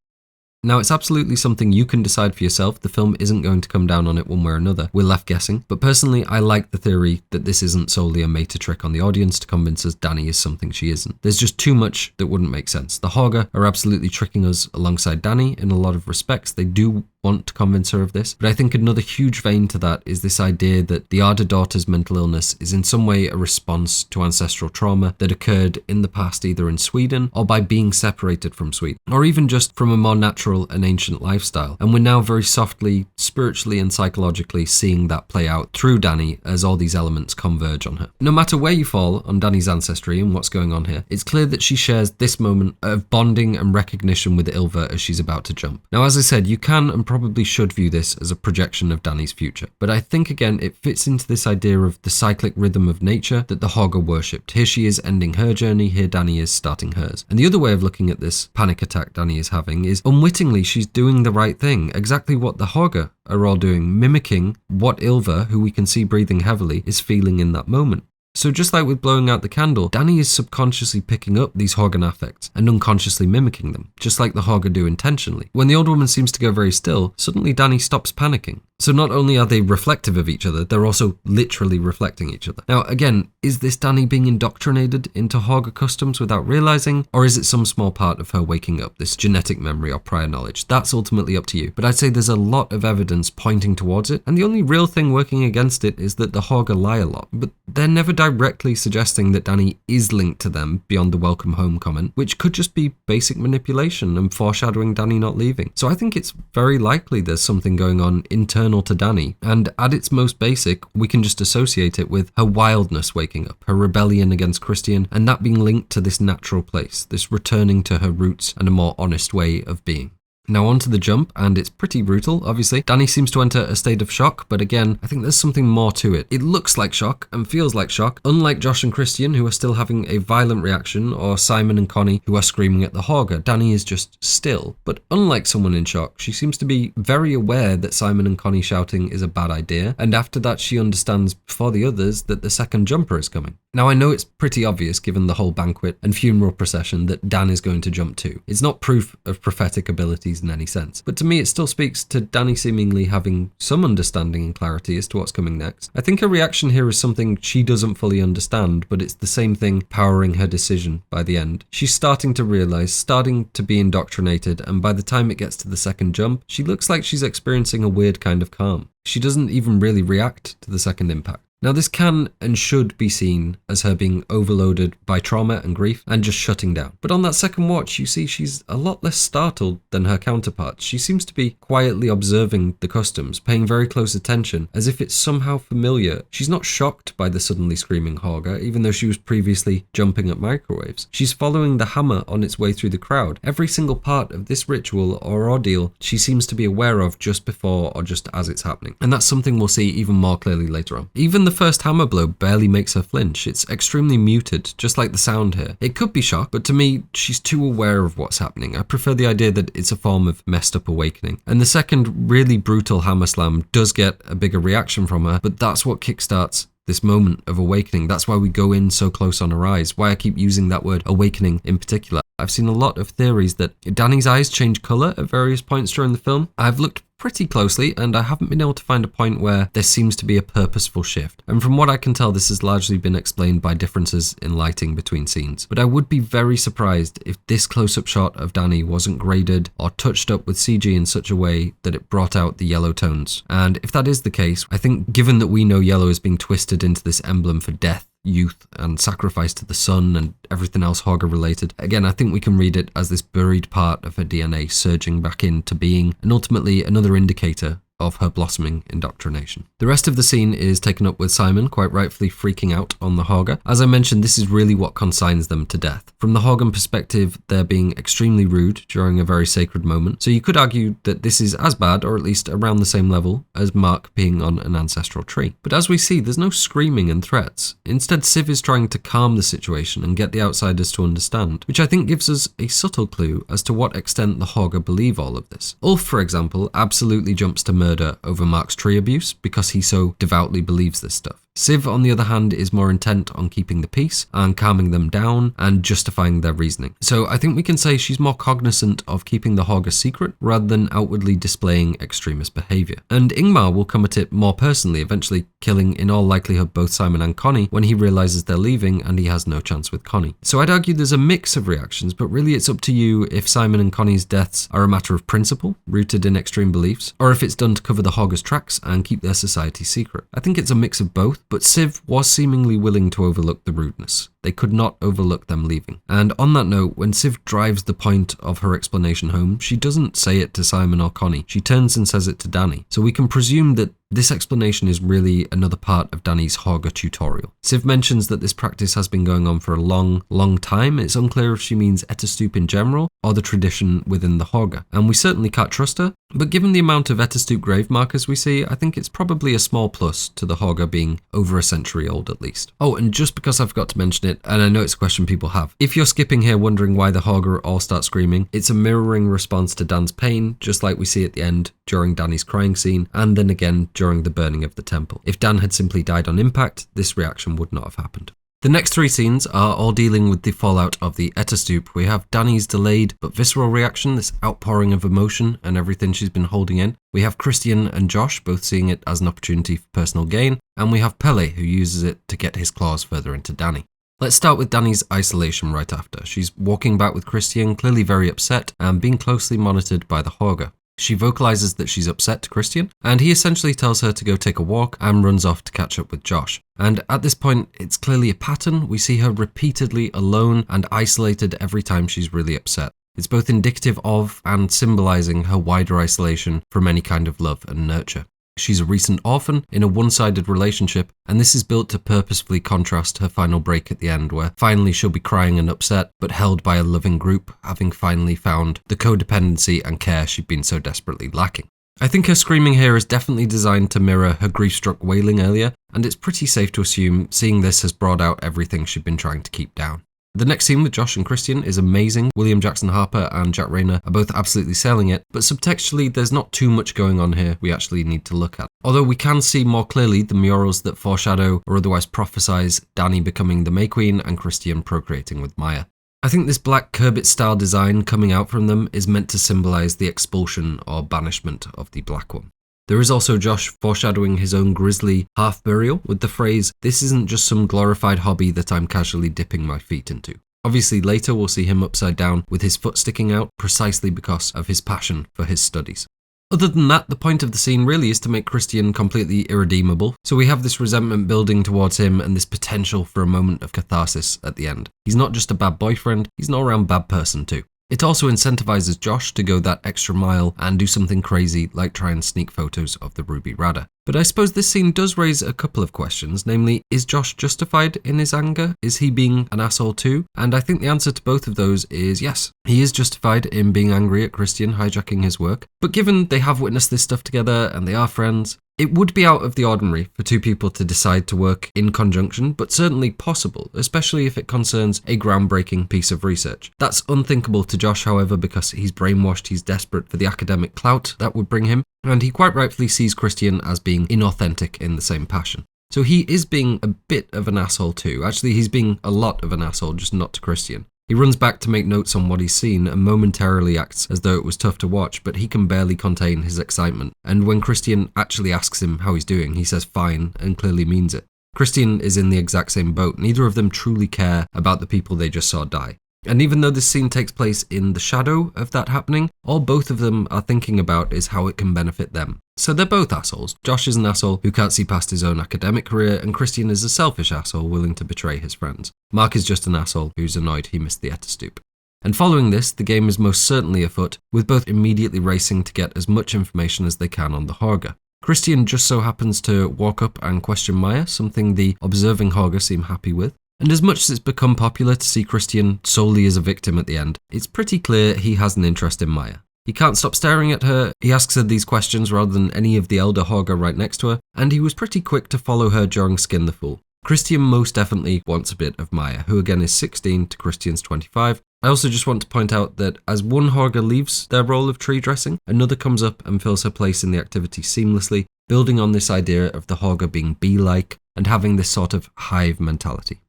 Now, it's absolutely something you can decide for yourself. The film isn't going to come down on it one way or another. We're left guessing. But personally, I like the theory that this isn't solely a meta trick on the audience to convince us Danni is something she isn't. There's just too much that wouldn't make sense. The Hårga are absolutely tricking us alongside Danni in a lot of respects. They do want to convince her of this, but I think another huge vein to that is this idea that the Ardor daughter's mental illness is in some way a response to ancestral trauma that occurred in the past either in Sweden or by being separated from Sweden, or even just from a more natural and ancient lifestyle. And we're now very softly, spiritually and psychologically seeing that play out through Danni as all these elements converge on her. No matter where you fall on Danni's ancestry and what's going on here, it's clear that she shares this moment of bonding and recognition with Ylva as she's about to jump. Now, as I said, you can and probably should view this as a projection of Danni's future, but I think again it fits into this idea of the cyclic rhythm of nature that the Hårga worshipped. Here she is ending her journey, here Danni is starting hers. And the other way of looking at this panic attack Danni is having is unwittingly she's doing the right thing, exactly what the Hårga are all doing, mimicking what Ylva, who we can see breathing heavily, is feeling in that moment. So just like with blowing out the candle, Danni is subconsciously picking up these Hårgan Affekts and unconsciously mimicking them, just like the Hårga do intentionally. When the old woman seems to go very still, suddenly Danni stops panicking. So not only are they reflective of each other, they're also literally reflecting each other. Now again, is this Danni being indoctrinated into Hårga customs without realizing, or is it some small part of her waking up, this genetic memory or prior knowledge? That's ultimately up to you, but I'd say there's a lot of evidence pointing towards it, and the only real thing working against it is that the Hårga lie a lot, but they're never directly suggesting that Danni is linked to them beyond the welcome home comment, which could just be basic manipulation and foreshadowing Danni not leaving. So I think it's very likely there's something going on internal to Danni, and at its most basic, we can just associate it with her wildness waking up, her rebellion against Christian, and that being linked to this natural place, this returning to her roots and a more honest way of being. Now onto the jump, and it's pretty brutal, obviously. Danni seems to enter a state of shock, but again, I think there's something more to it. It looks like shock and feels like shock, unlike Josh and Christian, who are still having a violent reaction, or Simon and Connie, who are screaming at the Hårga. Danni is just still. But unlike someone in shock, she seems to be very aware that Simon and Connie shouting is a bad idea, and after that she understands before the others that the second jumper is coming. Now I know it's pretty obvious given the whole banquet and funeral procession that Dan is going to jump too. It's not proof of prophetic abilities in any sense, but to me it still speaks to Danni seemingly having some understanding and clarity as to what's coming next. I think her reaction here is something she doesn't fully understand, but it's the same thing powering her decision by the end. She's starting to realize, starting to be indoctrinated, and by the time it gets to the second jump, she looks like she's experiencing a weird kind of calm. She doesn't even really react to the second impact. Now this can and should be seen as her being overloaded by trauma and grief and just shutting down. But on that second watch, you see she's a lot less startled than her counterparts. She seems to be quietly observing the customs, paying very close attention, as if it's somehow familiar. She's not shocked by the suddenly screaming Hårga, even though she was previously jumping at microwaves. She's following the hammer on its way through the crowd. Every single part of this ritual or ordeal she seems to be aware of just before or just as it's happening. And that's something we'll see even more clearly later on. Even the first hammer blow barely makes her flinch. It's extremely muted, just like the sound here. It could be shock, but to me, she's too aware of what's happening. I prefer the idea that it's a form of messed up awakening. And the second really brutal hammer slam does get a bigger reaction from her, but that's what kickstarts this moment of awakening. That's why we go in so close on her eyes, why I keep using that word awakening in particular. I've seen a lot of theories that Danni's eyes change colour at various points during the film. I've looked pretty closely and I haven't been able to find a point where there seems to be a purposeful shift. And from what I can tell, this has largely been explained by differences in lighting between scenes. But I would be very surprised if this close-up shot of Danni wasn't graded or touched up with CG in such a way that it brought out the yellow tones. And if that is the case, I think given that we know yellow is being twisted into this emblem for death, youth and sacrifice to the sun and everything else Hårga related, again I think we can read it as this buried part of her DNA surging back into being, and ultimately another indicator of her blossoming indoctrination. The rest of the scene is taken up with Simon quite rightfully freaking out on the Hårga. As I mentioned, this is really what consigns them to death. From the Hårgan perspective, they're being extremely rude during a very sacred moment, so you could argue that this is as bad, or at least around the same level, as Mark peeing on an ancestral tree. But as we see, there's no screaming and threats. Instead, Siv is trying to calm the situation and get the outsiders to understand, which I think gives us a subtle clue as to what extent the Hårga believe all of this. Ulf, for example, absolutely jumps to murder over Mark's tree abuse because he so devoutly believes this stuff. Siv, on the other hand, is more intent on keeping the peace and calming them down and justifying their reasoning. So I think we can say she's more cognizant of keeping the Hårga secret rather than outwardly displaying extremist behaviour. And Ingmar will come at it more personally, eventually killing in all likelihood both Simon and Connie when he realises they're leaving and he has no chance with Connie. So I'd argue there's a mix of reactions, but really it's up to you if Simon and Connie's deaths are a matter of principle, rooted in extreme beliefs, or if it's done to cover the Hårga's tracks and keep their society secret. I think it's a mix of both, but Siv was seemingly willing to overlook the rudeness. They could not overlook them leaving. And on that note, when Siv drives the point of her explanation home, she doesn't say it to Simon or Connie. She turns and says it to Danni. So we can presume that this explanation is really another part of Danny's Hårga tutorial. Siv mentions that this practice has been going on for a long time. It's unclear if she means Attestup in general or the tradition within the Hårga. And we certainly can't trust her, but given the amount of Attestup grave markers we see, I think it's probably a small plus to the Hårga being over a century old at least. Oh, and just because I forgot to mention it, and I know it's a question people have, if you're skipping here wondering why the Hårga all start screaming, it's a mirroring response to Dan's pain, just like we see at the end during Danny's crying scene, and then again during the burning of the temple. If Dan had simply died on impact, this reaction would not have happened. The next three scenes are all dealing with the fallout of the Attestup. We have Danny's delayed but visceral reaction, this outpouring of emotion and everything she's been holding in. We have Christian and Josh both seeing it as an opportunity for personal gain, and we have Pelle who uses it to get his claws further into Danny. Let's start with Danny's isolation right after. She's walking back with Christian, clearly very upset and being closely monitored by the Hårga. She vocalizes that she's upset to Christian, and he essentially tells her to go take a walk and runs off to catch up with Josh. And at this point, it's clearly a pattern. We see her repeatedly alone and isolated every time she's really upset. It's both indicative of and symbolizing her wider isolation from any kind of love and nurture. She's a recent orphan in a one-sided relationship, and this is built to purposefully contrast her final break at the end, where finally she'll be crying and upset, but held by a loving group, having finally found the codependency and care she'd been so desperately lacking. I think her screaming here is definitely designed to mirror her grief-struck wailing earlier, and it's pretty safe to assume seeing this has brought out everything she'd been trying to keep down. The next scene with Josh and Christian is amazing. William Jackson Harper and Jack Rayner are both absolutely selling it, but subtextually there's not too much going on here we actually need to look at. Although we can see more clearly the murals that foreshadow or otherwise prophesize Danny becoming the May Queen and Christian procreating with Maja. I think this black Kurbit style design coming out from them is meant to symbolize the expulsion or banishment of the Black One. There is also Josh foreshadowing his own grisly half-burial with the phrase, "This isn't just some glorified hobby that I'm casually dipping my feet into." Obviously later we'll see him upside down with his foot sticking out precisely because of his passion for his studies. Other than that, the point of the scene really is to make Christian completely irredeemable, so we have this resentment building towards him and this potential for a moment of catharsis at the end. He's not just a bad boyfriend, he's an all-round bad person too. It also incentivizes Josh to go that extra mile and do something crazy like try and sneak photos of the Ruby Radar. But I suppose this scene does raise a couple of questions, namely, is Josh justified in his anger? Is he being an asshole too? And I think the answer to both of those is yes. He is justified in being angry at Christian hijacking his work, but given they have witnessed this stuff together and they are friends, it would be out of the ordinary for two people to decide to work in conjunction, but certainly possible, especially if it concerns a groundbreaking piece of research. That's unthinkable to Josh, however, because he's brainwashed, he's desperate for the academic clout that would bring him, and he quite rightfully sees Christian as being inauthentic in the same passion. So he is being a bit of an asshole too. Actually, he's being a lot of an asshole, just not to Christian. He runs back to make notes on what he's seen and momentarily acts as though it was tough to watch, but he can barely contain his excitement. And when Christian actually asks him how he's doing, he says fine and clearly means it. Christian is in the exact same boat. Neither of them truly care about the people they just saw die. And even though this scene takes place in the shadow of that happening, all both of them are thinking about is how it can benefit them. So they're both assholes. Josh is an asshole who can't see past his own academic career, and Christian is a selfish asshole willing to betray his friends. Mark is just an asshole who's annoyed he missed the Attestup. And following this, the game is most certainly afoot, with both immediately racing to get as much information as they can on the Hårga. Christian just so happens to walk up and question Maja, something the observing Hårga seem happy with. And as much as it's become popular to see Christian solely as a victim at the end, it's pretty clear he has an interest in Maja. He can't stop staring at her, he asks her these questions rather than any of the elder Hårga right next to her, and he was pretty quick to follow her during Skin the Fool. Christian most definitely wants a bit of Maja, who again is 16 to Christian's 25. I also just want to point out that as one Hårga leaves their role of tree dressing, another comes up and fills her place in the activity seamlessly, building on this idea of the Hårga being bee-like, and having this sort of hive mentality.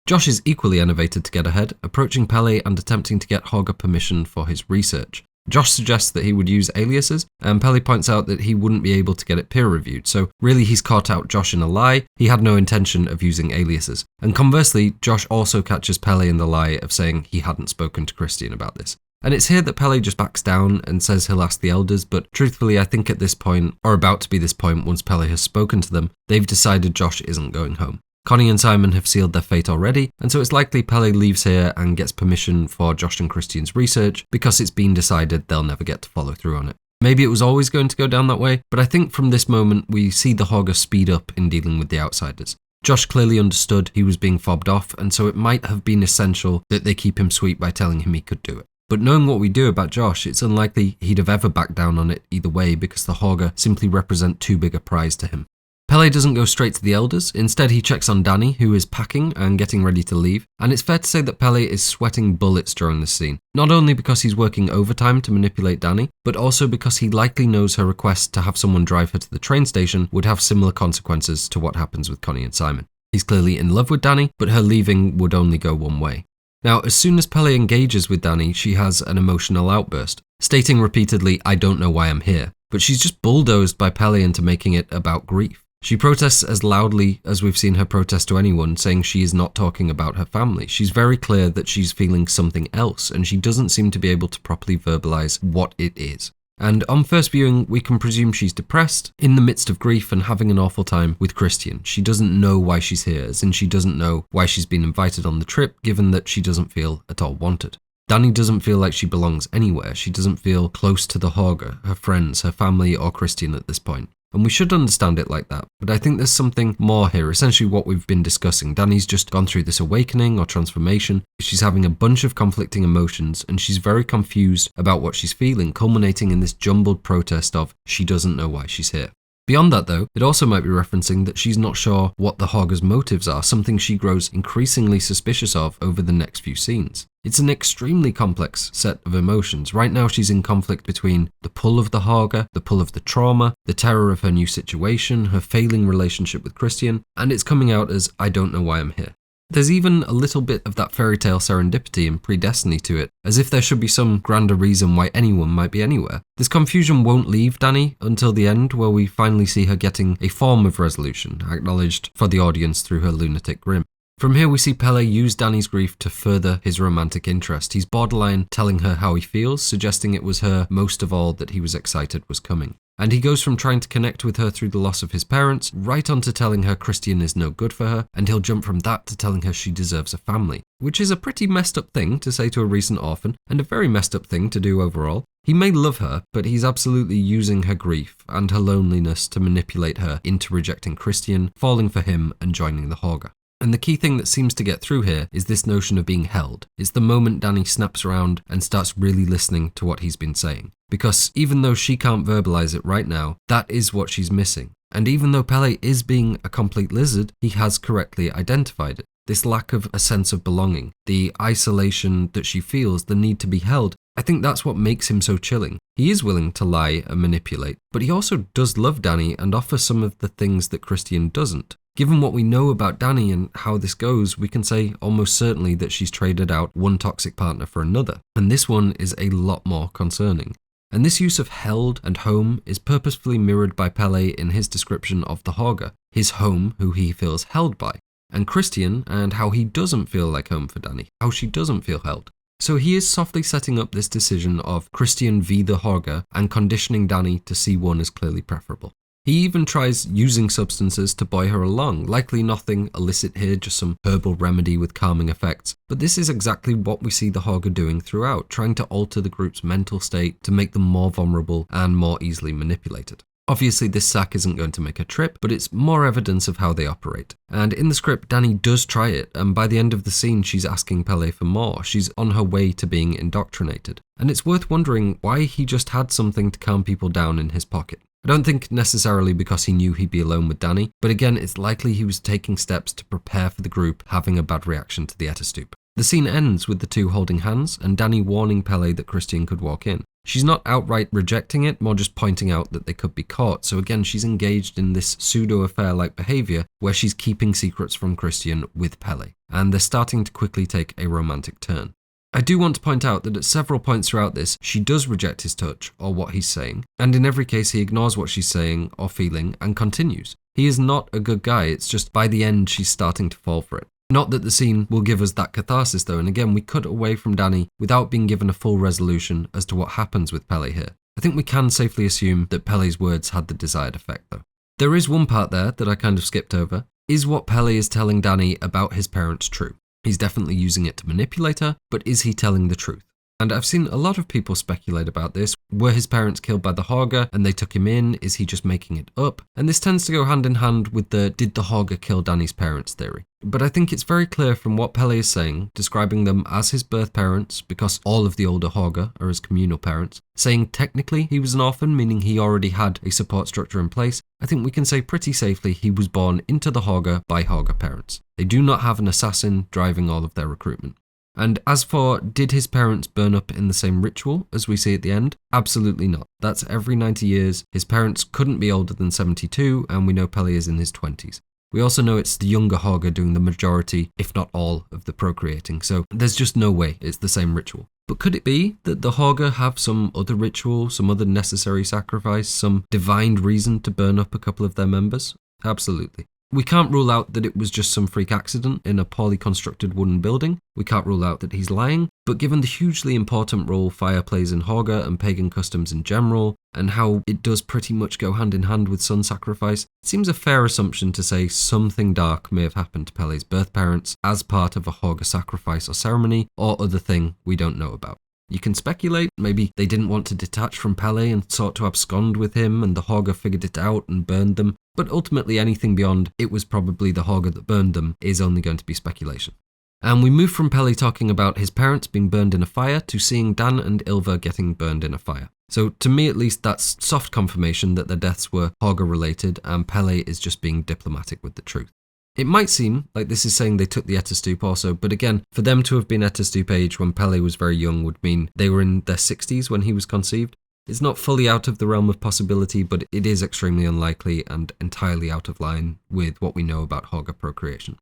Josh is equally enervated to get ahead, approaching Pelle and attempting to get Hårga permission for his research. Josh suggests that he would use aliases, and Pelle points out that he wouldn't be able to get it peer-reviewed, so really he's caught out Josh in a lie. He had no intention of using aliases. And conversely, Josh also catches Pelle in the lie of saying he hadn't spoken to Christian about this. And it's here that Pelle just backs down and says he'll ask the elders, but truthfully I think at this point, or about to be this point once Pelle has spoken to them, they've decided Josh isn't going home. Connie and Simon have sealed their fate already, and so it's likely Pelle leaves here and gets permission for Josh and Christian's research because it's been decided they'll never get to follow through on it. Maybe it was always going to go down that way, but I think from this moment we see the Hårga speed up in dealing with the outsiders. Josh clearly understood he was being fobbed off, and so it might have been essential that they keep him sweet by telling him he could do it. But knowing what we do about Josh, it's unlikely he'd have ever backed down on it either way because the Hårga simply represent too big a prize to him. Pelle doesn't go straight to the elders, instead he checks on Danni, who is packing and getting ready to leave, and it's fair to say that Pelle is sweating bullets during this scene, not only because he's working overtime to manipulate Danni, but also because he likely knows her request to have someone drive her to the train station would have similar consequences to what happens with Connie and Simon. He's clearly in love with Danni, but her leaving would only go one way. Now, as soon as Pelle engages with Danni, she has an emotional outburst, stating repeatedly, "I don't know why I'm here," but she's just bulldozed by Pelle into making it about grief. She protests as loudly as we've seen her protest to anyone, saying she is not talking about her family. She's very clear that she's feeling something else, and she doesn't seem to be able to properly verbalize what it is. And on first viewing, we can presume she's depressed, in the midst of grief and having an awful time with Christian. She doesn't know why she's here, as in she doesn't know why she's been invited on the trip, given that she doesn't feel at all wanted. Danni doesn't feel like she belongs anywhere. She doesn't feel close to the Hårga, her friends, her family, or Christian at this point. And we should understand it like that, but I think there's something more here, essentially what we've been discussing. Danni's just gone through this awakening or transformation. She's having a bunch of conflicting emotions, and she's very confused about what she's feeling, culminating in this jumbled protest of she doesn't know why she's here. Beyond that though, it also might be referencing that she's not sure what the Hårga's motives are, something she grows increasingly suspicious of over the next few scenes. It's an extremely complex set of emotions. Right now she's in conflict between the pull of the Hårga, the pull of the trauma, the terror of her new situation, her failing relationship with Christian, and it's coming out as I don't know why I'm here. There's even a little bit of that fairy tale serendipity and predestiny to it, as if there should be some grander reason why anyone might be anywhere. This confusion won't leave Danni until the end, where we finally see her getting a form of resolution, acknowledged for the audience through her lunatic grin. From here we see Pelle use Danni's grief to further his romantic interest. He's borderline telling her how he feels, suggesting it was her most of all that he was excited was coming. And he goes from trying to connect with her through the loss of his parents, right on to telling her Christian is no good for her, and he'll jump from that to telling her she deserves a family, which is a pretty messed up thing to say to a recent orphan, and a very messed up thing to do overall. He may love her, but he's absolutely using her grief and her loneliness to manipulate her into rejecting Christian, falling for him, and joining the Hårga. And the key thing that seems to get through here is this notion of being held. It's the moment Danni snaps around and starts really listening to what he's been saying. Because even though she can't verbalize it right now, that is what she's missing. And even though Pelle is being a complete lizard, he has correctly identified it. This lack of a sense of belonging, the isolation that she feels, the need to be held, I think that's what makes him so chilling. He is willing to lie and manipulate, but he also does love Danni and offer some of the things that Christian doesn't. Given what we know about Danni and how this goes, we can say almost certainly that she's traded out one toxic partner for another, and this one is a lot more concerning. And this use of held and home is purposefully mirrored by Pelle in his description of the Hårga, his home who he feels held by, and Christian and how he doesn't feel like home for Danni, how she doesn't feel held. So he is softly setting up this decision of Christian v the Hårga and conditioning Danni to see one as clearly preferable. He even tries using substances to buoy her along, likely nothing illicit here, just some herbal remedy with calming effects. But this is exactly what we see the Hårga doing throughout, trying to alter the group's mental state to make them more vulnerable and more easily manipulated. Obviously this sack isn't going to make a trip, but it's more evidence of how they operate. And in the script, Danni does try it, and by the end of the scene she's asking Pelle for more. She's on her way to being indoctrinated. And it's worth wondering why he just had something to calm people down in his pocket. I don't think necessarily because he knew he'd be alone with Danni, but again it's likely he was taking steps to prepare for the group having a bad reaction to the Attestupan. The scene ends with the two holding hands and Danni warning Pelle that Christian could walk in. She's not outright rejecting it, more just pointing out that they could be caught. So again, she's engaged in this pseudo-affair-like behaviour where she's keeping secrets from Christian with Pelle, and they're starting to quickly take a romantic turn. I do want to point out that at several points throughout this, she does reject his touch or what he's saying, and in every case he ignores what she's saying or feeling and continues. He is not a good guy, it's just by the end she's starting to fall for it. Not that the scene will give us that catharsis though, and again we cut away from Danni without being given a full resolution as to what happens with Pelle here. I think we can safely assume that Pelle's words had the desired effect though. There is one part there that I kind of skipped over. Is what Pelle is telling Danni about his parents true? He's definitely using it to manipulate her, but is he telling the truth? And I've seen a lot of people speculate about this. Were his parents killed by the Hårga and they took him in? Is he just making it up? And this tends to go hand in hand with the did the Hårga kill Danni's parents theory. But I think it's very clear from what Pelle is saying, describing them as his birth parents, because all of the older Hårga are his communal parents, saying technically he was an orphan, meaning he already had a support structure in place. I think we can say pretty safely he was born into the Hårga by Hårga parents. They do not have an assassin driving all of their recruitment. And as for, did his parents burn up in the same ritual as we see at the end? Absolutely not. That's every 90 years. His parents couldn't be older than 72, and we know Pelle is in his 20s. We also know it's the younger Hårga doing the majority, if not all, of the procreating, so there's just no way it's the same ritual. But could it be that the Hårga have some other ritual, some other necessary sacrifice, some divine reason to burn up a couple of their members? Absolutely. We can't rule out that it was just some freak accident in a poorly constructed wooden building. We can't rule out that he's lying, but given the hugely important role fire plays in Hårga and pagan customs in general, and how it does pretty much go hand in hand with son sacrifice, it seems a fair assumption to say something dark may have happened to Pelle's birth parents as part of a Hårga sacrifice or ceremony, or other thing we don't know about. You can speculate, maybe they didn't want to detach from Pelle and sought to abscond with him and the Hårga figured it out and burned them, but ultimately anything beyond it was probably the Hårga that burned them is only going to be speculation. And we move from Pelle talking about his parents being burned in a fire to seeing Dan and Ylva getting burned in a fire. So to me at least that's soft confirmation that their deaths were Hårga related and Pelle is just being diplomatic with the truth. It might seem like this is saying they took the Attestup also, but again, for them to have been Attestup age when Pelle was very young would mean they were in their 60s when he was conceived. It's not fully out of the realm of possibility, but it is extremely unlikely and entirely out of line with what we know about Hårga procreation.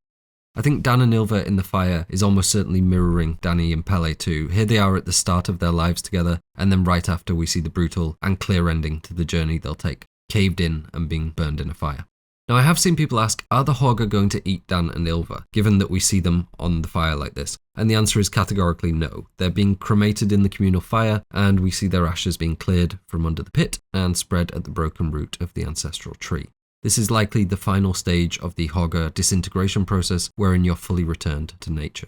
I think Dan and Ylva in the fire is almost certainly mirroring Danni and Pelle too. Here they are at the start of their lives together, and then right after we see the brutal and clear ending to the journey they'll take, caved in and being burned in a fire. Now I have seen people ask, are the Hårga going to eat Dan and Ylva, given that we see them on the fire like this? And the answer is categorically no. They're being cremated in the communal fire, and we see their ashes being cleared from under the pit and spread at the broken root of the ancestral tree. This is likely the final stage of the Hårga disintegration process, wherein you're fully returned to nature.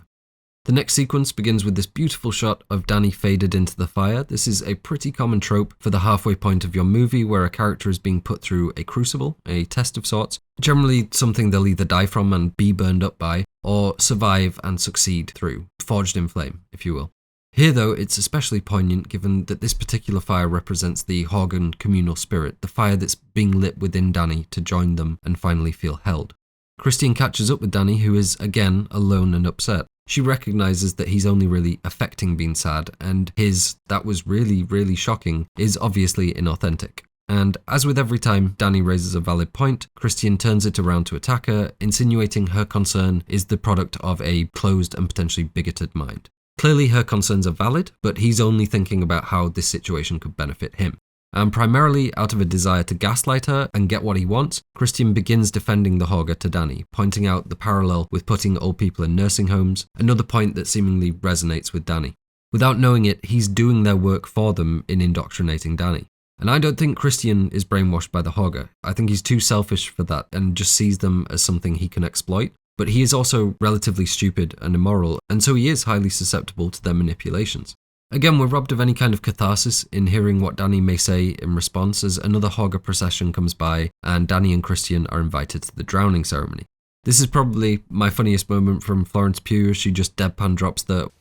The next sequence begins with this beautiful shot of Danni faded into the fire. This is a pretty common trope for the halfway point of your movie where a character is being put through a crucible, a test of sorts, generally something they'll either die from and be burned up by, or survive and succeed through, forged in flame, if you will. Here though, it's especially poignant given that this particular fire represents the Hårgan communal spirit, the fire that's being lit within Danni to join them and finally feel held. Christian catches up with Danni, who is again alone and upset. She recognises that he's only really affecting being sad, and his "that was really, really shocking" is obviously inauthentic. And as with every time Danni raises a valid point, Christian turns it around to attack her, insinuating her concern is the product of a closed and potentially bigoted mind. Clearly her concerns are valid, but he's only thinking about how this situation could benefit him. And primarily out of a desire to gaslight her and get what he wants, Christian begins defending the Hårga to Danni, pointing out the parallel with putting old people in nursing homes, another point that seemingly resonates with Danni. Without knowing it, he's doing their work for them in indoctrinating Danni. And I don't think Christian is brainwashed by the Hårga. I think he's too selfish for that and just sees them as something he can exploit. But he is also relatively stupid and immoral, and so he is highly susceptible to their manipulations. Again, we're robbed of any kind of catharsis in hearing what Danni may say in response as another Hårga procession comes by and Danni and Christian are invited to the drowning ceremony. This is probably my funniest moment from Florence Pugh as she just deadpan drops the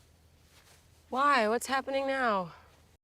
"Why? What's happening now?"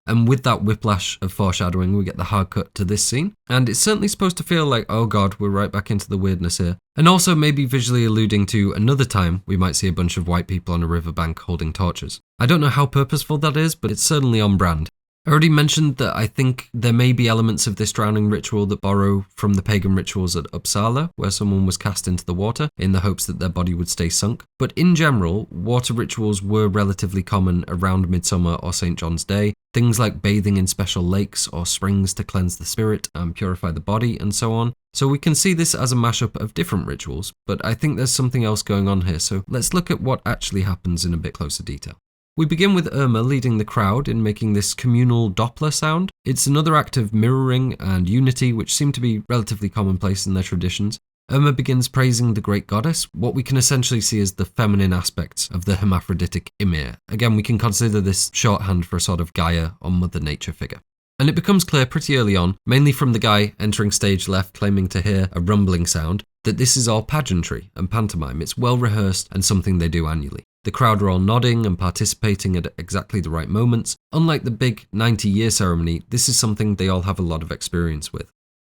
And with that whiplash of foreshadowing, we get the hard cut to this scene. And it's certainly supposed to feel like, oh god, we're right back into the weirdness here. And also maybe visually alluding to another time we might see a bunch of white people on a riverbank holding torches. I don't know how purposeful that is, but it's certainly on brand. I already mentioned that I think there may be elements of this drowning ritual that borrow from the pagan rituals at Uppsala, where someone was cast into the water in the hopes that their body would stay sunk. But in general, water rituals were relatively common around Midsommar or St. John's Day. Things like bathing in special lakes or springs to cleanse the spirit and purify the body and so on. So we can see this as a mashup of different rituals, but I think there's something else going on here, so let's look at what actually happens in a bit closer detail. We begin with Irma leading the crowd in making this communal Doppler sound. It's another act of mirroring and unity which seem to be relatively commonplace in their traditions. Irma begins praising the great goddess, what we can essentially see as the feminine aspects of the hermaphroditic Ymir. Again, we can consider this shorthand for a sort of Gaia or Mother Nature figure. And it becomes clear pretty early on, mainly from the guy entering stage left claiming to hear a rumbling sound, that this is all pageantry and pantomime. It's well rehearsed and something they do annually. The crowd are all nodding and participating at exactly the right moments. Unlike the big 90-year ceremony, this is something they all have a lot of experience with.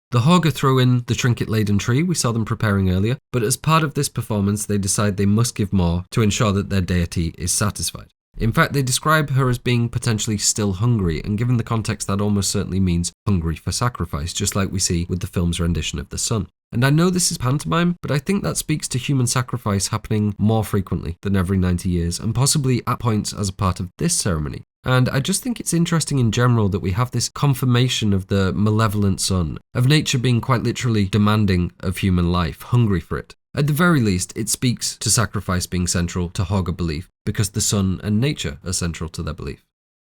The Hårga throw in the trinket-laden tree we saw them preparing earlier, but as part of this performance they decide they must give more to ensure that their deity is satisfied. In fact, they describe her as being potentially still hungry, and given the context that almost certainly means hungry for sacrifice, just like we see with the film's rendition of the sun. And I know this is pantomime, but I think that speaks to human sacrifice happening more frequently than every 90 years, and possibly at points as a part of this ceremony. And I just think it's interesting in general that we have this confirmation of the malevolent sun, of nature being quite literally demanding of human life, hungry for it. At the very least, it speaks to sacrifice being central to Hårga belief, because the sun and nature are central to their belief.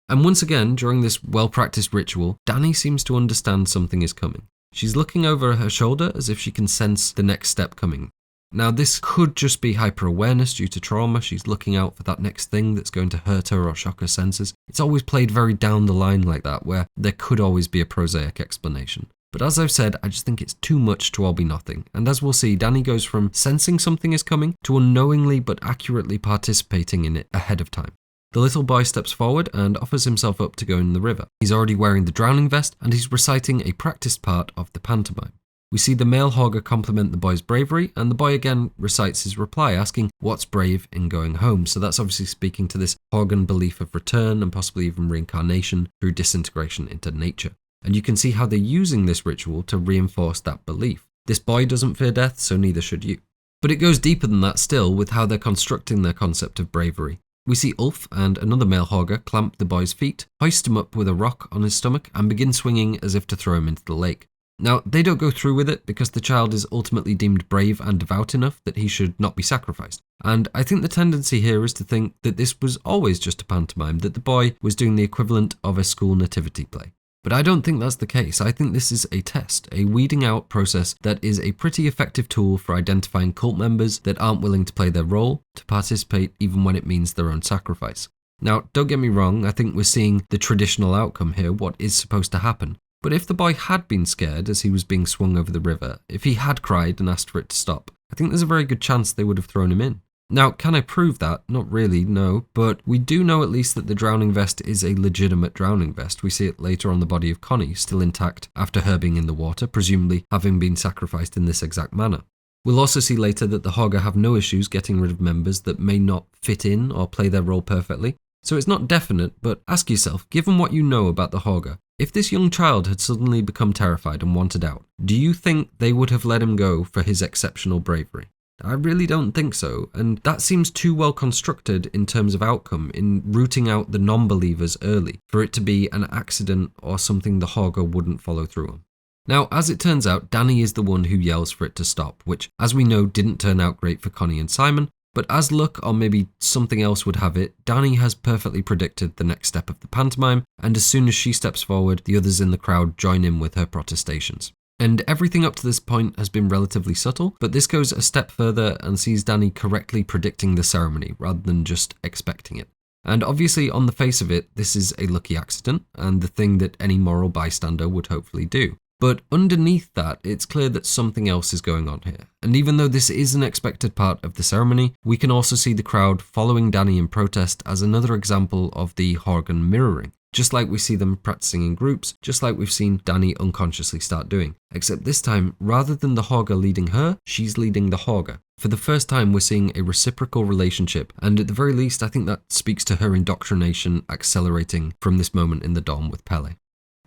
And once again, during this well-practiced ritual, Danni seems to understand something is coming. She's looking over her shoulder as if she can sense the next step coming. Now, this could just be hyper-awareness due to trauma. She's looking out for that next thing that's going to hurt her or shock her senses. It's always played very down the line like that, where there could always be a prosaic explanation. But as I've said, I just think it's too much to all be nothing. And as we'll see, Danni goes from sensing something is coming to unknowingly but accurately participating in it ahead of time. The little boy steps forward and offers himself up to go in the river. He's already wearing the drowning vest and he's reciting a practiced part of the pantomime. We see the male Hårga compliment the boy's bravery, and the boy again recites his reply, asking what's brave in going home. So that's obviously speaking to this Hårgan belief of return and possibly even reincarnation through disintegration into nature. And you can see how they're using this ritual to reinforce that belief. This boy doesn't fear death, so neither should you. But it goes deeper than that still with how they're constructing their concept of bravery. We see Ulf and another male Hårga clamp the boy's feet, hoist him up with a rock on his stomach, and begin swinging as if to throw him into the lake. Now, they don't go through with it because the child is ultimately deemed brave and devout enough that he should not be sacrificed. And I think the tendency here is to think that this was always just a pantomime, that the boy was doing the equivalent of a school nativity play. But I don't think that's the case. I think this is a test, a weeding out process that is a pretty effective tool for identifying cult members that aren't willing to play their role, to participate even when it means their own sacrifice. Now, don't get me wrong, I think we're seeing the traditional outcome here, what is supposed to happen. But if the boy had been scared as he was being swung over the river, if he had cried and asked for it to stop, I think there's a very good chance they would have thrown him in. Now, can I prove that? Not really, no, but we do know at least that the drowning vest is a legitimate drowning vest. We see it later on the body of Connie, still intact after her being in the water, presumably having been sacrificed in this exact manner. We'll also see later that the Hårga have no issues getting rid of members that may not fit in or play their role perfectly. So it's not definite, but ask yourself, given what you know about the Hårga, if this young child had suddenly become terrified and wanted out, do you think they would have let him go for his exceptional bravery? I really don't think so, and that seems too well constructed in terms of outcome in rooting out the non-believers early for it to be an accident or something the Hårga wouldn't follow through on. Now, as it turns out, Danni is the one who yells for it to stop, which, as we know, didn't turn out great for Connie and Simon, but as luck or maybe something else would have it, Danni has perfectly predicted the next step of the pantomime, and as soon as she steps forward, the others in the crowd join in with her protestations. And everything up to this point has been relatively subtle, but this goes a step further and sees Danni correctly predicting the ceremony rather than just expecting it. And obviously on the face of it, this is a lucky accident and the thing that any moral bystander would hopefully do. But underneath that, it's clear that something else is going on here. And even though this is an expected part of the ceremony, we can also see the crowd following Danni in protest as another example of the Hårgan mirroring. Just like we see them practicing in groups, just like we've seen Danni unconsciously start doing. Except this time, rather than the Hårga leading her, she's leading the Hårga. For the first time, we're seeing a reciprocal relationship, and at the very least, I think that speaks to her indoctrination accelerating from this moment in the dorm with Pelle.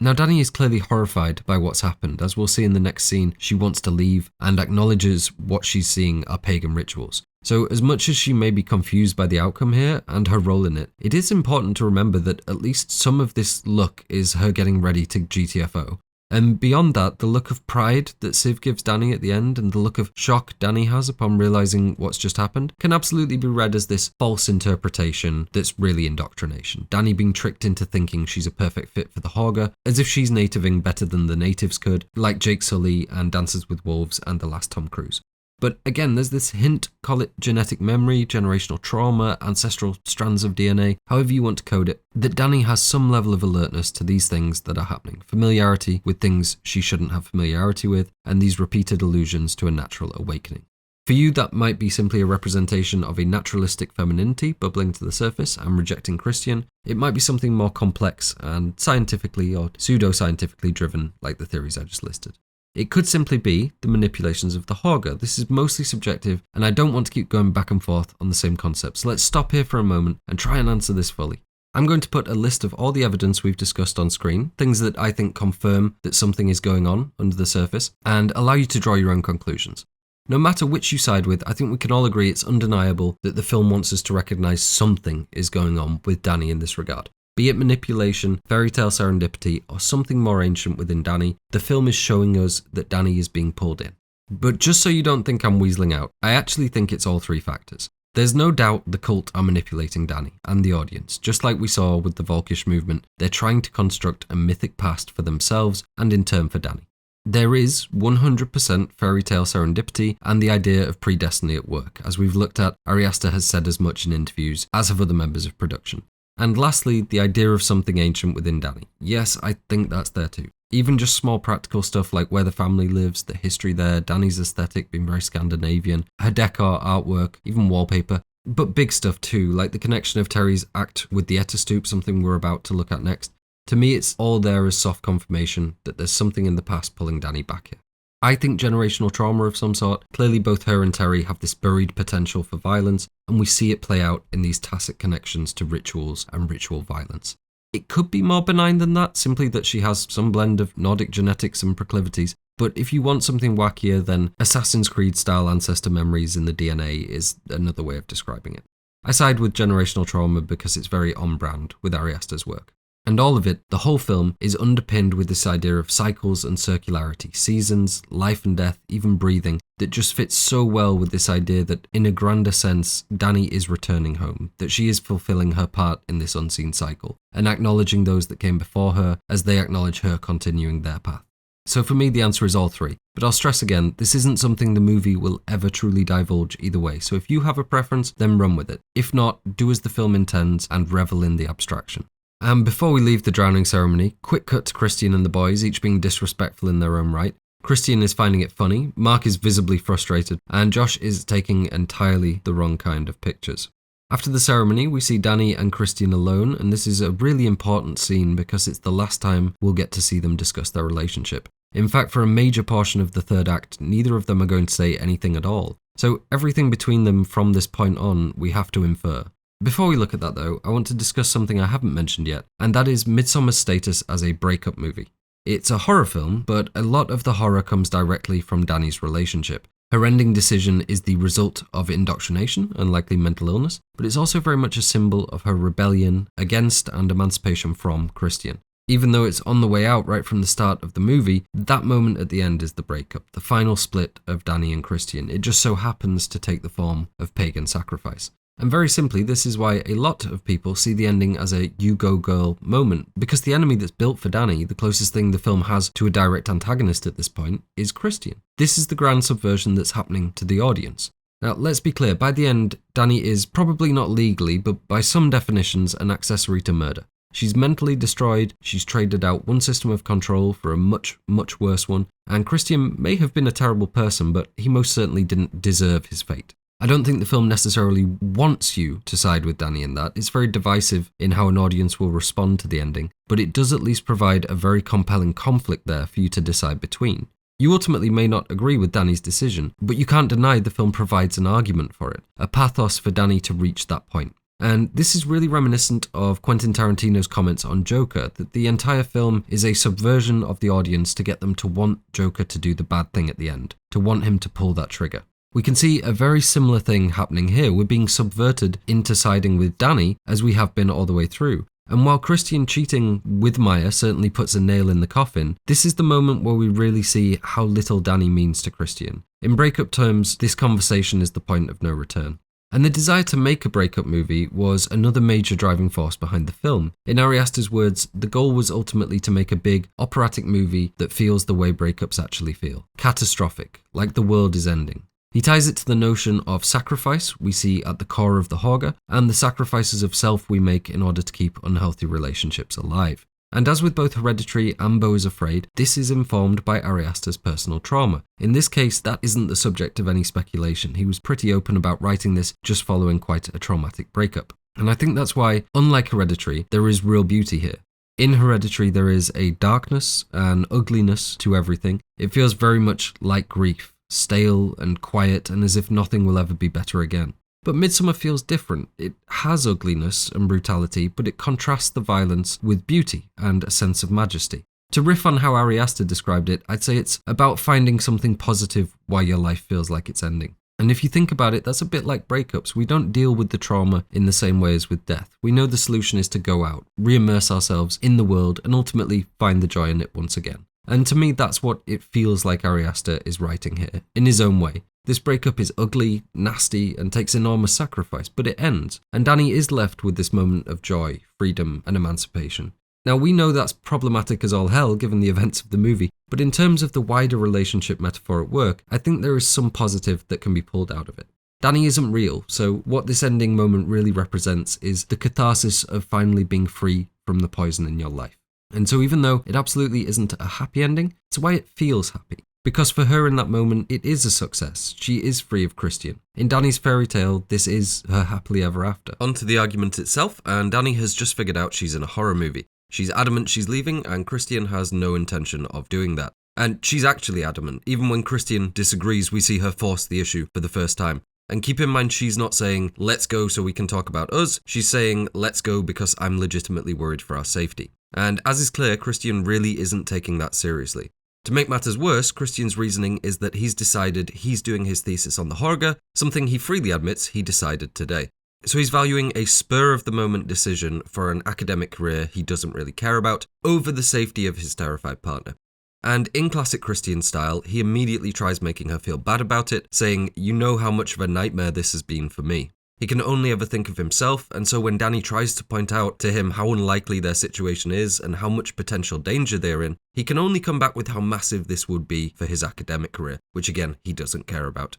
Now, Danni is clearly horrified by what's happened. As we'll see in the next scene, she wants to leave and acknowledges what she's seeing are pagan rituals. So as much as she may be confused by the outcome here and her role in it, it is important to remember that at least some of this look is her getting ready to GTFO. And beyond that, the look of pride that Civ gives Danni at the end and the look of shock Danni has upon realising what's just happened can absolutely be read as this false interpretation that's really indoctrination. Danni being tricked into thinking she's a perfect fit for the Hårga, as if she's nativing better than the natives could, like Jake Sully and Dances with Wolves and the last Tom Cruise. But again, there's this hint, call it genetic memory, generational trauma, ancestral strands of DNA, however you want to code it, that Danni has some level of alertness to these things that are happening, familiarity with things she shouldn't have familiarity with, and these repeated allusions to a natural awakening. For you, that might be simply a representation of a naturalistic femininity bubbling to the surface and rejecting Christian. It might be something more complex and scientifically or pseudo-scientifically driven, like the theories I just listed. It could simply be the manipulations of the Hårga. This is mostly subjective, and I don't want to keep going back and forth on the same concept, so let's stop here for a moment and try and answer this fully. I'm going to put a list of all the evidence we've discussed on screen, things that I think confirm that something is going on under the surface, and allow you to draw your own conclusions. No matter which you side with, I think we can all agree it's undeniable that the film wants us to recognise something is going on with Danni in this regard. Be it manipulation, fairy tale serendipity, or something more ancient within Danni, the film is showing us that Danni is being pulled in. But just so you don't think I'm weaseling out, I actually think it's all three factors. There's no doubt the cult are manipulating Danni and the audience. Just like we saw with the Volkish movement, they're trying to construct a mythic past for themselves and in turn for Danni. There is 100% fairy tale serendipity and the idea of predestiny at work. As we've looked at, Ari Aster has said as much in interviews, as have other members of production. And lastly, the idea of something ancient within Danni. Yes, I think that's there too. Even just small practical stuff like where the family lives, the history there, Danni's aesthetic being very Scandinavian, her decor, artwork, even wallpaper. But big stuff too, like the connection of Terri's act with the Attestupan, something we're about to look at next. To me, it's all there as soft confirmation that there's something in the past pulling Danni back here. I think generational trauma of some sort. Clearly both her and Terri have this buried potential for violence, and we see it play out in these tacit connections to rituals and ritual violence. It could be more benign than that, simply that she has some blend of Nordic genetics and proclivities, but if you want something wackier, then Assassin's Creed style ancestor memories in the DNA is another way of describing it. I side with generational trauma because it's very on brand with Ari Aster's work. And all of it, the whole film, is underpinned with this idea of cycles and circularity, seasons, life and death, even breathing, that just fits so well with this idea that in a grander sense, Danni is returning home, that she is fulfilling her part in this unseen cycle, and acknowledging those that came before her as they acknowledge her continuing their path. So for me, the answer is all three. But I'll stress again, this isn't something the movie will ever truly divulge either way, so if you have a preference, then run with it. If not, do as the film intends and revel in the abstraction. And before we leave the drowning ceremony, quick cut to Christian and the boys, each being disrespectful in their own right. Christian is finding it funny, Mark is visibly frustrated, and Josh is taking entirely the wrong kind of pictures. After the ceremony, we see Danni and Christian alone, and this is a really important scene because it's the last time we'll get to see them discuss their relationship. In fact, for a major portion of the third act, neither of them are going to say anything at all. So everything between them from this point on, we have to infer. Before we look at that though, I want to discuss something I haven't mentioned yet, and that is Midsommar's status as a breakup movie. It's a horror film, but a lot of the horror comes directly from Danni's relationship. Her ending decision is the result of indoctrination and likely mental illness, but it's also very much a symbol of her rebellion against and emancipation from Christian. Even though it's on the way out right from the start of the movie, that moment at the end is the breakup, the final split of Danni and Christian. It just so happens to take the form of pagan sacrifice. And very simply, this is why a lot of people see the ending as a you go girl moment, because the enemy that's built for Danni, the closest thing the film has to a direct antagonist at this point, is Christian. This is the grand subversion that's happening to the audience. Now, let's be clear, by the end, Danni is probably not legally, but by some definitions, an accessory to murder. She's mentally destroyed, she's traded out one system of control for a much, much worse one, and Christian may have been a terrible person, but he most certainly didn't deserve his fate. I don't think the film necessarily wants you to side with Danni in that. It's very divisive in how an audience will respond to the ending, but it does at least provide a very compelling conflict there for you to decide between. You ultimately may not agree with Danny's decision, but you can't deny the film provides an argument for it, a pathos for Danny to reach that point. And this is really reminiscent of Quentin Tarantino's comments on Joker, that the entire film is a subversion of the audience to get them to want Joker to do the bad thing at the end, to want him to pull that trigger. We can see a very similar thing happening here. We're being subverted into siding with Danny, as we have been all the way through. And while Christian cheating with Maja certainly puts a nail in the coffin, this is the moment where we really see how little Danny means to Christian. In breakup terms, this conversation is the point of no return. And the desire to make a breakup movie was another major driving force behind the film. In Ari Aster's words, the goal was ultimately to make a big, operatic movie that feels the way breakups actually feel. Catastrophic, like the world is ending. He ties it to the notion of sacrifice we see at the core of the Hårga, and the sacrifices of self we make in order to keep unhealthy relationships alive. And as with both Hereditary and Beau is Afraid, this is informed by Ari Aster's personal trauma. In this case, that isn't the subject of any speculation. He was pretty open about writing this just following quite a traumatic breakup. And I think that's why, unlike Hereditary, there is real beauty here. In Hereditary, there is a darkness and ugliness to everything. It feels very much like grief, stale and quiet, and as if nothing will ever be better again. But Midsommar feels different. It has ugliness and brutality, but it contrasts the violence with beauty and a sense of majesty. To riff on how Ari Aster described it, I'd say it's about finding something positive while your life feels like it's ending. And if you think about it, that's a bit like breakups. We don't deal with the trauma in the same way as with death. We know the solution is to go out, re-immerse ourselves in the world, and ultimately find the joy in it once again. And to me, that's what it feels like Ari Aster is writing here, in his own way. This breakup is ugly, nasty, and takes enormous sacrifice, but it ends, and Danny is left with this moment of joy, freedom, and emancipation. Now, we know that's problematic as all hell given the events of the movie, but in terms of the wider relationship metaphor at work, I think there is some positive that can be pulled out of it. Danny isn't real, so what this ending moment really represents is the catharsis of finally being free from the poison in your life. And so even though it absolutely isn't a happy ending, it's why it feels happy. Because for her in that moment, it is a success. She is free of Christian. In Danny's fairy tale, this is her happily ever after. On to the argument itself, and Danny has just figured out she's in a horror movie. She's adamant she's leaving, and Christian has no intention of doing that. And she's actually adamant. Even when Christian disagrees, we see her force the issue for the first time. And keep in mind, she's not saying, let's go so we can talk about us. She's saying, let's go because I'm legitimately worried for our safety. And as is clear, Christian really isn't taking that seriously. To make matters worse, Christian's reasoning is that he's decided he's doing his thesis on the Hårga, something he freely admits he decided today. So he's valuing a spur-of-the-moment decision for an academic career he doesn't really care about over the safety of his terrified partner. And in classic Christian style, he immediately tries making her feel bad about it, saying, you know how much of a nightmare this has been for me. He can only ever think of himself, and so when Danny tries to point out to him how unlikely their situation is and how much potential danger they're in, he can only come back with how massive this would be for his academic career, which again, he doesn't care about.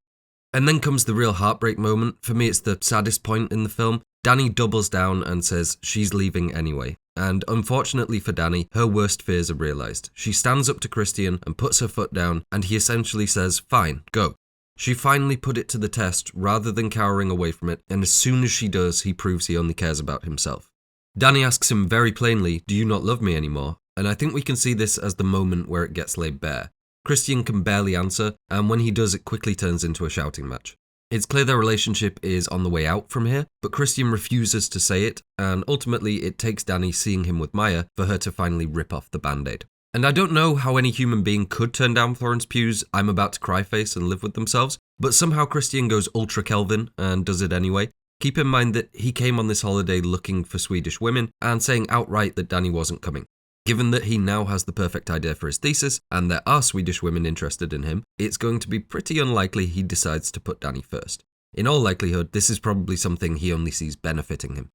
And then comes the real heartbreak moment. For me, it's the saddest point in the film. Danny doubles down and says she's leaving anyway. And unfortunately for Danny, her worst fears are realised. She stands up to Christian and puts her foot down, and he essentially says, fine, go. She finally put it to the test rather than cowering away from it, and as soon as she does, he proves he only cares about himself. Danny asks him very plainly, do you not love me anymore? And I think we can see this as the moment where it gets laid bare. Christian can barely answer, and when he does, it quickly turns into a shouting match. It's clear their relationship is on the way out from here, but Christian refuses to say it, and ultimately it takes Danny seeing him with Maja for her to finally rip off the band-aid. And I don't know how any human being could turn down Florence Pugh's I'm about to cry face and live with themselves, but somehow Christian goes ultra Kelvin and does it anyway. Keep in mind that he came on this holiday looking for Swedish women and saying outright that Danny wasn't coming. Given that he now has the perfect idea for his thesis and there are Swedish women interested in him, it's going to be pretty unlikely he decides to put Danny first. In all likelihood, this is probably something he only sees benefiting him.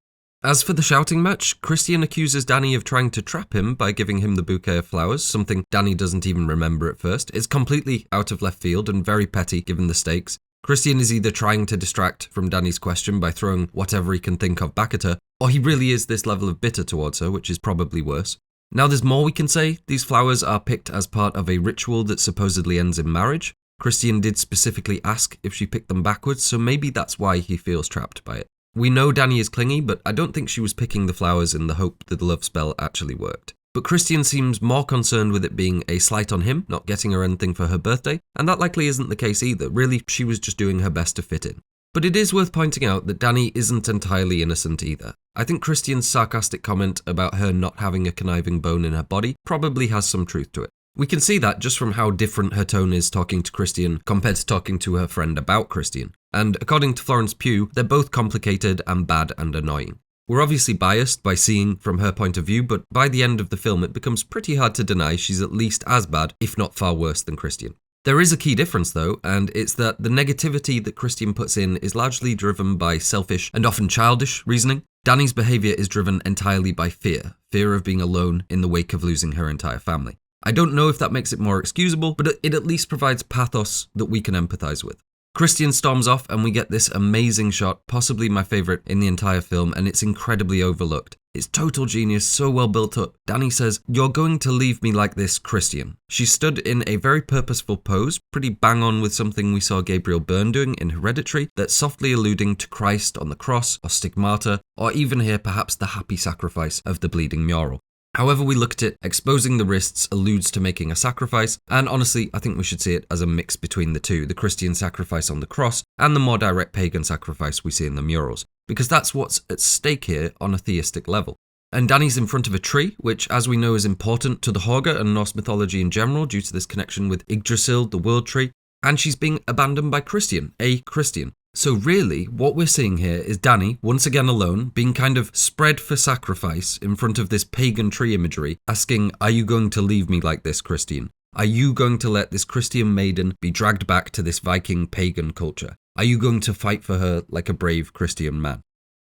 As for the shouting match, Christian accuses Danny of trying to trap him by giving him the bouquet of flowers, something Danny doesn't even remember at first. It's completely out of left field and very petty given the stakes. Christian is either trying to distract from Danny's question by throwing whatever he can think of back at her, or he really is this level of bitter towards her, which is probably worse. Now there's more we can say. These flowers are picked as part of a ritual that supposedly ends in marriage. Christian did specifically ask if she picked them backwards, so maybe that's why he feels trapped by it. We know Danny is clingy, but I don't think she was picking the flowers in the hope that the love spell actually worked. But Christian seems more concerned with it being a slight on him, not getting her anything for her birthday, and that likely isn't the case either. Really, she was just doing her best to fit in. But it is worth pointing out that Danni isn't entirely innocent either. I think Christian's sarcastic comment about her not having a conniving bone in her body probably has some truth to it. We can see that just from how different her tone is talking to Christian compared to talking to her friend about Christian. And according to Florence Pugh, they're both complicated and bad and annoying. We're obviously biased by seeing from her point of view, but by the end of the film it becomes pretty hard to deny she's at least as bad, if not far worse than Christian. There is a key difference though, and it's that the negativity that Christian puts in is largely driven by selfish and often childish reasoning. Danni's behaviour is driven entirely by fear of being alone in the wake of losing her entire family. I don't know if that makes it more excusable, but it at least provides pathos that we can empathise with. Christian storms off and we get this amazing shot, possibly my favourite in the entire film, and it's incredibly overlooked. It's total genius, so well built up. Danni says, "You're going to leave me like this, Christian." She stood in a very purposeful pose, pretty bang on with something we saw Gabriel Byrne doing in Hereditary, that's softly alluding to Christ on the cross, or stigmata, or even here perhaps the happy sacrifice of the bleeding mural. However we look at it, exposing the wrists alludes to making a sacrifice, and honestly, I think we should see it as a mix between the two, the Christian sacrifice on the cross and the more direct pagan sacrifice we see in the murals, because that's what's at stake here on a theistic level. And Danni's in front of a tree, which as we know is important to the Hårga and Norse mythology in general due to this connection with Yggdrasil, the world tree, and she's being abandoned by Christian, a Christian. So really, what we're seeing here is Danni, once again alone, being kind of spread for sacrifice in front of this pagan tree imagery, asking, "Are you going to leave me like this, Christian? Are you going to let this Christian maiden be dragged back to this Viking pagan culture? Are you going to fight for her like a brave Christian man?"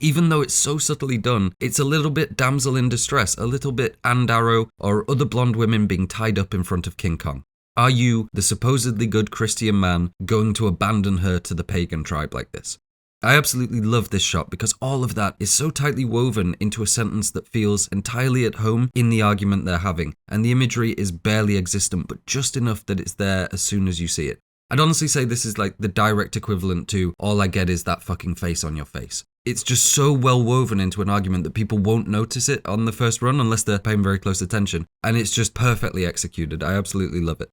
Even though it's so subtly done, it's a little bit damsel in distress, a little bit Anne Darrow or other blonde women being tied up in front of King Kong. Are you, the supposedly good Christian man, going to abandon her to the pagan tribe like this? I absolutely love this shot because all of that is so tightly woven into a sentence that feels entirely at home in the argument they're having, and the imagery is barely existent, but just enough that it's there as soon as you see it. I'd honestly say this is like the direct equivalent to "all I get is that fucking face on your face." It's just so well woven into an argument that people won't notice it on the first run unless they're paying very close attention, and it's just perfectly executed. I absolutely love it.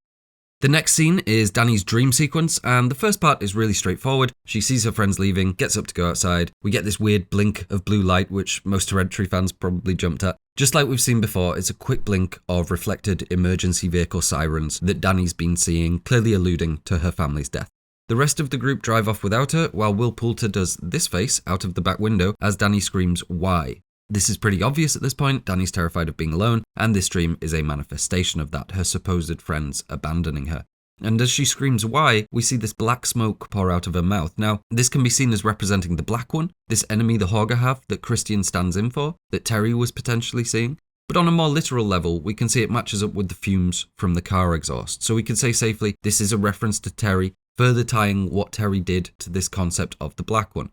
The next scene is Danni's dream sequence, and the first part is really straightforward. She sees her friends leaving, gets up to go outside. We get this weird blink of blue light, which most Hereditary fans probably jumped at. Just like we've seen before, it's a quick blink of reflected emergency vehicle sirens that Danni's been seeing, clearly alluding to her family's death. The rest of the group drive off without her, while Will Poulter does this face out of the back window as Danni screams, "Why?" This is pretty obvious at this point. Danni's terrified of being alone, and this dream is a manifestation of that, her supposed friends abandoning her. And as she screams "why," we see this black smoke pour out of her mouth. Now, this can be seen as representing the Black One, this enemy the Hårga have that Christian stands in for, that Terri was potentially seeing. But on a more literal level, we can see it matches up with the fumes from the car exhaust. So we can say safely, this is a reference to Terri, further tying what Terri did to this concept of the Black One.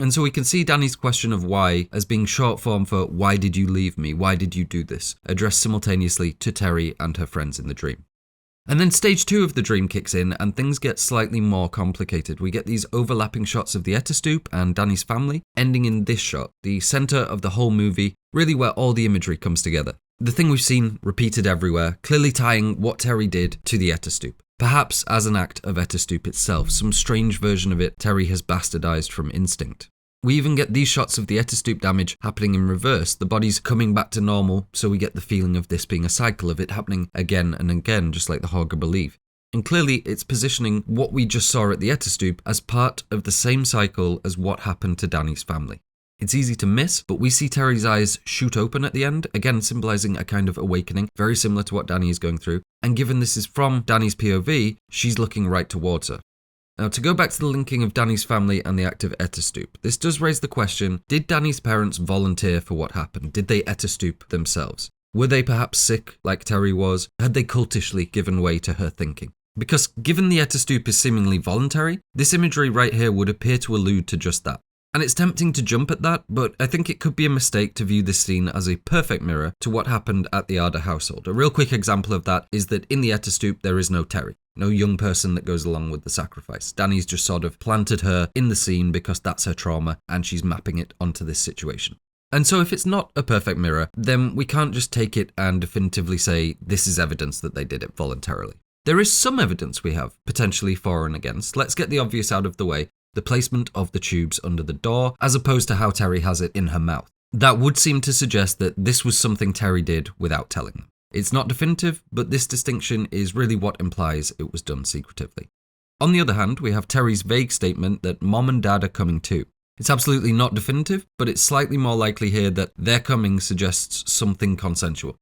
And so we can see Danni's question of why as being short form for "why did you leave me? Why did you do this?" addressed simultaneously to Terri and her friends in the dream. And then stage 2 of the dream kicks in and things get slightly more complicated. We get these overlapping shots of the Attestupan and Danni's family, ending in this shot, the centre of the whole movie, really where all the imagery comes together. The thing we've seen repeated everywhere, clearly tying what Terri did to the Attestupan. Perhaps as an act of Attestupan itself, some strange version of it Terri has bastardized from instinct. We even get these shots of the Attestupan damage happening in reverse, the body's coming back to normal, so we get the feeling of this being a cycle of it happening again and again, just like the Hårga believe. And clearly it's positioning what we just saw at the Attestupan as part of the same cycle as what happened to Danni's family. It's easy to miss, but we see Terri's eyes shoot open at the end, again symbolising a kind of awakening, very similar to what Danni is going through, and given this is from Danni's POV, she's looking right towards her. Now, to go back to the linking of Danni's family and the act of Attestupan, this does raise the question, did Danni's parents volunteer for what happened? Did they Attestupan themselves? Were they perhaps sick, like Terri was? Had they cultishly given way to her thinking? Because given the Attestupan is seemingly voluntary, this imagery right here would appear to allude to just that. And it's tempting to jump at that, but I think it could be a mistake to view this scene as a perfect mirror to what happened at the Ardor household. A real quick example of that is that in the Attestupan there is no Terri, no young person that goes along with the sacrifice. Danni's just sort of planted her in the scene because that's her trauma and she's mapping it onto this situation. And so if it's not a perfect mirror, then we can't just take it and definitively say this is evidence that they did it voluntarily. There is some evidence we have, potentially for and against. Let's get the obvious out of the way, the placement of the tubes under the door, as opposed to how Terri has it in her mouth. That would seem to suggest that this was something Terri did without telling them. It's not definitive, but this distinction is really what implies it was done secretively. On the other hand, we have Terri's vague statement that Mom and Dad are coming too. It's absolutely not definitive, but it's slightly more likely here that their coming suggests something consensual.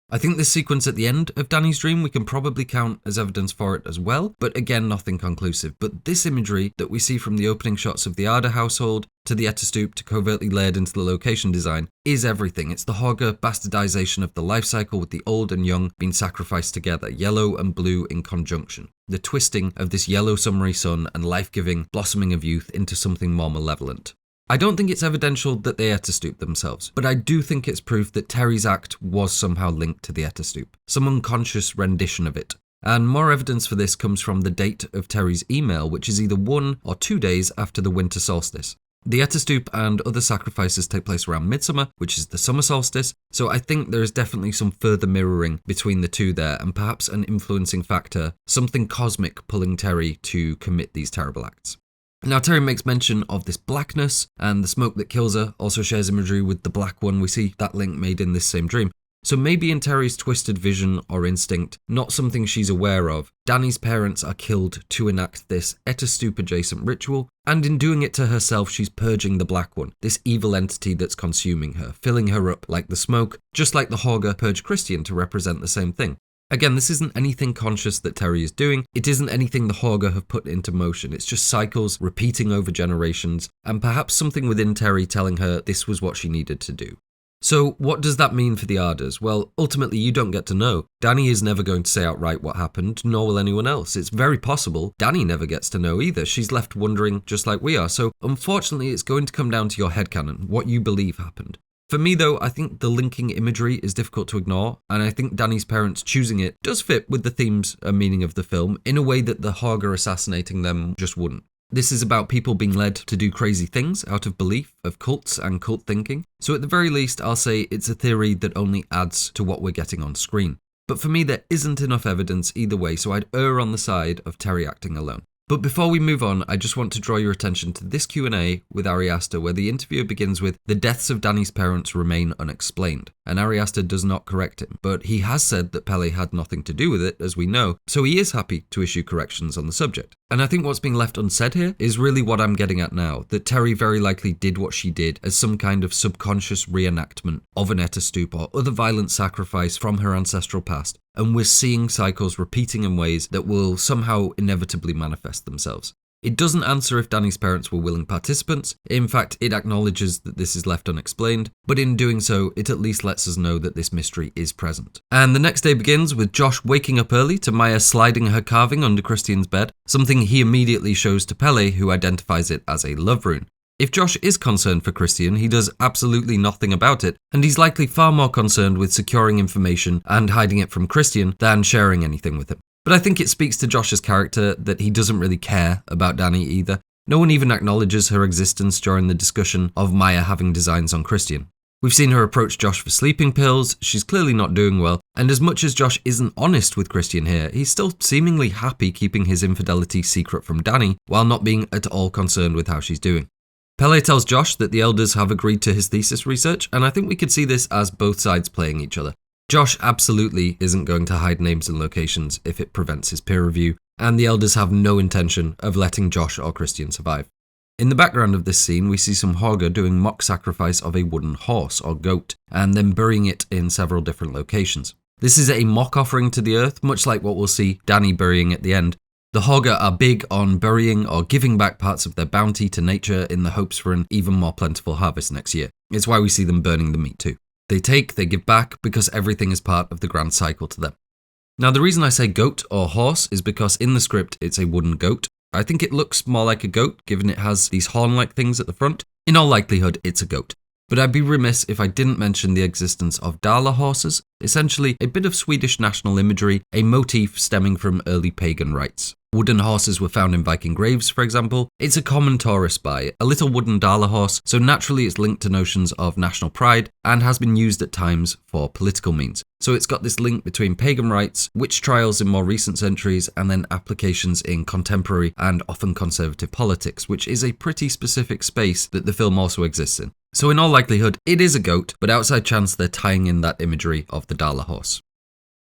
I think this sequence at the end of Danny's dream we can probably count as evidence for it as well, but again nothing conclusive. But this imagery that we see from the opening shots of the Ardor household to the Attestup to covertly layered into the location design is everything. It's the Hårga bastardization of the life cycle with the old and young being sacrificed together, yellow and blue in conjunction. The twisting of this yellow summery sun and life-giving blossoming of youth into something more malevolent. I don't think it's evidential that they Attestup themselves, but I do think it's proof that Terri's act was somehow linked to the Attestup, some unconscious rendition of it. And more evidence for this comes from the date of Terri's email, which is either 1 or 2 days after the winter solstice. The Attestup and other sacrifices take place around Midsommar, which is the summer solstice, so I think there is definitely some further mirroring between the two there, and perhaps an influencing factor, something cosmic pulling Terri to commit these terrible acts. Now Terri makes mention of this blackness, and the smoke that kills her also shares imagery with the black one. We see that link made in this same dream. So maybe in Terri's twisted vision or instinct, not something she's aware of, Danny's parents are killed to enact this Attestup adjacent ritual, and in doing it to herself she's purging the black one, this evil entity that's consuming her, filling her up like the smoke, just like the Hårga purge Christian to represent the same thing. Again, this isn't anything conscious that Terri is doing, it isn't anything the Hårga have put into motion, it's just cycles repeating over generations, and perhaps something within Terri telling her this was what she needed to do. So what does that mean for the Ardors? Well, ultimately you don't get to know. Danni is never going to say outright what happened, nor will anyone else. It's very possible Danni never gets to know either. She's left wondering just like we are. So unfortunately it's going to come down to your headcanon, what you believe happened. For me though, I think the linking imagery is difficult to ignore, and I think Danny's parents choosing it does fit with the themes and meaning of the film in a way that the Hårga assassinating them just wouldn't. This is about people being led to do crazy things out of belief, of cults and cult thinking, so at the very least I'll say it's a theory that only adds to what we're getting on screen. But for me there isn't enough evidence either way, so I'd err on the side of Terri acting alone. But before we move on, I just want to draw your attention to this Q&A with Ari Aster, where the interviewer begins with, "The deaths of Danny's parents remain unexplained." And Ari Aster does not correct him, but he has said that Pelle had nothing to do with it, as we know, so he is happy to issue corrections on the subject. And I think what's being left unsaid here is really what I'm getting at now, that Terri very likely did what she did as some kind of subconscious reenactment of an Attestup or other violent sacrifice from her ancestral past, and we're seeing cycles repeating in ways that will somehow inevitably manifest themselves. It doesn't answer if Danny's parents were willing participants. In fact, it acknowledges that this is left unexplained, but in doing so, it at least lets us know that this mystery is present. And the next day begins with Josh waking up early to Maja sliding her carving under Christian's bed, something he immediately shows to Pelle, who identifies it as a love rune. If Josh is concerned for Christian, he does absolutely nothing about it, and he's likely far more concerned with securing information and hiding it from Christian than sharing anything with him. But I think it speaks to Josh's character that he doesn't really care about Danni either. No one even acknowledges her existence during the discussion of Maja having designs on Christian. We've seen her approach Josh for sleeping pills, she's clearly not doing well, and as much as Josh isn't honest with Christian here, he's still seemingly happy keeping his infidelity secret from Danni, while not being at all concerned with how she's doing. Pelle tells Josh that the elders have agreed to his thesis research, and I think we could see this as both sides playing each other. Josh absolutely isn't going to hide names and locations if it prevents his peer review, and the elders have no intention of letting Josh or Christian survive. In the background of this scene, we see some Hårga doing mock sacrifice of a wooden horse or goat, and then burying it in several different locations. This is a mock offering to the earth, much like what we'll see Danni burying at the end. The Hårga are big on burying or giving back parts of their bounty to nature in the hopes for an even more plentiful harvest next year. It's why we see them burning the meat too. They take, they give back, because everything is part of the grand cycle to them. Now the reason I say goat or horse is because in the script it's a wooden goat. I think it looks more like a goat given it has these horn-like things at the front. In all likelihood it's a goat. But I'd be remiss if I didn't mention the existence of Dala horses, essentially a bit of Swedish national imagery, a motif stemming from early pagan rites. Wooden horses were found in Viking graves, for example. It's a common tourist spy, a little wooden Dala horse, so naturally it's linked to notions of national pride and has been used at times for political means. So it's got this link between pagan rites, witch trials in more recent centuries, and then applications in contemporary and often conservative politics, which is a pretty specific space that the film also exists in. So in all likelihood, it is a goat, but outside chance they're tying in that imagery of the Dala horse.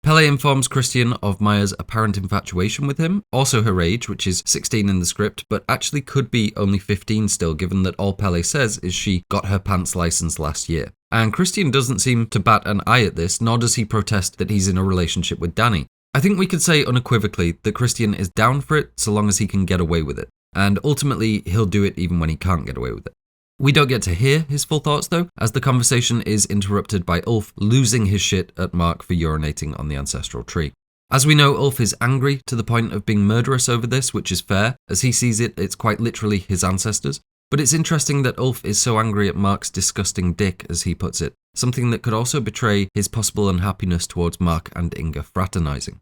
Pelle informs Christian of Maja's apparent infatuation with him, also her age, which is 16 in the script, but actually could be only 15 still, given that all Pelle says is she got her pants licensed last year. And Christian doesn't seem to bat an eye at this, nor does he protest that he's in a relationship with Danni. I think we could say unequivocally that Christian is down for it so long as he can get away with it, and ultimately he'll do it even when he can't get away with it. We don't get to hear his full thoughts though, as the conversation is interrupted by Ulf losing his shit at Mark for urinating on the ancestral tree. As we know, Ulf is angry to the point of being murderous over this, which is fair. As he sees it, it's quite literally his ancestors. But it's interesting that Ulf is so angry at Mark's disgusting dick, as he puts it, something that could also betray his possible unhappiness towards Mark and Inga fraternizing.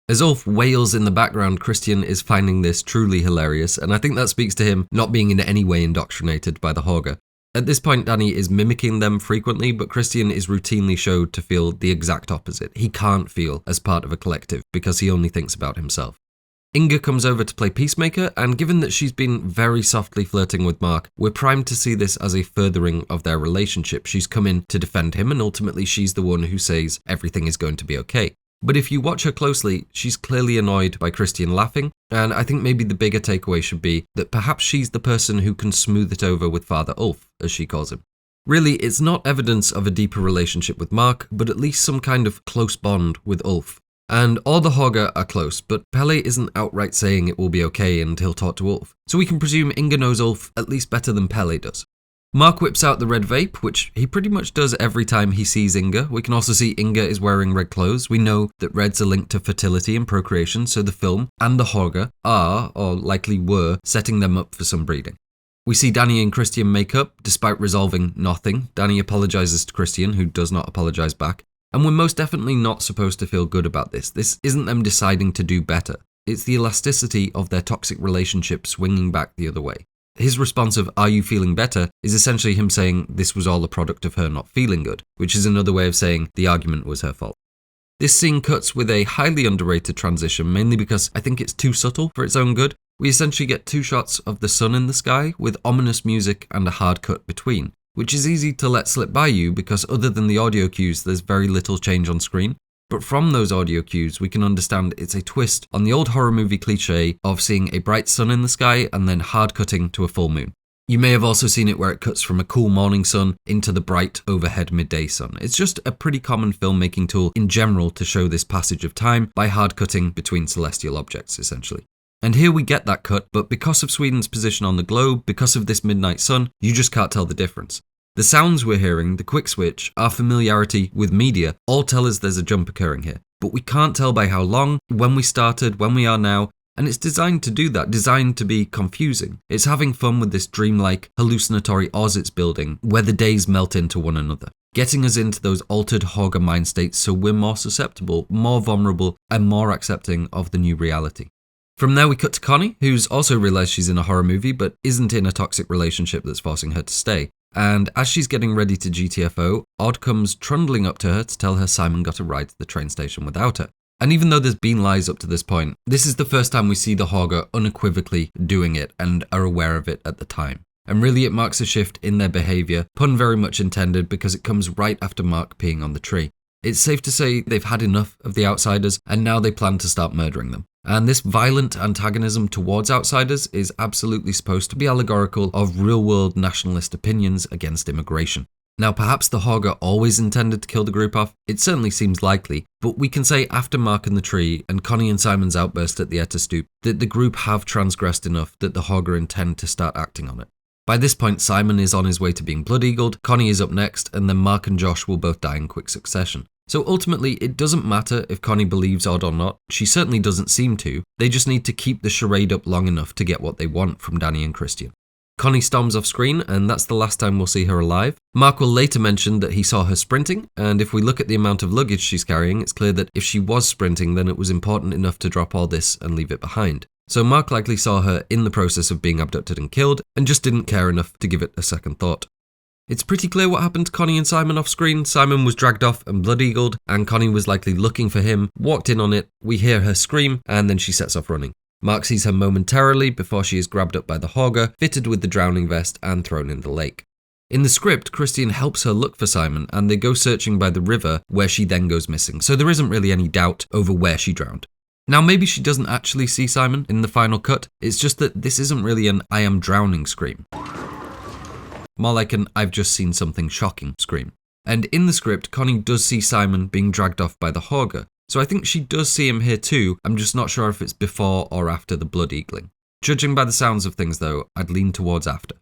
As Ulf wails in the background, Christian is finding this truly hilarious, and I think that speaks to him not being in any way indoctrinated by the Hårga. At this point, Danni is mimicking them frequently, but Christian is routinely showed to feel the exact opposite. He can't feel as part of a collective because he only thinks about himself. Inga comes over to play peacemaker, and given that she's been very softly flirting with Mark, we're primed to see this as a furthering of their relationship. She's come in to defend him, and ultimately she's the one who says everything is going to be okay. But if you watch her closely, she's clearly annoyed by Christian laughing, and I think maybe the bigger takeaway should be that perhaps she's the person who can smooth it over with Father Ulf, as she calls him. Really, it's not evidence of a deeper relationship with Mark, but at least some kind of close bond with Ulf. And all the Hårga are close, but Pelle isn't outright saying it will be okay and he'll talk to Ulf, so we can presume Inga knows Ulf at least better than Pelle does. Mark whips out the red vape, which he pretty much does every time he sees Inga. We can also see Inga is wearing red clothes. We know that reds are linked to fertility and procreation, so the film and the Hårga are, or likely were, setting them up for some breeding. We see Danni and Christian make up, despite resolving nothing. Danni apologizes to Christian, who does not apologize back. And we're most definitely not supposed to feel good about this. This isn't them deciding to do better. It's the elasticity of their toxic relationship swinging back the other way. His response of, "Are you feeling better?" is essentially him saying this was all a product of her not feeling good, which is another way of saying the argument was her fault. This scene cuts with a highly underrated transition, mainly because I think it's too subtle for its own good. We essentially get 2 shots of the sun in the sky with ominous music and a hard cut between, which is easy to let slip by you because other than the audio cues, there's very little change on screen. But from those audio cues, we can understand it's a twist on the old horror movie cliche of seeing a bright sun in the sky and then hard cutting to a full moon. You may have also seen it where it cuts from a cool morning sun into the bright overhead midday sun. It's just a pretty common filmmaking tool in general to show this passage of time by hard cutting between celestial objects, essentially. And here we get that cut, but because of Sweden's position on the globe, because of this midnight sun, you just can't tell the difference. The sounds we're hearing, the quick switch, our familiarity with media, all tell us there's a jump occurring here. But we can't tell by how long, when we started, when we are now, and it's designed to do that, designed to be confusing. It's having fun with this dreamlike, hallucinatory Oz it's building, where the days melt into one another, getting us into those altered Hårga mind states so we're more susceptible, more vulnerable, and more accepting of the new reality. From there we cut to Connie, who's also realised she's in a horror movie, but isn't in a toxic relationship that's forcing her to stay. And as she's getting ready to GTFO, Odd comes trundling up to her to tell her Simon got a ride to the train station without her. And even though there's been lies up to this point, this is the first time we see the Hårga unequivocally doing it and are aware of it at the time. And really it marks a shift in their behaviour, pun very much intended because it comes right after Mark peeing on the tree. It's safe to say they've had enough of the outsiders and now they plan to start murdering them. And this violent antagonism towards outsiders is absolutely supposed to be allegorical of real-world nationalist opinions against immigration. Now, perhaps the Hårga always intended to kill the group off. It certainly seems likely, but we can say after Mark and the tree and Connie and Simon's outburst at the Attestupan that the group have transgressed enough that the Hårga intend to start acting on it. By this point, Simon is on his way to being blood-eagled, Connie is up next, and then Mark and Josh will both die in quick succession. So ultimately, it doesn't matter if Connie believes Odd or not. She certainly doesn't seem to. They just need to keep the charade up long enough to get what they want from Danni and Christian. Connie storms off screen, and that's the last time we'll see her alive. Mark will later mention that he saw her sprinting, and if we look at the amount of luggage she's carrying, it's clear that if she was sprinting, then it was important enough to drop all this and leave it behind. So Mark likely saw her in the process of being abducted and killed, and just didn't care enough to give it a second thought. It's pretty clear what happened to Connie and Simon off screen. Simon was dragged off and blood-eagled, and Connie was likely looking for him, walked in on it, we hear her scream, and then she sets off running. Mark sees her momentarily before she is grabbed up by the Hårga, fitted with the drowning vest, and thrown in the lake. In the script, Christian helps her look for Simon, and they go searching by the river, where she then goes missing, so there isn't really any doubt over where she drowned. Now, maybe she doesn't actually see Simon in the final cut, it's just that this isn't really an "I am drowning" scream. More like an "I've just seen something shocking" scream. And in the script, Connie does see Simon being dragged off by the Hårga, so I think she does see him here too, I'm just not sure if it's before or after the blood eagling. Judging by the sounds of things though, I'd lean towards after.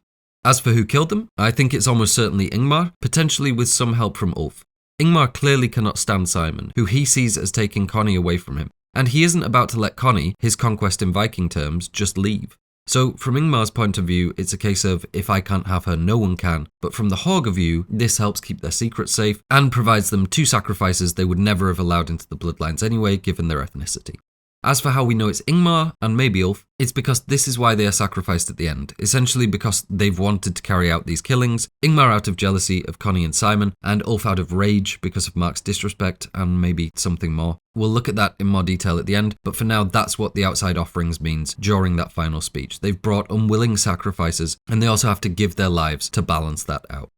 As for who killed them, I think it's almost certainly Ingmar, potentially with some help from Ulf. Ingmar clearly cannot stand Simon, who he sees as taking Connie away from him, and he isn't about to let Connie, his conquest in Viking terms, just leave. So from Ingmar's point of view, it's a case of if I can't have her, no one can, but from the Hårga view, this helps keep their secrets safe and provides them 2 sacrifices they would never have allowed into the bloodlines anyway, given their ethnicity. As for how we know it's Ingmar, and maybe Ulf, it's because this is why they are sacrificed at the end, essentially because they've wanted to carry out these killings, Ingmar out of jealousy of Connie and Simon, and Ulf out of rage because of Mark's disrespect, and maybe something more. We'll look at that in more detail at the end, but for now that's what the outside offerings means during that final speech. They've brought unwilling sacrifices, and they also have to give their lives to balance that out.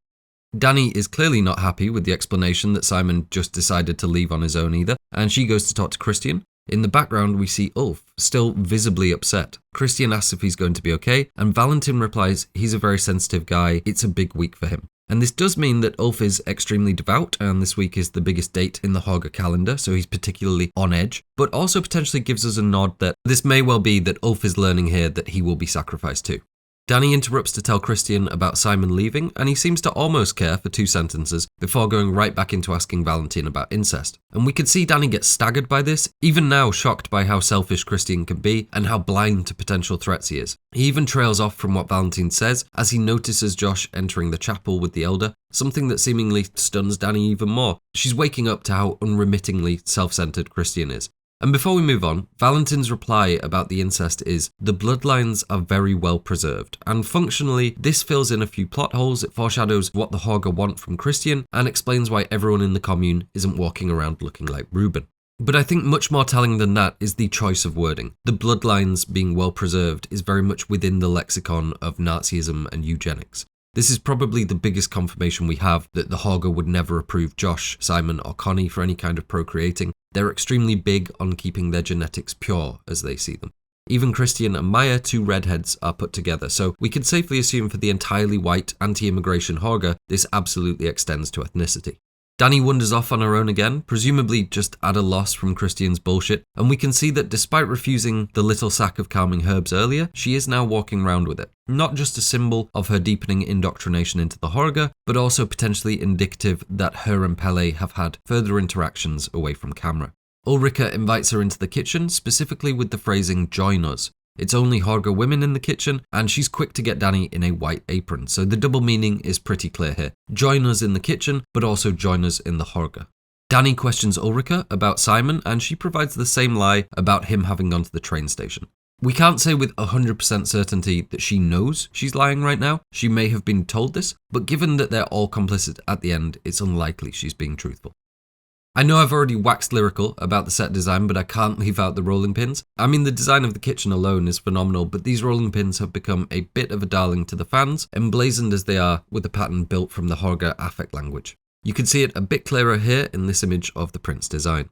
Danni is clearly not happy with the explanation that Simon just decided to leave on his own either, and she goes to talk to Christian. In the background, we see Ulf, still visibly upset. Christian asks if he's going to be okay, and Valentin replies he's a very sensitive guy, it's a big week for him. And this does mean that Ulf is extremely devout, and this week is the biggest date in the Hårga calendar, so he's particularly on edge, but also potentially gives us a nod that this may well be that Ulf is learning here that he will be sacrificed too. Danni interrupts to tell Christian about Simon leaving, and he seems to almost care for 2 sentences before going right back into asking Valentin about incest. And we can see Danni get staggered by this, even now shocked by how selfish Christian can be and how blind to potential threats he is. He even trails off from what Valentin says as he notices Josh entering the chapel with the elder, something that seemingly stuns Danni even more. She's waking up to how unremittingly self-centered Christian is. And before we move on, Valentin's reply about the incest is, the bloodlines are very well preserved, and functionally, this fills in a few plot holes, it foreshadows what the Hårga want from Christian, and explains why everyone in the commune isn't walking around looking like Reuben. But I think much more telling than that is the choice of wording. The bloodlines being well preserved is very much within the lexicon of Nazism and eugenics. This is probably the biggest confirmation we have that the Hårga would never approve Josh, Simon or Connie for any kind of procreating. They're extremely big on keeping their genetics pure as they see them. Even Christian and Maja, 2 redheads, are put together, so we can safely assume for the entirely white, anti-immigration Hårga, this absolutely extends to ethnicity. Danni wanders off on her own again, presumably just at a loss from Christian's bullshit, and we can see that despite refusing the little sack of calming herbs earlier, she is now walking around with it. Not just a symbol of her deepening indoctrination into the Hårga, but also potentially indicative that her and Pelle have had further interactions away from camera. Ulrika invites her into the kitchen, specifically with the phrasing, "join us." It's only Hårga women in the kitchen, and she's quick to get Danni in a white apron, so the double meaning is pretty clear here. Join us in the kitchen, but also join us in the Hårga. Danni questions Ulrika about Simon, and she provides the same lie about him having gone to the train station. We can't say with 100% certainty that she knows she's lying right now. She may have been told this, but given that they're all complicit at the end, it's unlikely she's being truthful. I know I've already waxed lyrical about the set design, but I can't leave out the rolling pins. I mean, the design of the kitchen alone is phenomenal, but these rolling pins have become a bit of a darling to the fans, emblazoned as they are with a pattern built from the Hårga Affekt language. You can see it a bit clearer here in this image of the print's design.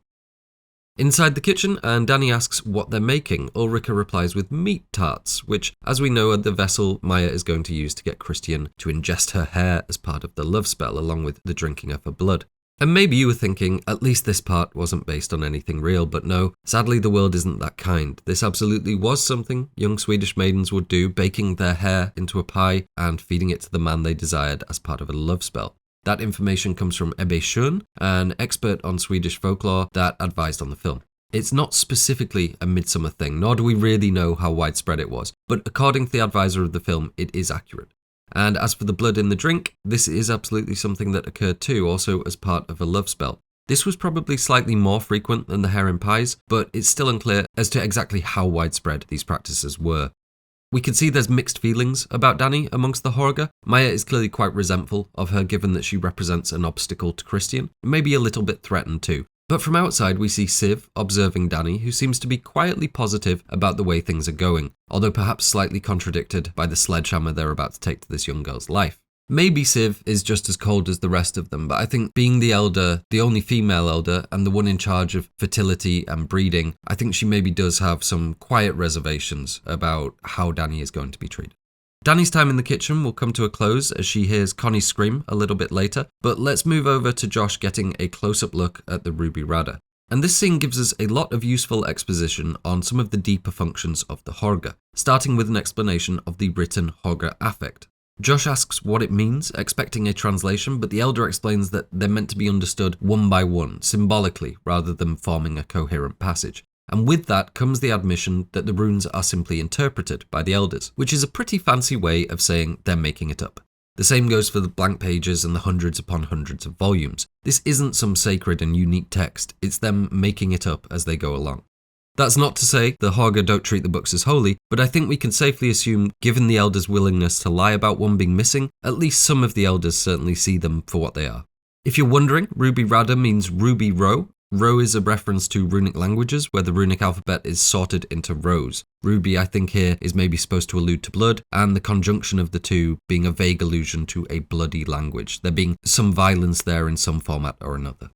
Inside the kitchen, and Danni asks what they're making, Ulrika replies with meat tarts, which, as we know, are the vessel Maja is going to use to get Christian to ingest her hair as part of the love spell, along with the drinking of her blood. And maybe you were thinking, at least this part wasn't based on anything real, but no, sadly the world isn't that kind. This absolutely was something young Swedish maidens would do, baking their hair into a pie and feeding it to the man they desired as part of a love spell. That information comes from Ebbe Schön, an expert on Swedish folklore that advised on the film. It's not specifically a Midsommar thing, nor do we really know how widespread it was, but according to the advisor of the film, it is accurate. And as for the blood in the drink, this is absolutely something that occurred too, also as part of a love spell. This was probably slightly more frequent than the harem pies, but it's still unclear as to exactly how widespread these practices were. We can see there's mixed feelings about Danni amongst the Hårga. Maja is clearly quite resentful of her given that she represents an obstacle to Christian, maybe a little bit threatened too. But from outside we see Siv observing Danni, who seems to be quietly positive about the way things are going, although perhaps slightly contradicted by the sledgehammer they're about to take to this young girl's life. Maybe Siv is just as cold as the rest of them, but I think being the elder, the only female elder, and the one in charge of fertility and breeding, I think she maybe does have some quiet reservations about how Danni is going to be treated. Danni's time in the kitchen will come to a close as she hears Connie scream a little bit later, but let's move over to Josh getting a close-up look at the Ruby Rada. And this scene gives us a lot of useful exposition on some of the deeper functions of the Hårga, starting with an explanation of the written Hårgan Affekts. Josh asks what it means, expecting a translation, but the elder explains that they're meant to be understood one by one, symbolically, rather than forming a coherent passage. And with that comes the admission that the runes are simply interpreted by the elders, which is a pretty fancy way of saying they're making it up. The same goes for the blank pages and the hundreds upon hundreds of volumes. This isn't some sacred and unique text, it's them making it up as they go along. That's not to say the Hårga don't treat the books as holy, but I think we can safely assume, given the elders' willingness to lie about one being missing, at least some of the elders certainly see them for what they are. If you're wondering, Ruby Rada means Ruby Row. Row is a reference to runic languages, where the runic alphabet is sorted into rows. Ruby, I think here, is maybe supposed to allude to blood, and the conjunction of the two being a vague allusion to a bloody language, there being some violence there in some format or another.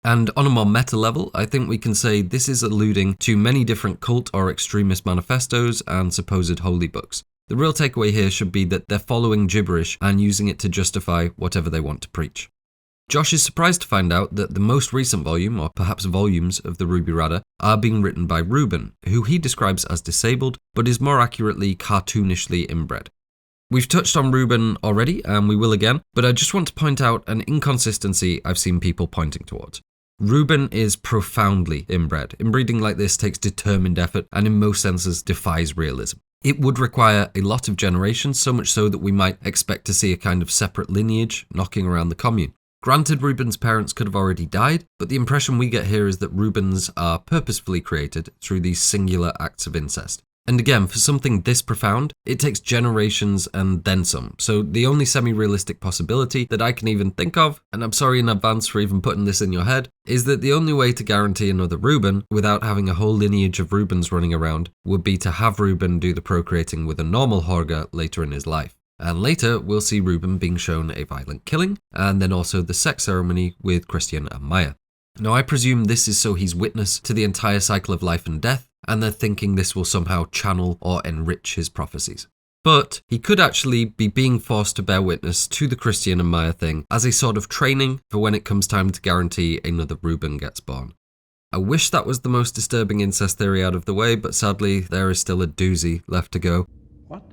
And on a more meta level, I think we can say this is alluding to many different cult or extremist manifestos and supposed holy books. The real takeaway here should be that they're following gibberish and using it to justify whatever they want to preach. Josh is surprised to find out that the most recent volume, or perhaps volumes, of the Ruby Rada are being written by Ruben, who he describes as disabled, but is more accurately cartoonishly inbred. We've touched on Ruben already, and we will again, but I just want to point out an inconsistency I've seen people pointing towards. Ruben is profoundly inbred. Inbreeding like this takes determined effort and in most senses defies realism. It would require a lot of generations, so much so that we might expect to see a kind of separate lineage knocking around the commune. Granted, Ruben's parents could have already died, but the impression we get here is that Rubens are purposefully created through these singular acts of incest. And again, for something this profound, it takes generations and then some. So the only semi-realistic possibility that I can even think of, and I'm sorry in advance for even putting this in your head, is that the only way to guarantee another Ruben, without having a whole lineage of Rubens running around, would be to have Ruben do the procreating with a normal Hårga later in his life. And later, we'll see Ruben being shown a violent killing, and then also the sex ceremony with Christian and Maja. Now, I presume this is so he's witness to the entire cycle of life and death, and they're thinking this will somehow channel or enrich his prophecies. But he could actually be being forced to bear witness to the Christian and Maja thing as a sort of training for when it comes time to guarantee another Ruben gets born. I wish that was the most disturbing incest theory out of the way, but sadly, there is still a doozy left to go. What?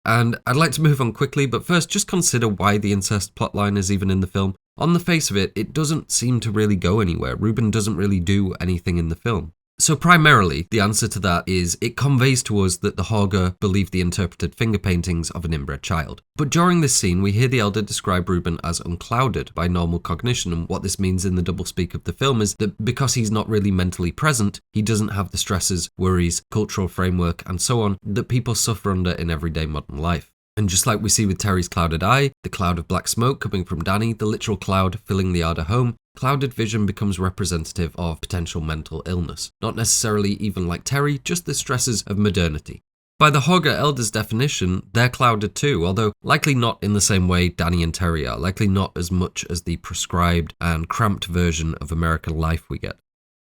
And I'd like to move on quickly, but first just consider why the incest plotline is even in the film. On the face of it, it doesn't seem to really go anywhere. Ruben doesn't really do anything in the film. So primarily, the answer to that is it conveys to us that the Hårga believe the interpreted finger paintings of an inbred child. But during this scene, we hear the elder describe Ruben as unclouded by normal cognition, and what this means in the doublespeak of the film is that because he's not really mentally present, he doesn't have the stresses, worries, cultural framework, and so on that people suffer under in everyday modern life. And just like we see with Terri's clouded eye, the cloud of black smoke coming from Danni, the literal cloud filling the Ardor home, clouded vision becomes representative of potential mental illness. Not necessarily even like Terri, just the stresses of modernity. By the Hårga elders' definition, they're clouded too, although likely not in the same way Danni and Terri are, likely not as much as the prescribed and cramped version of American life we get.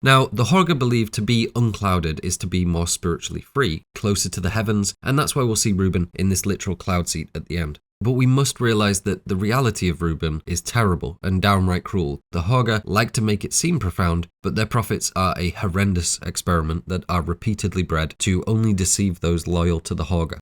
Now, the Hårga believe to be unclouded is to be more spiritually free, closer to the heavens, and that's why we'll see Ruben in this literal cloud seat at the end. But we must realise that the reality of Ruben is terrible and downright cruel. The Hårga like to make it seem profound, but their prophets are a horrendous experiment that are repeatedly bred to only deceive those loyal to the Hårga.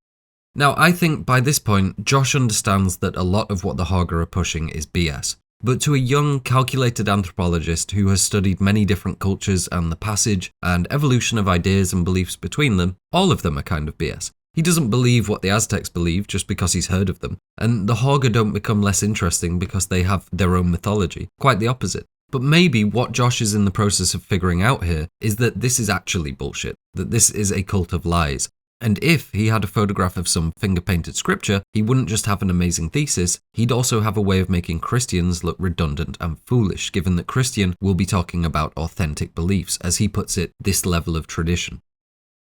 Now, I think by this point, Josh understands that a lot of what the Hårga are pushing is BS. But to a young, calculated anthropologist who has studied many different cultures and the passage and evolution of ideas and beliefs between them, all of them are kind of BS. He doesn't believe what the Aztecs believe just because he's heard of them, and the Hårga don't become less interesting because they have their own mythology. Quite the opposite. But maybe what Josh is in the process of figuring out here is that this is actually bullshit, that this is a cult of lies. And if he had a photograph of some finger-painted scripture, he wouldn't just have an amazing thesis, he'd also have a way of making Christians look redundant and foolish, given that Christian will be talking about authentic beliefs, as he puts it, this level of tradition.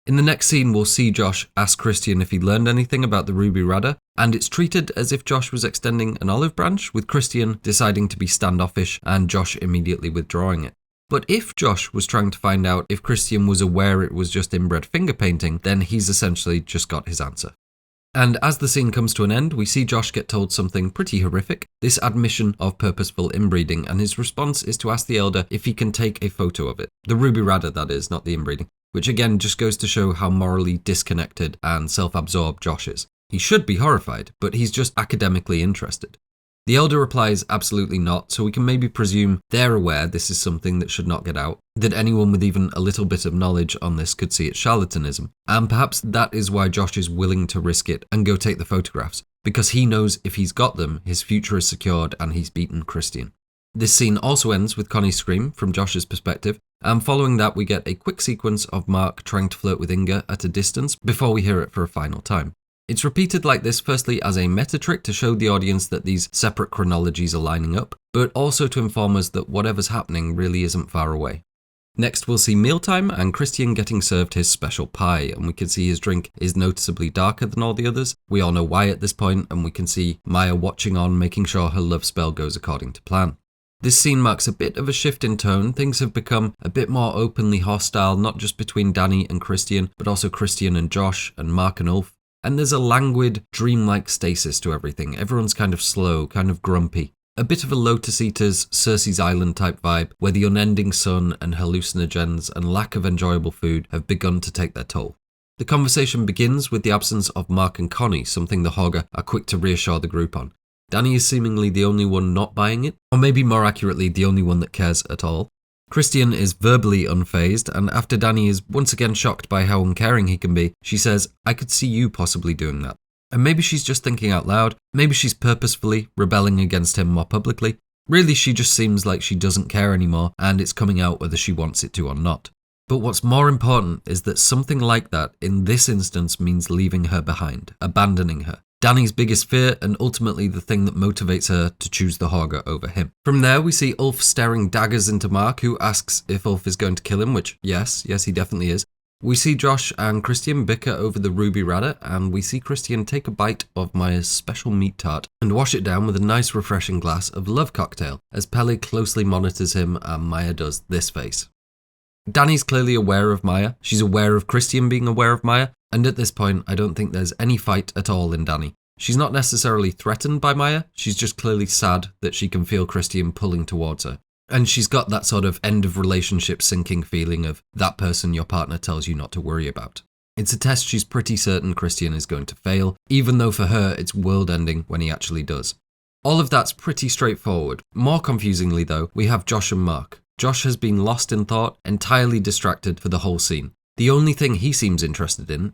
In the next scene, we'll see Josh ask Christian if he learned anything about the Ruby Rada, and it's treated as if Josh was extending an olive branch, with Christian deciding to be standoffish and Josh immediately withdrawing it. But if Josh was trying to find out if Christian was aware it was just inbred finger painting, then he's essentially just got his answer. And as the scene comes to an end, we see Josh get told something pretty horrific, this admission of purposeful inbreeding, and his response is to ask the elder if he can take a photo of it. The Ruby Rada, that is, not the inbreeding, which again just goes to show how morally disconnected and self-absorbed Josh is. He should be horrified, but he's just academically interested. The elder replies absolutely not, so we can maybe presume they're aware this is something that should not get out, that anyone with even a little bit of knowledge on this could see it's charlatanism, and perhaps that is why Josh is willing to risk it and go take the photographs, because he knows if he's got them, his future is secured and he's beaten Christian. This scene also ends with Connie's scream from Josh's perspective, and following that we get a quick sequence of Mark trying to flirt with Inga at a distance before we hear it for a final time. It's repeated like this firstly as a meta trick to show the audience that these separate chronologies are lining up, but also to inform us that whatever's happening really isn't far away. Next we'll see mealtime and Christian getting served his special pie, and we can see his drink is noticeably darker than all the others. We all know why at this point, and we can see Maja watching on, making sure her love spell goes according to plan. This scene marks a bit of a shift in tone. Things have become a bit more openly hostile, not just between Danni and Christian, but also Christian and Josh and Mark and Ulf. And there's a languid, dreamlike stasis to everything. Everyone's kind of slow, kind of grumpy. A bit of a Lotus Eaters, Circe's Island type vibe, where the unending sun and hallucinogens and lack of enjoyable food have begun to take their toll. The conversation begins with the absence of Mark and Connie, something the Hårga are quick to reassure the group on. Danni is seemingly the only one not buying it, or maybe more accurately, the only one that cares at all. Christian is verbally unfazed, and after Danni is once again shocked by how uncaring he can be, she says, "I could see you possibly doing that." And maybe she's just thinking out loud, maybe she's purposefully rebelling against him more publicly. Really, she just seems like she doesn't care anymore, and it's coming out whether she wants it to or not. But what's more important is that something like that in this instance means leaving her behind, abandoning her. Danni's biggest fear, and ultimately the thing that motivates her to choose the Hårga over him. From there, we see Ulf staring daggers into Mark, who asks if Ulf is going to kill him, which, yes, he definitely is. We see Josh and Christian bicker over the Ruby Rada, and we see Christian take a bite of Maya's special meat tart and wash it down with a nice refreshing glass of love cocktail, as Pelle closely monitors him and Maya does this face. Danni's clearly aware of Maja, she's aware of Christian being aware of Maja, and at this point I don't think there's any fight at all in Danni. She's not necessarily threatened by Maja, she's just clearly sad that she can feel Christian pulling towards her. And she's got that sort of end of relationship sinking feeling of that person your partner tells you not to worry about. It's a test she's pretty certain Christian is going to fail, even though for her it's world ending when he actually does. All of that's pretty straightforward. More confusingly though, we have Josh and Mark. Josh has been lost in thought, entirely distracted for the whole scene. The only thing he seems interested in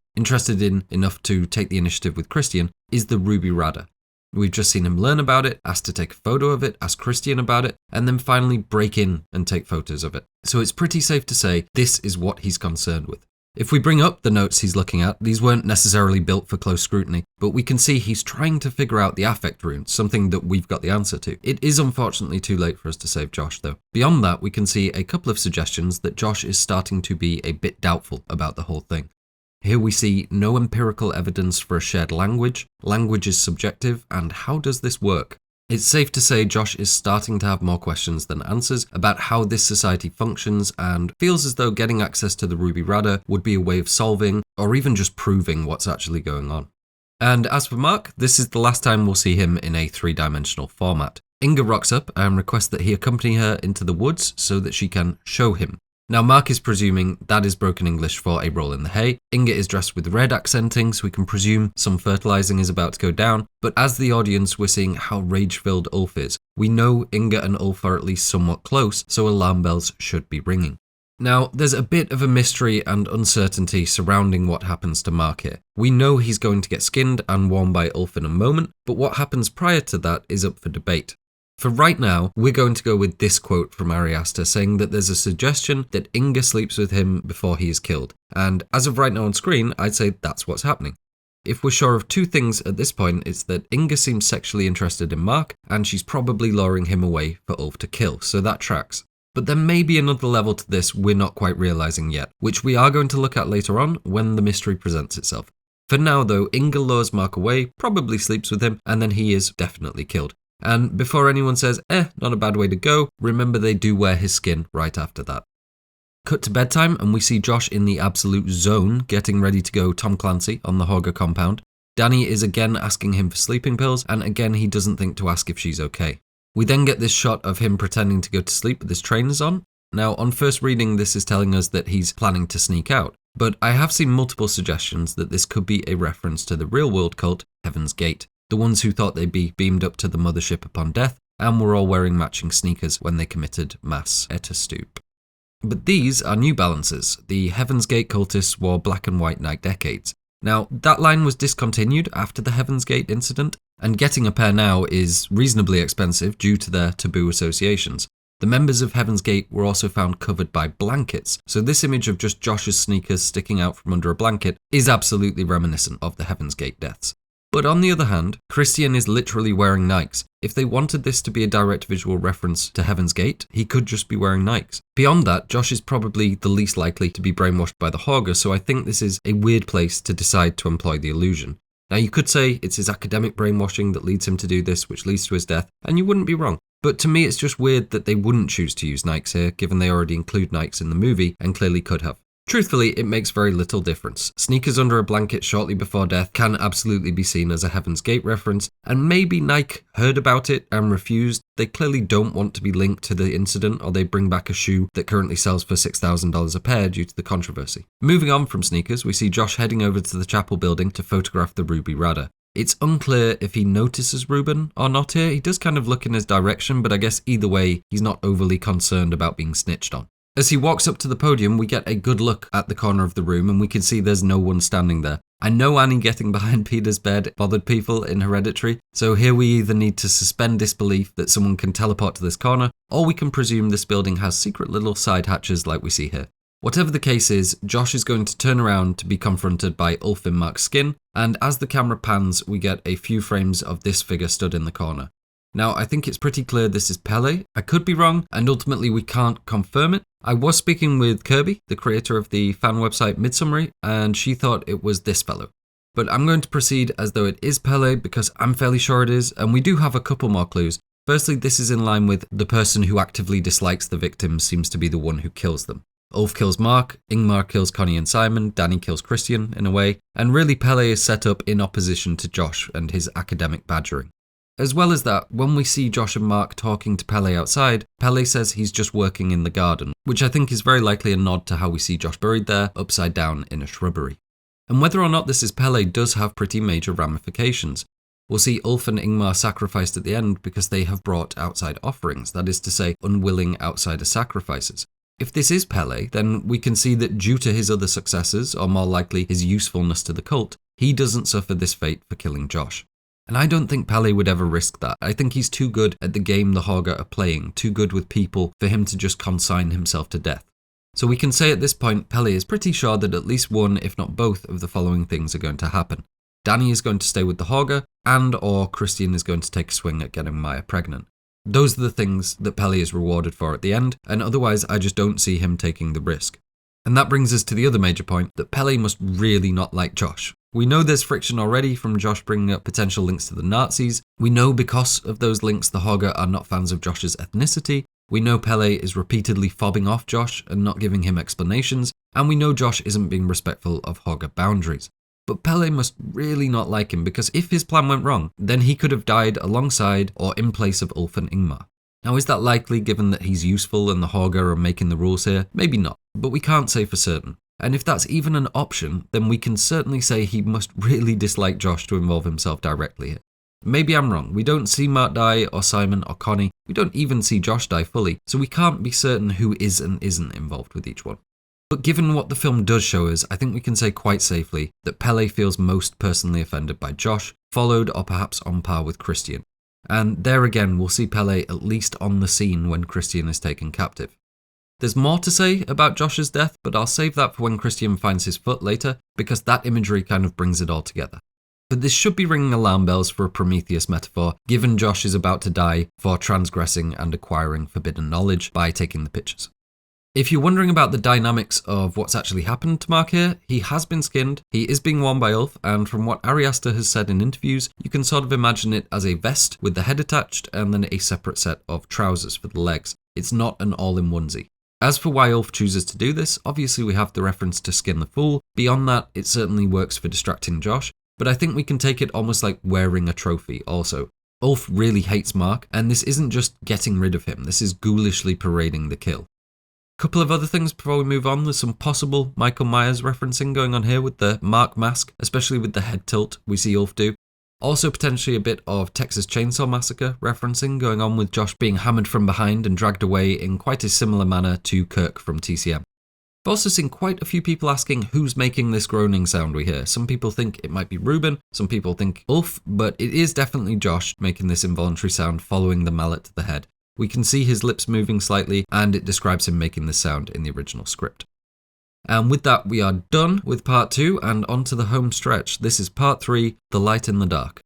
enough to take the initiative with Christian, is the Ruby Rada. We've just seen him learn about it, ask to take a photo of it, ask Christian about it, and then finally break in and take photos of it. So it's pretty safe to say this is what he's concerned with. If we bring up the notes he's looking at, these weren't necessarily built for close scrutiny, but we can see he's trying to figure out the affect rune, something that we've got the answer to. It is unfortunately too late for us to save Josh though. Beyond that, we can see a couple of suggestions that Josh is starting to be a bit doubtful about the whole thing. Here we see no empirical evidence for a shared language is subjective, and how does this work? It's safe to say Josh is starting to have more questions than answers about how this society functions, and feels as though getting access to the Ruby Rada would be a way of solving, or even just proving what's actually going on. And as for Mark, this is the last time we'll see him in a three-dimensional format. Inga rocks up and requests that he accompany her into the woods so that she can show him. Now Mark is presuming that is broken English for a roll in the hay. Inga is dressed with red accenting, so we can presume some fertilizing is about to go down, but as the audience we're seeing how rage-filled Ulf is. We know Inga and Ulf are at least somewhat close, so alarm bells should be ringing. Now, there's a bit of a mystery and uncertainty surrounding what happens to Mark here. We know he's going to get skinned and worn by Ulf in a moment, but what happens prior to that is up for debate. For right now, we're going to go with this quote from Ari Aster saying that there's a suggestion that Inga sleeps with him before he is killed. And as of right now on screen, I'd say that's what's happening. If we're sure of two things at this point, it's that Inga seems sexually interested in Mark, and she's probably luring him away for Ulf to kill, so that tracks. But there may be another level to this we're not quite realising yet, which we are going to look at later on when the mystery presents itself. For now though, Inga lures Mark away, probably sleeps with him, and then he is definitely killed. And before anyone says, not a bad way to go, remember they do wear his skin right after that. Cut to bedtime and we see Josh in the absolute zone, getting ready to go Tom Clancy on the Hårga compound. Danni is again asking him for sleeping pills, and again he doesn't think to ask if she's okay. We then get this shot of him pretending to go to sleep with his trainers on. Now, on first reading, this is telling us that he's planning to sneak out, but I have seen multiple suggestions that this could be a reference to the real-world cult, Heaven's Gate, the ones who thought they'd be beamed up to the mothership upon death, and were all wearing matching sneakers when they committed mass Attestupan. But these are New Balances. The Heaven's Gate cultists wore black and white Nike Decades. Now, that line was discontinued after the Heaven's Gate incident, and getting a pair now is reasonably expensive due to their taboo associations. The members of Heaven's Gate were also found covered by blankets, so this image of just Josh's sneakers sticking out from under a blanket is absolutely reminiscent of the Heaven's Gate deaths. But on the other hand, Christian is literally wearing Nikes. If they wanted this to be a direct visual reference to Heaven's Gate, he could just be wearing Nikes. Beyond that, Josh is probably the least likely to be brainwashed by the Hårga, so I think this is a weird place to decide to employ the illusion. Now you could say it's his academic brainwashing that leads him to do this, which leads to his death, and you wouldn't be wrong. But to me it's just weird that they wouldn't choose to use Nikes here, given they already include Nikes in the movie, and clearly could have. Truthfully, it makes very little difference. Sneakers under a blanket shortly before death can absolutely be seen as a Heaven's Gate reference, and maybe Nike heard about it and refused. They clearly don't want to be linked to the incident, or they bring back a shoe that currently sells for $6,000 a pair due to the controversy. Moving on from sneakers, we see Josh heading over to the chapel building to photograph the Ruby Rada. It's unclear if he notices Ruben or not here. He does kind of look in his direction, but I guess either way, he's not overly concerned about being snitched on. As he walks up to the podium, we get a good look at the corner of the room and we can see there's no one standing there. I know Annie getting behind Peter's bed bothered people in Hereditary, so here we either need to suspend disbelief that someone can teleport to this corner, or we can presume this building has secret little side hatches like we see here. Whatever the case is, Josh is going to turn around to be confronted by Ulf in Mark's skin, and as the camera pans, we get a few frames of this figure stood in the corner. Now, I think it's pretty clear this is Pelle. I could be wrong, and ultimately we can't confirm it. I was speaking with Kirby, the creator of the fan website Midsommary, and she thought it was this fellow. But I'm going to proceed as though it is Pelle because I'm fairly sure it is, and we do have a couple more clues. Firstly, this is in line with the person who actively dislikes the victims seems to be the one who kills them. Ulf kills Mark, Ingmar kills Connie and Simon, Danni kills Christian in a way, and really Pelle is set up in opposition to Josh and his academic badgering. As well as that, when we see Josh and Mark talking to Pelle outside, Pelle says he's just working in the garden, which I think is very likely a nod to how we see Josh buried there, upside down in a shrubbery. And whether or not this is Pelle does have pretty major ramifications. We'll see Ulf and Ingmar sacrificed at the end because they have brought outside offerings, that is to say, unwilling outsider sacrifices. If this is Pelle, then we can see that due to his other successes, or more likely his usefulness to the cult, he doesn't suffer this fate for killing Josh. And I don't think Pelle would ever risk that. I think he's too good at the game the Hårga are playing, too good with people for him to just consign himself to death. So we can say at this point, Pelle is pretty sure that at least one, if not both, of the following things are going to happen. Danni is going to stay with the Hårga, and or Christian is going to take a swing at getting Maja pregnant. Those are the things that Pelle is rewarded for at the end, and otherwise I just don't see him taking the risk. And that brings us to the other major point, that Pelle must really not like Josh. We know there's friction already from Josh bringing up potential links to the Nazis. We know because of those links the Hårga are not fans of Josh's ethnicity. We know Pelle is repeatedly fobbing off Josh and not giving him explanations. And we know Josh isn't being respectful of Hårga boundaries. But Pelle must really not like him because if his plan went wrong, then he could have died alongside or in place of Ulf and Ingemar. Now is that likely given that he's useful and the Hårga are making the rules here? Maybe not, but we can't say for certain. And if that's even an option, then we can certainly say he must really dislike Josh to involve himself directly here. Maybe I'm wrong, we don't see Mark die or Simon or Connie, we don't even see Josh die fully, so we can't be certain who is and isn't involved with each one. But given what the film does show us, I think we can say quite safely that Pelle feels most personally offended by Josh, followed or perhaps on par with Christian. and there again we'll see Pelle at least on the scene when Christian is taken captive. There's more to say about Josh's death, but I'll save that for when Christian finds his foot later, because that imagery kind of brings it all together. But this should be ringing alarm bells for a Prometheus metaphor, given Josh is about to die for transgressing and acquiring forbidden knowledge by taking the pictures. If you're wondering about the dynamics of what's actually happened to Mark here, he has been skinned, he is being worn by Ulf, and from what Ari Aster has said in interviews, you can sort of imagine it as a vest with the head attached and then a separate set of trousers for the legs. It's not an all-in onesie. As for why Ulf chooses to do this, obviously we have the reference to Skin the Fool. Beyond that, it certainly works for distracting Josh, but I think we can take it almost like wearing a trophy also. Ulf really hates Mark, and this isn't just getting rid of him, this is ghoulishly parading the kill. Couple of other things before we move on. There's some possible Michael Myers referencing going on here with the Mark mask, especially with the head tilt we see Ulf do. Also potentially a bit of Texas Chainsaw Massacre referencing going on with Josh being hammered from behind and dragged away in quite a similar manner to Kirk from TCM. I've also seen quite a few people asking who's making this groaning sound we hear. Some people think it might be Ruben, some people think Ulf, but it is definitely Josh making this involuntary sound following the mallet to the head. We can see his lips moving slightly, and it describes him making this sound in the original script. And with that, we are done with part 2 and on to the home stretch. This is part 3, The Light in the Dark.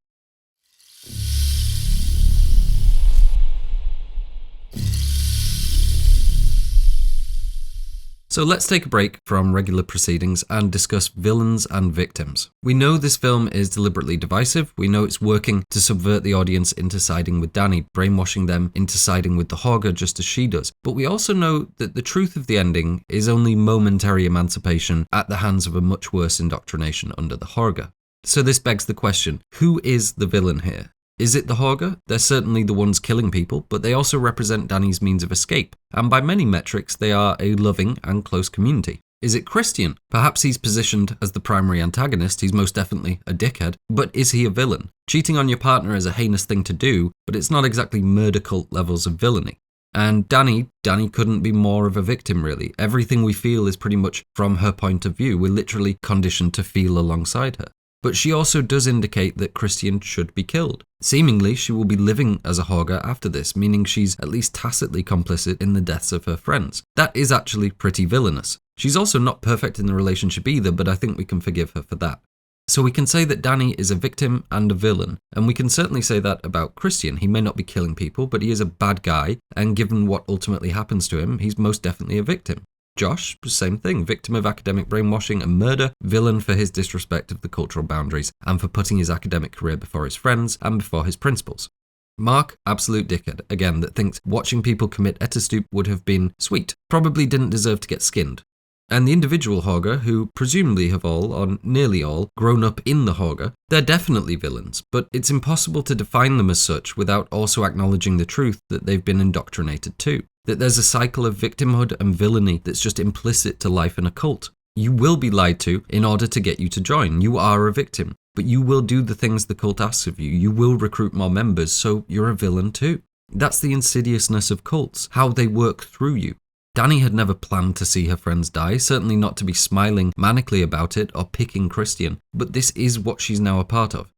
So let's take a break from regular proceedings and discuss villains and victims. We know this film is deliberately divisive. We know it's working to subvert the audience into siding with Danni, brainwashing them into siding with the Hårga just as she does. But we also know that the truth of the ending is only momentary emancipation at the hands of a much worse indoctrination under the Hårga. So this begs the question, who is the villain here? Is it the Hårga? They're certainly the ones killing people, but they also represent Danni's means of escape, and by many metrics they are a loving and close community. Is it Christian? Perhaps he's positioned as the primary antagonist, he's most definitely a dickhead, but is he a villain? Cheating on your partner is a heinous thing to do, but it's not exactly murder cult levels of villainy. And Danni couldn't be more of a victim really. Everything we feel is pretty much from her point of view, we're literally conditioned to feel alongside her. But she also does indicate that Christian should be killed. Seemingly, she will be living as a Hårga after this, meaning she's at least tacitly complicit in the deaths of her friends. That is actually pretty villainous. She's also not perfect in the relationship either, but I think we can forgive her for that. So we can say that Danni is a victim and a villain, and we can certainly say that about Christian. He may not be killing people, but he is a bad guy, and given what ultimately happens to him, he's most definitely a victim. Josh, same thing, victim of academic brainwashing and murder, villain for his disrespect of the cultural boundaries and for putting his academic career before his friends and before his principles. Mark, absolute dickhead, again, that thinks watching people commit Attestupan would have been sweet, probably didn't deserve to get skinned. And the individual Hårga, who presumably have all, or nearly all, grown up in the Hårga, they're definitely villains, but it's impossible to define them as such without also acknowledging the truth that they've been indoctrinated too. That there's a cycle of victimhood and villainy that's just implicit to life in a cult. You will be lied to in order to get you to join. You are a victim, but you will do the things the cult asks of you. You will recruit more members, so you're a villain too. That's the insidiousness of cults, how they work through you. Danni had never planned to see her friends die, certainly not to be smiling manically about it or picking Christian, but this is what she's now a part of.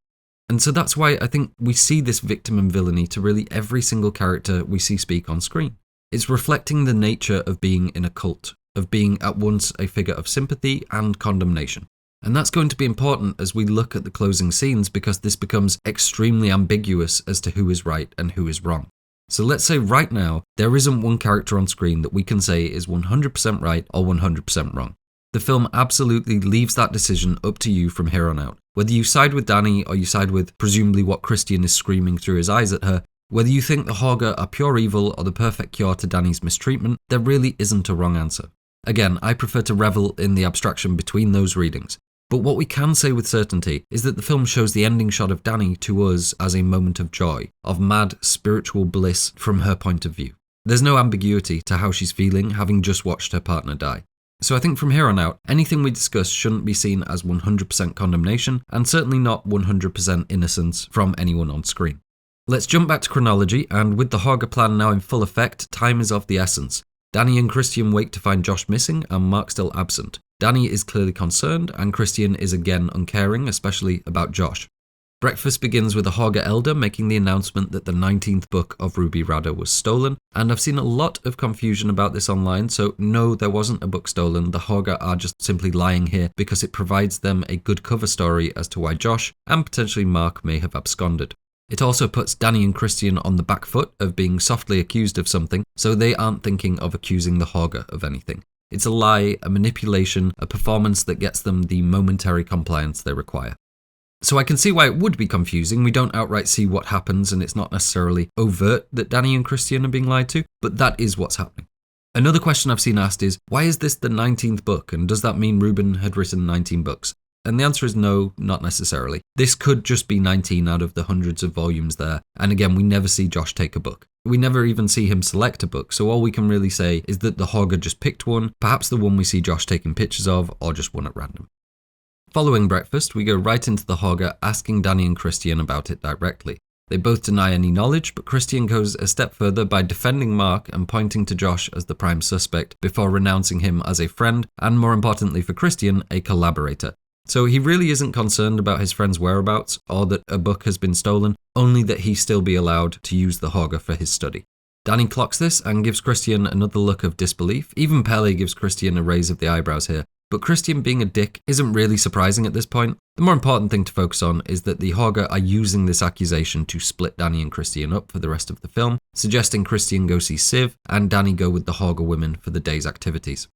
And so that's why I think we see this victim and villainy to really every single character we see speak on screen. It's reflecting the nature of being in a cult, of being at once a figure of sympathy and condemnation. And that's going to be important as we look at the closing scenes because this becomes extremely ambiguous as to who is right and who is wrong. So let's say right now, there isn't one character on screen that we can say is 100% right or 100% wrong. The film absolutely leaves that decision up to you from here on out. Whether you side with Danni or you side with presumably what Christian is screaming through his eyes at her, whether you think the Hårga are pure evil or the perfect cure to Danni's mistreatment, there really isn't a wrong answer. Again, I prefer to revel in the abstraction between those readings. But what we can say with certainty is that the film shows the ending shot of Danni to us as a moment of joy, of mad spiritual bliss from her point of view. There's no ambiguity to how she's feeling having just watched her partner die. So I think from here on out, anything we discuss shouldn't be seen as 100% condemnation and certainly not 100% innocence from anyone on screen. Let's jump back to chronology, and with the Hårga plan now in full effect, time is of the essence. Danni and Christian wake to find Josh missing and Mark still absent. Danni is clearly concerned, and Christian is again uncaring, especially about Josh. Breakfast begins with a Hårga elder making the announcement that the 19th book of Ruby Rada was stolen, and I've seen a lot of confusion about this online, so no, there wasn't a book stolen. The Hårga are just simply lying here because it provides them a good cover story as to why Josh, and potentially Mark, may have absconded. It also puts Danni and Christian on the back foot of being softly accused of something, so they aren't thinking of accusing the Hårga of anything. It's a lie, a manipulation, a performance that gets them the momentary compliance they require. So I can see why it would be confusing. We don't outright see what happens, and it's not necessarily overt that Danni and Christian are being lied to, but that is what's happening. Another question I've seen asked is, why is this the 19th book, and does that mean Ruben had written 19 books? And the answer is no, not necessarily. This could just be 19 out of the hundreds of volumes there, and again, we never see Josh take a book. We never even see him select a book, so all we can really say is that the Hårga just picked one, perhaps the one we see Josh taking pictures of, or just one at random. Following breakfast, we go right into the Hårga asking Danni and Christian about it directly. They both deny any knowledge, but Christian goes a step further by defending Mark and pointing to Josh as the prime suspect before renouncing him as a friend, and more importantly for Christian, a collaborator. So he really isn't concerned about his friend's whereabouts or that a book has been stolen, only that he still be allowed to use the Hårga for his study. Danni clocks this and gives Christian another look of disbelief. Even Pelle gives Christian a raise of the eyebrows here. But Christian being a dick isn't really surprising at this point. The more important thing to focus on is that the Hårga are using this accusation to split Danni and Christian up for the rest of the film, suggesting Christian go see Siv and Danni go with the Hårga women for the day's activities.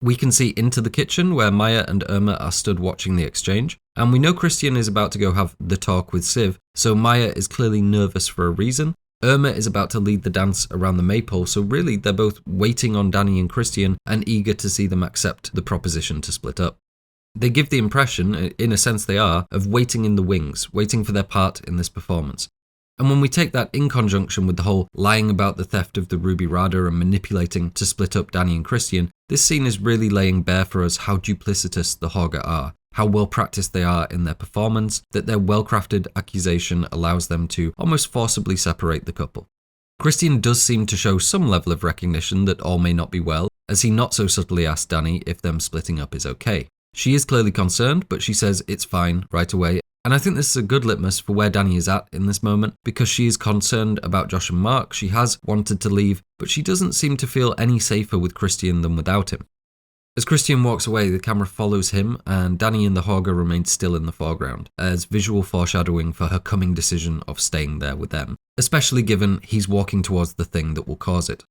We can see into the kitchen where Maja and Irma are stood watching the exchange, and we know Christian is about to go have the talk with Siv, so Maja is clearly nervous for a reason. Irma is about to lead the dance around the maypole, so really they're both waiting on Danni and Christian and eager to see them accept the proposition to split up. They give the impression, in a sense they are, of waiting in the wings, waiting for their part in this performance. And when we take that in conjunction with the whole lying about the theft of the Ruby Rada and manipulating to split up Danni and Christian, this scene is really laying bare for us how duplicitous the Hårga are, how well practiced they are in their performance, that their well-crafted accusation allows them to almost forcibly separate the couple. Christian does seem to show some level of recognition that all may not be well, as he not so subtly asks Danni if them splitting up is okay. She is clearly concerned, but she says it's fine right away, and I think this is a good litmus for where Danni is at in this moment, because she is concerned about Josh and Mark. She has wanted to leave, but she doesn't seem to feel any safer with Christian than without him. As Christian walks away, the camera follows him, and Danni and the Hårga remain still in the foreground, as visual foreshadowing for her coming decision of staying there with them, especially given he's walking towards the thing that will cause it.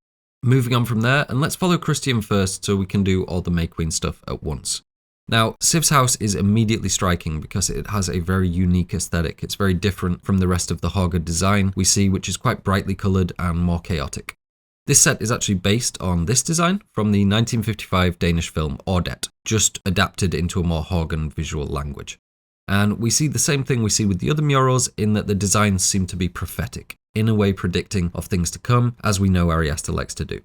Moving on from there, and let's follow Christian first so we can do all the May Queen stuff at once. Now, Siv's house is immediately striking because it has a very unique aesthetic. It's very different from the rest of the Hårga design we see, which is quite brightly coloured and more chaotic. This set is actually based on this design from the 1955 Danish film Ardor, just adapted into a more Hårgan visual language. And we see the same thing we see with the other murals in that the designs seem to be prophetic, in a way predicting of things to come, as we know Ariasta likes to do.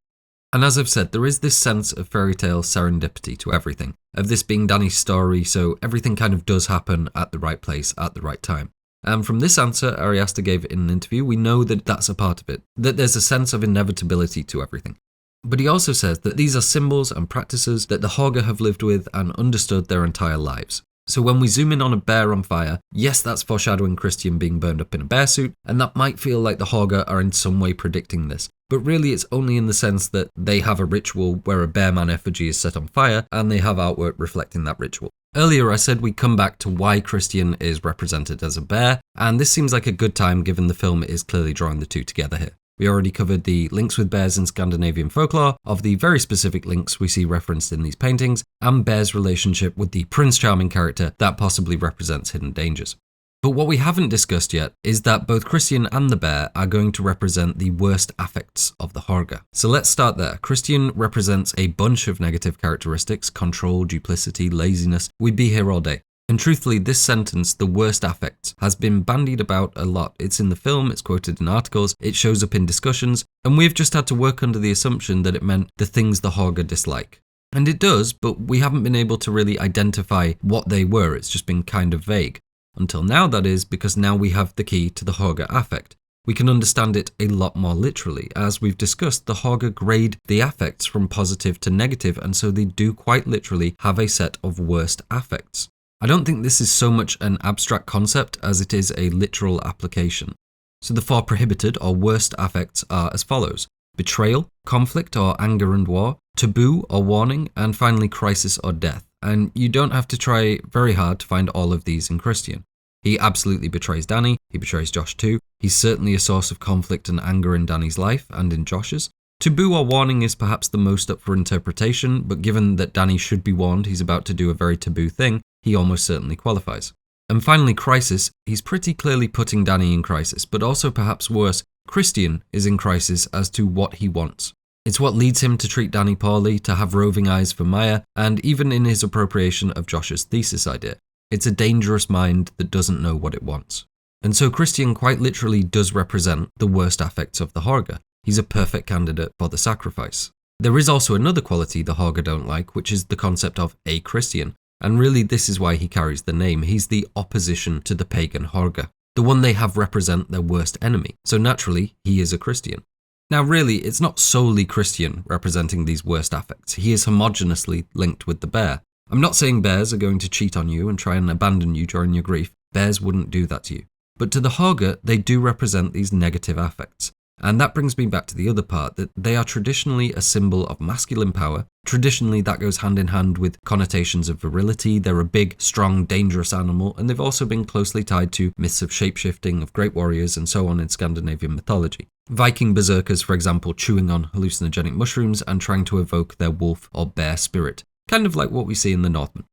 And as I've said, there is this sense of fairytale serendipity to everything, of this being Danny's story, so everything kind of does happen at the right place at the right time. And from this answer Ariasta gave in an interview, we know that that's a part of it, that there's a sense of inevitability to everything. But he also says that these are symbols and practices that the Hårga have lived with and understood their entire lives. So when we zoom in on a bear on fire, yes, that's foreshadowing Christian being burned up in a bear suit, and that might feel like the Hårga are in some way predicting this. But really it's only in the sense that they have a ritual where a bear man effigy is set on fire, and they have artwork reflecting that ritual. Earlier I said we'd come back to why Christian is represented as a bear, and this seems like a good time given the film is clearly drawing the two together here. We already covered the links with bears in Scandinavian folklore, of the very specific links we see referenced in these paintings, and Bear's relationship with the Prince Charming character that possibly represents hidden dangers. But what we haven't discussed yet is that both Christian and the bear are going to represent the worst affects of the Hårga. So let's start there. Christian represents a bunch of negative characteristics: control, duplicity, laziness. We'd be here all day. And truthfully, this sentence, the worst affects, has been bandied about a lot. It's in the film, it's quoted in articles, it shows up in discussions, and we've just had to work under the assumption that it meant the things the Hårga dislike. And it does, but we haven't been able to really identify what they were. It's just been kind of vague. Until now, that is, because now we have the key to the Hårga affect. We can understand it a lot more literally. As we've discussed, the Hårga grade the affects from positive to negative, and so they do quite literally have a set of worst affects. I don't think this is so much an abstract concept as it is a literal application. So the 4 prohibited or worst affects are as follows: betrayal, conflict or anger and war, taboo or warning, and finally crisis or death. And you don't have to try very hard to find all of these in Christian. He absolutely betrays Danni, he betrays Josh too. He's certainly a source of conflict and anger in Danni's life and in Josh's. Taboo or warning is perhaps the most up for interpretation, but given that Danni should be warned he's about to do a very taboo thing, he almost certainly qualifies. And finally, crisis, he's pretty clearly putting Danni in crisis, but also perhaps worse, Christian is in crisis as to what he wants. It's what leads him to treat Danni poorly, to have roving eyes for Maja, and even in his appropriation of Josh's thesis idea. It's a dangerous mind that doesn't know what it wants. And so Christian quite literally does represent the worst affects of the Hårga. He's a perfect candidate for the sacrifice. There is also another quality the Hårga don't like, which is the concept of a Christian. And really this is why he carries the name. He's the opposition to the pagan Hårga, the one they have represent their worst enemy. So naturally, he is a Christian. Now really, it's not solely Christian representing these worst affects. He is homogeneously linked with the bear. I'm not saying bears are going to cheat on you and try and abandon you during your grief. Bears wouldn't do that to you. But to the Hårga, they do represent these negative affects. And that brings me back to the other part, that they are traditionally a symbol of masculine power. Traditionally, that goes hand in hand with connotations of virility. They're a big, strong, dangerous animal, and they've also been closely tied to myths of shapeshifting, of great warriors, and so on in Scandinavian mythology. Viking berserkers, for example, chewing on hallucinogenic mushrooms and trying to evoke their wolf or bear spirit, kind of like what we see in the Northmen.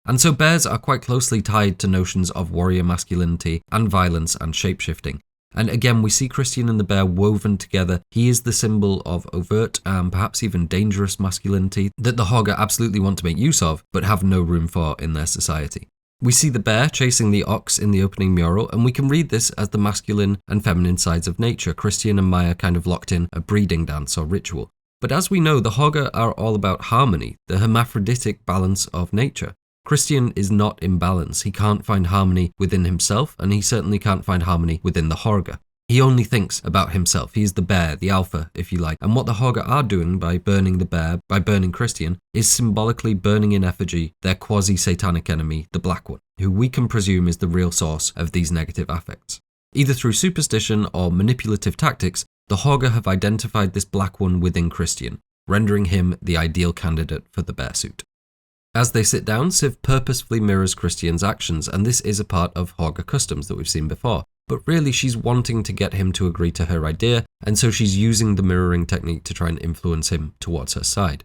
And so bears are quite closely tied to notions of warrior masculinity and violence and shapeshifting. And again, we see Christian and the bear woven together. He is the symbol of overt and perhaps even dangerous masculinity that the Hårga absolutely want to make use of, but have no room for in their society. We see the bear chasing the ox in the opening mural, and we can read this as the masculine and feminine sides of nature. Christian and Maja kind of locked in a breeding dance or ritual. But as we know, the Hårga are all about harmony, the hermaphroditic balance of nature. Christian is not in balance. He can't find harmony within himself, and he certainly can't find harmony within the Hårga. He only thinks about himself. He is the bear, the alpha, if you like. And what the Hårga are doing by burning the bear, by burning Christian, is symbolically burning in effigy their quasi-satanic enemy, the Black One, who we can presume is the real source of these negative affects. Either through superstition or manipulative tactics, the Hårga have identified this Black One within Christian, rendering him the ideal candidate for the bear suit. As they sit down, Siv purposefully mirrors Christian's actions, and this is a part of Hårga customs that we've seen before. But really, she's wanting to get him to agree to her idea, and so she's using the mirroring technique to try and influence him towards her side.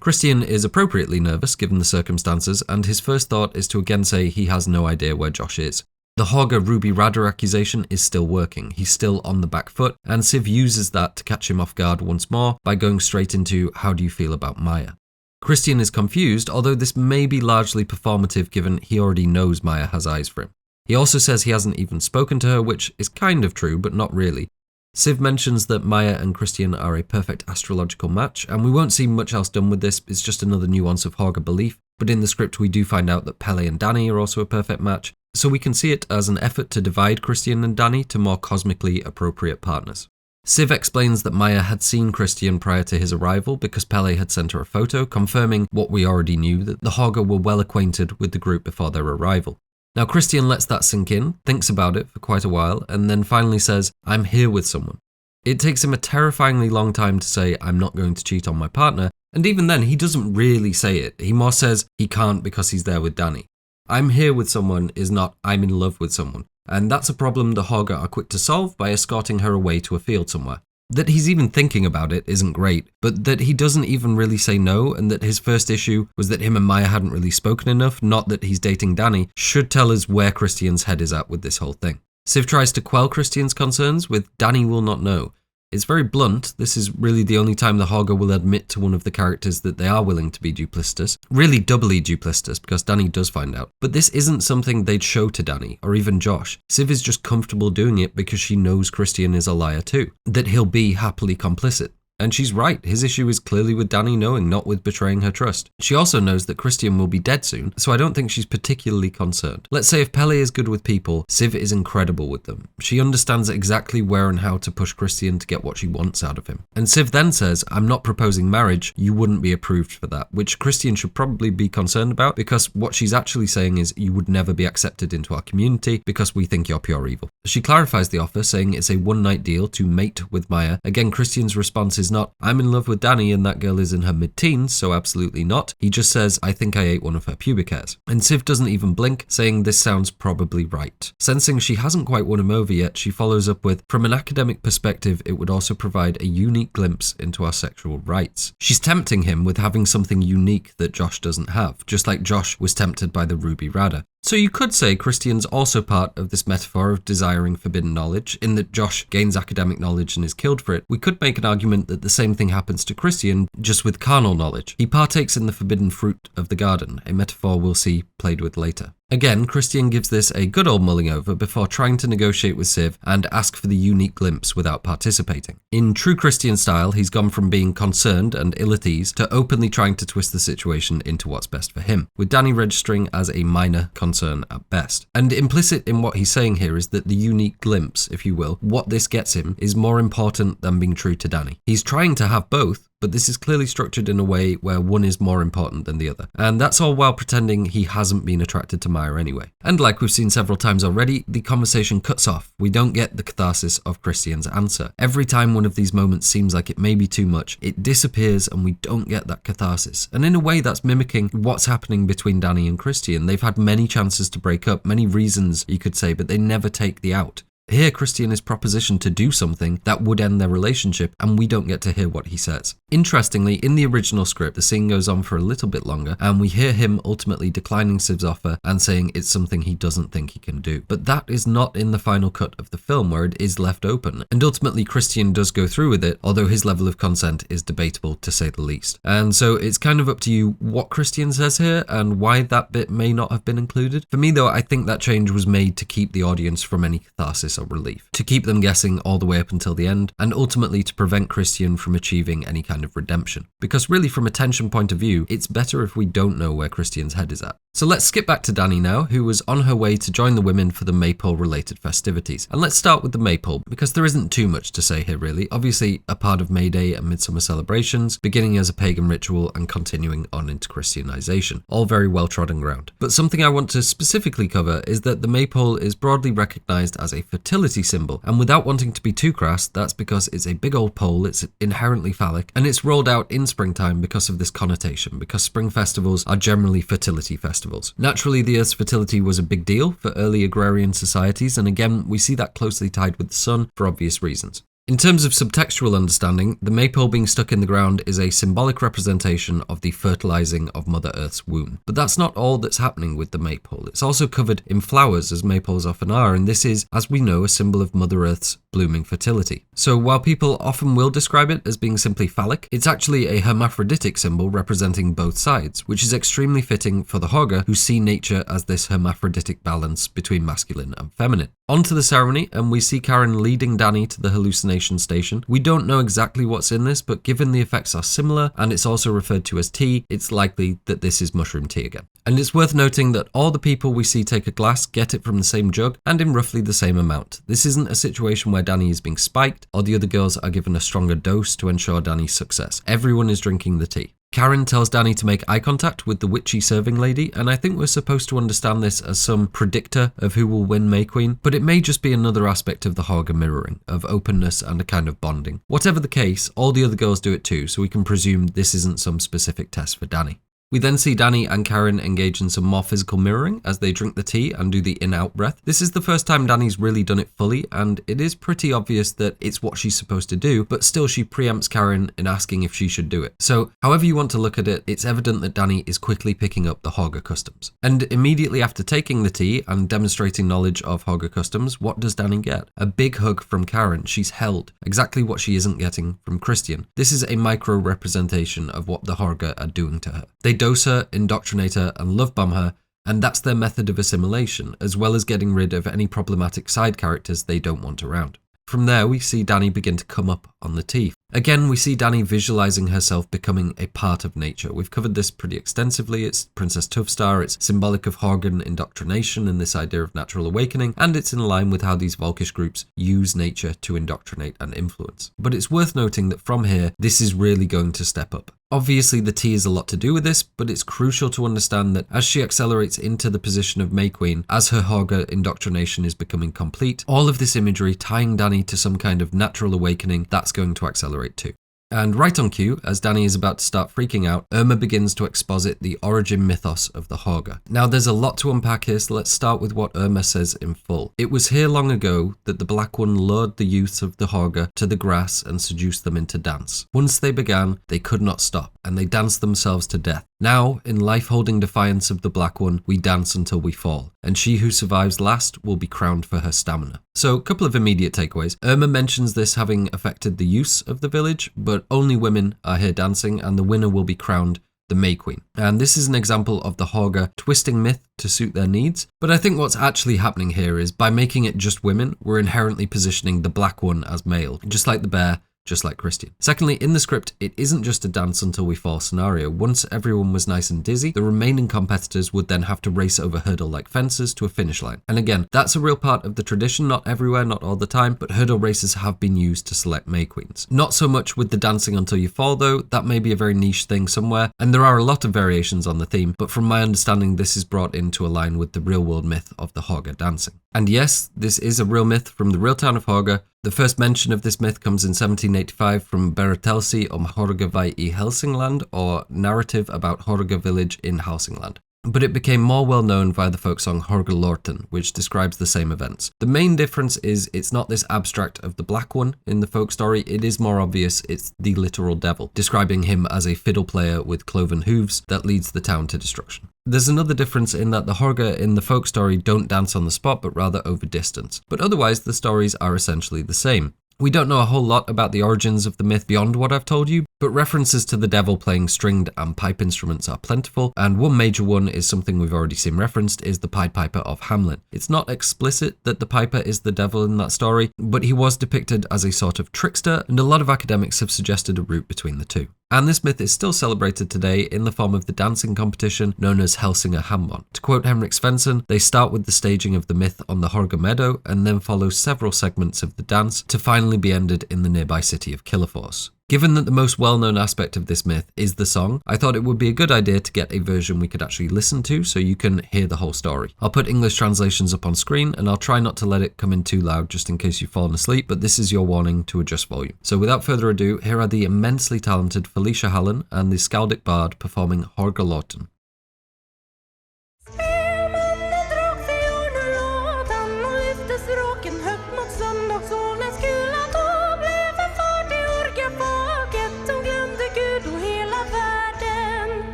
Christian is appropriately nervous given the circumstances, and his first thought is to again say he has no idea where Josh is. The Hårga Ruby Radar accusation is still working. He's still on the back foot, and Siv uses that to catch him off guard once more by going straight into how do you feel about Maja. Christian is confused, although this may be largely performative given he already knows Maja has eyes for him. He also says he hasn't even spoken to her, which is kind of true, but not really. Siv mentions that Maja and Christian are a perfect astrological match, and we won't see much else done with this. It's just another nuance of Hårga belief, but in the script we do find out that Pelle and Danni are also a perfect match, so we can see it as an effort to divide Christian and Danni to more cosmically appropriate partners. Siv explains that Maja had seen Christian prior to his arrival because Pelle had sent her a photo, confirming what we already knew, that the Hårga were well acquainted with the group before their arrival. Now Christian lets that sink in, thinks about it for quite a while, and then finally says, "I'm here with someone." It takes him a terrifyingly long time to say, "I'm not going to cheat on my partner," and even then he doesn't really say it. He more says he can't because he's there with Danni. "I'm here with someone" is not "I'm in love with someone. And that's a problem the Hårga are quick to solve by escorting her away to a field somewhere. That he's even thinking about it isn't great, but that he doesn't even really say no, and that his first issue was that him and Maja hadn't really spoken enough, not that he's dating Danni, should tell us where Christian's head is at with this whole thing. Siv tries to quell Christian's concerns with "Danni will not know." It's very blunt. This is really the only time the Hårga will admit to one of the characters that they are willing to be duplicitous. Really doubly duplicitous, because Danni does find out. But this isn't something they'd show to Danni, or even Josh. Siv is just comfortable doing it because she knows Christian is a liar too. That he'll be happily complicit. And she's right, his issue is clearly with Danni knowing, not with betraying her trust. She also knows that Christian will be dead soon, so I don't think she's particularly concerned. Let's say if Pelle is good with people, Siv is incredible with them. She understands exactly where and how to push Christian to get what she wants out of him. And Siv then says, I'm not proposing marriage, you wouldn't be approved for that, which Christian should probably be concerned about, because what she's actually saying is you would never be accepted into our community because we think you're pure evil. She clarifies the offer, saying it's a one-night deal to mate with Maja. Again, Christian's response is not, I'm in love with Danni and that girl is in her mid-teens, so absolutely not. He just says, I think I ate one of her pubic hairs. And Siv doesn't even blink, saying this sounds probably right. Sensing she hasn't quite won him over yet, she follows up with, from an academic perspective, it would also provide a unique glimpse into our sexual rights. She's tempting him with having something unique that Josh doesn't have, just like Josh was tempted by the Ruby Rada. So you could say Christian's also part of this metaphor of desiring forbidden knowledge, in that Josh gains academic knowledge and is killed for it. We could make an argument that the same thing happens to Christian, just with carnal knowledge. He partakes in the forbidden fruit of the garden, a metaphor we'll see played with later. Again, Christian gives this a good old mulling over before trying to negotiate with Siv and ask for the unique glimpse without participating. In true Christian style, he's gone from being concerned and ill at ease to openly trying to twist the situation into what's best for him, with Danni registering as a minor concern at best. And implicit in what he's saying here is that the unique glimpse, if you will, what this gets him, is more important than being true to Danni. He's trying to have both, but this is clearly structured in a way where one is more important than the other. And that's all while pretending he hasn't been attracted to Maja anyway. And like we've seen several times already, the conversation cuts off. We don't get the catharsis of Christian's answer. Every time one of these moments seems like it may be too much, it disappears and we don't get that catharsis. And in a way that's mimicking what's happening between Danni and Christian. They've had many chances to break up, many reasons you could say, but they never take the out. Here, Christian is propositioned to do something that would end their relationship, and we don't get to hear what he says. Interestingly, in the original script, the scene goes on for a little bit longer, and we hear him ultimately declining Siv's offer and saying it's something he doesn't think he can do. But that is not in the final cut of the film, where it is left open. And ultimately, Christian does go through with it, although his level of consent is debatable, to say the least. And so it's kind of up to you what Christian says here, and why that bit may not have been included. For me, though, I think that change was made to keep the audience from any catharsis or relief, to keep them guessing all the way up until the end, and ultimately to prevent Christian from achieving any kind of redemption. Because really, from a tension point of view, it's better if we don't know where Christian's head is at. So let's skip back to Danni now, who was on her way to join the women for the Maypole-related festivities. And let's start with the Maypole, because there isn't too much to say here really. Obviously, a part of May Day and Midsummer celebrations, beginning as a pagan ritual and continuing on into Christianization. All very well-trodden ground. But something I want to specifically cover is that the Maypole is broadly recognised as a fertility symbol, and without wanting to be too crass, that's because it's a big old pole, it's inherently phallic, and it's rolled out in springtime because of this connotation, because spring festivals are generally fertility festivals. Naturally, the Earth's fertility was a big deal for early agrarian societies, and again, we see that closely tied with the sun for obvious reasons. In terms of subtextual understanding, the maypole being stuck in the ground is a symbolic representation of the fertilizing of Mother Earth's womb. But that's not all that's happening with the maypole. It's also covered in flowers, as maypoles often are, and this is, as we know, a symbol of Mother Earth's blooming fertility. So while people often will describe it as being simply phallic, it's actually a hermaphroditic symbol representing both sides, which is extremely fitting for the Hårga, who see nature as this hermaphroditic balance between masculine and feminine. On to the ceremony, and we see Karen leading Danni to the hallucination station. We don't know exactly what's in this, but given the effects are similar, and it's also referred to as tea, it's likely that this is mushroom tea again. And it's worth noting that all the people we see take a glass get it from the same jug, and in roughly the same amount. This isn't a situation where Danni is being spiked, or the other girls are given a stronger dose to ensure Danni's success. Everyone is drinking the tea. Karen tells Danni to make eye contact with the witchy serving lady, and I think we're supposed to understand this as some predictor of who will win May Queen, but it may just be another aspect of the Hårga mirroring, of openness and a kind of bonding. Whatever the case, all the other girls do it too, so we can presume this isn't some specific test for Danni. We then see Danni and Karen engage in some more physical mirroring as they drink the tea and do the in-out breath. This is the first time Danni's really done it fully, and it is pretty obvious that it's what she's supposed to do, but still she preempts Karen in asking if she should do it. So, however you want to look at it, it's evident that Danni is quickly picking up the Hårga customs. And immediately after taking the tea and demonstrating knowledge of Hårga customs, what does Danni get? A big hug from Karen. She's held. Exactly what she isn't getting from Christian. This is a micro-representation of what the Hårga are doing to her. They dose her, indoctrinate her, and love bomb her, and that's their method of assimilation, as well as getting rid of any problematic side characters they don't want around. From there, we see Danni begin to come up on the tea. Again, we see Danni visualizing herself becoming a part of nature. We've covered this pretty extensively. It's Princess Tufstar, it's symbolic of Hårgan indoctrination and this idea of natural awakening, and it's in line with how these Volkish groups use nature to indoctrinate and influence. But it's worth noting that from here, this is really going to step up. Obviously, the tea is a lot to do with this, but it's crucial to understand that as she accelerates into the position of May Queen, as her Hårga indoctrination is becoming complete, all of this imagery tying Danni to some kind of natural awakening, that's going to accelerate too. And right on cue, as Danni is about to start freaking out, Irma begins to exposit the origin mythos of the Hårga. Now there's a lot to unpack here, so let's start with what Irma says in full. It was here long ago that the Black One lured the youth of the Hårga to the grass and seduced them into dance. Once they began, they could not stop, and they danced themselves to death. Now, in life-holding defiance of the Black One, we dance until we fall, and she who survives last will be crowned for her stamina. So, a couple of immediate takeaways. Irma mentions this having affected the use of the village, but only women are here dancing, and the winner will be crowned the May Queen. And this is an example of the Hårga twisting myth to suit their needs. But I think what's actually happening here is by making it just women, we're inherently positioning the Black One as male, just like the bear, just like Christian. Secondly, in the script, it isn't just a dance until we fall scenario. Once everyone was nice and dizzy, the remaining competitors would then have to race over hurdle-like fences to a finish line. And again, that's a real part of the tradition, not everywhere, not all the time, but hurdle races have been used to select May Queens. Not so much with the dancing until you fall though, that may be a very niche thing somewhere, and there are a lot of variations on the theme, but from my understanding this is brought into a line with the real-world myth of the Hårga dancing. And yes, this is a real myth from the real town of Hårga. The first mention of this myth comes in 1785 from Berättelse om Hårga I Hälsingland, or Narrative about Hårga village in Hälsingland. But it became more well known via the folk song Hårgalorten, which describes the same events. The main difference is it's not this abstract of the Black One in the folk story, it is more obvious it's the literal devil, describing him as a fiddle player with cloven hooves that leads the town to destruction. There's another difference in that the Hårga in the folk story don't dance on the spot but rather over distance, but otherwise the stories are essentially the same. We don't know a whole lot about the origins of the myth beyond what I've told you, but references to the devil playing stringed and pipe instruments are plentiful, and one major one is something we've already seen referenced, is the Pied Piper of Hamelin. It's not explicit that the Piper is the devil in that story, but he was depicted as a sort of trickster, and a lot of academics have suggested a route between the two. And this myth is still celebrated today in the form of the dancing competition known as Hälsinge Hamon. To quote Henrik Svensson, they start with the staging of the myth on the Hårga Meadow and then follow several segments of the dance to finally be ended in the nearby city of Killefors. Given that the most well-known aspect of this myth is the song, I thought it would be a good idea to get a version we could actually listen to so you can hear the whole story. I'll put English translations up on screen and I'll try not to let it come in too loud just in case you've fallen asleep, but this is your warning to adjust volume. So without further ado, here are the immensely talented Felicia Hallen and the Skaldic Bard performing Hårgalorten.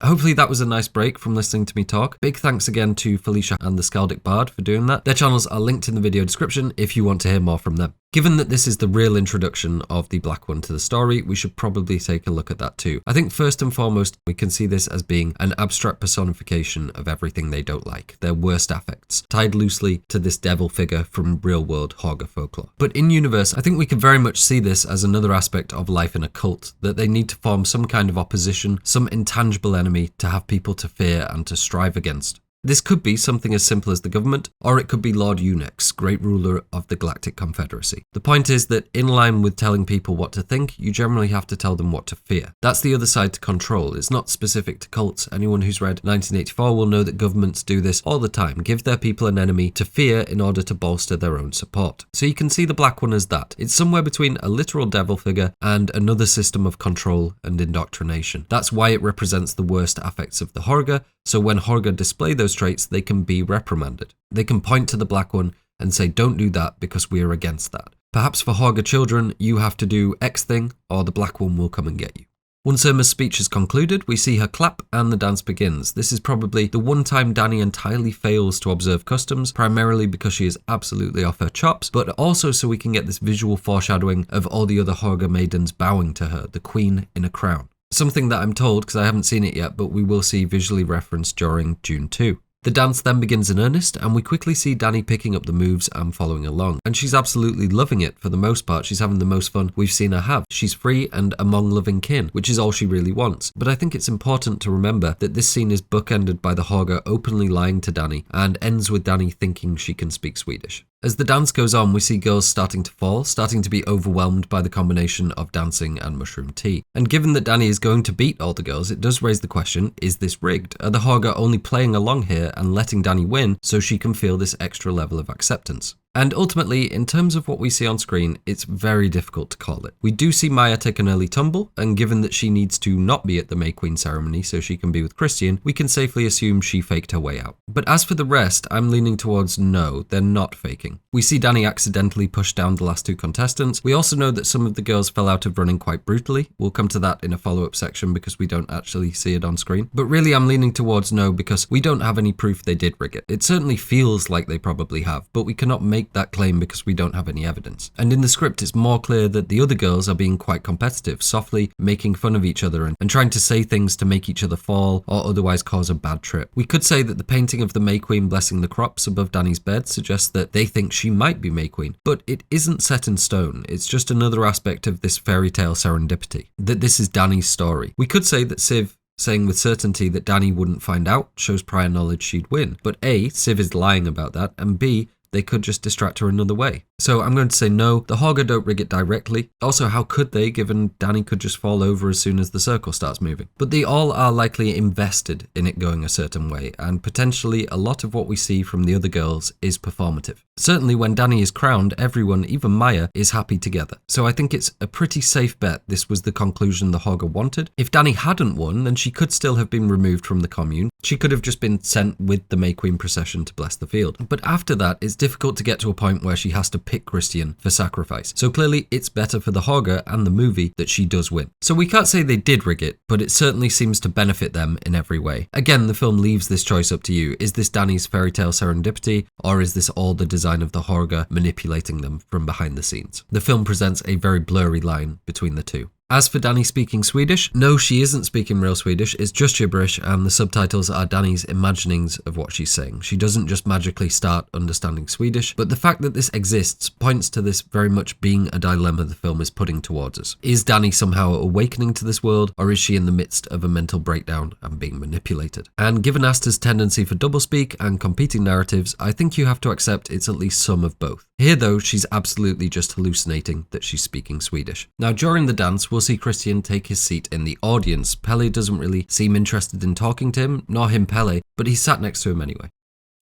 Hopefully that was a nice break from listening to me talk. Big thanks again to Felicia and the Skaldic Bard for doing that. Their channels are linked in the video description if you want to hear more from them. Given that this is the real introduction of the Black One to the story, we should probably take a look at that too. I think first and foremost, we can see this as being an abstract personification of everything they don't like, their worst affects, tied loosely to this devil figure from real-world Hårga folklore. But in universe, I think we can very much see this as another aspect of life in a cult, that they need to form some kind of opposition, some intangible enemy to have people to fear and to strive against. This could be something as simple as the government, or it could be Lord Eunuchs, great ruler of the Galactic Confederacy. The point is that in line with telling people what to think, you generally have to tell them what to fear. That's the other side to control. It's not specific to cults. Anyone who's read 1984 will know that governments do this all the time, give their people an enemy to fear in order to bolster their own support. So you can see the Black One as that. It's somewhere between a literal devil figure and another system of control and indoctrination. That's why it represents the worst affects of the Hårga, so when Hårga display those traits, they can be reprimanded. They can point to the Black One and say, don't do that because we are against that. Perhaps for Hårga children, you have to do X thing or the Black One will come and get you. Once Irma's speech is concluded, we see her clap and the dance begins. This is probably the one time Danni entirely fails to observe customs, primarily because she is absolutely off her chops, but also so we can get this visual foreshadowing of all the other Hårga maidens bowing to her, the queen in a crown. Something that I'm told, because I haven't seen it yet, but we will see visually referenced during June 2. The dance then begins in earnest, and we quickly see Danni picking up the moves and following along. And she's absolutely loving it for the most part. She's having the most fun we've seen her have. She's free and among loving kin, which is all she really wants. But I think it's important to remember that this scene is bookended by the Hårga openly lying to Danni, and ends with Danni thinking she can speak Swedish. As the dance goes on, we see girls starting to fall, starting to be overwhelmed by the combination of dancing and mushroom tea. And given that Danni is going to beat all the girls, it does raise the question, is this rigged? Are the Hårga only playing along here and letting Danni win so she can feel this extra level of acceptance? And ultimately, in terms of what we see on screen, it's very difficult to call it. We do see Maja take an early tumble, and given that she needs to not be at the May Queen ceremony so she can be with Christian, we can safely assume she faked her way out. But as for the rest, I'm leaning towards no, they're not faking. We see Danni accidentally push down the last two contestants. We also know that some of the girls fell out of running quite brutally. We'll come to that in a follow-up section because we don't actually see it on screen. But really, I'm leaning towards no because we don't have any proof they did rig it. It certainly feels like they probably have, but we cannot make that claim because we don't have any evidence. And in the script, it's more clear that the other girls are being quite competitive, softly making fun of each other and trying to say things to make each other fall or otherwise cause a bad trip. We could say that the painting of the May Queen blessing the crops above Danni's bed suggests that they think she might be May Queen, but it isn't set in stone. It's just another aspect of this fairy tale serendipity, that this is Danni's story. We could say that Civ saying with certainty that Danni wouldn't find out shows prior knowledge she'd win, but A, Civ is lying about that, and B, they could just distract her another way. So I'm going to say no, the Hårga don't rig it directly. Also, how could they, given Danni could just fall over as soon as the circle starts moving? But they all are likely invested in it going a certain way, and potentially a lot of what we see from the other girls is performative. Certainly when Danni is crowned, everyone, even Maja, is happy together. So I think it's a pretty safe bet this was the conclusion the Hårga wanted. If Danni hadn't won, then she could still have been removed from the commune. She could have just been sent with the May Queen procession to bless the field. But after that, it's difficult to get to a point where she has to pick Christian for sacrifice. So clearly it's better for the Hårga and the movie that she does win. So we can't say they did rig it, but it certainly seems to benefit them in every way. Again, the film leaves this choice up to you. Is this Danni's fairy tale serendipity, or is this all the design of the Hårga manipulating them from behind the scenes? The film presents a very blurry line between the two. As for Danni speaking Swedish, no, she isn't speaking real Swedish, it's just gibberish, and the subtitles are Danni's imaginings of what she's saying. She doesn't just magically start understanding Swedish, but the fact that this exists points to this very much being a dilemma the film is putting towards us. Is Danni somehow awakening to this world, or is she in the midst of a mental breakdown and being manipulated? And given Asta's tendency for doublespeak and competing narratives, I think you have to accept it's at least some of both. Here though, she's absolutely just hallucinating that she's speaking Swedish. Now during the dance, we'll see Christian take his seat in the audience. Pelle doesn't really seem interested in talking to him, nor him Pelle, but he's sat next to him anyway.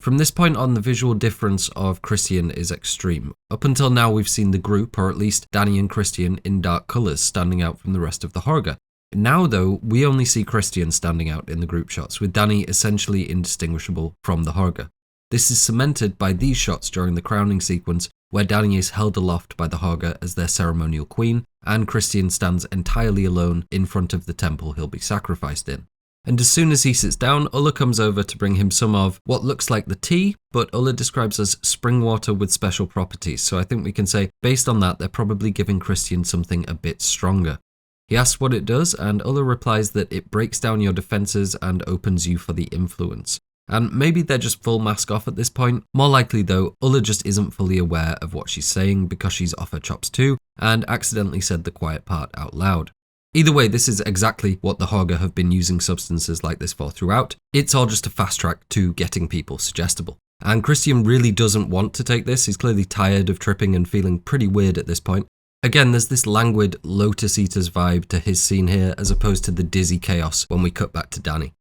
From this point on, the visual difference of Christian is extreme. Up until now, we've seen the group, or at least Danni and Christian, in dark colours, standing out from the rest of the Hårga. Now though, we only see Christian standing out in the group shots, with Danni essentially indistinguishable from the Hårga. This is cemented by these shots during the crowning sequence, where Danni is held aloft by the Hårga as their ceremonial queen, and Christian stands entirely alone in front of the temple he'll be sacrificed in. And as soon as he sits down, Ulla comes over to bring him some of what looks like the tea, but Ulla describes as spring water with special properties. So I think we can say, based on that, they're probably giving Christian something a bit stronger. He asks what it does, and Ulla replies that it breaks down your defenses and opens you for the influence. And maybe they're just full mask off at this point. More likely though, Ulla just isn't fully aware of what she's saying because she's off her chops too, and accidentally said the quiet part out loud. Either way, this is exactly what the Hårga have been using substances like this for throughout. It's all just a fast track to getting people suggestible. And Christian really doesn't want to take this. He's clearly tired of tripping and feeling pretty weird at this point. Again, there's this languid Lotus Eaters vibe to his scene here as opposed to the dizzy chaos when we cut back to Danni.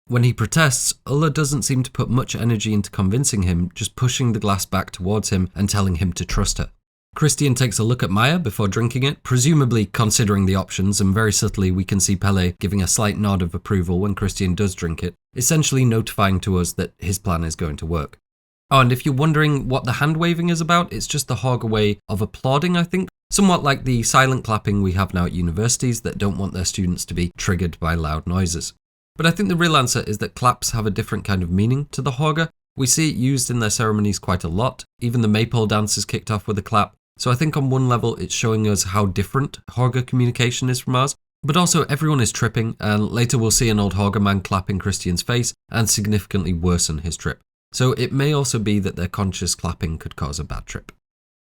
When he protests, Ulla doesn't seem to put much energy into convincing him, just pushing the glass back towards him and telling him to trust her. Christian takes a look at Maja before drinking it, presumably considering the options, and very subtly we can see Pelle giving a slight nod of approval when Christian does drink it, essentially notifying to us that his plan is going to work. Oh, and if you're wondering what the hand waving is about, it's just the Hårga way of applauding, I think, somewhat like the silent clapping we have now at universities that don't want their students to be triggered by loud noises. But I think the real answer is that claps have a different kind of meaning to the Hårga. We see it used in their ceremonies quite a lot. Even the maypole dance is kicked off with a clap. So I think on one level it's showing us how different Hårga communication is from ours, but also everyone is tripping, and later we'll see an old Hårga man clap in Christian's face and significantly worsen his trip. So it may also be that their conscious clapping could cause a bad trip.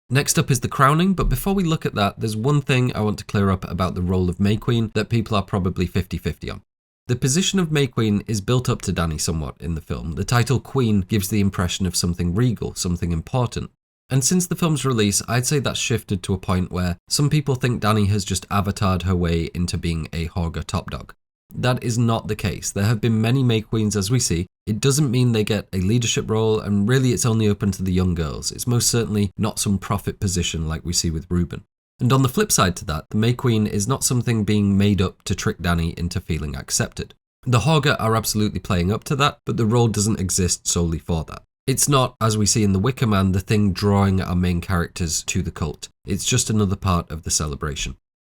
Next up is the crowning, but before we look at that, there's one thing I want to clear up about the role of May Queen that people are probably 50-50 on. The position of May Queen is built up to Danni somewhat in the film. The title Queen gives the impression of something regal, something important. And since the film's release, I'd say that's shifted to a point where some people think Danni has just avatared her way into being a Hårga top dog. That is not the case. There have been many May Queens as we see. It doesn't mean they get a leadership role, and really it's only open to the young girls. It's most certainly not some prophet position like we see with Reuben. And on the flip side to that, the May Queen is not something being made up to trick Danni into feeling accepted. The Hårga are absolutely playing up to that, but the role doesn't exist solely for that. It's not, as we see in the Wicker Man, the thing drawing our main characters to the cult. It's just another part of the celebration.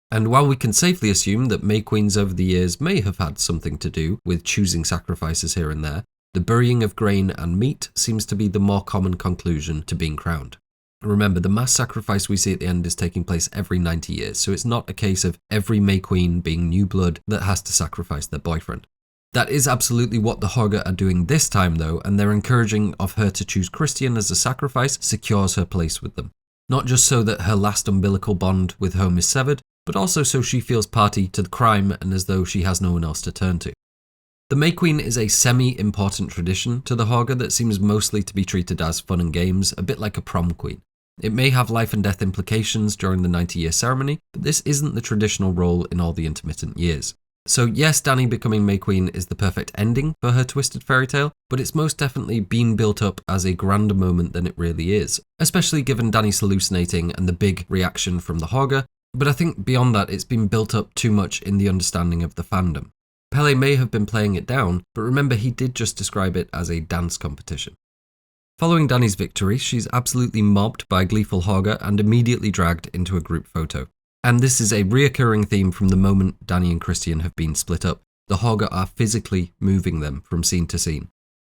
And while we can safely assume that May Queens over the years may have had something to do with choosing sacrifices here and there, the burying of grain and meat seems to be the more common conclusion to being crowned. Remember, the mass sacrifice we see at the end is taking place every 90 years, so it's not a case of every May Queen being new blood that has to sacrifice their boyfriend. That is absolutely what the Hårga are doing this time though, and their encouraging of her to choose Christian as a sacrifice secures her place with them. Not just so that her last umbilical bond with home is severed, but also so she feels party to the crime and as though she has no one else to turn to. The May Queen is a semi-important tradition to the Hårga that seems mostly to be treated as fun and games, a bit like a prom queen. It may have life and death implications during the 90-year ceremony, but this isn't the traditional role in all the intermittent years. So yes, Danni becoming May Queen is the perfect ending for her twisted fairy tale, but it's most definitely been built up as a grander moment than it really is, especially given Danni's hallucinating and the big reaction from the Hårga, but I think beyond that it's been built up too much in the understanding of the fandom. Pelle may have been playing it down, but remember he did just describe it as a dance competition. Following Danni's victory, she's absolutely mobbed by gleeful Hårga and immediately dragged into a group photo. And this is a reoccurring theme from the moment Danni and Christian have been split up. The Hårga are physically moving them from scene to scene.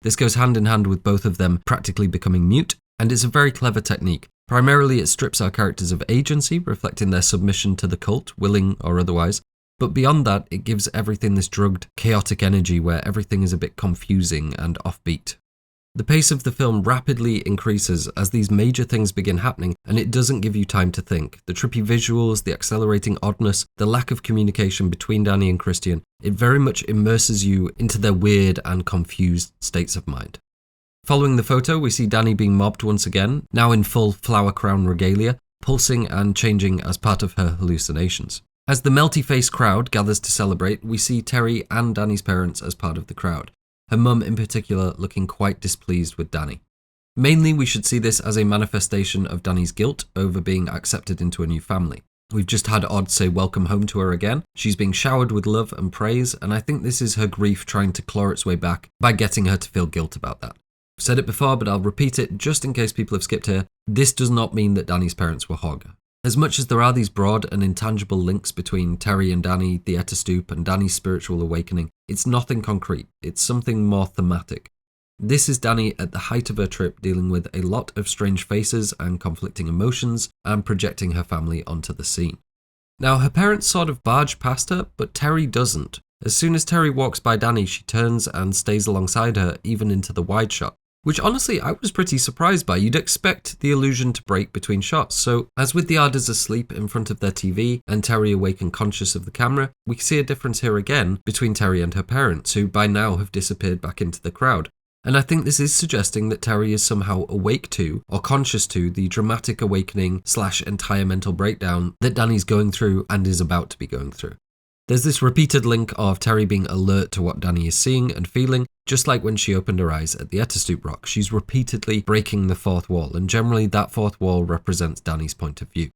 This goes hand in hand with both of them practically becoming mute, and it's a very clever technique. Primarily it strips our characters of agency, reflecting their submission to the cult, willing or otherwise. But beyond that, it gives everything this drugged, chaotic energy where everything is a bit confusing and offbeat. The pace of the film rapidly increases as these major things begin happening, and it doesn't give you time to think. The trippy visuals, the accelerating oddness, the lack of communication between Danni and Christian, it very much immerses you into their weird and confused states of mind. Following the photo, we see Danni being mobbed once again, now in full flower crown regalia, pulsing and changing as part of her hallucinations. As the melty-faced crowd gathers to celebrate, we see Terri and Danni's parents as part of the crowd. Her mum in particular looking quite displeased with Danni. Mainly we should see this as a manifestation of Danni's guilt over being accepted into a new family. We've just had Odd say welcome home to her again. She's being showered with love and praise, and I think this is her grief trying to claw its way back by getting her to feel guilt about that. I've said it before, but I'll repeat it just in case people have skipped here. This does not mean that Danni's parents were Hårga. As much as there are these broad and intangible links between Terri and Dani, the Attestupan, and Dani's spiritual awakening, it's nothing concrete, it's something more thematic. This is Dani at the height of her trip, dealing with a lot of strange faces and conflicting emotions, and projecting her family onto the scene. Now, her parents sort of barge past her, but Terri doesn't. As soon as Terri walks by Dani, she turns and stays alongside her, even into the wide shot. Which honestly, I was pretty surprised by. You'd expect the illusion to break between shots. So, as with the Ardors asleep in front of their TV and Terri awake and conscious of the camera, we see a difference here again between Terri and her parents, who by now have disappeared back into the crowd. And I think this is suggesting that Terri is somehow awake to, or conscious to, the dramatic awakening / entire mental breakdown that Dani's going through and is about to be going through. There's this repeated link of Terri being alert to what Dani is seeing and feeling, just like when she opened her eyes at the Attestupan rock. She's repeatedly breaking the fourth wall, and generally that fourth wall represents Dani's point of view.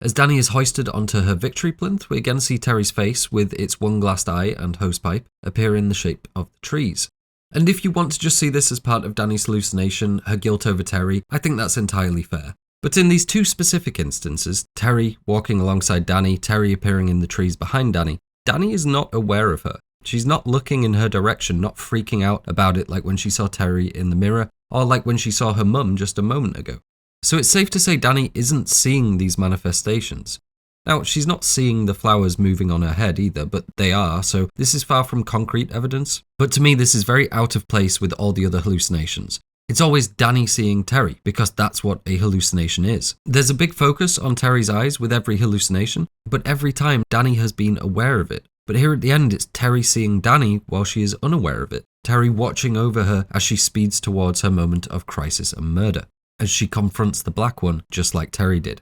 As Dani is hoisted onto her victory plinth, we again see Terri's face with its one-glassed eye and hosepipe appear in the shape of the trees. And if you want to just see this as part of Dani's hallucination, her guilt over Terri, I think that's entirely fair. But in these two specific instances, Terri walking alongside Dani, Terri appearing in the trees behind Dani, Dani is not aware of her. She's not looking in her direction, not freaking out about it like when she saw Terri in the mirror, or like when she saw her mum just a moment ago. So it's safe to say Dani isn't seeing these manifestations. Now, she's not seeing the flowers moving on her head either, but they are, so this is far from concrete evidence. But to me, this is very out of place with all the other hallucinations. It's always Dani seeing Terri, because that's what a hallucination is. There's a big focus on Terri's eyes with every hallucination, but every time Dani has been aware of it. But here at the end, it's Terri seeing Dani while she is unaware of it. Terri watching over her as she speeds towards her moment of crisis and murder, as she confronts the Black One, just like Terri did.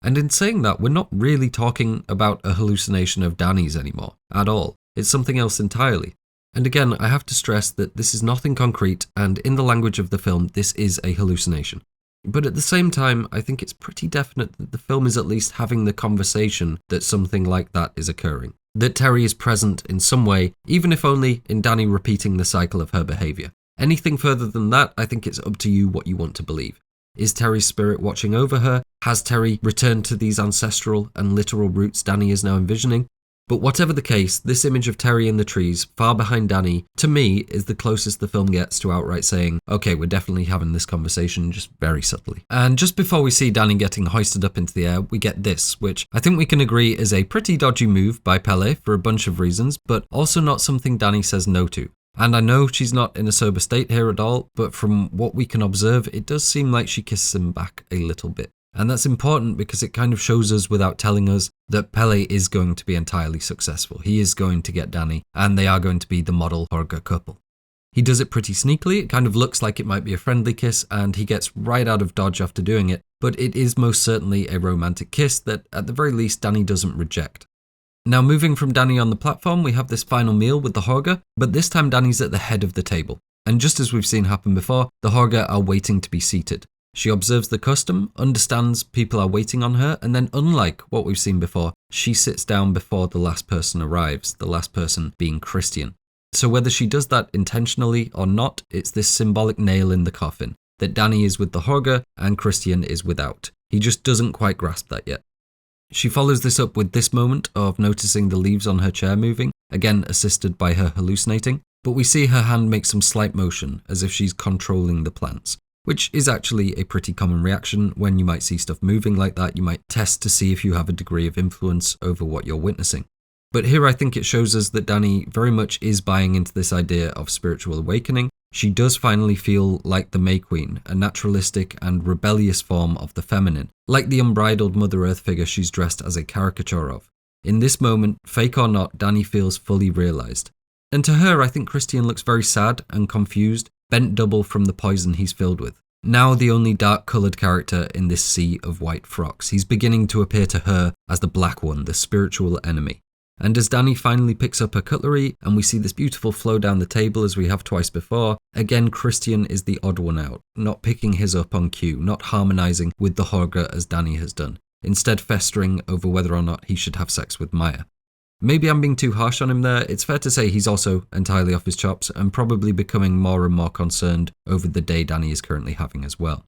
And in saying that, we're not really talking about a hallucination of Dani's anymore, at all. It's something else entirely. And again, I have to stress that this is nothing concrete, and in the language of the film, this is a hallucination. But at the same time, I think it's pretty definite that the film is at least having the conversation that something like that is occurring. That Terri is present in some way, even if only in Dani repeating the cycle of her behaviour. Anything further than that, I think it's up to you what you want to believe. Is Terri's spirit watching over her? Has Terri returned to these ancestral and literal roots Dani is now envisioning? But whatever the case, this image of Terri in the trees, far behind Dani, to me, is the closest the film gets to outright saying, okay, we're definitely having this conversation, just very subtly. And just before we see Dani getting hoisted up into the air, we get this, which I think we can agree is a pretty dodgy move by Pelle for a bunch of reasons, but also not something Dani says no to. And I know she's not in a sober state here at all, but from what we can observe, it does seem like she kisses him back a little bit. And that's important because it kind of shows us without telling us that Pelle is going to be entirely successful. He is going to get Dani, and they are going to be the model Hårga couple. He does it pretty sneakily, it kind of looks like it might be a friendly kiss, and he gets right out of dodge after doing it, but it is most certainly a romantic kiss that at the very least Dani doesn't reject. Now moving from Dani on the platform, we have this final meal with the Hårga, but this time Dani's at the head of the table. And just as we've seen happen before, the Hårga are waiting to be seated. She observes the custom, understands people are waiting on her, and then unlike what we've seen before, she sits down before the last person arrives, the last person being Christian. So whether she does that intentionally or not, it's this symbolic nail in the coffin, that Dani is with the Hårga and Christian is without. He just doesn't quite grasp that yet. She follows this up with this moment of noticing the leaves on her chair moving, again assisted by her hallucinating, but we see her hand make some slight motion as if she's controlling the plants, which is actually a pretty common reaction when you might see stuff moving like that. You might test to see if you have a degree of influence over what you're witnessing. But here I think it shows us that Dani very much is buying into this idea of spiritual awakening. She does finally feel like the May Queen, a naturalistic and rebellious form of the feminine, like the unbridled Mother Earth figure she's dressed as a caricature of. In this moment, fake or not, Dani feels fully realised. And to her, I think Christian looks very sad and confused, bent double from the poison he's filled with. Now the only dark-coloured character in this sea of white frocks, he's beginning to appear to her as the Black One, the spiritual enemy. And as Dani finally picks up her cutlery and we see this beautiful flow down the table as we have twice before, again Christian is the odd one out, not picking his up on cue, not harmonising with the Hårga as Dani has done, instead festering over whether or not he should have sex with Maja. Maybe I'm being too harsh on him there. It's fair to say he's also entirely off his chops and probably becoming more and more concerned over the day Dani is currently having as well.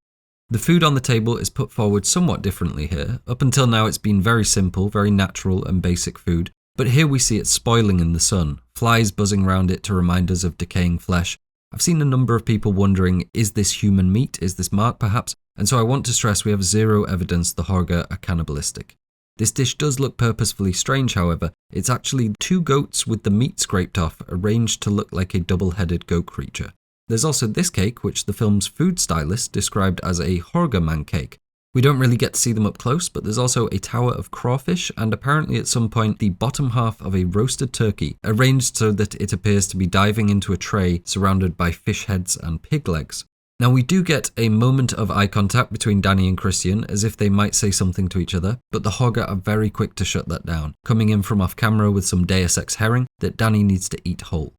The food on the table is put forward somewhat differently here. Up until now it's been very simple, very natural and basic food, but here we see it spoiling in the sun, flies buzzing around it to remind us of decaying flesh. I've seen a number of people wondering, is this human meat? Is this mark perhaps? And so I want to stress we have zero evidence the Hårga are cannibalistic. This dish does look purposefully strange, however. It's actually 2 goats with the meat scraped off, arranged to look like a double-headed goat creature. There's also this cake, which the film's food stylist described as a Wicker Man cake. We don't really get to see them up close, but there's also a tower of crawfish and apparently at some point the bottom half of a roasted turkey, arranged so that it appears to be diving into a tray surrounded by fish heads and pig legs. Now we do get a moment of eye contact between Danni and Christian as if they might say something to each other, but the Hårga are very quick to shut that down, coming in from off camera with some Deus Ex herring that Danni needs to eat whole.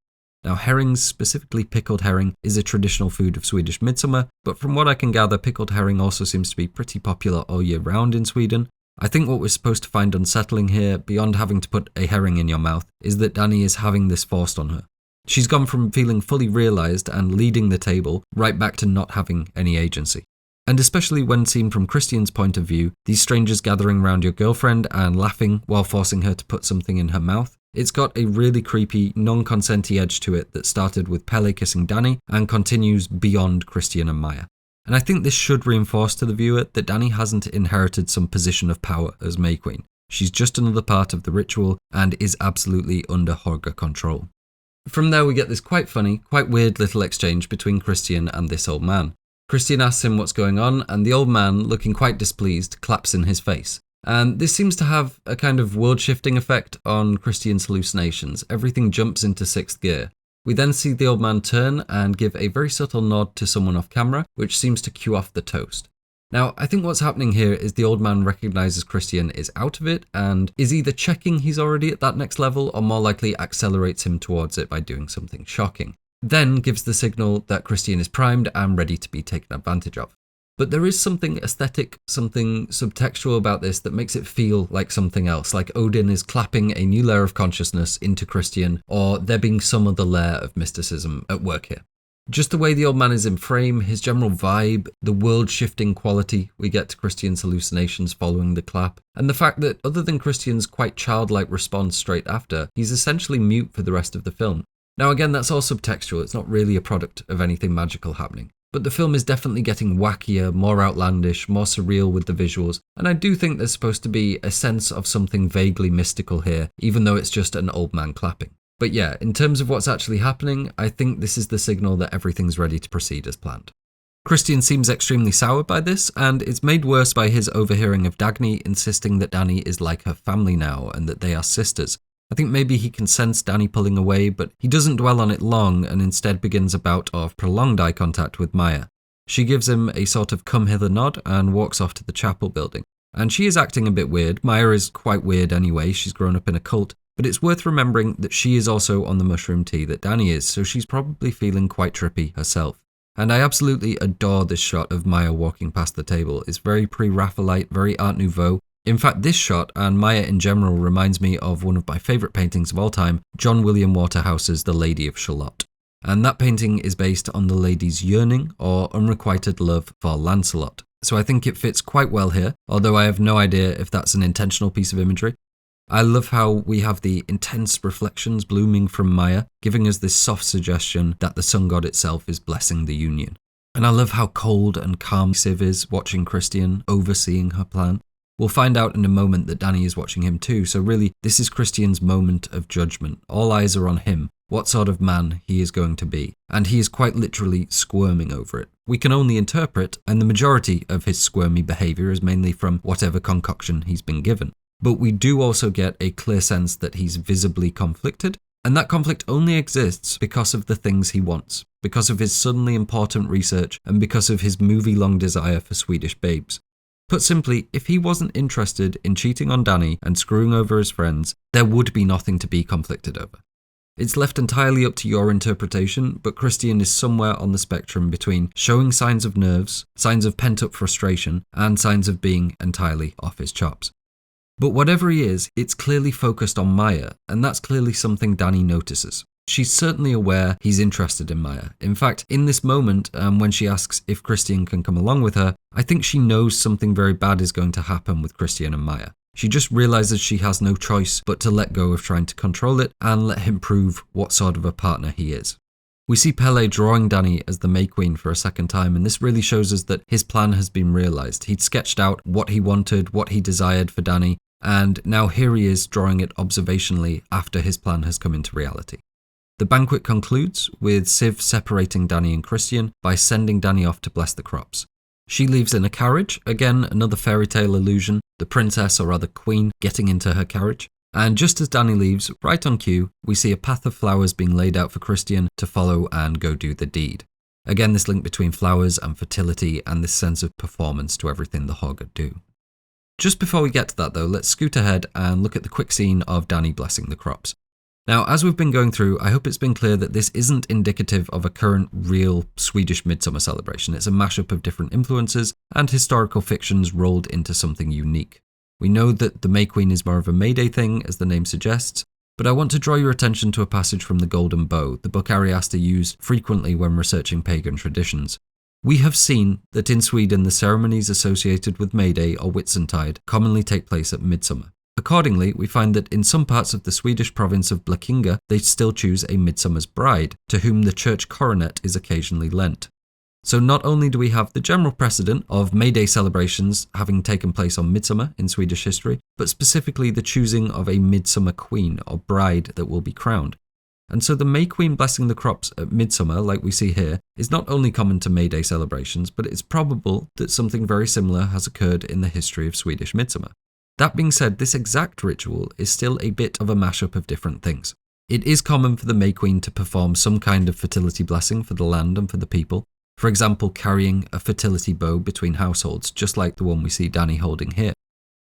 Now herrings, specifically pickled herring, is a traditional food of Swedish Midsommar, but from what I can gather, pickled herring also seems to be pretty popular all year round in Sweden. I think what we're supposed to find unsettling here, beyond having to put a herring in your mouth, is that Danni is having this forced on her. She's gone from feeling fully realised and leading the table, right back to not having any agency. And especially when seen from Christian's point of view, these strangers gathering around your girlfriend and laughing while forcing her to put something in her mouth, it's got a really creepy, non-consenty edge to it that started with Pelle kissing Danni and continues beyond Christian and Maja. And I think this should reinforce to the viewer that Danni hasn't inherited some position of power as May Queen. She's just another part of the ritual and is absolutely under Hårga control. From there we get this quite funny, quite weird little exchange between Christian and this old man. Christian asks him what's going on and the old man, looking quite displeased, claps in his face. And this seems to have a kind of world-shifting effect on Christian's hallucinations. Everything jumps into 6th gear. We then see the old man turn and give a very subtle nod to someone off camera, which seems to cue off the toast. Now, I think what's happening here is the old man recognises Christian is out of it and is either checking he's already at that next level or more likely accelerates him towards it by doing something shocking. Then gives the signal that Christian is primed and ready to be taken advantage of. But there is something aesthetic, something subtextual about this that makes it feel like something else, like Odin is clapping a new layer of consciousness into Christian, or there being some other layer of mysticism at work here. Just the way the old man is in frame, his general vibe, the world-shifting quality we get to Christian's hallucinations following the clap, and the fact that other than Christian's quite childlike response straight after, he's essentially mute for the rest of the film. Now again, that's all subtextual, it's not really a product of anything magical happening. But the film is definitely getting wackier, more outlandish, more surreal with the visuals, and I do think there's supposed to be a sense of something vaguely mystical here, even though it's just an old man clapping. But yeah, in terms of what's actually happening, I think this is the signal that everything's ready to proceed as planned. Christian seems extremely soured by this, and it's made worse by his overhearing of Dagny insisting that Danni is like her family now and that they are sisters. I think maybe he can sense Danni pulling away, but he doesn't dwell on it long and instead begins a bout of prolonged eye contact with Maja. She gives him a sort of come hither nod and walks off to the chapel building. And she is acting a bit weird. Maja is quite weird anyway, she's grown up in a cult, but it's worth remembering that she is also on the mushroom tea that Danni is, so she's probably feeling quite trippy herself. And I absolutely adore this shot of Maja walking past the table. It's very pre-Raphaelite, very Art Nouveau. In fact, this shot, and Maja in general, reminds me of one of my favourite paintings of all time, John William Waterhouse's The Lady of Shalott. And that painting is based on the lady's yearning or unrequited love for Lancelot. So I think it fits quite well here, although I have no idea if that's an intentional piece of imagery. I love how we have the intense reflections blooming from Maja, giving us this soft suggestion that the sun god itself is blessing the union. And I love how cold and calm Siv is watching Christian, overseeing her plan. We'll find out in a moment that Danni is watching him too, so really this is Christian's moment of judgment. All eyes are on him, what sort of man he is going to be, and he is quite literally squirming over it. We can only interpret, and the majority of his squirmy behaviour is mainly from whatever concoction he's been given. But we do also get a clear sense that he's visibly conflicted, and that conflict only exists because of the things he wants, because of his suddenly important research, and because of his movie-long desire for Swedish babes. Put simply, if he wasn't interested in cheating on Danni and screwing over his friends, there would be nothing to be conflicted over. It's left entirely up to your interpretation, but Christian is somewhere on the spectrum between showing signs of nerves, signs of pent-up frustration, and signs of being entirely off his chops. But whatever he is, it's clearly focused on Maja, and that's clearly something Danni notices. She's certainly aware he's interested in Maja. In fact, in this moment, when she asks if Christian can come along with her, I think she knows something very bad is going to happen with Christian and Maja. She just realizes she has no choice but to let go of trying to control it and let him prove what sort of a partner he is. We see Pelle drawing Danni as the May Queen for a second time, and this really shows us that his plan has been realized. He'd sketched out what he wanted, what he desired for Danni, and now here he is drawing it observationally after his plan has come into reality. The banquet concludes with Siv separating Danni and Christian by sending Danni off to bless the crops. She leaves in a carriage, again another fairy tale illusion, the princess or rather queen getting into her carriage. And just as Danni leaves, right on cue, we see a path of flowers being laid out for Christian to follow and go do the deed. Again, this link between flowers and fertility and this sense of performance to everything the Hårga do. Just before we get to that though, let's scoot ahead and look at the quick scene of Danni blessing the crops. Now, as we've been going through, I hope it's been clear that this isn't indicative of a current, real Swedish midsummer celebration. It's a mashup of different influences and historical fictions rolled into something unique. We know that the May Queen is more of a May Day thing, as the name suggests, but I want to draw your attention to a passage from The Golden Bow, the book Ari Aster used frequently when researching pagan traditions. We have seen that in Sweden the ceremonies associated with May Day or Whitsuntide commonly take place at midsummer. Accordingly, we find that in some parts of the Swedish province of Blekinge, they still choose a midsummer's bride, to whom the church coronet is occasionally lent. So not only do we have the general precedent of May Day celebrations having taken place on midsummer in Swedish history, but specifically the choosing of a midsummer queen or bride that will be crowned. And so the May Queen blessing the crops at midsummer, like we see here, is not only common to May Day celebrations, but it's probable that something very similar has occurred in the history of Swedish midsummer. That being said, this exact ritual is still a bit of a mashup of different things. It is common for the May Queen to perform some kind of fertility blessing for the land and for the people. For example, carrying a fertility bow between households, just like the one we see Danni holding here.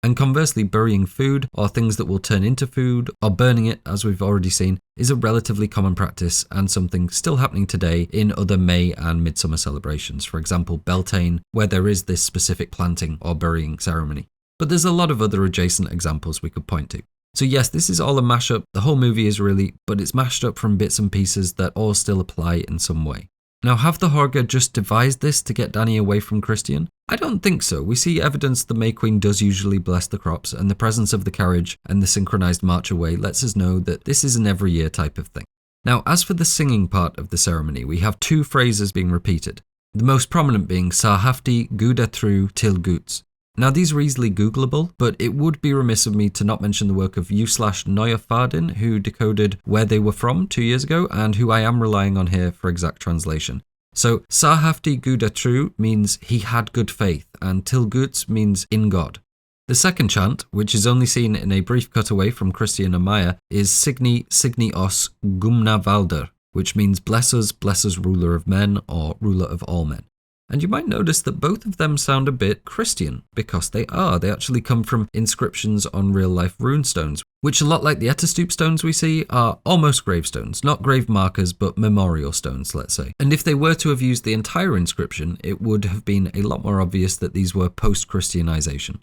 And conversely, burying food or things that will turn into food or burning it, as we've already seen, is a relatively common practice and something still happening today in other May and midsummer celebrations. For example, Beltane, where there is this specific planting or burying ceremony. But there's a lot of other adjacent examples we could point to. So yes, this is all a mashup, the whole movie is really, but it's mashed up from bits and pieces that all still apply in some way. Now, have the Hårga just devised this to get Danni away from Christian? I don't think so. We see evidence the May Queen does usually bless the crops, and the presence of the carriage and the synchronized march away lets us know that this is an every year type of thing. Now, as for the singing part of the ceremony, we have two phrases being repeated, the most prominent being "Sa hafti guda thru till guds." Now, these are easily Googleable, but it would be remiss of me to not mention the work of U/Noya Fardin, who decoded Where They Were From 2 years ago, and who I am relying on here for exact translation. So, Sa hafti guda tru means he had good faith, and till guds means in God. The second chant, which is only seen in a brief cutaway from Christian and Maja, is Signi os gumna valder, which means bless us, ruler of men, or ruler of all men. And you might notice that both of them sound a bit Christian, because they are. They actually come from inscriptions on real-life runestones, which, a lot like the Attestupan stones we see, are almost gravestones, not grave markers, but memorial stones, let's say. And if they were to have used the entire inscription, it would have been a lot more obvious that these were post-Christianization.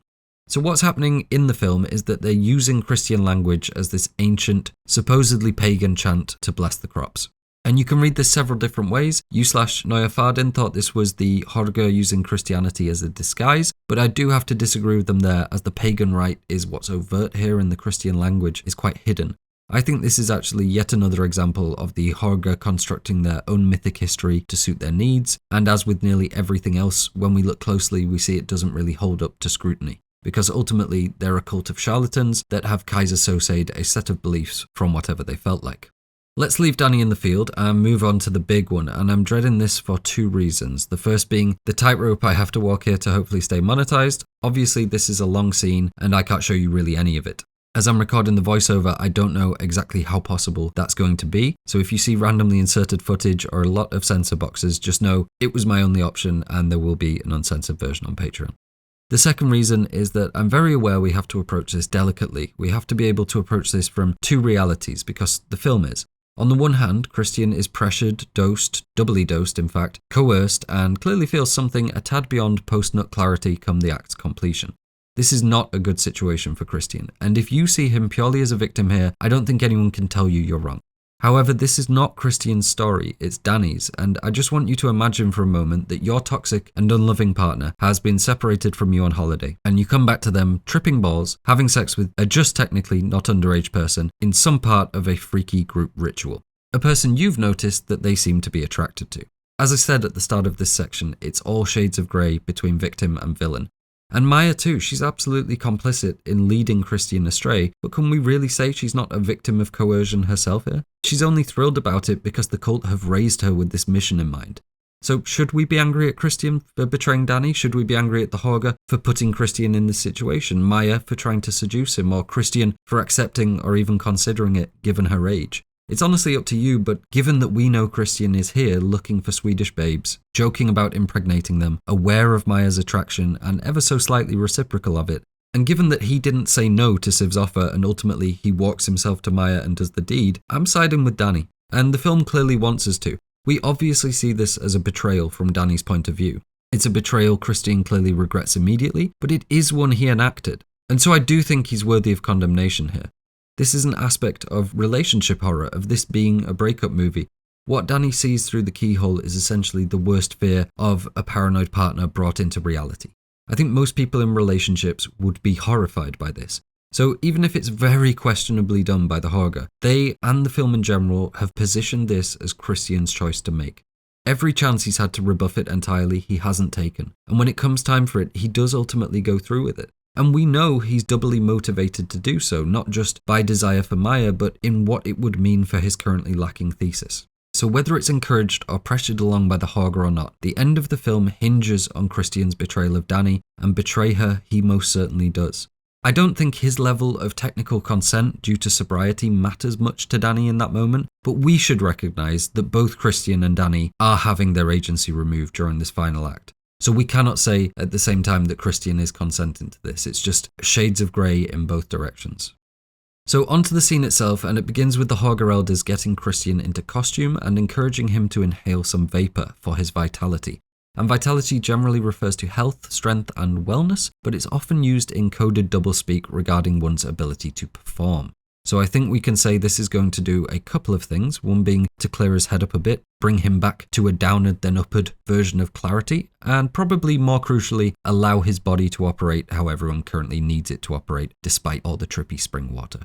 So what's happening in the film is that they're using Christian language as this ancient, supposedly pagan chant to bless the crops. And you can read this several different ways. U/Noya Fardin thought this was the Hårga using Christianity as a disguise, but I do have to disagree with them there, as the pagan rite is what's overt here and the Christian language is quite hidden. I think this is actually yet another example of the Hårga constructing their own mythic history to suit their needs, and as with nearly everything else, when we look closely we see it doesn't really hold up to scrutiny, because ultimately they're a cult of charlatans that have kaisersosade a set of beliefs from whatever they felt like. Let's leave Danni in the field and move on to the big one, and I'm dreading this for two reasons. The first being the tightrope I have to walk here to hopefully stay monetized. Obviously this is a long scene and I can't show you really any of it. As I'm recording the voiceover, I don't know exactly how possible that's going to be, so if you see randomly inserted footage or a lot of censor boxes, just know it was my only option and there will be an uncensored version on Patreon. The second reason is that I'm very aware we have to approach this delicately. We have to be able to approach this from two realities, because the film is. On the one hand, Christian is pressured, dosed, doubly dosed in fact, coerced, and clearly feels something a tad beyond post-nut clarity come the act's completion. This is not a good situation for Christian, and if you see him purely as a victim here, I don't think anyone can tell you you're wrong. However, this is not Christian's story, it's Danni's, and I just want you to imagine for a moment that your toxic and unloving partner has been separated from you on holiday, and you come back to them tripping balls, having sex with a just technically not underage person in some part of a freaky group ritual. A person you've noticed that they seem to be attracted to. As I said at the start of this section, it's all shades of grey between victim and villain. And Maja too, she's absolutely complicit in leading Christian astray, but can we really say she's not a victim of coercion herself here? She's only thrilled about it because the cult have raised her with this mission in mind. So should we be angry at Christian for betraying Danni? Should we be angry at the Hårga for putting Christian in this situation? Maja for trying to seduce him, or Christian for accepting or even considering it given her age? It's honestly up to you, but given that we know Christian is here looking for Swedish babes, joking about impregnating them, aware of Maja's attraction and ever so slightly reciprocal of it, and given that he didn't say no to Siv's offer and ultimately he walks himself to Maja and does the deed, I'm siding with Danni. And the film clearly wants us to. We obviously see this as a betrayal from Danni's point of view. It's a betrayal Christian clearly regrets immediately, but it is one he enacted. And so I do think he's worthy of condemnation here. This is an aspect of relationship horror, of this being a breakup movie. What Danni sees through the keyhole is essentially the worst fear of a paranoid partner brought into reality. I think most people in relationships would be horrified by this. So even if it's very questionably done by the Hårga, they and the film in general have positioned this as Christian's choice to make. Every chance he's had to rebuff it entirely, he hasn't taken. And when it comes time for it, he does ultimately go through with it. And we know he's doubly motivated to do so, not just by desire for Maja, but in what it would mean for his currently lacking thesis. So whether it's encouraged or pressured along by the Hårga or not, the end of the film hinges on Christian's betrayal of Danni, and betray her he most certainly does. I don't think his level of technical consent due to sobriety matters much to Danni in that moment, but we should recognise that both Christian and Danni are having their agency removed during this final act. So we cannot say at the same time that Christian is consenting to this. It's just shades of grey in both directions. So onto the scene itself, and it begins with the Hårga elders getting Christian into costume and encouraging him to inhale some vapour for his vitality. And vitality generally refers to health, strength and wellness, but it's often used in coded doublespeak regarding one's ability to perform. So I think we can say this is going to do a couple of things, one being to clear his head up a bit, bring him back to a downward then upward version of clarity, and probably more crucially, allow his body to operate how everyone currently needs it to operate, despite all the trippy spring water.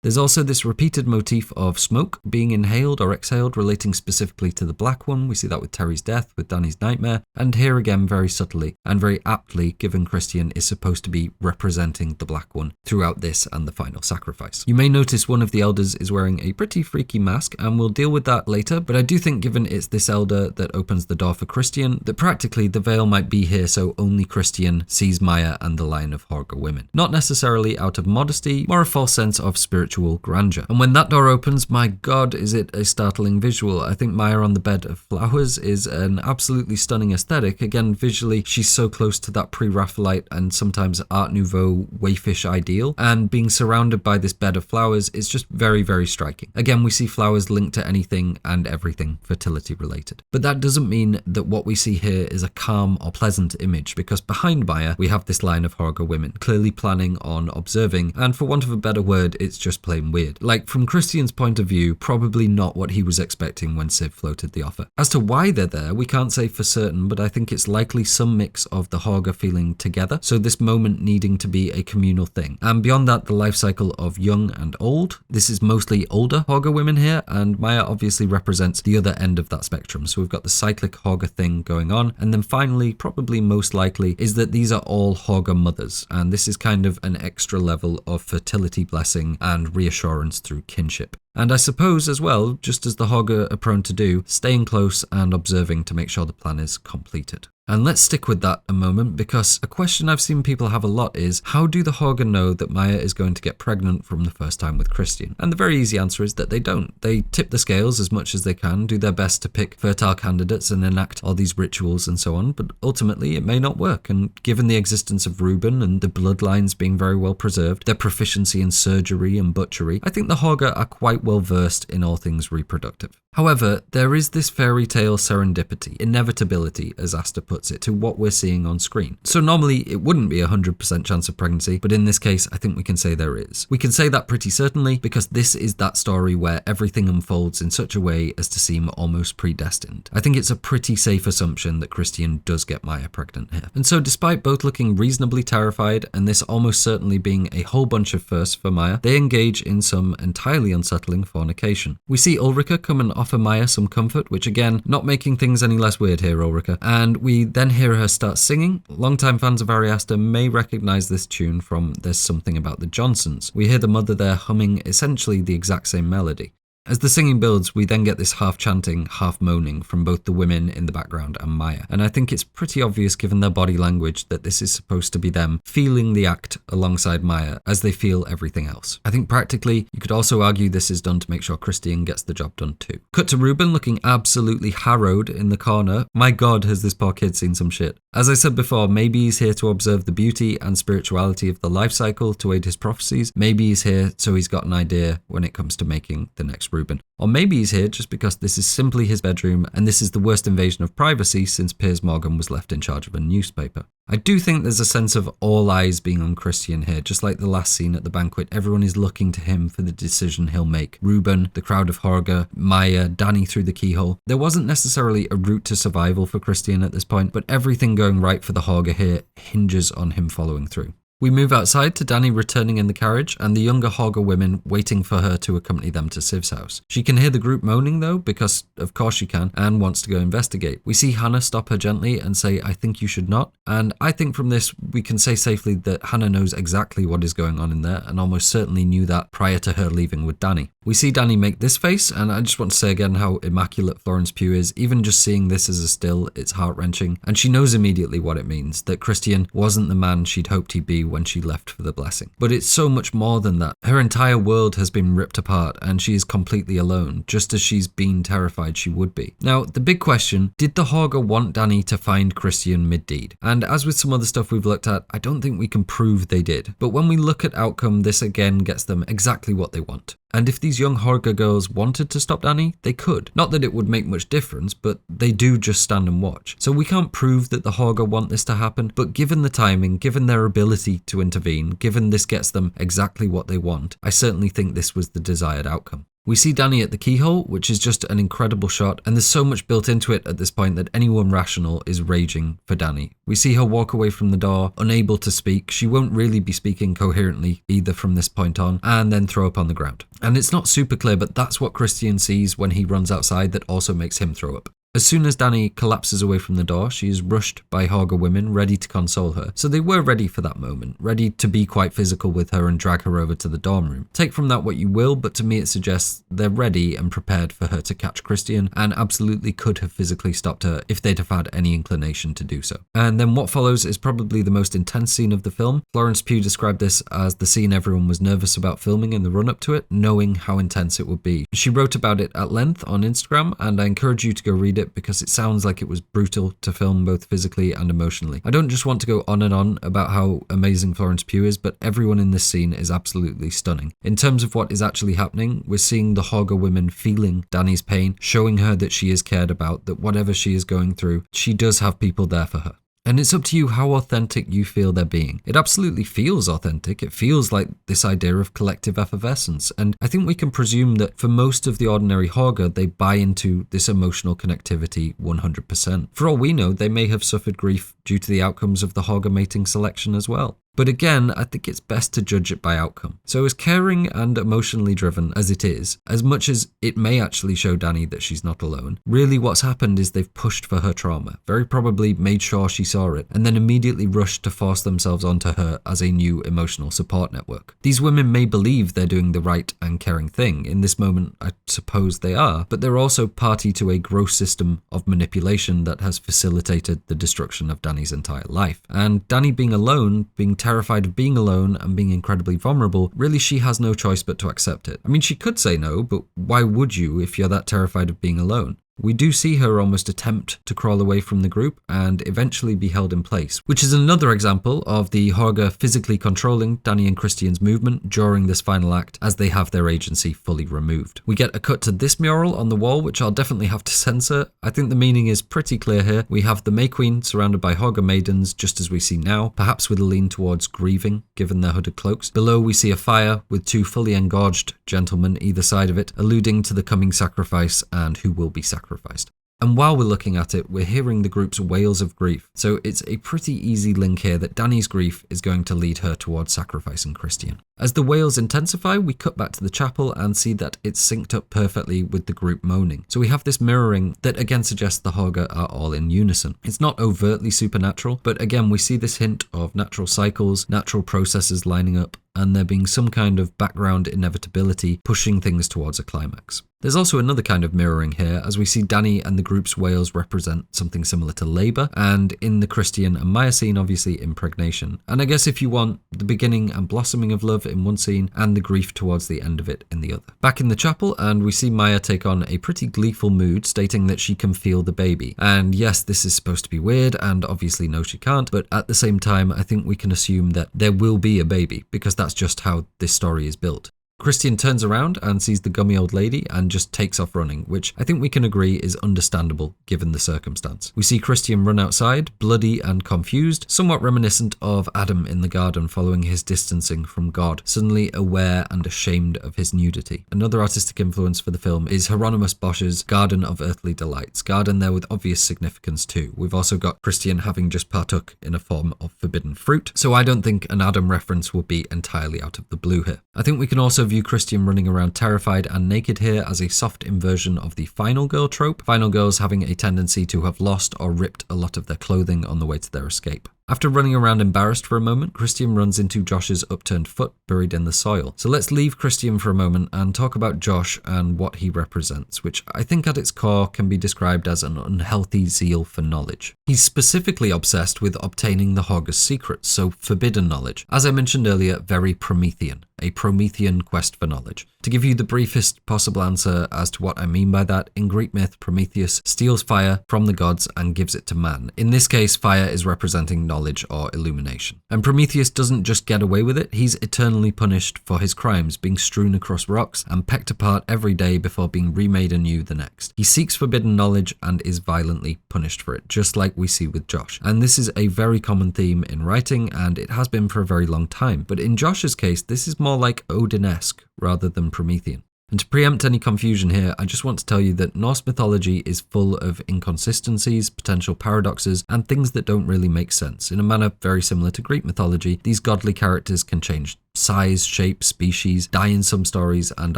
There's also this repeated motif of smoke being inhaled or exhaled, relating specifically to the black one. We see that with Terri's death, with Danni's nightmare, and here again very subtly and very aptly, given Christian is supposed to be representing the black one throughout this and the final sacrifice. You may notice one of the elders is wearing a pretty freaky mask, and we'll deal with that later, but I do think given it's this elder that opens the door for Christian, that practically the veil might be here so only Christian sees Maja and the line of Hårga women. Not necessarily out of modesty, more a false sense of spiritual grandeur. And when that door opens, my god, is it a startling visual. I think Maja on the bed of flowers is an absolutely stunning aesthetic. Again, visually, she's so close to that pre-Raphaelite and sometimes Art Nouveau waifish ideal, and being surrounded by this bed of flowers is just very, very striking. Again, we see flowers linked to anything and everything fertility related. But that doesn't mean that what we see here is a calm or pleasant image, because behind Maja, we have this line of Hårga women, clearly planning on observing, and for want of a better word, it's just plain weird. Like, from Christian's point of view, probably not what he was expecting when Siv floated the offer. As to why they're there, we can't say for certain, but I think it's likely some mix of the Hårga feeling together, so this moment needing to be a communal thing. And beyond that, the life cycle of young and old. This is mostly older Hårga women here, and Maja obviously represents the other end of that spectrum. So we've got the cyclic Hårga thing going on, and then finally, probably most likely, is that these are all Hårga mothers, and this is kind of an extra level of fertility blessing and reassurance through kinship. And I suppose as well, just as the Hårga are prone to do, staying close and observing to make sure the plan is completed. And let's stick with that a moment, because a question I've seen people have a lot is, how do the Hårga know that Maja is going to get pregnant from the first time with Christian? And the very easy answer is that they don't. They tip the scales as much as they can, do their best to pick fertile candidates and enact all these rituals and so on, but ultimately it may not work. And given the existence of Reuben and the bloodlines being very well preserved, their proficiency in surgery and butchery, I think the Hårga are quite well versed in all things reproductive. However, there is this fairy tale serendipity, inevitability, as Asta puts puts it, to what we're seeing on screen. So normally it wouldn't be a 100% chance of pregnancy, but in this case I think we can say there is. We can say that pretty certainly because this is that story where everything unfolds in such a way as to seem almost predestined. I think it's a pretty safe assumption that Christian does get Maja pregnant here. And so despite both looking reasonably terrified and this almost certainly being a whole bunch of firsts for Maja, they engage in some entirely unsettling fornication. We see Ulrika come and offer Maja some comfort, which again, not making things any less weird here, Ulrika, and we then hear her start singing. Longtime fans of Ari Aster may recognise this tune from There's Something About the Johnsons. We hear the mother there humming essentially the exact same melody. As the singing builds, we then get this half chanting, half moaning from both the women in the background and Maja. And I think it's pretty obvious given their body language that this is supposed to be them feeling the act alongside Maja as they feel everything else. I think practically, you could also argue this is done to make sure Christian gets the job done too. Cut to Ruben looking absolutely harrowed in the corner. My God, has this poor kid seen some shit. As I said before, maybe he's here to observe the beauty and spirituality of the life cycle to aid his prophecies. Maybe he's here so he's got an idea when it comes to making the next Ruben. Or maybe he's here just because this is simply his bedroom and this is the worst invasion of privacy since Piers Morgan was left in charge of a newspaper. I do think there's a sense of all eyes being on Christian here, just like the last scene at the banquet. Everyone is looking to him for the decision he'll make. Ruben, the crowd of Hårga, Maja, Danni through the keyhole. There wasn't necessarily a route to survival for Christian at this point, but everything going right for the Hårga here hinges on him following through. We move outside to Danni returning in the carriage and the younger Hårga women waiting for her to accompany them to Siv's house. She can hear the group moaning though, because of course she can, and wants to go investigate. We see Hannah stop her gently and say, "I think you should not." And I think from this we can say safely that Hannah knows exactly what is going on in there and almost certainly knew that prior to her leaving with Danni. We see Danni make this face, and I just want to say again how immaculate Florence Pugh is. Even just seeing this as a still, it's heart-wrenching. And she knows immediately what it means, that Christian wasn't the man she'd hoped he'd be when she left for the blessing. But it's so much more than that. Her entire world has been ripped apart and she is completely alone, just as she's been terrified she would be. Now, the big question, did the Hårga want Danni to find Christian mid-deed? And as with some other stuff we've looked at, I don't think we can prove they did. But when we look at outcome, this again gets them exactly what they want. And if these young Hårga girls wanted to stop Danni, they could. Not that it would make much difference, but they do just stand and watch. So we can't prove that the Hårga want this to happen, but given the timing, given their ability to intervene, given this gets them exactly what they want, I certainly think this was the desired outcome. We see Danni at the keyhole, which is just an incredible shot, and there's so much built into it at this point that anyone rational is raging for Danni. We see her walk away from the door, unable to speak. She won't really be speaking coherently either from this point on, and then throw up on the ground. And it's not super clear, but that's what Christian sees when he runs outside that also makes him throw up. As soon as Danni collapses away from the door, she is rushed by Hårga women ready to console her. So they were ready for that moment, ready to be quite physical with her and drag her over to the dorm room. Take from that what you will, but to me it suggests they're ready and prepared for her to catch Christian and absolutely could have physically stopped her if they'd have had any inclination to do so. And then what follows is probably the most intense scene of the film. Florence Pugh described this as the scene everyone was nervous about filming in the run-up to it, knowing how intense it would be. She wrote about it at length on Instagram, and I encourage you to go read it because it sounds like it was brutal to film both physically and emotionally. I don't just want to go on and on about how amazing Florence Pugh is, but everyone in this scene is absolutely stunning. In terms of what is actually happening, we're seeing the Hårga women feeling Danni's pain, showing her that she is cared about, that whatever she is going through, she does have people there for her. And it's up to you how authentic you feel they're being. It absolutely feels authentic. It feels like this idea of collective effervescence. And I think we can presume that for most of the ordinary Hårga, they buy into this emotional connectivity 100%. For all we know, they may have suffered grief due to the outcomes of the Hårga mating selection as well. But again, I think it's best to judge it by outcome. So as caring and emotionally driven as it is, as much as it may actually show Danni that she's not alone, really what's happened is they've pushed for her trauma, very probably made sure she saw it, and then immediately rushed to force themselves onto her as a new emotional support network. These women may believe they're doing the right and caring thing. In this moment, I suppose they are, but they're also party to a gross system of manipulation that has facilitated the destruction of Danni's entire life. And Danni being alone, being terrified of being alone and being incredibly vulnerable, really she has no choice but to accept it. I mean, she could say no, but why would you if you're that terrified of being alone? We do see her almost attempt to crawl away from the group and eventually be held in place, which is another example of the Hårga physically controlling Danni and Christian's movement during this final act as they have their agency fully removed. We get a cut to this mural on the wall, which I'll definitely have to censor. I think the meaning is pretty clear here. We have the May Queen surrounded by Hårga maidens, just as we see now, perhaps with a lean towards grieving, given their hooded cloaks. Below we see a fire with two fully engorged gentlemen either side of it, alluding to the coming sacrifice and who will be sacrificed. And while we're looking at it, we're hearing the group's wails of grief. So it's a pretty easy link here that Danni's grief is going to lead her towards sacrificing Christian. As the wails intensify, we cut back to the chapel and see that it's synced up perfectly with the group moaning. So we have this mirroring that again suggests the Hårga are all in unison. It's not overtly supernatural, but again we see this hint of natural cycles, natural processes lining up, and there being some kind of background inevitability pushing things towards a climax. There's also another kind of mirroring here, as we see Danni and the group's wails represent something similar to labour, and in the Christian and Maja scene, obviously impregnation. And I guess if you want, the beginning and blossoming of love in one scene, and the grief towards the end of it in the other. Back in the chapel, and we see Maja take on a pretty gleeful mood, stating that she can feel the baby. And yes, this is supposed to be weird, and obviously no she can't, but at the same time, I think we can assume that there will be a baby, because that's just how this story is built. Christian turns around and sees the gummy old lady and just takes off running, which I think we can agree is understandable given the circumstance. We see Christian run outside, bloody and confused, somewhat reminiscent of Adam in the garden following his distancing from God, suddenly aware and ashamed of his nudity. Another artistic influence for the film is Hieronymus Bosch's Garden of Earthly Delights, garden there with obvious significance too. We've also got Christian having just partook in a form of forbidden fruit, so I don't think an Adam reference would be entirely out of the blue here. I think we can also view Christian running around terrified and naked here as a soft inversion of the final girl trope, final girls having a tendency to have lost or ripped a lot of their clothing on the way to their escape. After running around embarrassed for a moment, Christian runs into Josh's upturned foot buried in the soil. So let's leave Christian for a moment and talk about Josh and what he represents, which I think at its core can be described as an unhealthy zeal for knowledge. He's specifically obsessed with obtaining the Hårga's secrets, so forbidden knowledge. As I mentioned earlier, very Promethean, a Promethean quest for knowledge. To give you the briefest possible answer as to what I mean by that, in Greek myth, Prometheus steals fire from the gods and gives it to man. In this case, fire is representing knowledge or illumination. And Prometheus doesn't just get away with it, he's eternally punished for his crimes, being strewn across rocks and pecked apart every day before being remade anew the next. He seeks forbidden knowledge and is violently punished for it, just like we see with Josh. And this is a very common theme in writing, and it has been for a very long time. But in Josh's case, this is more like Odin-esque rather than Promethean. And to preempt any confusion here, I just want to tell you that Norse mythology is full of inconsistencies, potential paradoxes, and things that don't really make sense. In a manner very similar to Greek mythology, these godly characters can change size, shape, species, die in some stories, and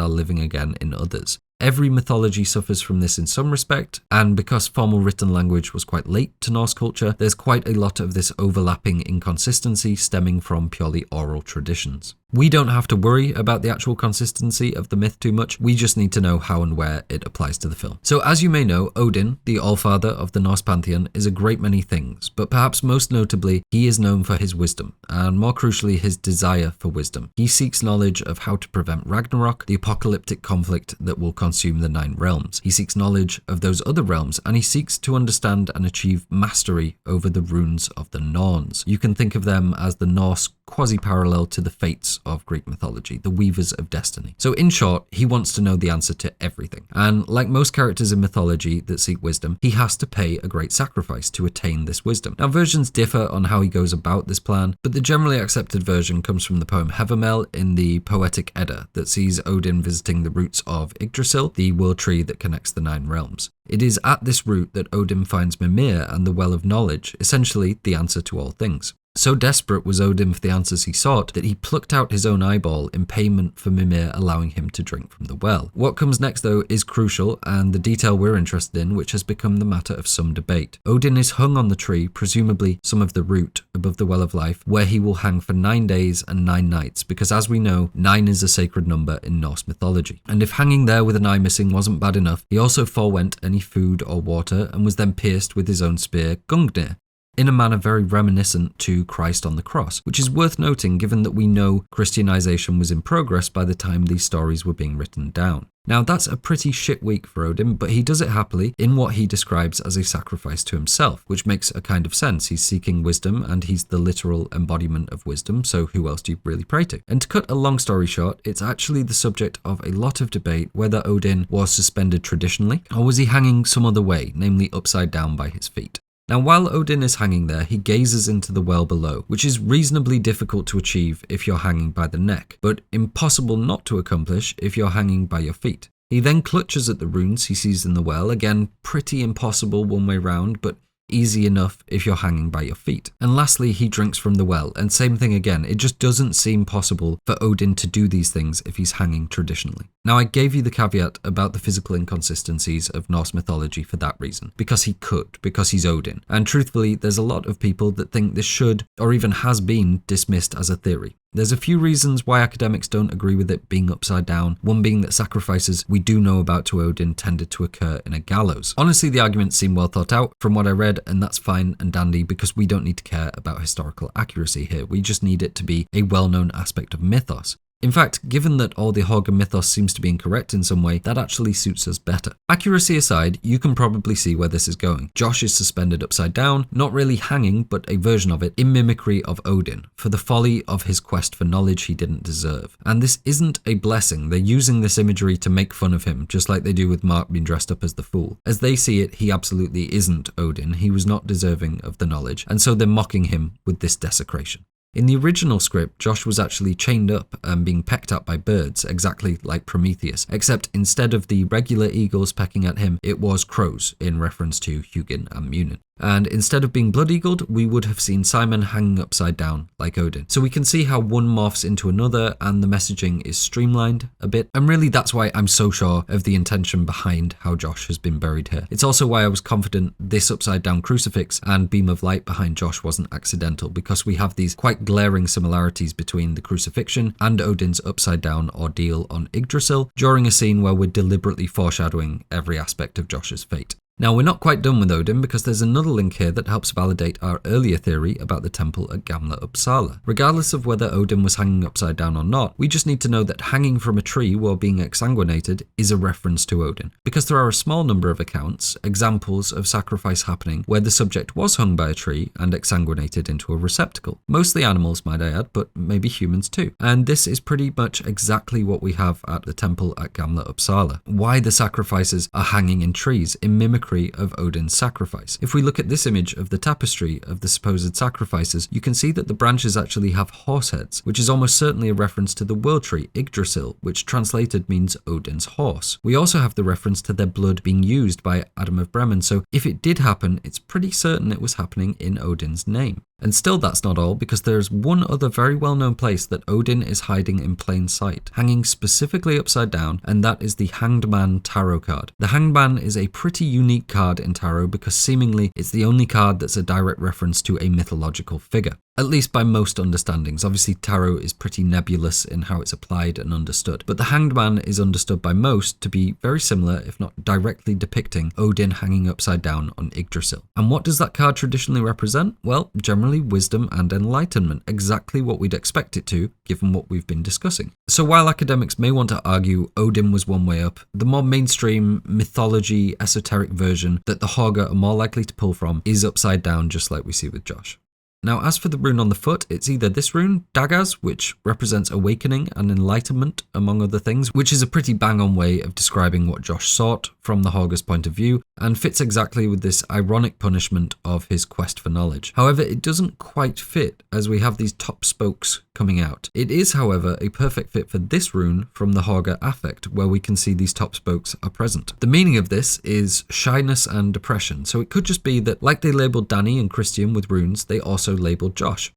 are living again in others. Every mythology suffers from this in some respect, and because formal written language was quite late to Norse culture, there's quite a lot of this overlapping inconsistency stemming from purely oral traditions. We don't have to worry about the actual consistency of the myth too much, we just need to know how and where it applies to the film. So as you may know, Odin, the Allfather of the Norse pantheon, is a great many things, but perhaps most notably, he is known for his wisdom, and more crucially his desire for wisdom. He seeks knowledge of how to prevent Ragnarok, the apocalyptic conflict that will consume the 9 realms. He seeks knowledge of those other realms, and he seeks to understand and achieve mastery over the runes of the Norns. You can think of them as the Norse quasi-parallel to the Fates of Greek mythology, the weavers of destiny. So in short, he wants to know the answer to everything. And like most characters in mythology that seek wisdom, he has to pay a great sacrifice to attain this wisdom. Now versions differ on how he goes about this plan, but the generally accepted version comes from the poem Hevermel in the Poetic Edda that sees Odin visiting the roots of Yggdrasil, the world tree that connects the 9 realms. It is at this root that Odin finds Mimir and the Well of Knowledge, essentially the answer to all things. So desperate was Odin for the answers he sought that he plucked out his own eyeball in payment for Mimir allowing him to drink from the well. What comes next though is crucial and the detail we're interested in, which has become the matter of some debate. Odin is hung on the tree, presumably some of the root above the Well of Life, where he will hang for 9 days and 9 nights, because as we know, 9 is a sacred number in Norse mythology. And if hanging there with an eye missing wasn't bad enough, he also forewent any food or water and was then pierced with his own spear, Gungnir. in a manner very reminiscent to Christ on the cross, which is worth noting given that we know Christianization was in progress by the time these stories were being written down. Now that's a pretty shit week for Odin, but he does it happily in what he describes as a sacrifice to himself, which makes a kind of sense. He's seeking wisdom and he's the literal embodiment of wisdom, so who else do you really pray to? And to cut a long story short, it's actually the subject of a lot of debate whether Odin was suspended traditionally or was he hanging some other way, namely upside down by his feet. Now, while Odin is hanging there, he gazes into the well below, which is reasonably difficult to achieve if you're hanging by the neck, but impossible not to accomplish if you're hanging by your feet. He then clutches at the runes he sees in the well, again, pretty impossible one way round, but easy enough if you're hanging by your feet. And lastly, he drinks from the well, and same thing again, it just doesn't seem possible for Odin to do these things if he's hanging traditionally. Now, I gave you the caveat about the physical inconsistencies of Norse mythology for that reason, because he could, because he's Odin. And truthfully, there's a lot of people that think this should, or even has been, dismissed as a theory. There's a few reasons why academics don't agree with it being upside down, one being that sacrifices we do know about to Odin tended to occur in a gallows. Honestly, the arguments seem well thought out from what I read, and that's fine and dandy because we don't need to care about historical accuracy here, we just need it to be a well-known aspect of mythos. In fact, given that all the Hårga mythos seems to be incorrect in some way, that actually suits us better. Accuracy aside, you can probably see where this is going. Josh is suspended upside down, not really hanging, but a version of it, in mimicry of Odin, for the folly of his quest for knowledge he didn't deserve. And this isn't a blessing, they're using this imagery to make fun of him, just like they do with Mark being dressed up as the fool. As they see it, he absolutely isn't Odin, he was not deserving of the knowledge, and so they're mocking him with this desecration. In the original script, Josh was actually chained up and being pecked at by birds, exactly like Prometheus, except instead of the regular eagles pecking at him, it was crows, in reference to Hugin and Munin. And instead of being blood-eagled, we would have seen Simon hanging upside down like Odin. So we can see how one morphs into another and the messaging is streamlined a bit. And really that's why I'm so sure of the intention behind how Josh has been buried here. It's also why I was confident this upside down crucifix and beam of light behind Josh wasn't accidental, because we have these quite glaring similarities between the crucifixion and Odin's upside down ordeal on Yggdrasil during a scene where we're deliberately foreshadowing every aspect of Josh's fate. Now, we're not quite done with Odin because there's another link here that helps validate our earlier theory about the temple at Gamla Uppsala. Regardless of whether Odin was hanging upside down or not, we just need to know that hanging from a tree while being exsanguinated is a reference to Odin, because there are a small number of accounts, examples of sacrifice happening where the subject was hung by a tree and exsanguinated into a receptacle. Mostly animals, might I add, but maybe humans too. And this is pretty much exactly what we have at the temple at Gamla Uppsala. Why the sacrifices are hanging in trees in mimicry of Odin's sacrifice. If we look at this image of the tapestry of the supposed sacrifices, you can see that the branches actually have horse heads, which is almost certainly a reference to the world tree Yggdrasil, which translated means Odin's horse. We also have the reference to their blood being used by Adam of Bremen, so if it did happen, it's pretty certain it was happening in Odin's name. And still that's not all, because there's one other very well-known place that Odin is hiding in plain sight, hanging specifically upside down, and that is the Hanged Man tarot card. The Hanged Man is a pretty unique card in tarot because seemingly it's the only card that's a direct reference to a mythological figure. At least by most understandings. Obviously tarot is pretty nebulous in how it's applied and understood, but the Hanged Man is understood by most to be very similar, if not directly depicting, Odin hanging upside down on Yggdrasil. And what does that card traditionally represent? Well, generally wisdom and enlightenment, exactly what we'd expect it to, given what we've been discussing. So while academics may want to argue Odin was one way up, the more mainstream mythology esoteric version that the Hårga are more likely to pull from is upside down, just like we see with Josh. Now, as for the rune on the foot, it's either this rune, Dagaz, which represents awakening and enlightenment, among other things, which is a pretty bang-on way of describing what Josh sought from the Hårga's point of view, and fits exactly with this ironic punishment of his quest for knowledge. However, it doesn't quite fit, as we have these top spokes coming out. It is, however, a perfect fit for this rune from the Hårga Affekt, where we can see these top spokes are present. The meaning of this is shyness and depression, so it could just be that, like they labelled Danni and Christian with runes, they also labelled Josh.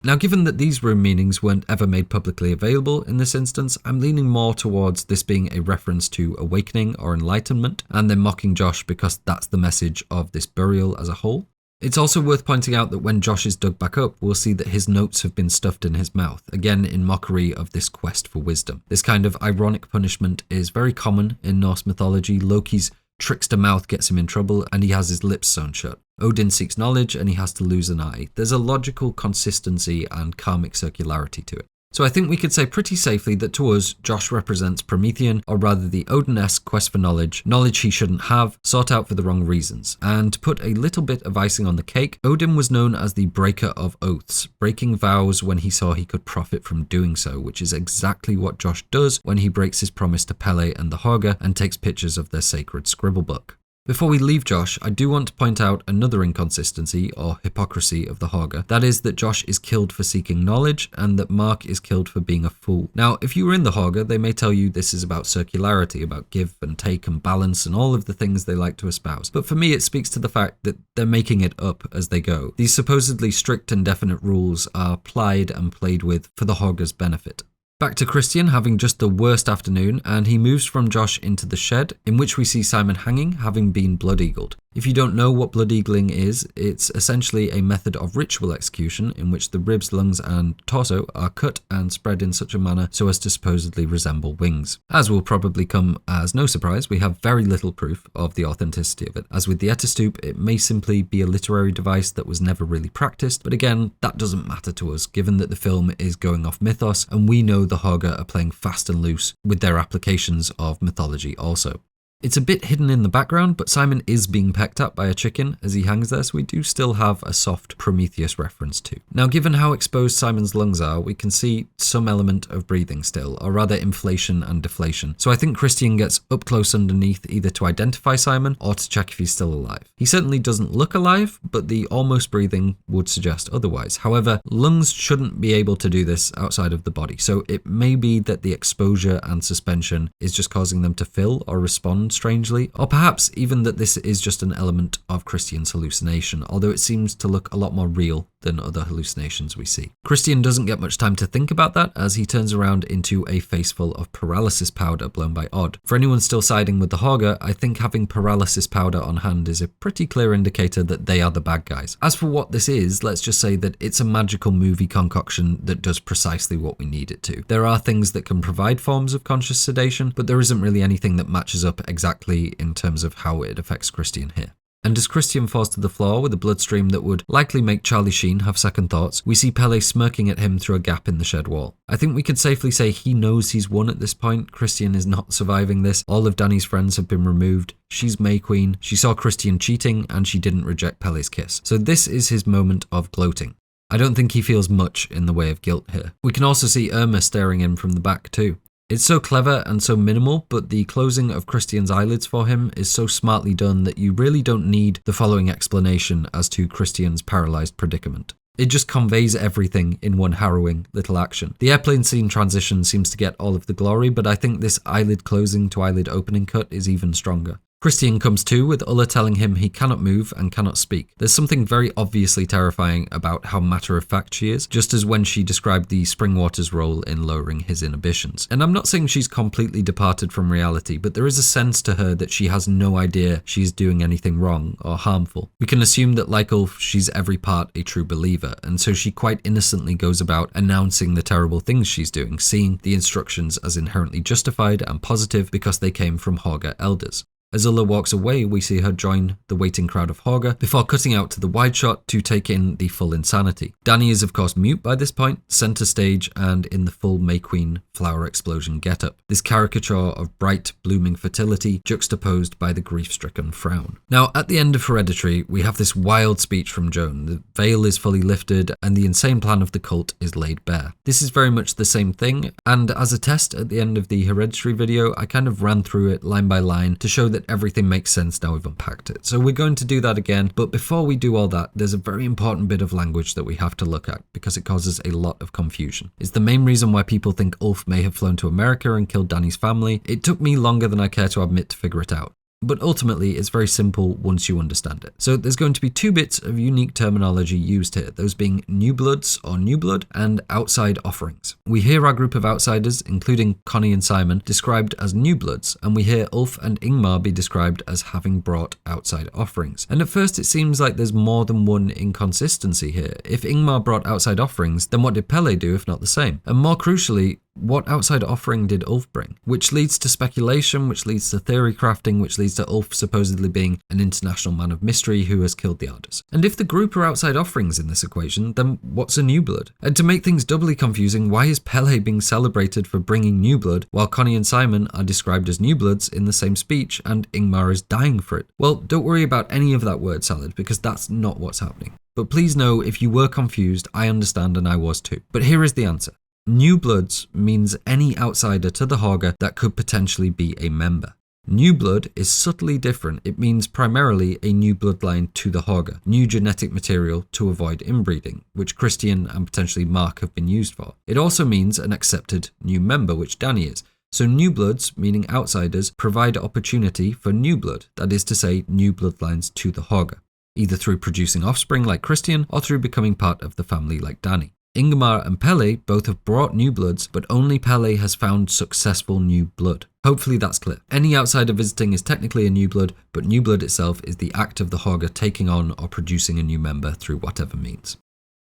Now, given that these rune meanings weren't ever made publicly available in this instance, I'm leaning more towards this being a reference to awakening or enlightenment, and then mocking Josh because that's the message of this burial as a whole. It's also worth pointing out that when Josh is dug back up, we'll see that his notes have been stuffed in his mouth, again in mockery of this quest for wisdom. This kind of ironic punishment is very common in Norse mythology. Loki's Trickster mouth gets him in trouble and he has his lips sewn shut. Odin seeks knowledge and he has to lose an eye. There's a logical consistency and karmic circularity to it. So I think we could say pretty safely that to us, Josh represents Promethean, or rather the Odin-esque quest for knowledge he shouldn't have, sought out for the wrong reasons. And to put a little bit of icing on the cake, Odin was known as the breaker of oaths, breaking vows when he saw he could profit from doing so, which is exactly what Josh does when he breaks his promise to Pelle and the Hårga and takes pictures of their sacred scribble book. Before we leave Josh, I do want to point out another inconsistency or hypocrisy of the Hårga. That is that Josh is killed for seeking knowledge and that Mark is killed for being a fool. Now, if you were in the Hårga, they may tell you this is about circularity, about give and take and balance and all of the things they like to espouse. But for me, it speaks to the fact that they're making it up as they go. These supposedly strict and definite rules are plied and played with for the Hårga's benefit. Back to Christian having just the worst afternoon, and he moves from Josh into the shed, in which we see Simon hanging, having been blood-eagled. If you don't know what blood-eagling is, it's essentially a method of ritual execution in which the ribs, lungs and torso are cut and spread in such a manner so as to supposedly resemble wings. As will probably come as no surprise, we have very little proof of the authenticity of it. As with the Attestupan, it may simply be a literary device that was never really practiced, but again, that doesn't matter to us given that the film is going off mythos and we know the Hårga are playing fast and loose with their applications of mythology also. It's a bit hidden in the background, but Simon is being pecked at by a chicken as he hangs there, so we do still have a soft Prometheus reference too. Now, given how exposed Simon's lungs are, we can see some element of breathing still, or rather inflation and deflation. So I think Christian gets up close underneath either to identify Simon or to check if he's still alive. He certainly doesn't look alive, but the almost breathing would suggest otherwise. However, lungs shouldn't be able to do this outside of the body, so it may be that the exposure and suspension is just causing them to fill or respond strangely, or perhaps even that this is just an element of Christian's hallucination, although it seems to look a lot more real than other hallucinations we see. Christian doesn't get much time to think about that as he turns around into a face full of paralysis powder blown by Odd. For anyone still siding with the Hårga, I think having paralysis powder on hand is a pretty clear indicator that they are the bad guys. As for what this is, let's just say that it's a magical movie concoction that does precisely what we need it to. There are things that can provide forms of conscious sedation, but there isn't really anything that matches up exactly in terms of how it affects Christian here. And as Christian falls to the floor with a bloodstream that would likely make Charlie Sheen have second thoughts, we see Pelle smirking at him through a gap in the shed wall. I think we can safely say he knows he's won at this point. Christian is not surviving this. All of Danny's friends have been removed. She's May Queen. She saw Christian cheating and she didn't reject Pelle's kiss. So this is his moment of gloating. I don't think he feels much in the way of guilt here. We can also see Irma staring in from the back too. It's so clever and so minimal, but the closing of Christian's eyelids for him is so smartly done that you really don't need the following explanation as to Christian's paralysed predicament. It just conveys everything in one harrowing little action. The airplane scene transition seems to get all of the glory, but I think this eyelid closing to eyelid opening cut is even stronger. Christian comes to with Ulla telling him he cannot move and cannot speak. There's something very obviously terrifying about how matter-of-fact she is, just as when she described the spring water's role in lowering his inhibitions. And I'm not saying she's completely departed from reality, but there is a sense to her that she has no idea she's doing anything wrong or harmful. We can assume that like Ulf, she's every part a true believer, and so she quite innocently goes about announcing the terrible things she's doing, seeing the instructions as inherently justified and positive because they came from Hårga elders. As Ulla walks away, we see her join the waiting crowd of Hårga before cutting out to the wide shot to take in the full insanity. Danni is of course mute by this point, centre stage and in the full May Queen flower explosion getup. This caricature of bright, blooming fertility juxtaposed by the grief-stricken frown. Now, at the end of Hereditary, we have this wild speech from Joan. The veil is fully lifted and the insane plan of the cult is laid bare. This is very much the same thing, and as a test at the end of the Hereditary video, I kind of ran through it line by line to show that everything makes sense now we've unpacked it. So we're going to do that again, but before we do all that, there's a very important bit of language that we have to look at because it causes a lot of confusion. It's the main reason why people think Ulf may have flown to America and killed Danny's family. It took me longer than I care to admit to figure it out. But ultimately, it's very simple once you understand it. So there's going to be two bits of unique terminology used here, those being new bloods or new blood and outside offerings. We hear our group of outsiders, including Connie and Simon, described as new bloods, and we hear Ulf and Ingemar be described as having brought outside offerings. And at first it seems like there's more than one inconsistency here. If Ingemar brought outside offerings, then what did Pelle do if not the same? And more crucially, What outside offering did Ulf bring? Which leads to speculation, which leads to theory crafting, which leads to Ulf supposedly being an international man of mystery who has killed the Ardors. And if the group are outside offerings in this equation, then what's a new blood? And to make things doubly confusing, why is Pelle being celebrated for bringing new blood while Connie and Simon are described as new bloods in the same speech and Ingmar is dying for it? Well, don't worry about any of that word salad because that's not what's happening. But please know, if you were confused, I understand and I was too. But here is the answer. New bloods means any outsider to the Hårga that could potentially be a member. New blood is subtly different. It means primarily a new bloodline to the Hårga, new genetic material to avoid inbreeding, which Christian and potentially Mark have been used for. It also means an accepted new member, which Danni is. So new bloods, meaning outsiders, provide opportunity for new blood, that is to say new bloodlines to the Hårga, either through producing offspring like Christian or through becoming part of the family like Danni. Ingemar and Pelle both have brought new bloods, but only Pelle has found successful new blood. Hopefully that's clear. Any outsider visiting is technically a new blood, but new blood itself is the act of the Hårga taking on or producing a new member through whatever means.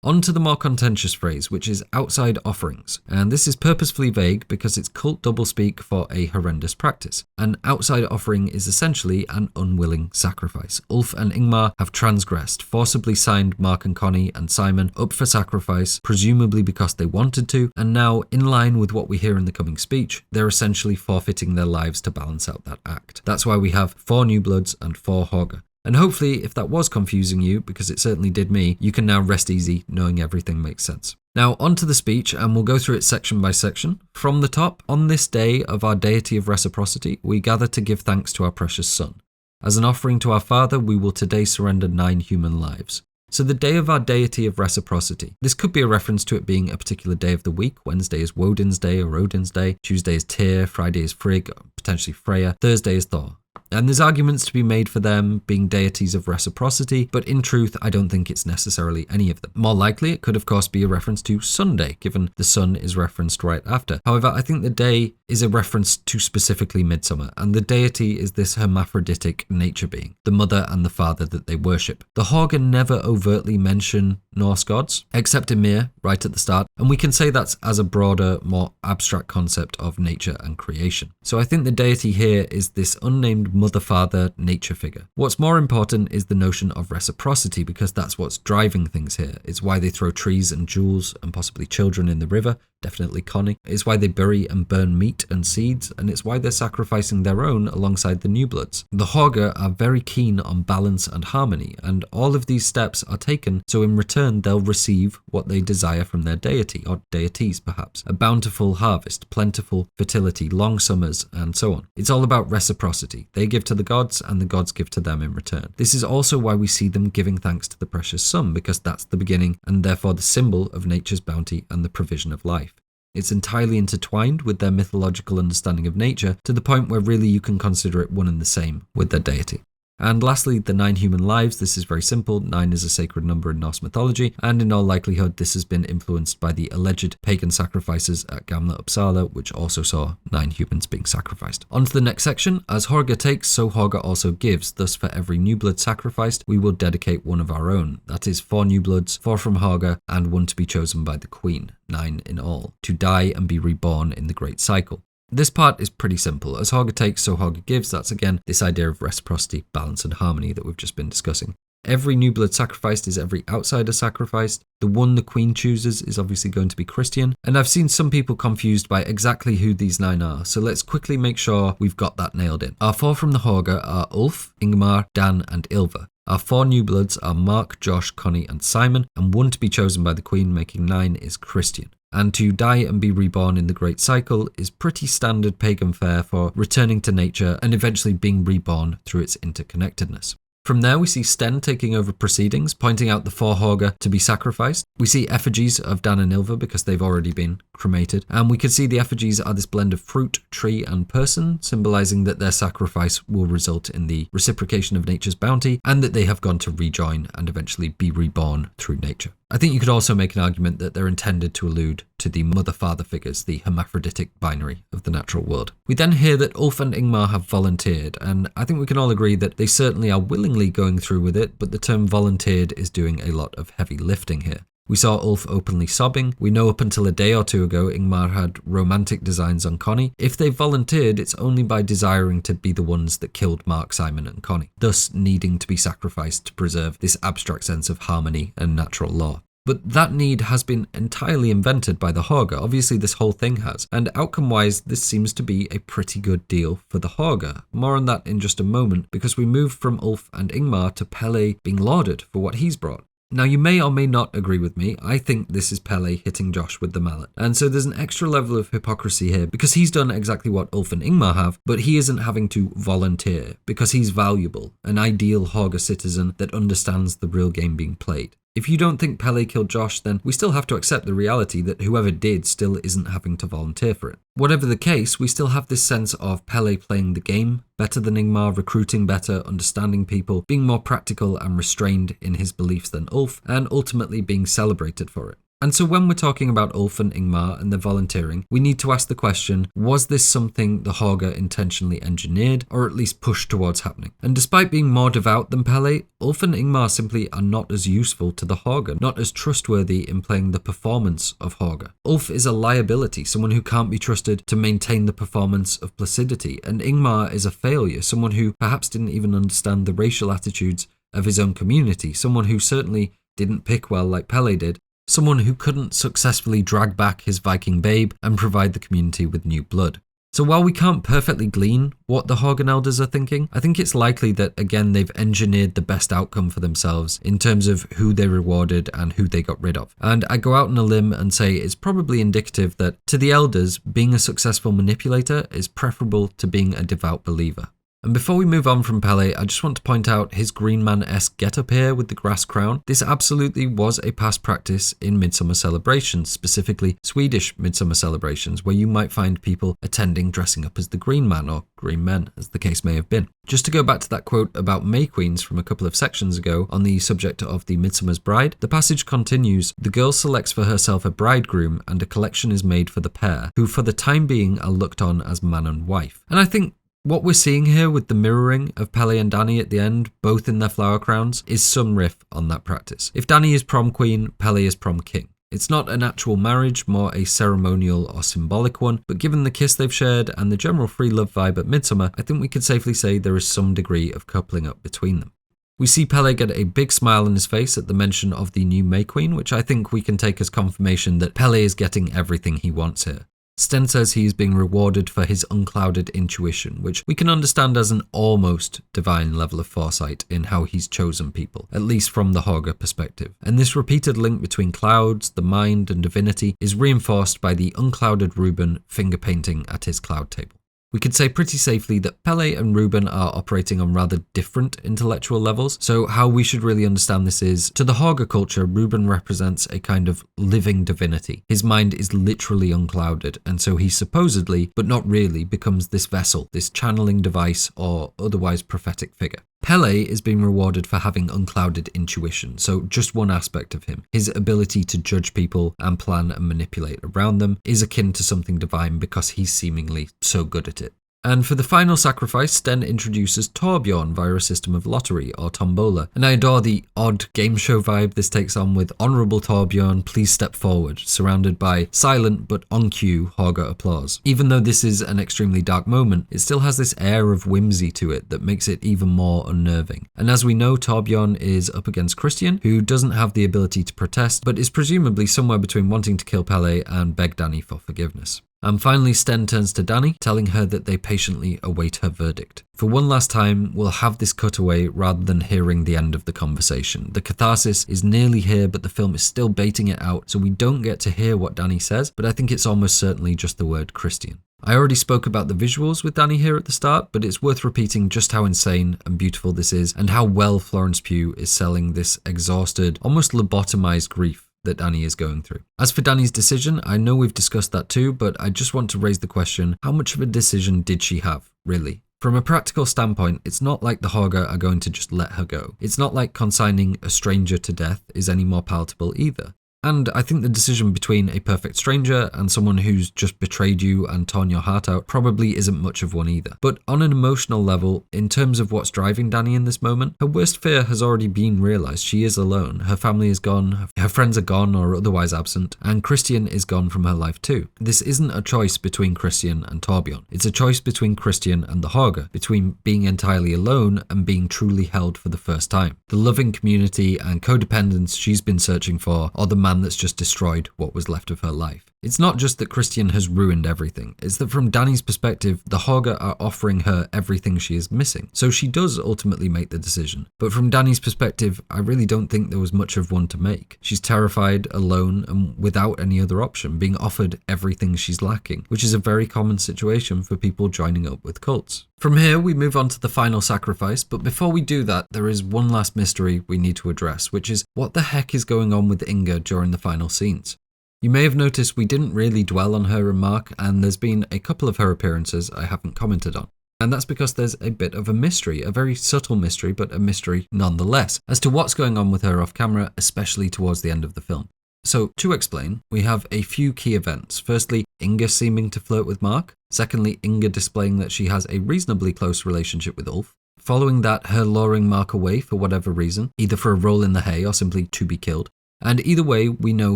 On to the more contentious phrase, which is outside offerings. And this is purposefully vague because it's cult doublespeak for a horrendous practice. An outside offering is essentially an unwilling sacrifice. Ulf and Ingemar have transgressed, forcibly signed Mark and Connie and Simon up for sacrifice, presumably because they wanted to, and now, in line with what we hear in the coming speech, they're essentially forfeiting their lives to balance out that act. That's why we have 4 new bloods and 4 Hårga. And hopefully, if that was confusing you, because it certainly did me, you can now rest easy knowing everything makes sense. Now, on to the speech, and we'll go through it section by section. From the top, on this day of our deity of reciprocity, we gather to give thanks to our precious son. As an offering to our father, we will today surrender 9 human lives. So the day of our deity of reciprocity. This could be a reference to it being a particular day of the week. Wednesday is Woden's day or Odin's day. Tuesday is Tyr. Friday is Frigg, potentially Freya. Thursday is Thor. And there's arguments to be made for them being deities of reciprocity, but in truth, I don't think it's necessarily any of them. More likely, it could of course be a reference to Sunday, given the sun is referenced right after. However, I think the day is a reference to specifically Midsommar, and the deity is this hermaphroditic nature being, the mother and the father that they worship. The Hårga never overtly mention Norse gods, except Ymir right at the start, and we can say that's as a broader, more abstract concept of nature and creation. So I think the deity here is this unnamed mother-father nature figure. What's more important is the notion of reciprocity, because that's what's driving things here. It's why they throw trees and jewels and possibly children in the river, definitely Connie. It's why they bury and burn meat and seeds, and it's why they're sacrificing their own alongside the new bloods. The Hårga are very keen on balance and harmony, and all of these steps are taken so in return they'll receive what they desire from their deity, or deities perhaps. A bountiful harvest, plentiful fertility, long summers, and so on. It's all about reciprocity. They give to the gods, and the gods give to them in return. This is also why we see them giving thanks to the precious sun, because that's the beginning and therefore the symbol of nature's bounty and the provision of life. It's entirely intertwined with their mythological understanding of nature, to the point where really you can consider it one and the same with their deity. And lastly, the 9 human lives. This is very simple. 9 is a sacred number in Norse mythology, and in all likelihood this has been influenced by the alleged pagan sacrifices at Gamla Uppsala, which also saw 9 humans being sacrificed. On to the next section. As Hårga takes, so Hårga also gives. Thus, for every new blood sacrificed, we will dedicate one of our own. That is 4 new bloods, 4 from Hårga, and 1 to be chosen by the queen. 9 in all, to die and be reborn in the great cycle. This part is pretty simple. As Hårga takes, so Hårga gives. That's again this idea of reciprocity, balance and harmony that we've just been discussing. Every new blood sacrificed is every outsider sacrificed. The one the queen chooses is obviously going to be Christian. And I've seen some people confused by exactly who these 9 are, so let's quickly make sure we've got that nailed in. Our 4 from the Hårga are Ulf, Ingemar, Dan and Ylva. Our 4 new bloods are Mark, Josh, Connie and Simon, and 1 to be chosen by the queen, making 9 is Christian. And to die and be reborn in the great cycle is pretty standard pagan fare for returning to nature and eventually being reborn through its interconnectedness. From there, we see Sten taking over proceedings, pointing out the 4 Hårga to be sacrificed. We see effigies of Dan and Ylva because they've already been cremated. And we can see the effigies are this blend of fruit, tree, and person, symbolizing that their sacrifice will result in the reciprocation of nature's bounty and that they have gone to rejoin and eventually be reborn through nature. I think you could also make an argument that they're intended to allude to the mother-father figures, the hermaphroditic binary of the natural world. We then hear that Ulf and Ingemar have volunteered, and I think we can all agree that they certainly are willingly going through with it, but the term volunteered is doing a lot of heavy lifting here. We saw Ulf openly sobbing. We know up until a day or two ago Ingemar had romantic designs on Connie. If they volunteered, it's only by desiring to be the ones that killed Mark, Simon and Connie, thus needing to be sacrificed to preserve this abstract sense of harmony and natural law. But that need has been entirely invented by the Hårga. Obviously this whole thing has, and outcome-wise this seems to be a pretty good deal for the Hårga. More on that in just a moment, because we move from Ulf and Ingemar to Pelle being lauded for what he's brought. Now you may or may not agree with me, I think this is Pelle hitting Josh with the mallet. And so there's an extra level of hypocrisy here, because he's done exactly what Ulf and Ingemar have, but he isn't having to volunteer, because he's valuable, an ideal Hårga citizen that understands the real game being played. If you don't think Pelle killed Josh, then we still have to accept the reality that whoever did still isn't having to volunteer for it. Whatever the case, we still have this sense of Pelle playing the game better than Ingemar, recruiting better, understanding people, being more practical and restrained in his beliefs than Ulf, and ultimately being celebrated for it. And so when we're talking about Ulf and Ingemar and their volunteering, we need to ask the question, was this something the Hårga intentionally engineered, or at least pushed towards happening? And despite being more devout than Pelle, Ulf and Ingemar simply are not as useful to the Hårga, not as trustworthy in playing the performance of Hårga. Ulf is a liability, someone who can't be trusted to maintain the performance of placidity, and Ingemar is a failure, someone who perhaps didn't even understand the racial attitudes of his own community, someone who certainly didn't pick well like Pelle did, someone who couldn't successfully drag back his Viking babe and provide the community with new blood. So while we can't perfectly glean what the Hårgan elders are thinking, I think it's likely that again they've engineered the best outcome for themselves in terms of who they rewarded and who they got rid of. And I go out on a limb and say it's probably indicative that to the elders, being a successful manipulator is preferable to being a devout believer. And before we move on from Pelle, I just want to point out his Green Man-esque get-up here with the grass crown. This absolutely was a past practice in midsummer celebrations, specifically Swedish midsummer celebrations, where you might find people attending dressing up as the Green Man, or Green Men, as the case may have been. Just to go back to that quote about May Queens from a couple of sections ago on the subject of the Midsummer's Bride, the passage continues, "The girl selects for herself a bridegroom and a collection is made for the pair, who for the time being are looked on as man and wife." And I think what we're seeing here with the mirroring of Pelle and Danni at the end, both in their flower crowns, is some riff on that practice. If Danni is prom queen, Pelle is prom king. It's not an actual marriage, more a ceremonial or symbolic one, but given the kiss they've shared and the general free love vibe at Midsommar, I think we could safely say there is some degree of coupling up between them. We see Pelle get a big smile on his face at the mention of the new May Queen, which I think we can take as confirmation that Pelle is getting everything he wants here. Sten says he is being rewarded for his unclouded intuition, which we can understand as an almost divine level of foresight in how he's chosen people, at least from the Hårga perspective. And this repeated link between clouds, the mind and divinity is reinforced by the unclouded Reuben finger painting at his cloud table. We could say pretty safely that Pelle and Reuben are operating on rather different intellectual levels, so how we should really understand this is, to the Hårga culture, Reuben represents a kind of living divinity. His mind is literally unclouded, and so he supposedly, but not really, becomes this vessel, this channeling device or otherwise prophetic figure. Pelle is being rewarded for having unclouded intuition, so just one aspect of him, his ability to judge people and plan and manipulate around them, is akin to something divine because he's seemingly so good at it. And for the final sacrifice, Sten introduces Torbjorn via a system of lottery or tombola. And I adore the odd game show vibe this takes on with Honourable Torbjorn, please step forward, surrounded by silent but on cue Hårga applause. Even though this is an extremely dark moment, it still has this air of whimsy to it that makes it even more unnerving. And as we know, Torbjorn is up against Christian, who doesn't have the ability to protest, but is presumably somewhere between wanting to kill Pelle and beg Danni for forgiveness. And finally, Sten turns to Danni, telling her that they patiently await her verdict. For one last time, we'll have this cutaway rather than hearing the end of the conversation. The catharsis is nearly here, but the film is still baiting it out, so we don't get to hear what Danni says, but I think it's almost certainly just the word Christian. I already spoke about the visuals with Danni here at the start, but it's worth repeating just how insane and beautiful this is, and how well Florence Pugh is selling this exhausted, almost lobotomized grief that Danni is going through. As for Danni's decision, I know we've discussed that too, but I just want to raise the question, how much of a decision did she have, really? From a practical standpoint, it's not like the Hårga are going to just let her go. It's not like consigning a stranger to death is any more palatable either. And I think the decision between a perfect stranger and someone who's just betrayed you and torn your heart out probably isn't much of one either. But on an emotional level, in terms of what's driving Danni in this moment, her worst fear has already been realised. She is alone, her family is gone, her friends are gone or otherwise absent, and Christian is gone from her life too. This isn't a choice between Christian and Torbjorn. It's a choice between Christian and the Hårga, between being entirely alone and being truly held for the first time. The loving community and codependence she's been searching for, or the man that's just destroyed what was left of her life. It's not just that Christian has ruined everything, it's that from Danni's perspective, the Hårga are offering her everything she is missing. So she does ultimately make the decision. But from Danni's perspective, I really don't think there was much of one to make. She's terrified, alone, and without any other option, being offered everything she's lacking, which is a very common situation for people joining up with cults. From here, we move on to the final sacrifice, but before we do that, there is one last mystery we need to address, which is what the heck is going on with Inga during the final scenes? You may have noticed we didn't really dwell on her and Mark, and there's been a couple of her appearances I haven't commented on. And that's because there's a bit of a mystery, a very subtle mystery, but a mystery nonetheless, as to what's going on with her off camera, especially towards the end of the film. So, to explain, we have a few key events. Firstly, Inga seeming to flirt with Mark. Secondly, Inga displaying that she has a reasonably close relationship with Ulf. Following that, her luring Mark away for whatever reason, either for a roll in the hay or simply to be killed. And either way, we know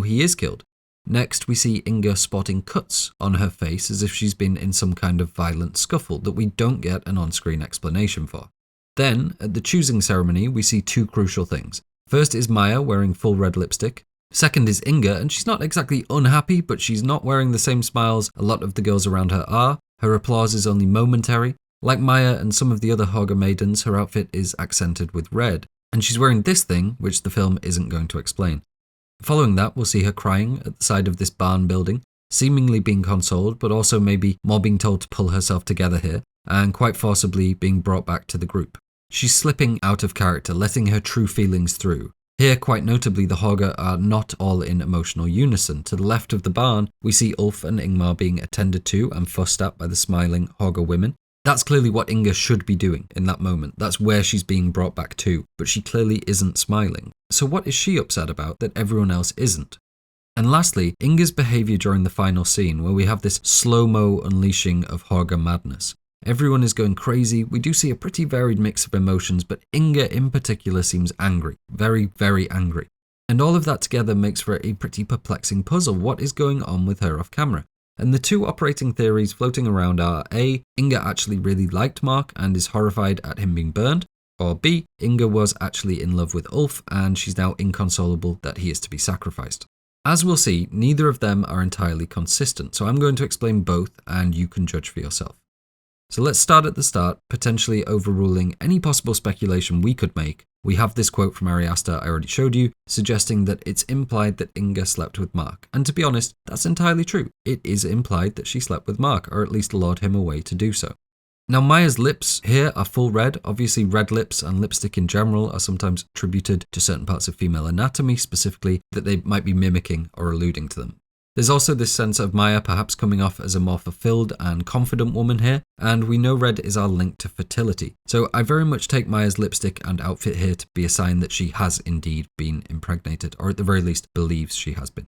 he is killed. Next, we see Inga spotting cuts on her face as if she's been in some kind of violent scuffle that we don't get an on-screen explanation for. Then, at the choosing ceremony, we see two crucial things. First is Maja wearing full red lipstick. Second is Inga, and she's not exactly unhappy, but she's not wearing the same smiles a lot of the girls around her are. Her applause is only momentary. Like Maja and some of the other Hårga maidens, her outfit is accented with red. And she's wearing this thing, which the film isn't going to explain. Following that, we'll see her crying at the side of this barn building, seemingly being consoled, but also maybe more being told to pull herself together here, and quite forcibly being brought back to the group. She's slipping out of character, letting her true feelings through. Here, quite notably, the Hårga are not all in emotional unison. To the left of the barn, we see Ulf and Ingemar being attended to and fussed at by the smiling Hårga women. That's clearly what Inga should be doing in that moment. That's where she's being brought back to, but she clearly isn't smiling. So what is she upset about that everyone else isn't? And lastly, Inga's behaviour during the final scene, where we have this slow-mo unleashing of Hårga madness. Everyone is going crazy. We do see a pretty varied mix of emotions, but Inga in particular seems angry. Very, very angry. And all of that together makes for a pretty perplexing puzzle. What is going on with her off camera? And the two operating theories floating around are A, Inga actually really liked Mark and is horrified at him being burned, or B, Inga was actually in love with Ulf and she's now inconsolable that he is to be sacrificed. As we'll see, neither of them are entirely consistent, so I'm going to explain both and you can judge for yourself. So let's start at the start, potentially overruling any possible speculation we could make. We have this quote from Ari Aster I already showed you, suggesting that it's implied that Inga slept with Mark. And to be honest, that's entirely true. It is implied that she slept with Mark, or at least lured him away to do so. Now Maja's lips here are full red. Obviously red lips and lipstick in general are sometimes attributed to certain parts of female anatomy, specifically that they might be mimicking or alluding to them. There's also this sense of Maja perhaps coming off as a more fulfilled and confident woman here, and we know red is our link to fertility. So I very much take Maja's lipstick and outfit here to be a sign that she has indeed been impregnated, or at the very least believes she has been.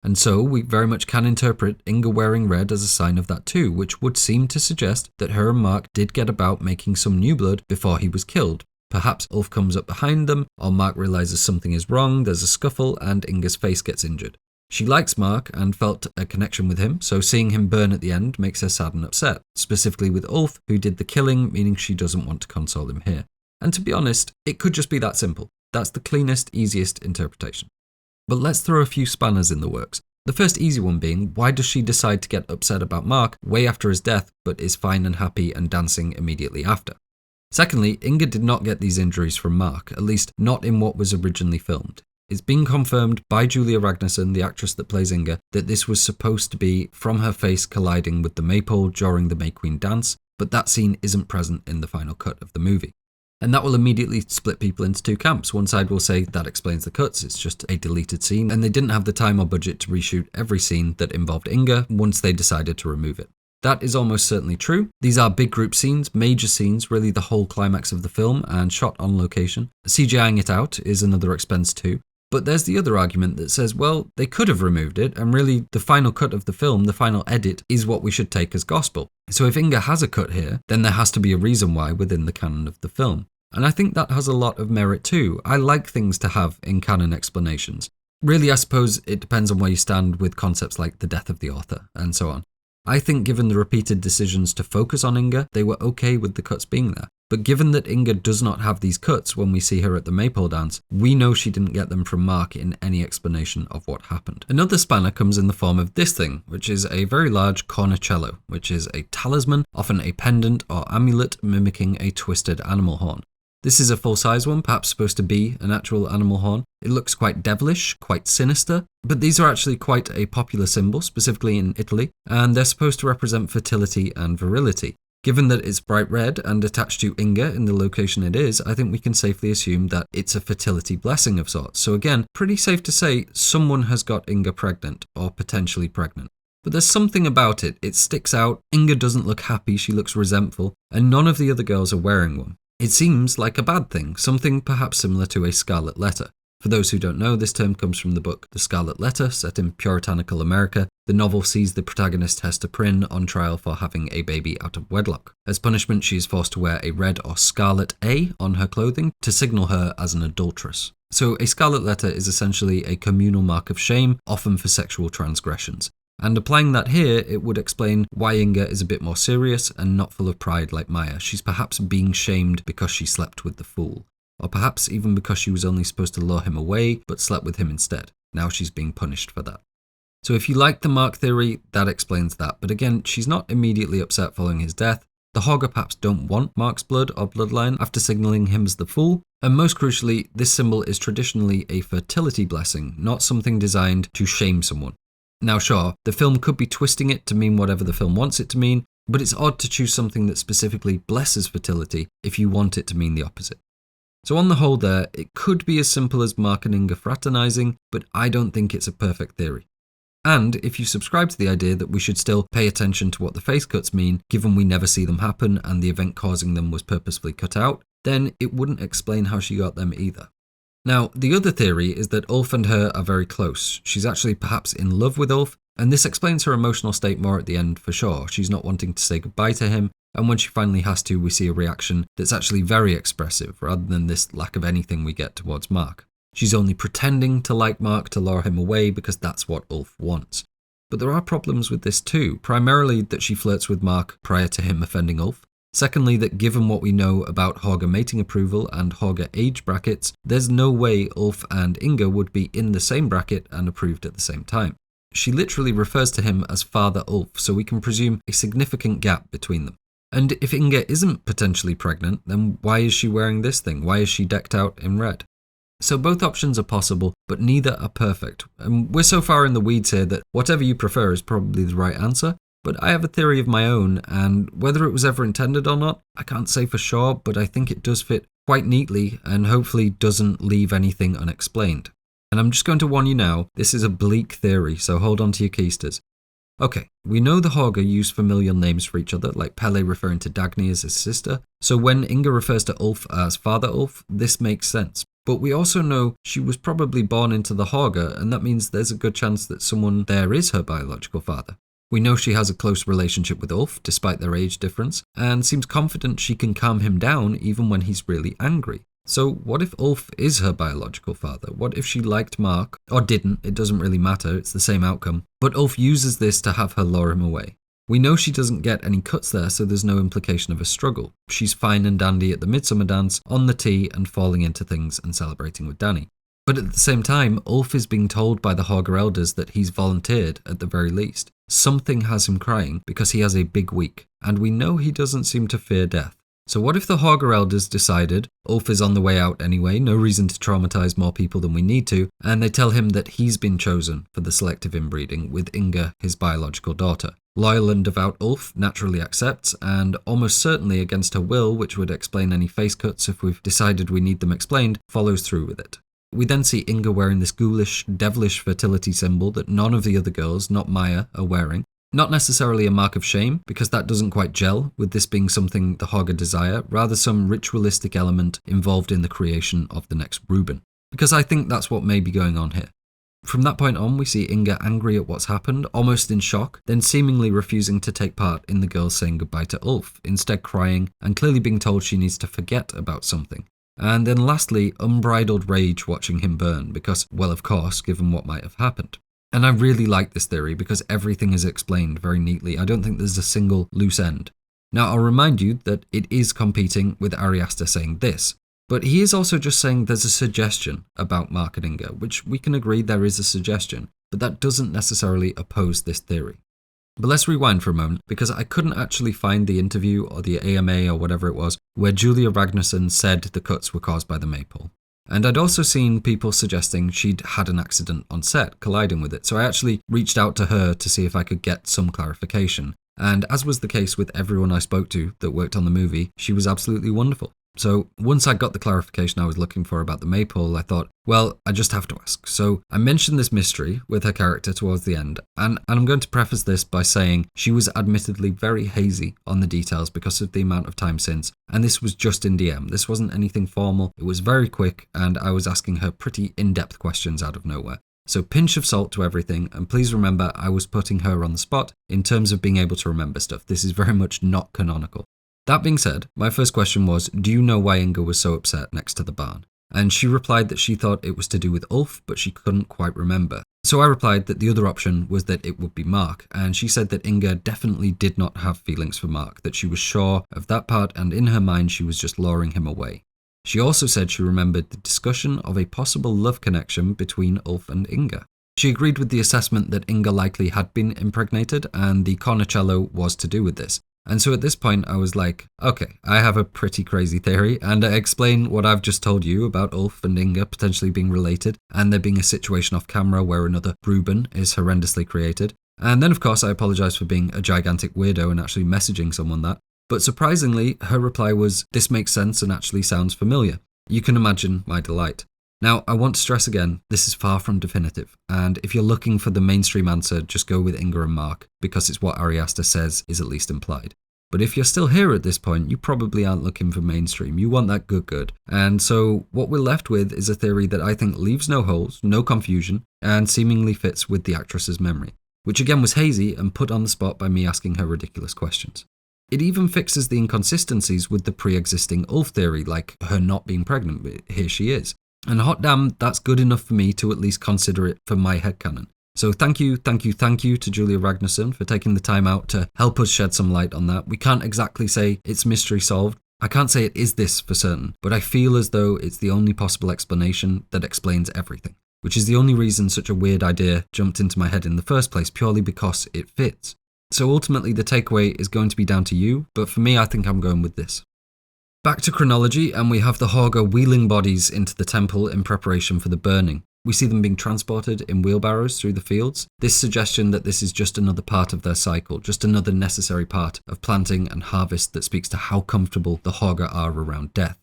And so we very much can interpret Inga wearing red as a sign of that too, which would seem to suggest that her and Mark did get about making some new blood before he was killed. Perhaps Ulf comes up behind them, or Mark realises something is wrong, there's a scuffle, and Inga's face gets injured. She likes Mark and felt a connection with him, so seeing him burn at the end makes her sad and upset, specifically with Ulf, who did the killing, meaning she doesn't want to console him here. And to be honest, it could just be that simple. That's the cleanest, easiest interpretation. But let's throw a few spanners in the works. The first easy one being, why does she decide to get upset about Mark way after his death, but is fine and happy and dancing immediately after? Secondly, Inga did not get these injuries from Mark, at least not in what was originally filmed. It's been confirmed by Julia Ragnarsson, the actress that plays Inga, that this was supposed to be from her face colliding with the maypole during the May Queen dance, but that scene isn't present in the final cut of the movie. And that will immediately split people into two camps. One side will say that explains the cuts, it's just a deleted scene, and they didn't have the time or budget to reshoot every scene that involved Inga once they decided to remove it. That is almost certainly true. These are big group scenes, major scenes, really the whole climax of the film, and shot on location. CGIing it out is another expense too. But there's the other argument that says, well, they could have removed it, and really the final cut of the film, the final edit, is what we should take as gospel. So if Inga has a cut here, then there has to be a reason why within the canon of the film. And I think that has a lot of merit too. I like things to have in-canon explanations. Really, I suppose it depends on where you stand with concepts like the death of the author, and so on. I think given the repeated decisions to focus on Inga, they were okay with the cuts being there. But given that Inga does not have these cuts when we see her at the maypole dance, we know she didn't get them from Mark in any explanation of what happened. Another spanner comes in the form of this thing, which is a very large cornicello, which is a talisman, often a pendant or amulet mimicking a twisted animal horn. This is a full-size one, perhaps supposed to be an actual animal horn. It looks quite devilish, quite sinister, but these are actually quite a popular symbol, specifically in Italy, and they're supposed to represent fertility and virility. Given that it's bright red and attached to Inga in the location it is, I think we can safely assume that it's a fertility blessing of sorts. So again, pretty safe to say someone has got Inga pregnant, or potentially pregnant. But there's something about it, it sticks out, Inga doesn't look happy, she looks resentful, and none of the other girls are wearing one. It seems like a bad thing, something perhaps similar to a scarlet letter. For those who don't know, this term comes from the book The Scarlet Letter, set in puritanical America. The novel sees the protagonist Hester Prynne on trial for having a baby out of wedlock. As punishment, she is forced to wear a red or scarlet A on her clothing to signal her as an adulteress. So a scarlet letter is essentially a communal mark of shame, often for sexual transgressions. And applying that here, it would explain why Inga is a bit more serious and not full of pride like Maja. She's perhaps being shamed because she slept with the fool. Or perhaps even because she was only supposed to lure him away, but slept with him instead. Now she's being punished for that. So if you like the Mark theory, that explains that. But again, she's not immediately upset following his death. The Hårga perhaps don't want Mark's blood or bloodline after signalling him as the fool. And most crucially, this symbol is traditionally a fertility blessing, not something designed to shame someone. Now sure, the film could be twisting it to mean whatever the film wants it to mean, but it's odd to choose something that specifically blesses fertility if you want it to mean the opposite. So on the whole there, it could be as simple as Mark and Inga fraternizing, but I don't think it's a perfect theory. And if you subscribe to the idea that we should still pay attention to what the face cuts mean, given we never see them happen and the event causing them was purposefully cut out, then it wouldn't explain how she got them either. Now, the other theory is that Ulf and her are very close. She's actually perhaps in love with Ulf, and this explains her emotional state more at the end for sure. She's not wanting to say goodbye to him, and when she finally has to, we see a reaction that's actually very expressive, rather than this lack of anything we get towards Mark. She's only pretending to like Mark to lure him away because that's what Ulf wants. But there are problems with this too, primarily that she flirts with Mark prior to him offending Ulf. Secondly, that given what we know about Hårga mating approval and Hårga age brackets, there's no way Ulf and Inga would be in the same bracket and approved at the same time. She literally refers to him as Father Ulf, so we can presume a significant gap between them. And if Inga isn't potentially pregnant, then why is she wearing this thing? Why is she decked out in red? So both options are possible, but neither are perfect. And we're so far in the weeds here that whatever you prefer is probably the right answer. But I have a theory of my own, and whether it was ever intended or not, I can't say for sure, but I think it does fit quite neatly and hopefully doesn't leave anything unexplained. And I'm just going to warn you now, this is a bleak theory, so hold on to your keisters. Okay, we know the Hårga use familial names for each other, like Pelle referring to Dagny as his sister, so when Inga refers to Ulf as Father Ulf, this makes sense. But we also know she was probably born into the Hårga, and that means there's a good chance that someone there is her biological father. We know she has a close relationship with Ulf, despite their age difference, and seems confident she can calm him down even when he's really angry. So what if Ulf is her biological father? What if she liked Mark, or didn't, it doesn't really matter, it's the same outcome, but Ulf uses this to have her lure him away. We know she doesn't get any cuts there, so there's no implication of a struggle. She's fine and dandy at the Midsommar dance, on the tea and falling into things and celebrating with Danni. But at the same time, Ulf is being told by the Hårga elders that he's volunteered at the very least. Something has him crying because he has a big week, and we know he doesn't seem to fear death. So what if the Hårga elders decided Ulf is on the way out anyway, no reason to traumatize more people than we need to, and they tell him that he's been chosen for the selective inbreeding with Inga, his biological daughter. Loyal and devout Ulf naturally accepts, and almost certainly against her will, which would explain any face cuts if we've decided we need them explained, follows through with it. We then see Inga wearing this ghoulish, devilish fertility symbol that none of the other girls, not Maja, are wearing. Not necessarily a mark of shame, because that doesn't quite gel with this being something the Hårga desire, rather some ritualistic element involved in the creation of the next Reuben. because I think that's what may be going on here. From that point on, we see Inga angry at what's happened, almost in shock, then seemingly refusing to take part in the girls saying goodbye to Ulf, instead crying and clearly being told she needs to forget about something. And then lastly, unbridled rage watching him burn because, well, of course, given what might have happened. And I really like this theory because everything is explained very neatly. I don't think there's a single loose end. Now, I'll remind you that it is competing with Ari Aster saying this, but he is also just saying there's a suggestion about Mark and Inga, which we can agree there is a suggestion, but that doesn't necessarily oppose this theory. But let's rewind for a moment, because I couldn't actually find the interview or the AMA or whatever it was, where Julia Ragnarsson said the cuts were caused by the maypole. And I'd also seen people suggesting she'd had an accident on set, colliding with it, so I actually reached out to her to see if I could get some clarification. And as was the case with everyone I spoke to that worked on the movie, she was absolutely wonderful. So once I got the clarification I was looking for about the maypole, I thought, well, I just have to ask. So I mentioned this mystery with her character towards the end, and I'm going to preface this by saying she was admittedly very hazy on the details because of the amount of time since, and this was just in DM. This wasn't anything formal, it was very quick, and I was asking her pretty in-depth questions out of nowhere. So pinch of salt to everything, and please remember I was putting her on the spot in terms of being able to remember stuff. This is very much not canonical. That being said, my first question was, do you know why Inga was so upset next to the barn? And she replied that she thought it was to do with Ulf, but she couldn't quite remember. So I replied that the other option was that it would be Mark, and she said that Inga definitely did not have feelings for Mark, that she was sure of that part, and in her mind she was just luring him away. She also said she remembered the discussion of a possible love connection between Ulf and Inga. She agreed with the assessment that Inga likely had been impregnated, and the cornicello was to do with this. And so at this point I was like, okay, I have a pretty crazy theory, and I explain what I've just told you about Ulf and Inga potentially being related, and there being a situation off camera where another Ruben is horrendously created. And then of course I apologise for being a gigantic weirdo and actually messaging someone that. But surprisingly, her reply was, this makes sense and actually sounds familiar. You can imagine my delight. Now, I want to stress again, this is far from definitive, and if you're looking for the mainstream answer, just go with Inga and Mark, because it's what Ari Aster says is at least implied. But if you're still here at this point, you probably aren't looking for mainstream, you want that good. And so what we're left with is a theory that I think leaves no holes, no confusion, and seemingly fits with the actress's memory, which again was hazy and put on the spot by me asking her ridiculous questions. It even fixes the inconsistencies with the pre-existing Ulf theory, like her not being pregnant, but here she is. And hot damn, that's good enough for me to at least consider it for my headcanon. So thank you to Julia Ragnarsson for taking the time out to help us shed some light on that. We can't exactly say it's mystery solved. I can't say it is this for certain, but I feel as though it's the only possible explanation that explains everything, which is the only reason such a weird idea jumped into my head in the first place, purely because it fits. So ultimately the takeaway is going to be down to you, but for me I think I'm going with this. Back to chronology, and we have the Hårga wheeling bodies into the temple in preparation for the burning. We see them being transported in wheelbarrows through the fields. This suggestion that this is just another part of their cycle, just another necessary part of planting and harvest that speaks to how comfortable the Hårga are around death.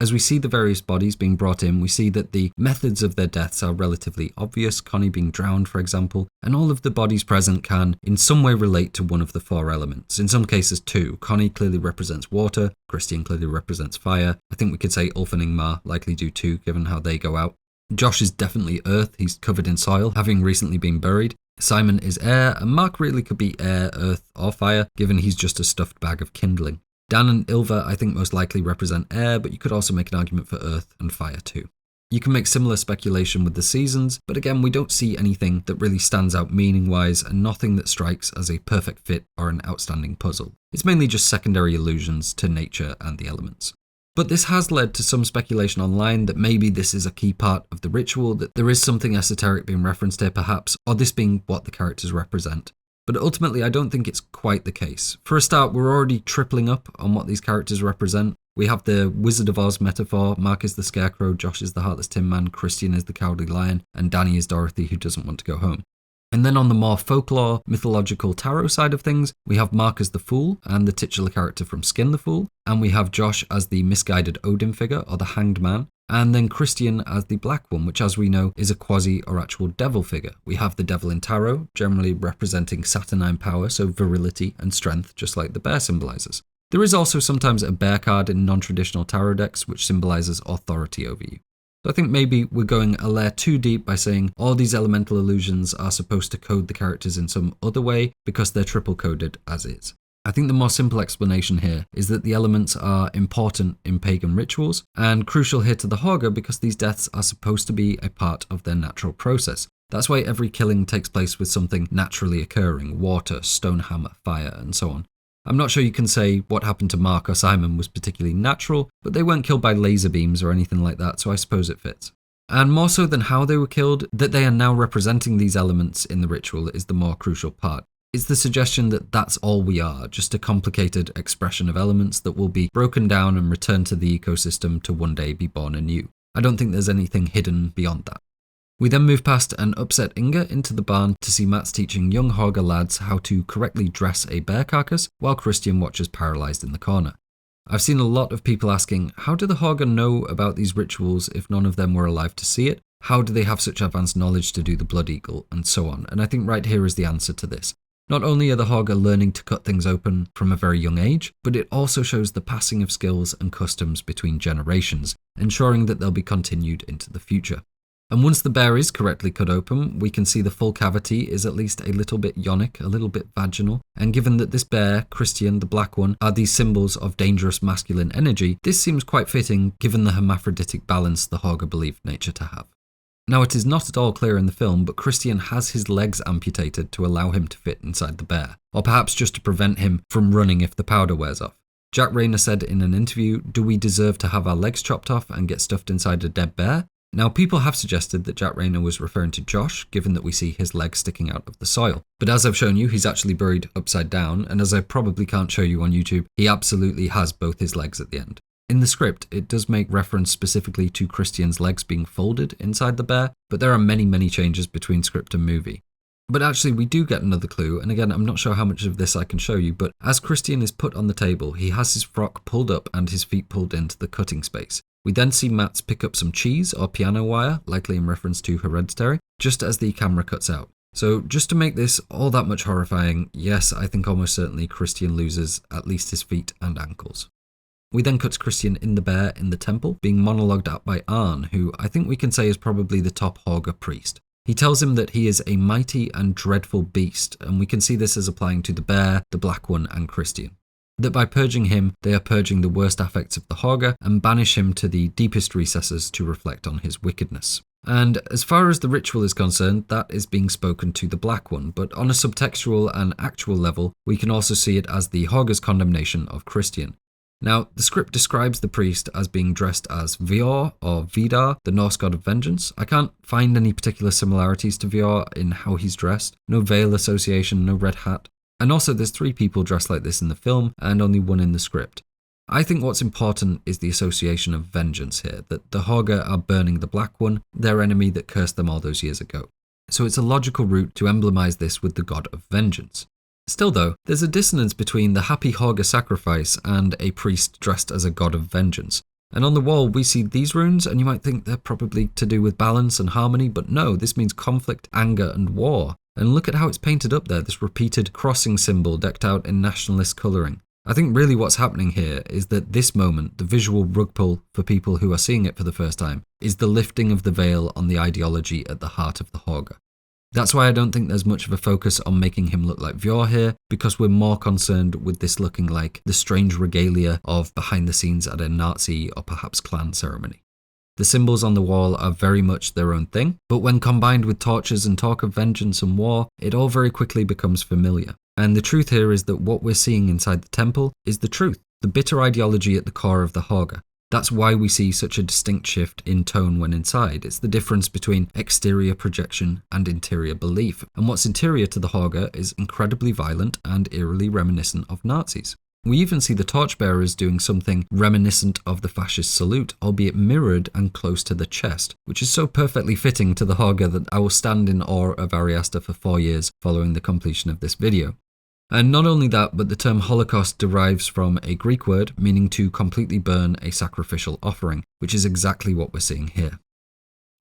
As we see the various bodies being brought in, we see that the methods of their deaths are relatively obvious, Connie being drowned for example, and all of the bodies present can in some way relate to one of the four elements, in some cases two. Connie clearly represents water, Christian clearly represents fire, I think we could say Ulf and Ingemar likely do too given how they go out. Josh is definitely earth, he's covered in soil, having recently been buried. Simon is air, and Mark really could be air, earth or fire, given he's just a stuffed bag of kindling. Dan and Ylva I think most likely represent air, but you could also make an argument for earth and fire too. You can make similar speculation with the seasons, but again we don't see anything that really stands out meaning-wise and nothing that strikes as a perfect fit or an outstanding puzzle. It's mainly just secondary allusions to nature and the elements. But this has led to some speculation online that maybe this is a key part of the ritual, that there is something esoteric being referenced here perhaps, or this being what the characters represent. But ultimately I don't think it's quite the case. For a start, we're already tripling up on what these characters represent. We have the Wizard of Oz metaphor, Mark is the Scarecrow, Josh is the Heartless Tin Man, Christian is the Cowardly Lion, and Danny is Dorothy who doesn't want to go home. And then on the more folklore, mythological tarot side of things, we have Mark as the Fool and the titular character from Skin the Fool, and we have Josh as the misguided Odin figure or the Hanged Man, and then Christian as the Black One, which as we know is a quasi or actual devil figure. We have the devil in tarot, generally representing saturnine power, so virility and strength, just like the bear symbolizes. There is also sometimes a bear card in non-traditional tarot decks, which symbolizes authority over you. So I think maybe we're going a layer too deep by saying all these elemental illusions are supposed to code the characters in some other way because they're triple coded as is. I think the more simple explanation here is that the elements are important in pagan rituals and crucial here to the Hårga because these deaths are supposed to be a part of their natural process. That's why every killing takes place with something naturally occurring: water, stone hammer, fire, and so on. I'm not sure you can say what happened to Mark or Simon was particularly natural, but they weren't killed by laser beams or anything like that, so I suppose it fits. And more so than how they were killed, that they are now representing these elements in the ritual is the more crucial part. It's the suggestion that that's all we are, just a complicated expression of elements that will be broken down and returned to the ecosystem to one day be born anew. I don't think there's anything hidden beyond that. We then move past an upset Inga into the barn to see Mats teaching young Hårga lads how to correctly dress a bear carcass while Christian watches paralysed in the corner. I've seen a lot of people asking, how do the Hårga know about these rituals if none of them were alive to see it? How do they have such advanced knowledge to do the blood eagle, and so on? And I think right here is the answer to this. Not only are the Hårga learning to cut things open from a very young age, but it also shows the passing of skills and customs between generations, ensuring that they'll be continued into the future. And once the bear is correctly cut open, we can see the full cavity is at least a little bit yonic, a little bit vaginal, and given that this bear, Christian, the black one, are these symbols of dangerous masculine energy, this seems quite fitting given the hermaphroditic balance the Hårga believe nature to have. Now, it is not at all clear in the film, but Christian has his legs amputated to allow him to fit inside the bear, or perhaps just to prevent him from running if the powder wears off. Jack Rayner said in an interview, "Do we deserve to have our legs chopped off and get stuffed inside a dead bear?" Now, people have suggested that Jack Rayner was referring to Josh, given that we see his legs sticking out of the soil. But as I've shown you, he's actually buried upside down, and as I probably can't show you on YouTube, he absolutely has both his legs at the end. In the script, it does make reference specifically to Christian's legs being folded inside the bear, but there are many changes between script and movie. But actually, we do get another clue, and again, I'm not sure how much of this I can show you, but as Christian is put on the table, he has his frock pulled up and his feet pulled into the cutting space. We then see Mats pick up some cheese or piano wire, likely in reference to Hereditary, just as the camera cuts out. So just to make this all that much horrifying, yes, I think almost certainly Christian loses at least his feet and ankles. We then cut to Christian in the bear in the temple, being monologued at by Arn, who I think we can say is probably the top Hårga priest. He tells him that he is a mighty and dreadful beast, and we can see this as applying to the bear, the black one, and Christian. That by purging him, they are purging the worst affects of the Hårga and banish him to the deepest recesses to reflect on his wickedness. And as far as the ritual is concerned, that is being spoken to the black one, but on a subtextual and actual level, we can also see it as the Hårga's condemnation of Christian. Now, the script describes the priest as being dressed as Vior or Vidar, the Norse god of vengeance. I can't find any particular similarities to Vior in how he's dressed. No veil association, no red hat. And also there's 3 people dressed like this in the film and only 1 in the script. I think what's important is the association of vengeance here, that the Hårga are burning the black one, their enemy that cursed them all those years ago. So it's a logical route to emblemize this with the god of vengeance. Still though, there's a dissonance between the happy Hårga sacrifice and a priest dressed as a god of vengeance. And on the wall we see these runes, and you might think they're probably to do with balance and harmony, but no, this means conflict, anger and war. And look at how it's painted up there, this repeated crossing symbol decked out in nationalist colouring. I think really what's happening here is that this moment, the visual rug pull for people who are seeing it for the first time, is the lifting of the veil on the ideology at the heart of the Hårga. That's why I don't think there's much of a focus on making him look like Vior here, because we're more concerned with this looking like the strange regalia of behind the scenes at a Nazi or perhaps Klan ceremony. The symbols on the wall are very much their own thing, but when combined with torches and talk of vengeance and war, it all very quickly becomes familiar. And the truth here is that what we're seeing inside the temple is the truth, the bitter ideology at the core of the Hårga. That's why we see such a distinct shift in tone when inside. It's the difference between exterior projection and interior belief. And what's interior to the Hårga is incredibly violent and eerily reminiscent of Nazis. We even see the torchbearers doing something reminiscent of the fascist salute, albeit mirrored and close to the chest, which is so perfectly fitting to the Hårga that I will stand in awe of Ariasta for 4 years following the completion of this video. And not only that, but the term Holocaust derives from a Greek word meaning to completely burn a sacrificial offering, which is exactly what we're seeing here.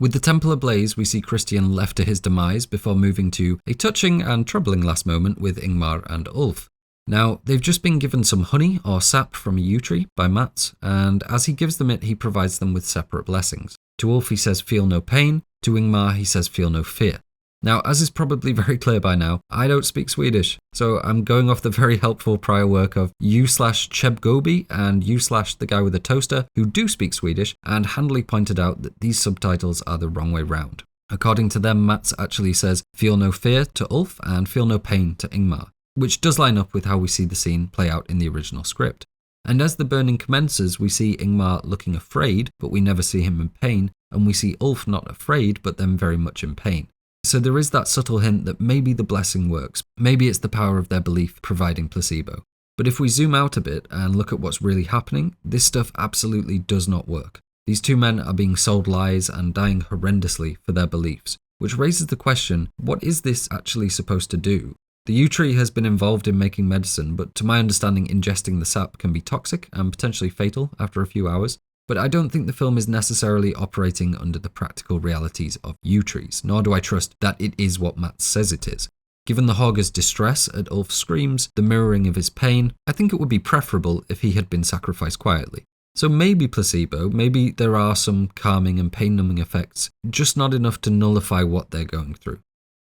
With the temple ablaze, we see Christian left to his demise before moving to a touching and troubling last moment with Ingmar and Ulf. Now, they've just been given some honey or sap from a yew tree by Mats, and as he gives them it, he provides them with separate blessings. To Ulf he says feel no pain, to Ingmar he says feel no fear. Now, as is probably very clear by now, I don't speak Swedish, so I'm going off the very helpful prior work of you/Chebgobi and you/the guy with a toaster, who do speak Swedish, and handily pointed out that these subtitles are the wrong way round. According to them, Mats actually says feel no fear to Ulf and feel no pain to Ingmar, which does line up with how we see the scene play out in the original script. And as the burning commences, we see Ingmar looking afraid, but we never see him in pain, and we see Ulf not afraid, but then very much in pain. So there is that subtle hint that maybe the blessing works, maybe it's the power of their belief providing placebo. But if we zoom out a bit and look at what's really happening, this stuff absolutely does not work. These two men are being sold lies and dying horrendously for their beliefs, which raises the question, what is this actually supposed to do? The yew tree has been involved in making medicine, but to my understanding ingesting the sap can be toxic and potentially fatal after a few hours. But I don't think the film is necessarily operating under the practical realities of yew trees, nor do I trust that it is what Mats says it is. Given the Hårga's distress at Ulf's screams, the mirroring of his pain, I think it would be preferable if he had been sacrificed quietly. So maybe placebo, maybe there are some calming and pain-numbing effects, just not enough to nullify what they're going through.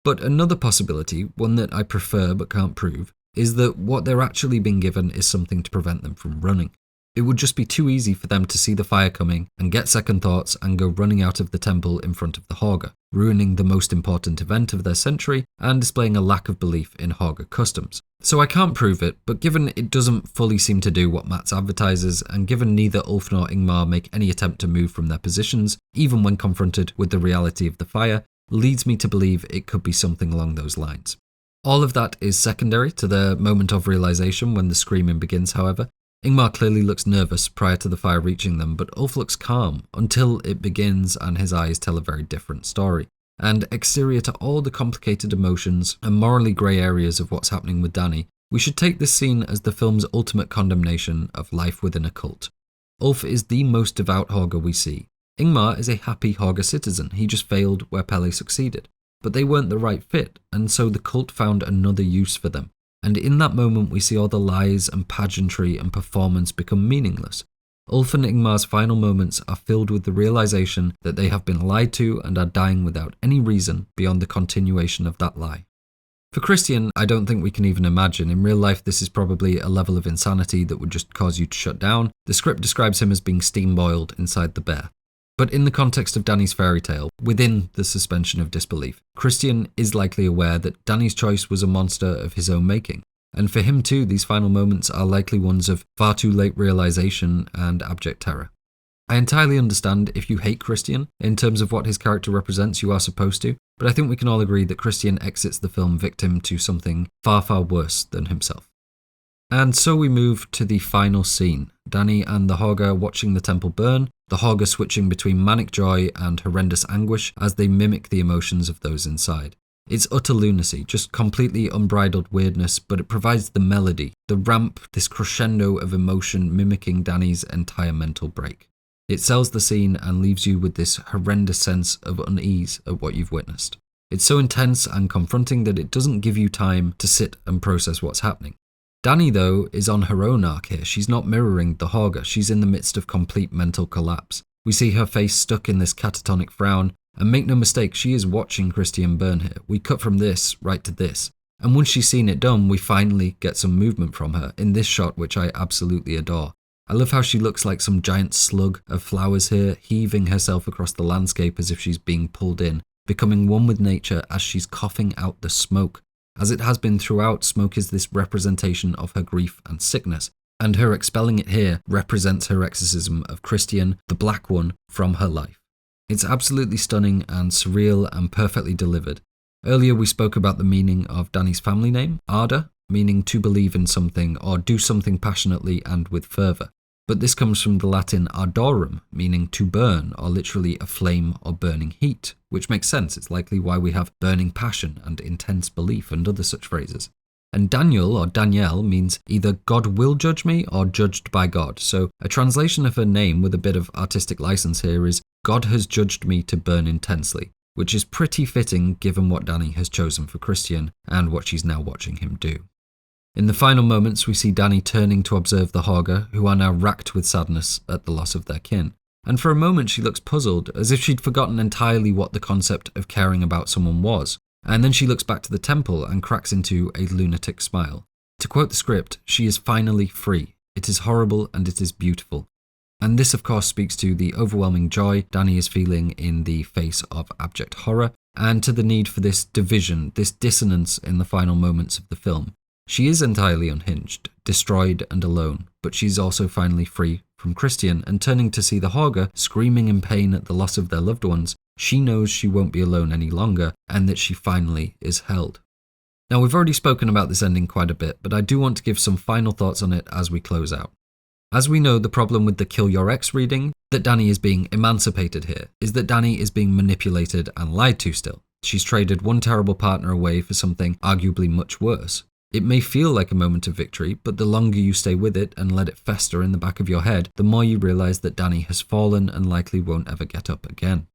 But another possibility, one that I prefer but can't prove, is that what they're actually being given is something to prevent them from running. It would just be too easy for them to see the fire coming and get second thoughts and go running out of the temple in front of the Hårga, ruining the most important event of their century and displaying a lack of belief in Hårga customs. So I can't prove it, but given it doesn't fully seem to do what Mats advertises, and given neither Ulf nor Ingmar make any attempt to move from their positions, even when confronted with the reality of the fire, leads me to believe it could be something along those lines. All of that is secondary to the moment of realization when the screaming begins, however. Ingmar clearly looks nervous prior to the fire reaching them, but Ulf looks calm until it begins and his eyes tell a very different story. And exterior to all the complicated emotions and morally grey areas of what's happening with Danni, we should take this scene as the film's ultimate condemnation of life within a cult. Ulf is the most devout Hårga we see. Ingmar is a happy Hårga citizen, he just failed where Pelle succeeded. But they weren't the right fit, and so the cult found another use for them. And in that moment we see all the lies and pageantry and performance become meaningless. Ulf and Ingmar's final moments are filled with the realization that they have been lied to and are dying without any reason beyond the continuation of that lie. For Christian, I don't think we can even imagine. In real life, this is probably a level of insanity that would just cause you to shut down. The script describes him as being steam-boiled inside the bear. But in the context of Danni's fairy tale, within the suspension of disbelief, Christian is likely aware that Danni's choice was a monster of his own making. And for him too, these final moments are likely ones of far too late realization and abject terror. I entirely understand if you hate Christian, in terms of what his character represents, you are supposed to, but I think we can all agree that Christian exits the film victim to something far, far worse than himself. And so we move to the final scene, Danni and the Hårga watching the temple burn, the Hårga switching between manic joy and horrendous anguish as they mimic the emotions of those inside. It's utter lunacy, just completely unbridled weirdness, but it provides the melody, the ramp, this crescendo of emotion mimicking Danni's entire mental break. It sells the scene and leaves you with this horrendous sense of unease at what you've witnessed. It's so intense and confronting that it doesn't give you time to sit and process what's happening. Danni, though, is on her own arc here. She's not mirroring the Hårga. She's in the midst of complete mental collapse. We see her face stuck in this catatonic frown, and make no mistake, she is watching Christian burn here. We cut from this right to this. And once she's seen it done, we finally get some movement from her in this shot, which I absolutely adore. I love how she looks like some giant slug of flowers here, heaving herself across the landscape as if she's being pulled in, becoming one with nature as she's coughing out the smoke. As it has been throughout, smoke is this representation of her grief and sickness, and her expelling it here represents her exorcism of Christian, the Black One, from her life. It's absolutely stunning and surreal and perfectly delivered. Earlier we spoke about the meaning of Danni's family name, Ardor, meaning to believe in something or do something passionately and with fervour. But this comes from the Latin ardorum, meaning to burn, or literally a flame or burning heat, which makes sense. It's likely why we have burning passion and intense belief and other such phrases. And Daniel or Danielle means either God will judge me or judged by God. So a translation of her name with a bit of artistic license here is God has judged me to burn intensely, which is pretty fitting given what Danni has chosen for Christian and what she's now watching him do. In the final moments, we see Danni turning to observe the Hårga, who are now racked with sadness at the loss of their kin. and for a moment she looks puzzled, as if she'd forgotten entirely what the concept of caring about someone was, and then she looks back to the temple and cracks into a lunatic smile. To quote the script, she is finally free. It is horrible and it is beautiful. And this of course speaks to the overwhelming joy Danni is feeling in the face of abject horror, and to the need for this division, this dissonance in the final moments of the film. She is entirely unhinged, destroyed and alone, but she's also finally free from Christian, and turning to see the Hårga screaming in pain at the loss of their loved ones, she knows she won't be alone any longer, and that she finally is held. Now, we've already spoken about this ending quite a bit, but I do want to give some final thoughts on it as we close out. As we know, the problem with the kill your ex reading, that Danni is being emancipated here, is that Danni is being manipulated and lied to still. She's traded one terrible partner away for something arguably much worse. It may feel like a moment of victory, but the longer you stay with it and let it fester in the back of your head, the more you realise that Danni has fallen and likely won't ever get up again.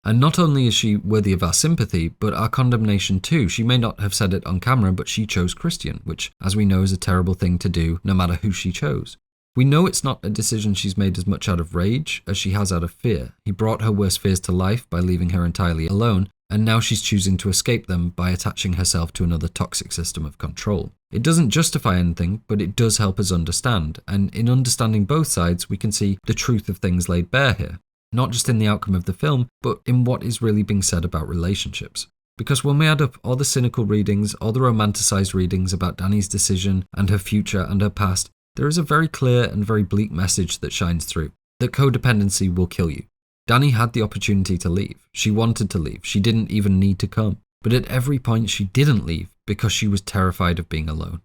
And not only is she worthy of our sympathy, but our condemnation too. She may not have said it on camera, but she chose Christian, which, as we know, is a terrible thing to do, no matter who she chose. We know it's not a decision she's made as much out of rage as she has out of fear. He brought her worst fears to life by leaving her entirely alone, and now she's choosing to escape them by attaching herself to another toxic system of control. It doesn't justify anything, but it does help us understand, and in understanding both sides, we can see the truth of things laid bare here. Not just in the outcome of the film, but in what is really being said about relationships. Because when we add up all the cynical readings, all the romanticised readings about Danni's decision and her future and her past, there is a very clear and very bleak message that shines through, that codependency will kill you. Danni had the opportunity to leave. She wanted to leave. She didn't even need to come. But at every point she didn't leave because she was terrified of being alone.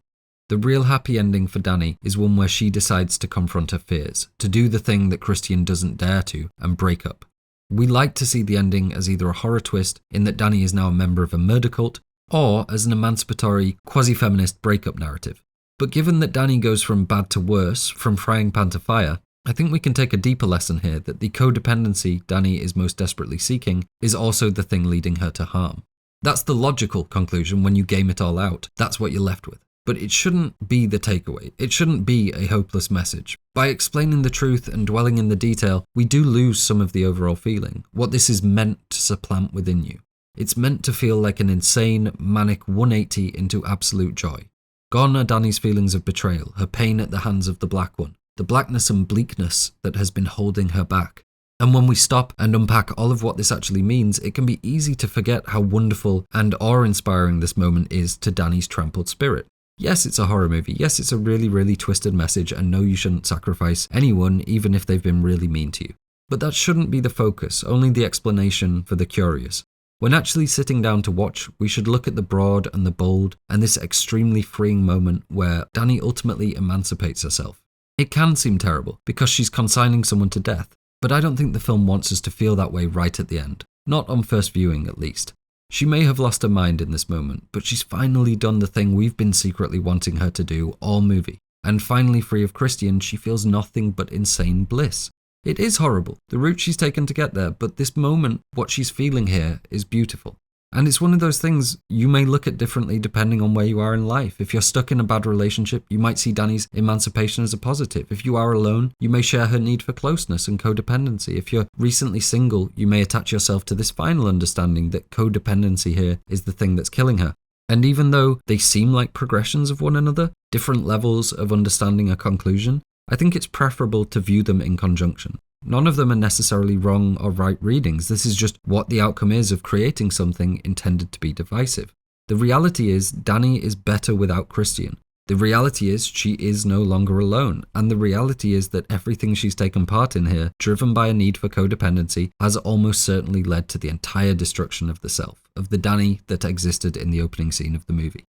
The real happy ending for Danni is one where she decides to confront her fears, to do the thing that Christian doesn't dare to, and break up. We like to see the ending as either a horror twist in that Danni is now a member of a murder cult, or as an emancipatory, quasi-feminist breakup narrative. But given that Danni goes from bad to worse, from frying pan to fire, I think we can take a deeper lesson here that the codependency Danni is most desperately seeking is also the thing leading her to harm. That's the logical conclusion when you game it all out. That's what you're left with. But it shouldn't be the takeaway. It shouldn't be a hopeless message. By explaining the truth and dwelling in the detail, we do lose some of the overall feeling, what this is meant to supplant within you. It's meant to feel like an insane, manic 180 into absolute joy. Gone are Danni's feelings of betrayal, her pain at the hands of the Black One, the blackness and bleakness that has been holding her back. And when we stop and unpack all of what this actually means, it can be easy to forget how wonderful and awe-inspiring this moment is to Danni's trampled spirit. Yes, it's a horror movie. Yes, it's a really, really twisted message, and no, you shouldn't sacrifice anyone, even if they've been really mean to you. But that shouldn't be the focus, only the explanation for the curious. When actually sitting down to watch, we should look at the broad and the bold, and this extremely freeing moment where Danni ultimately emancipates herself. It can seem terrible, because she's consigning someone to death, but I don't think the film wants us to feel that way right at the end. Not on first viewing, at least. She may have lost her mind in this moment, but she's finally done the thing we've been secretly wanting her to do all movie. And finally free of Christian, she feels nothing but insane bliss. It is horrible, the route she's taken to get there, but this moment, what she's feeling here, is beautiful. And it's one of those things you may look at differently depending on where you are in life. If you're stuck in a bad relationship, you might see Danni's emancipation as a positive. If you are alone, you may share her need for closeness and codependency. If you're recently single, you may attach yourself to this final understanding that codependency here is the thing that's killing her. And even though they seem like progressions of one another, different levels of understanding a conclusion, I think it's preferable to view them in conjunction. None of them are necessarily wrong or right readings. This is just what the outcome is of creating something intended to be divisive. The reality is Danni is better without Christian. The reality is she is no longer alone. And the reality is that everything she's taken part in here, driven by a need for codependency, has almost certainly led to the entire destruction of the self, of the Danni that existed in the opening scene of the movie.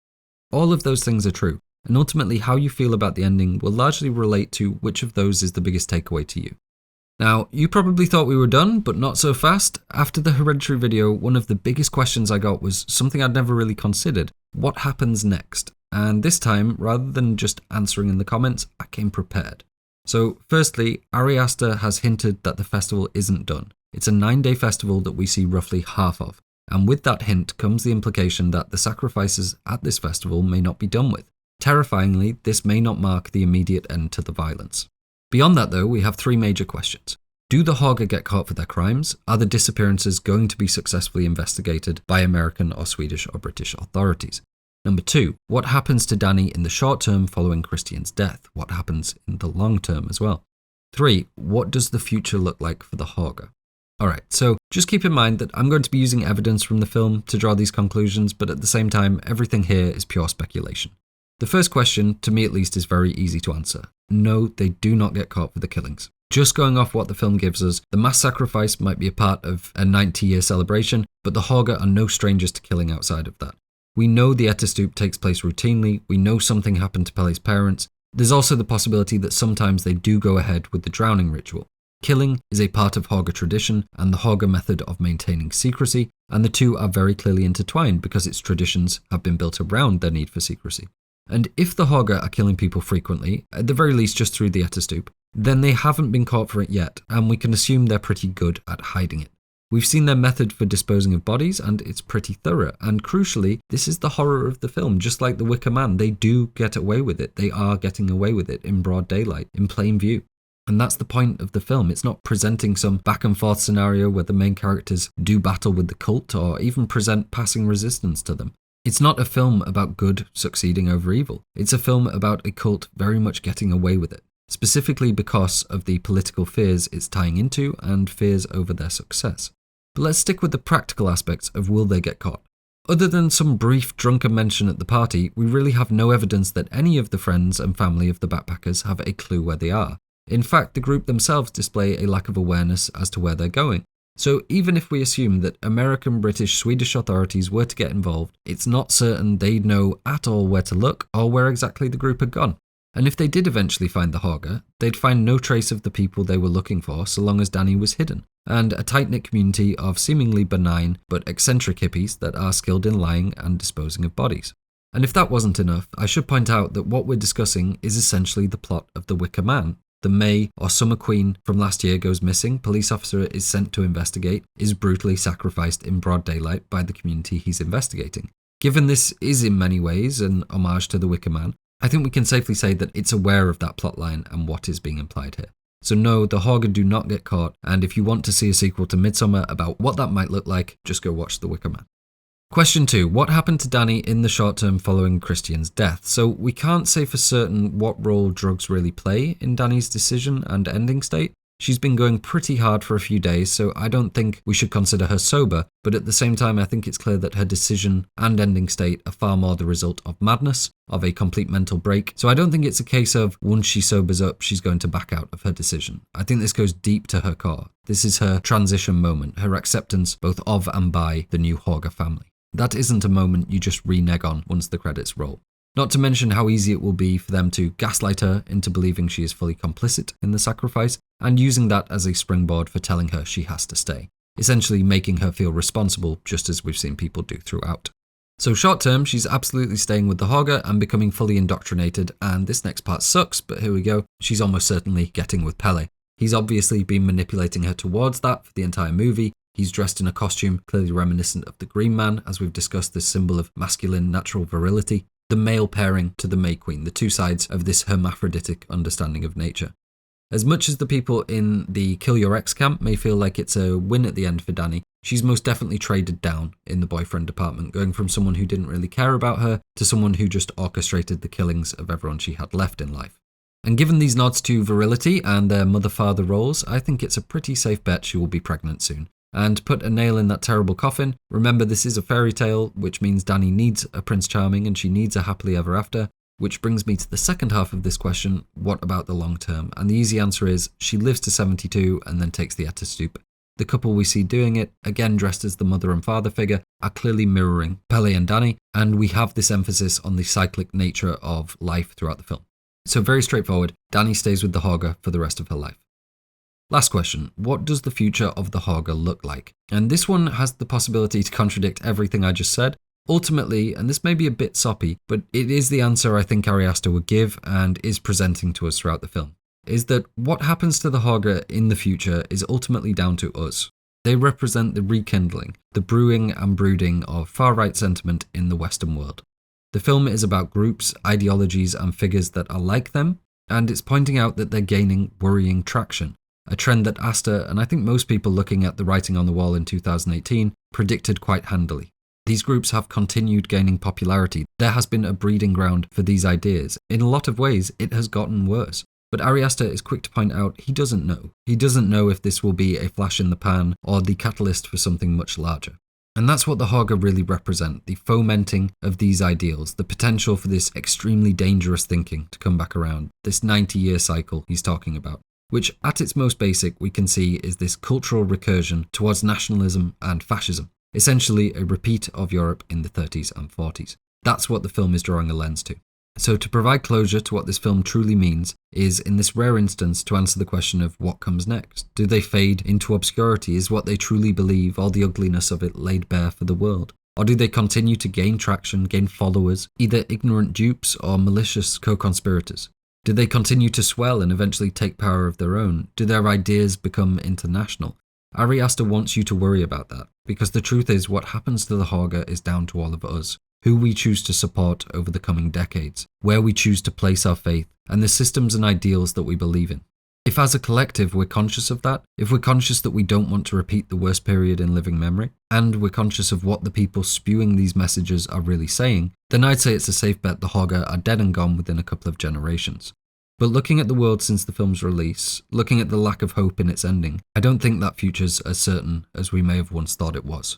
All of those things are true. And ultimately how you feel about the ending will largely relate to which of those is the biggest takeaway to you. Now, you probably thought we were done, but not so fast. After the Hereditary video, one of the biggest questions I got was something I'd never really considered. What happens next? And this time, rather than just answering in the comments, I came prepared. So, firstly, Ari Aster has hinted that the festival isn't done. It's a 9-day festival that we see roughly half of. And with that hint comes the implication that the sacrifices at this festival may not be done with. Terrifyingly, this may not mark the immediate end to the violence. Beyond that though, we have 3 major questions. Do the Hårga get caught for their crimes? Are the disappearances going to be successfully investigated by American or Swedish or British authorities? Number 2, what happens to Danni in the short term following Christian's death? What happens in the long term as well? 3, what does the future look like for the Hårga? Alright, so just keep in mind that I'm going to be using evidence from the film to draw these conclusions, but at the same time, everything here is pure speculation. The first question, to me at least, is very easy to answer. No, they do not get caught for the killings. Just going off what the film gives us, the mass sacrifice might be a part of a 90-year celebration, but the Hårga are no strangers to killing outside of that. We know the Attestup takes place routinely, we know something happened to Pelle's parents. There's also the possibility that sometimes they do go ahead with the drowning ritual. Killing is a part of Hårga tradition and the Hårga method of maintaining secrecy, and the two are very clearly intertwined because its traditions have been built around their need for secrecy. And if the Hårga are killing people frequently, at the very least just through the Attestup, then they haven't been caught for it yet, and we can assume they're pretty good at hiding it. We've seen their method for disposing of bodies, and it's pretty thorough, and crucially, this is the horror of the film. Just like the Wicker Man, they do get away with it. They are getting away with it in broad daylight, in plain view. And that's the point of the film. It's not presenting some back and forth scenario where the main characters do battle with the cult or even present passing resistance to them. It's not a film about good succeeding over evil. It's a film about a cult very much getting away with it, specifically because of the political fears it's tying into and fears over their success. But let's stick with the practical aspects of will they get caught. Other than some brief drunken mention at the party, we really have no evidence that any of the friends and family of the backpackers have a clue where they are. In fact, the group themselves display a lack of awareness as to where they're going. So even if we assume that American, British, Swedish authorities were to get involved, it's not certain they'd know at all where to look or where exactly the group had gone. And if they did eventually find the Hårga, they'd find no trace of the people they were looking for so long as Danni was hidden, and a tight-knit community of seemingly benign but eccentric hippies that are skilled in lying and disposing of bodies. And if that wasn't enough, I should point out that what we're discussing is essentially the plot of the Wicker Man. The May or Summer Queen from last year goes missing, police officer is sent to investigate, is brutally sacrificed in broad daylight by the community he's investigating. Given this is in many ways an homage to the Wicker Man, I think we can safely say that it's aware of that plotline and what is being implied here. So no, the Hårga do not get caught, and if you want to see a sequel to Midsommar about what that might look like, just go watch The Wicker Man. Question 2. What happened to Danni in the short term following Christian's death? So we can't say for certain what role drugs really play in Danni's decision and ending state. She's been going pretty hard for a few days, so I don't think we should consider her sober, but at the same time I think it's clear that her decision and ending state are far more the result of madness, of a complete mental break, so I don't think it's a case of once she sobers up she's going to back out of her decision. I think this goes deep to her core. This is her transition moment, her acceptance both of and by the new Hårga family. That isn't a moment you just renege on once the credits roll. Not to mention how easy it will be for them to gaslight her into believing she is fully complicit in the sacrifice and using that as a springboard for telling her she has to stay, essentially making her feel responsible just as we've seen people do throughout. So short term, she's absolutely staying with the Hårga and becoming fully indoctrinated, and this next part sucks, but here we go, she's almost certainly getting with Pelle. He's obviously been manipulating her towards that for the entire movie. He's dressed in a costume clearly reminiscent of the Green Man, as we've discussed, this symbol of masculine natural virility. The male pairing to the May Queen, the two sides of this hermaphroditic understanding of nature. As much as the people in the Kill Your Ex camp may feel like it's a win at the end for Danni, she's most definitely traded down in the boyfriend department, going from someone who didn't really care about her to someone who just orchestrated the killings of everyone she had left in life. And given these nods to virility and their mother-father roles, I think it's a pretty safe bet she will be pregnant soon. And put a nail in that terrible coffin. Remember, this is a fairy tale, which means Danni needs a Prince Charming and she needs a happily ever after. Which brings me to the second half of this question, what about the long term? And the easy answer is, she lives to 72 and then takes the Attestup. The couple we see doing it, again dressed as the mother and father figure, are clearly mirroring Pelle and Danni, and we have this emphasis on the cyclic nature of life throughout the film. So very straightforward, Danni stays with the Hårga for the rest of her life. Last question, what does the future of the Hårga look like? And this one has the possibility to contradict everything I just said. Ultimately, and this may be a bit soppy, but it is the answer I think Ari Aster would give and is presenting to us throughout the film, is that what happens to the Hårga in the future is ultimately down to us. They represent the rekindling, the brewing and brooding of far-right sentiment in the Western world. The film is about groups, ideologies and figures that are like them, and it's pointing out that they're gaining worrying traction. a trend that Asta, and I think most people looking at the writing on the wall in 2018, predicted quite handily. These groups have continued gaining popularity. There has been a breeding ground for these ideas. In a lot of ways, it has gotten worse. But Ari Aster is quick to point out he doesn't know. He doesn't know if this will be a flash in the pan or the catalyst for something much larger. And that's what the Hårga really represent, the fomenting of these ideals, the potential for this extremely dangerous thinking to come back around, this 90-year cycle he's talking about, which at its most basic we can see is this cultural recursion towards nationalism and fascism, essentially a repeat of Europe in the 30s and 40s. That's what the film is drawing a lens to. So to provide closure to what this film truly means is, in this rare instance, to answer the question of what comes next. Do they fade into obscurity? Is what they truly believe, all the ugliness of it, laid bare for the world? Or do they continue to gain traction, gain followers, either ignorant dupes or malicious co-conspirators? Do they continue to swell and eventually take power of their own? Do their ideas become international? Ari Aster wants you to worry about that, because the truth is what happens to the Hårga is down to all of us. Who we choose to support over the coming decades, where we choose to place our faith, and the systems and ideals that we believe in. If as a collective we're conscious of that, if we're conscious that we don't want to repeat the worst period in living memory, and we're conscious of what the people spewing these messages are really saying, then I'd say it's a safe bet the Hårga are dead and gone within a couple of generations. But looking at the world since the film's release, looking at the lack of hope in its ending, I don't think that future's as certain as we may have once thought it was.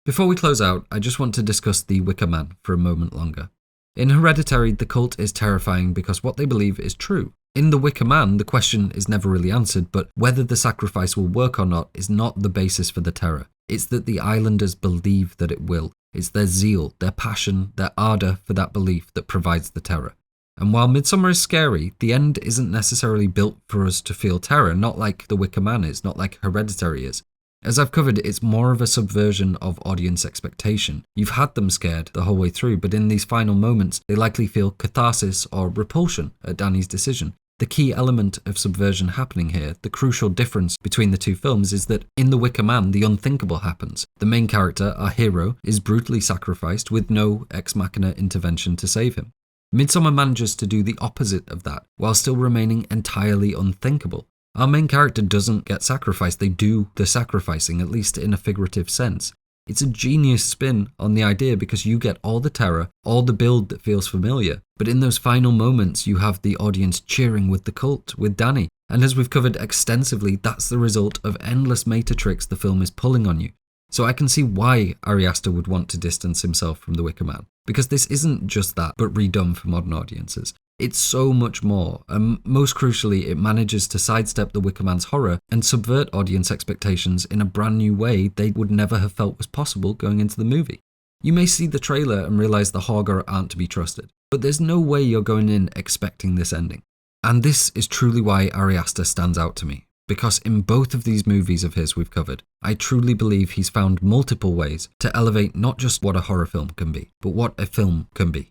Before we close out, I just want to discuss the Wicker Man for a moment longer. In Hereditary, the cult is terrifying because what they believe is true. In the Wicker Man, the question is never really answered, but whether the sacrifice will work or not is not the basis for the terror. It's that the islanders believe that it will. It's their zeal, their passion, their ardour for that belief that provides the terror. And while Midsommar is scary, the end isn't necessarily built for us to feel terror, not like the Wicker Man is, not like Hereditary is. As I've covered, it's more of a subversion of audience expectation. You've had them scared the whole way through, but in these final moments, they likely feel catharsis or repulsion at Danny's decision. The key element of subversion happening here, the crucial difference between the two films, is that in The Wicker Man, the unthinkable happens. The main character, our hero, is brutally sacrificed with no ex machina intervention to save him. Midsommar manages to do the opposite of that, while still remaining entirely unthinkable. Our main character doesn't get sacrificed, they do the sacrificing, at least in a figurative sense. It's a genius spin on the idea because you get all the terror, all the build that feels familiar, but in those final moments you have the audience cheering with the cult, with Danny, and as we've covered extensively, that's the result of endless meta tricks the film is pulling on you. So I can see why Ari Aster would want to distance himself from The Wicker Man, because this isn't just that, but redone for modern audiences. It's so much more, and most crucially, it manages to sidestep The Wicker Man's horror and subvert audience expectations in a brand new way they would never have felt was possible going into the movie. You may see the trailer and realise the Hårga aren't to be trusted, but there's no way you're going in expecting this ending. And this is truly why Ari Aster stands out to me, because in both of these movies of his we've covered, I truly believe he's found multiple ways to elevate not just what a horror film can be, but what a film can be.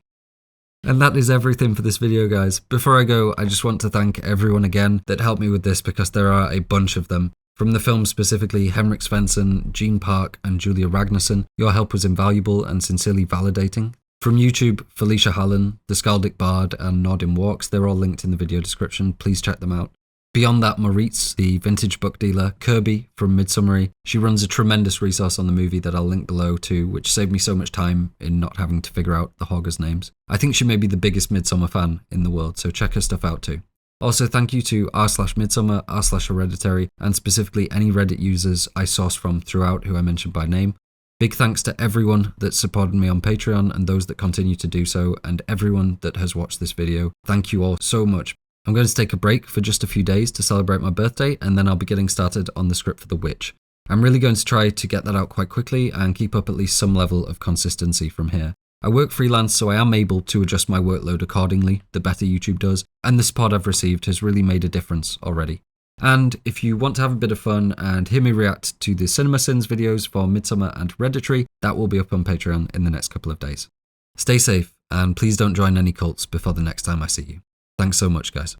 And that is everything for this video, guys. Before I go, I just want to thank everyone again that helped me with this, because there are a bunch of them. From the film specifically, Henrik Svensson, Jean Park and Julia Ragnarsson, your help was invaluable and sincerely validating. From YouTube, Felicia Hallen, The Skaldic Bard and Nordin Walks, they're all linked in the video description, please check them out. Beyond that, Moritz, the vintage book dealer, Kirby from Midsommary. She runs a tremendous resource on the movie that I'll link below too, which saved me so much time in not having to figure out the Hårga's names. I think she may be the biggest Midsommar fan in the world, so check her stuff out too. Also, thank you to r/Midsommar, r/Hereditary, and specifically any Reddit users I sourced from throughout who I mentioned by name. Big thanks to everyone that supported me on Patreon and those that continue to do so, and everyone that has watched this video. Thank you all so much. I'm going to take a break for just a few days to celebrate my birthday, and then I'll be getting started on the script for The Witch. I'm really going to try to get that out quite quickly and keep up at least some level of consistency from here. I work freelance, so I am able to adjust my workload accordingly, the better YouTube does, and the support I've received has really made a difference already. And if you want to have a bit of fun and hear me react to the Cinema Sins videos for Midsommar and Hereditary, that will be up on Patreon in the next couple of days. Stay safe, and please don't join any cults before the next time I see you. Thanks so much, guys.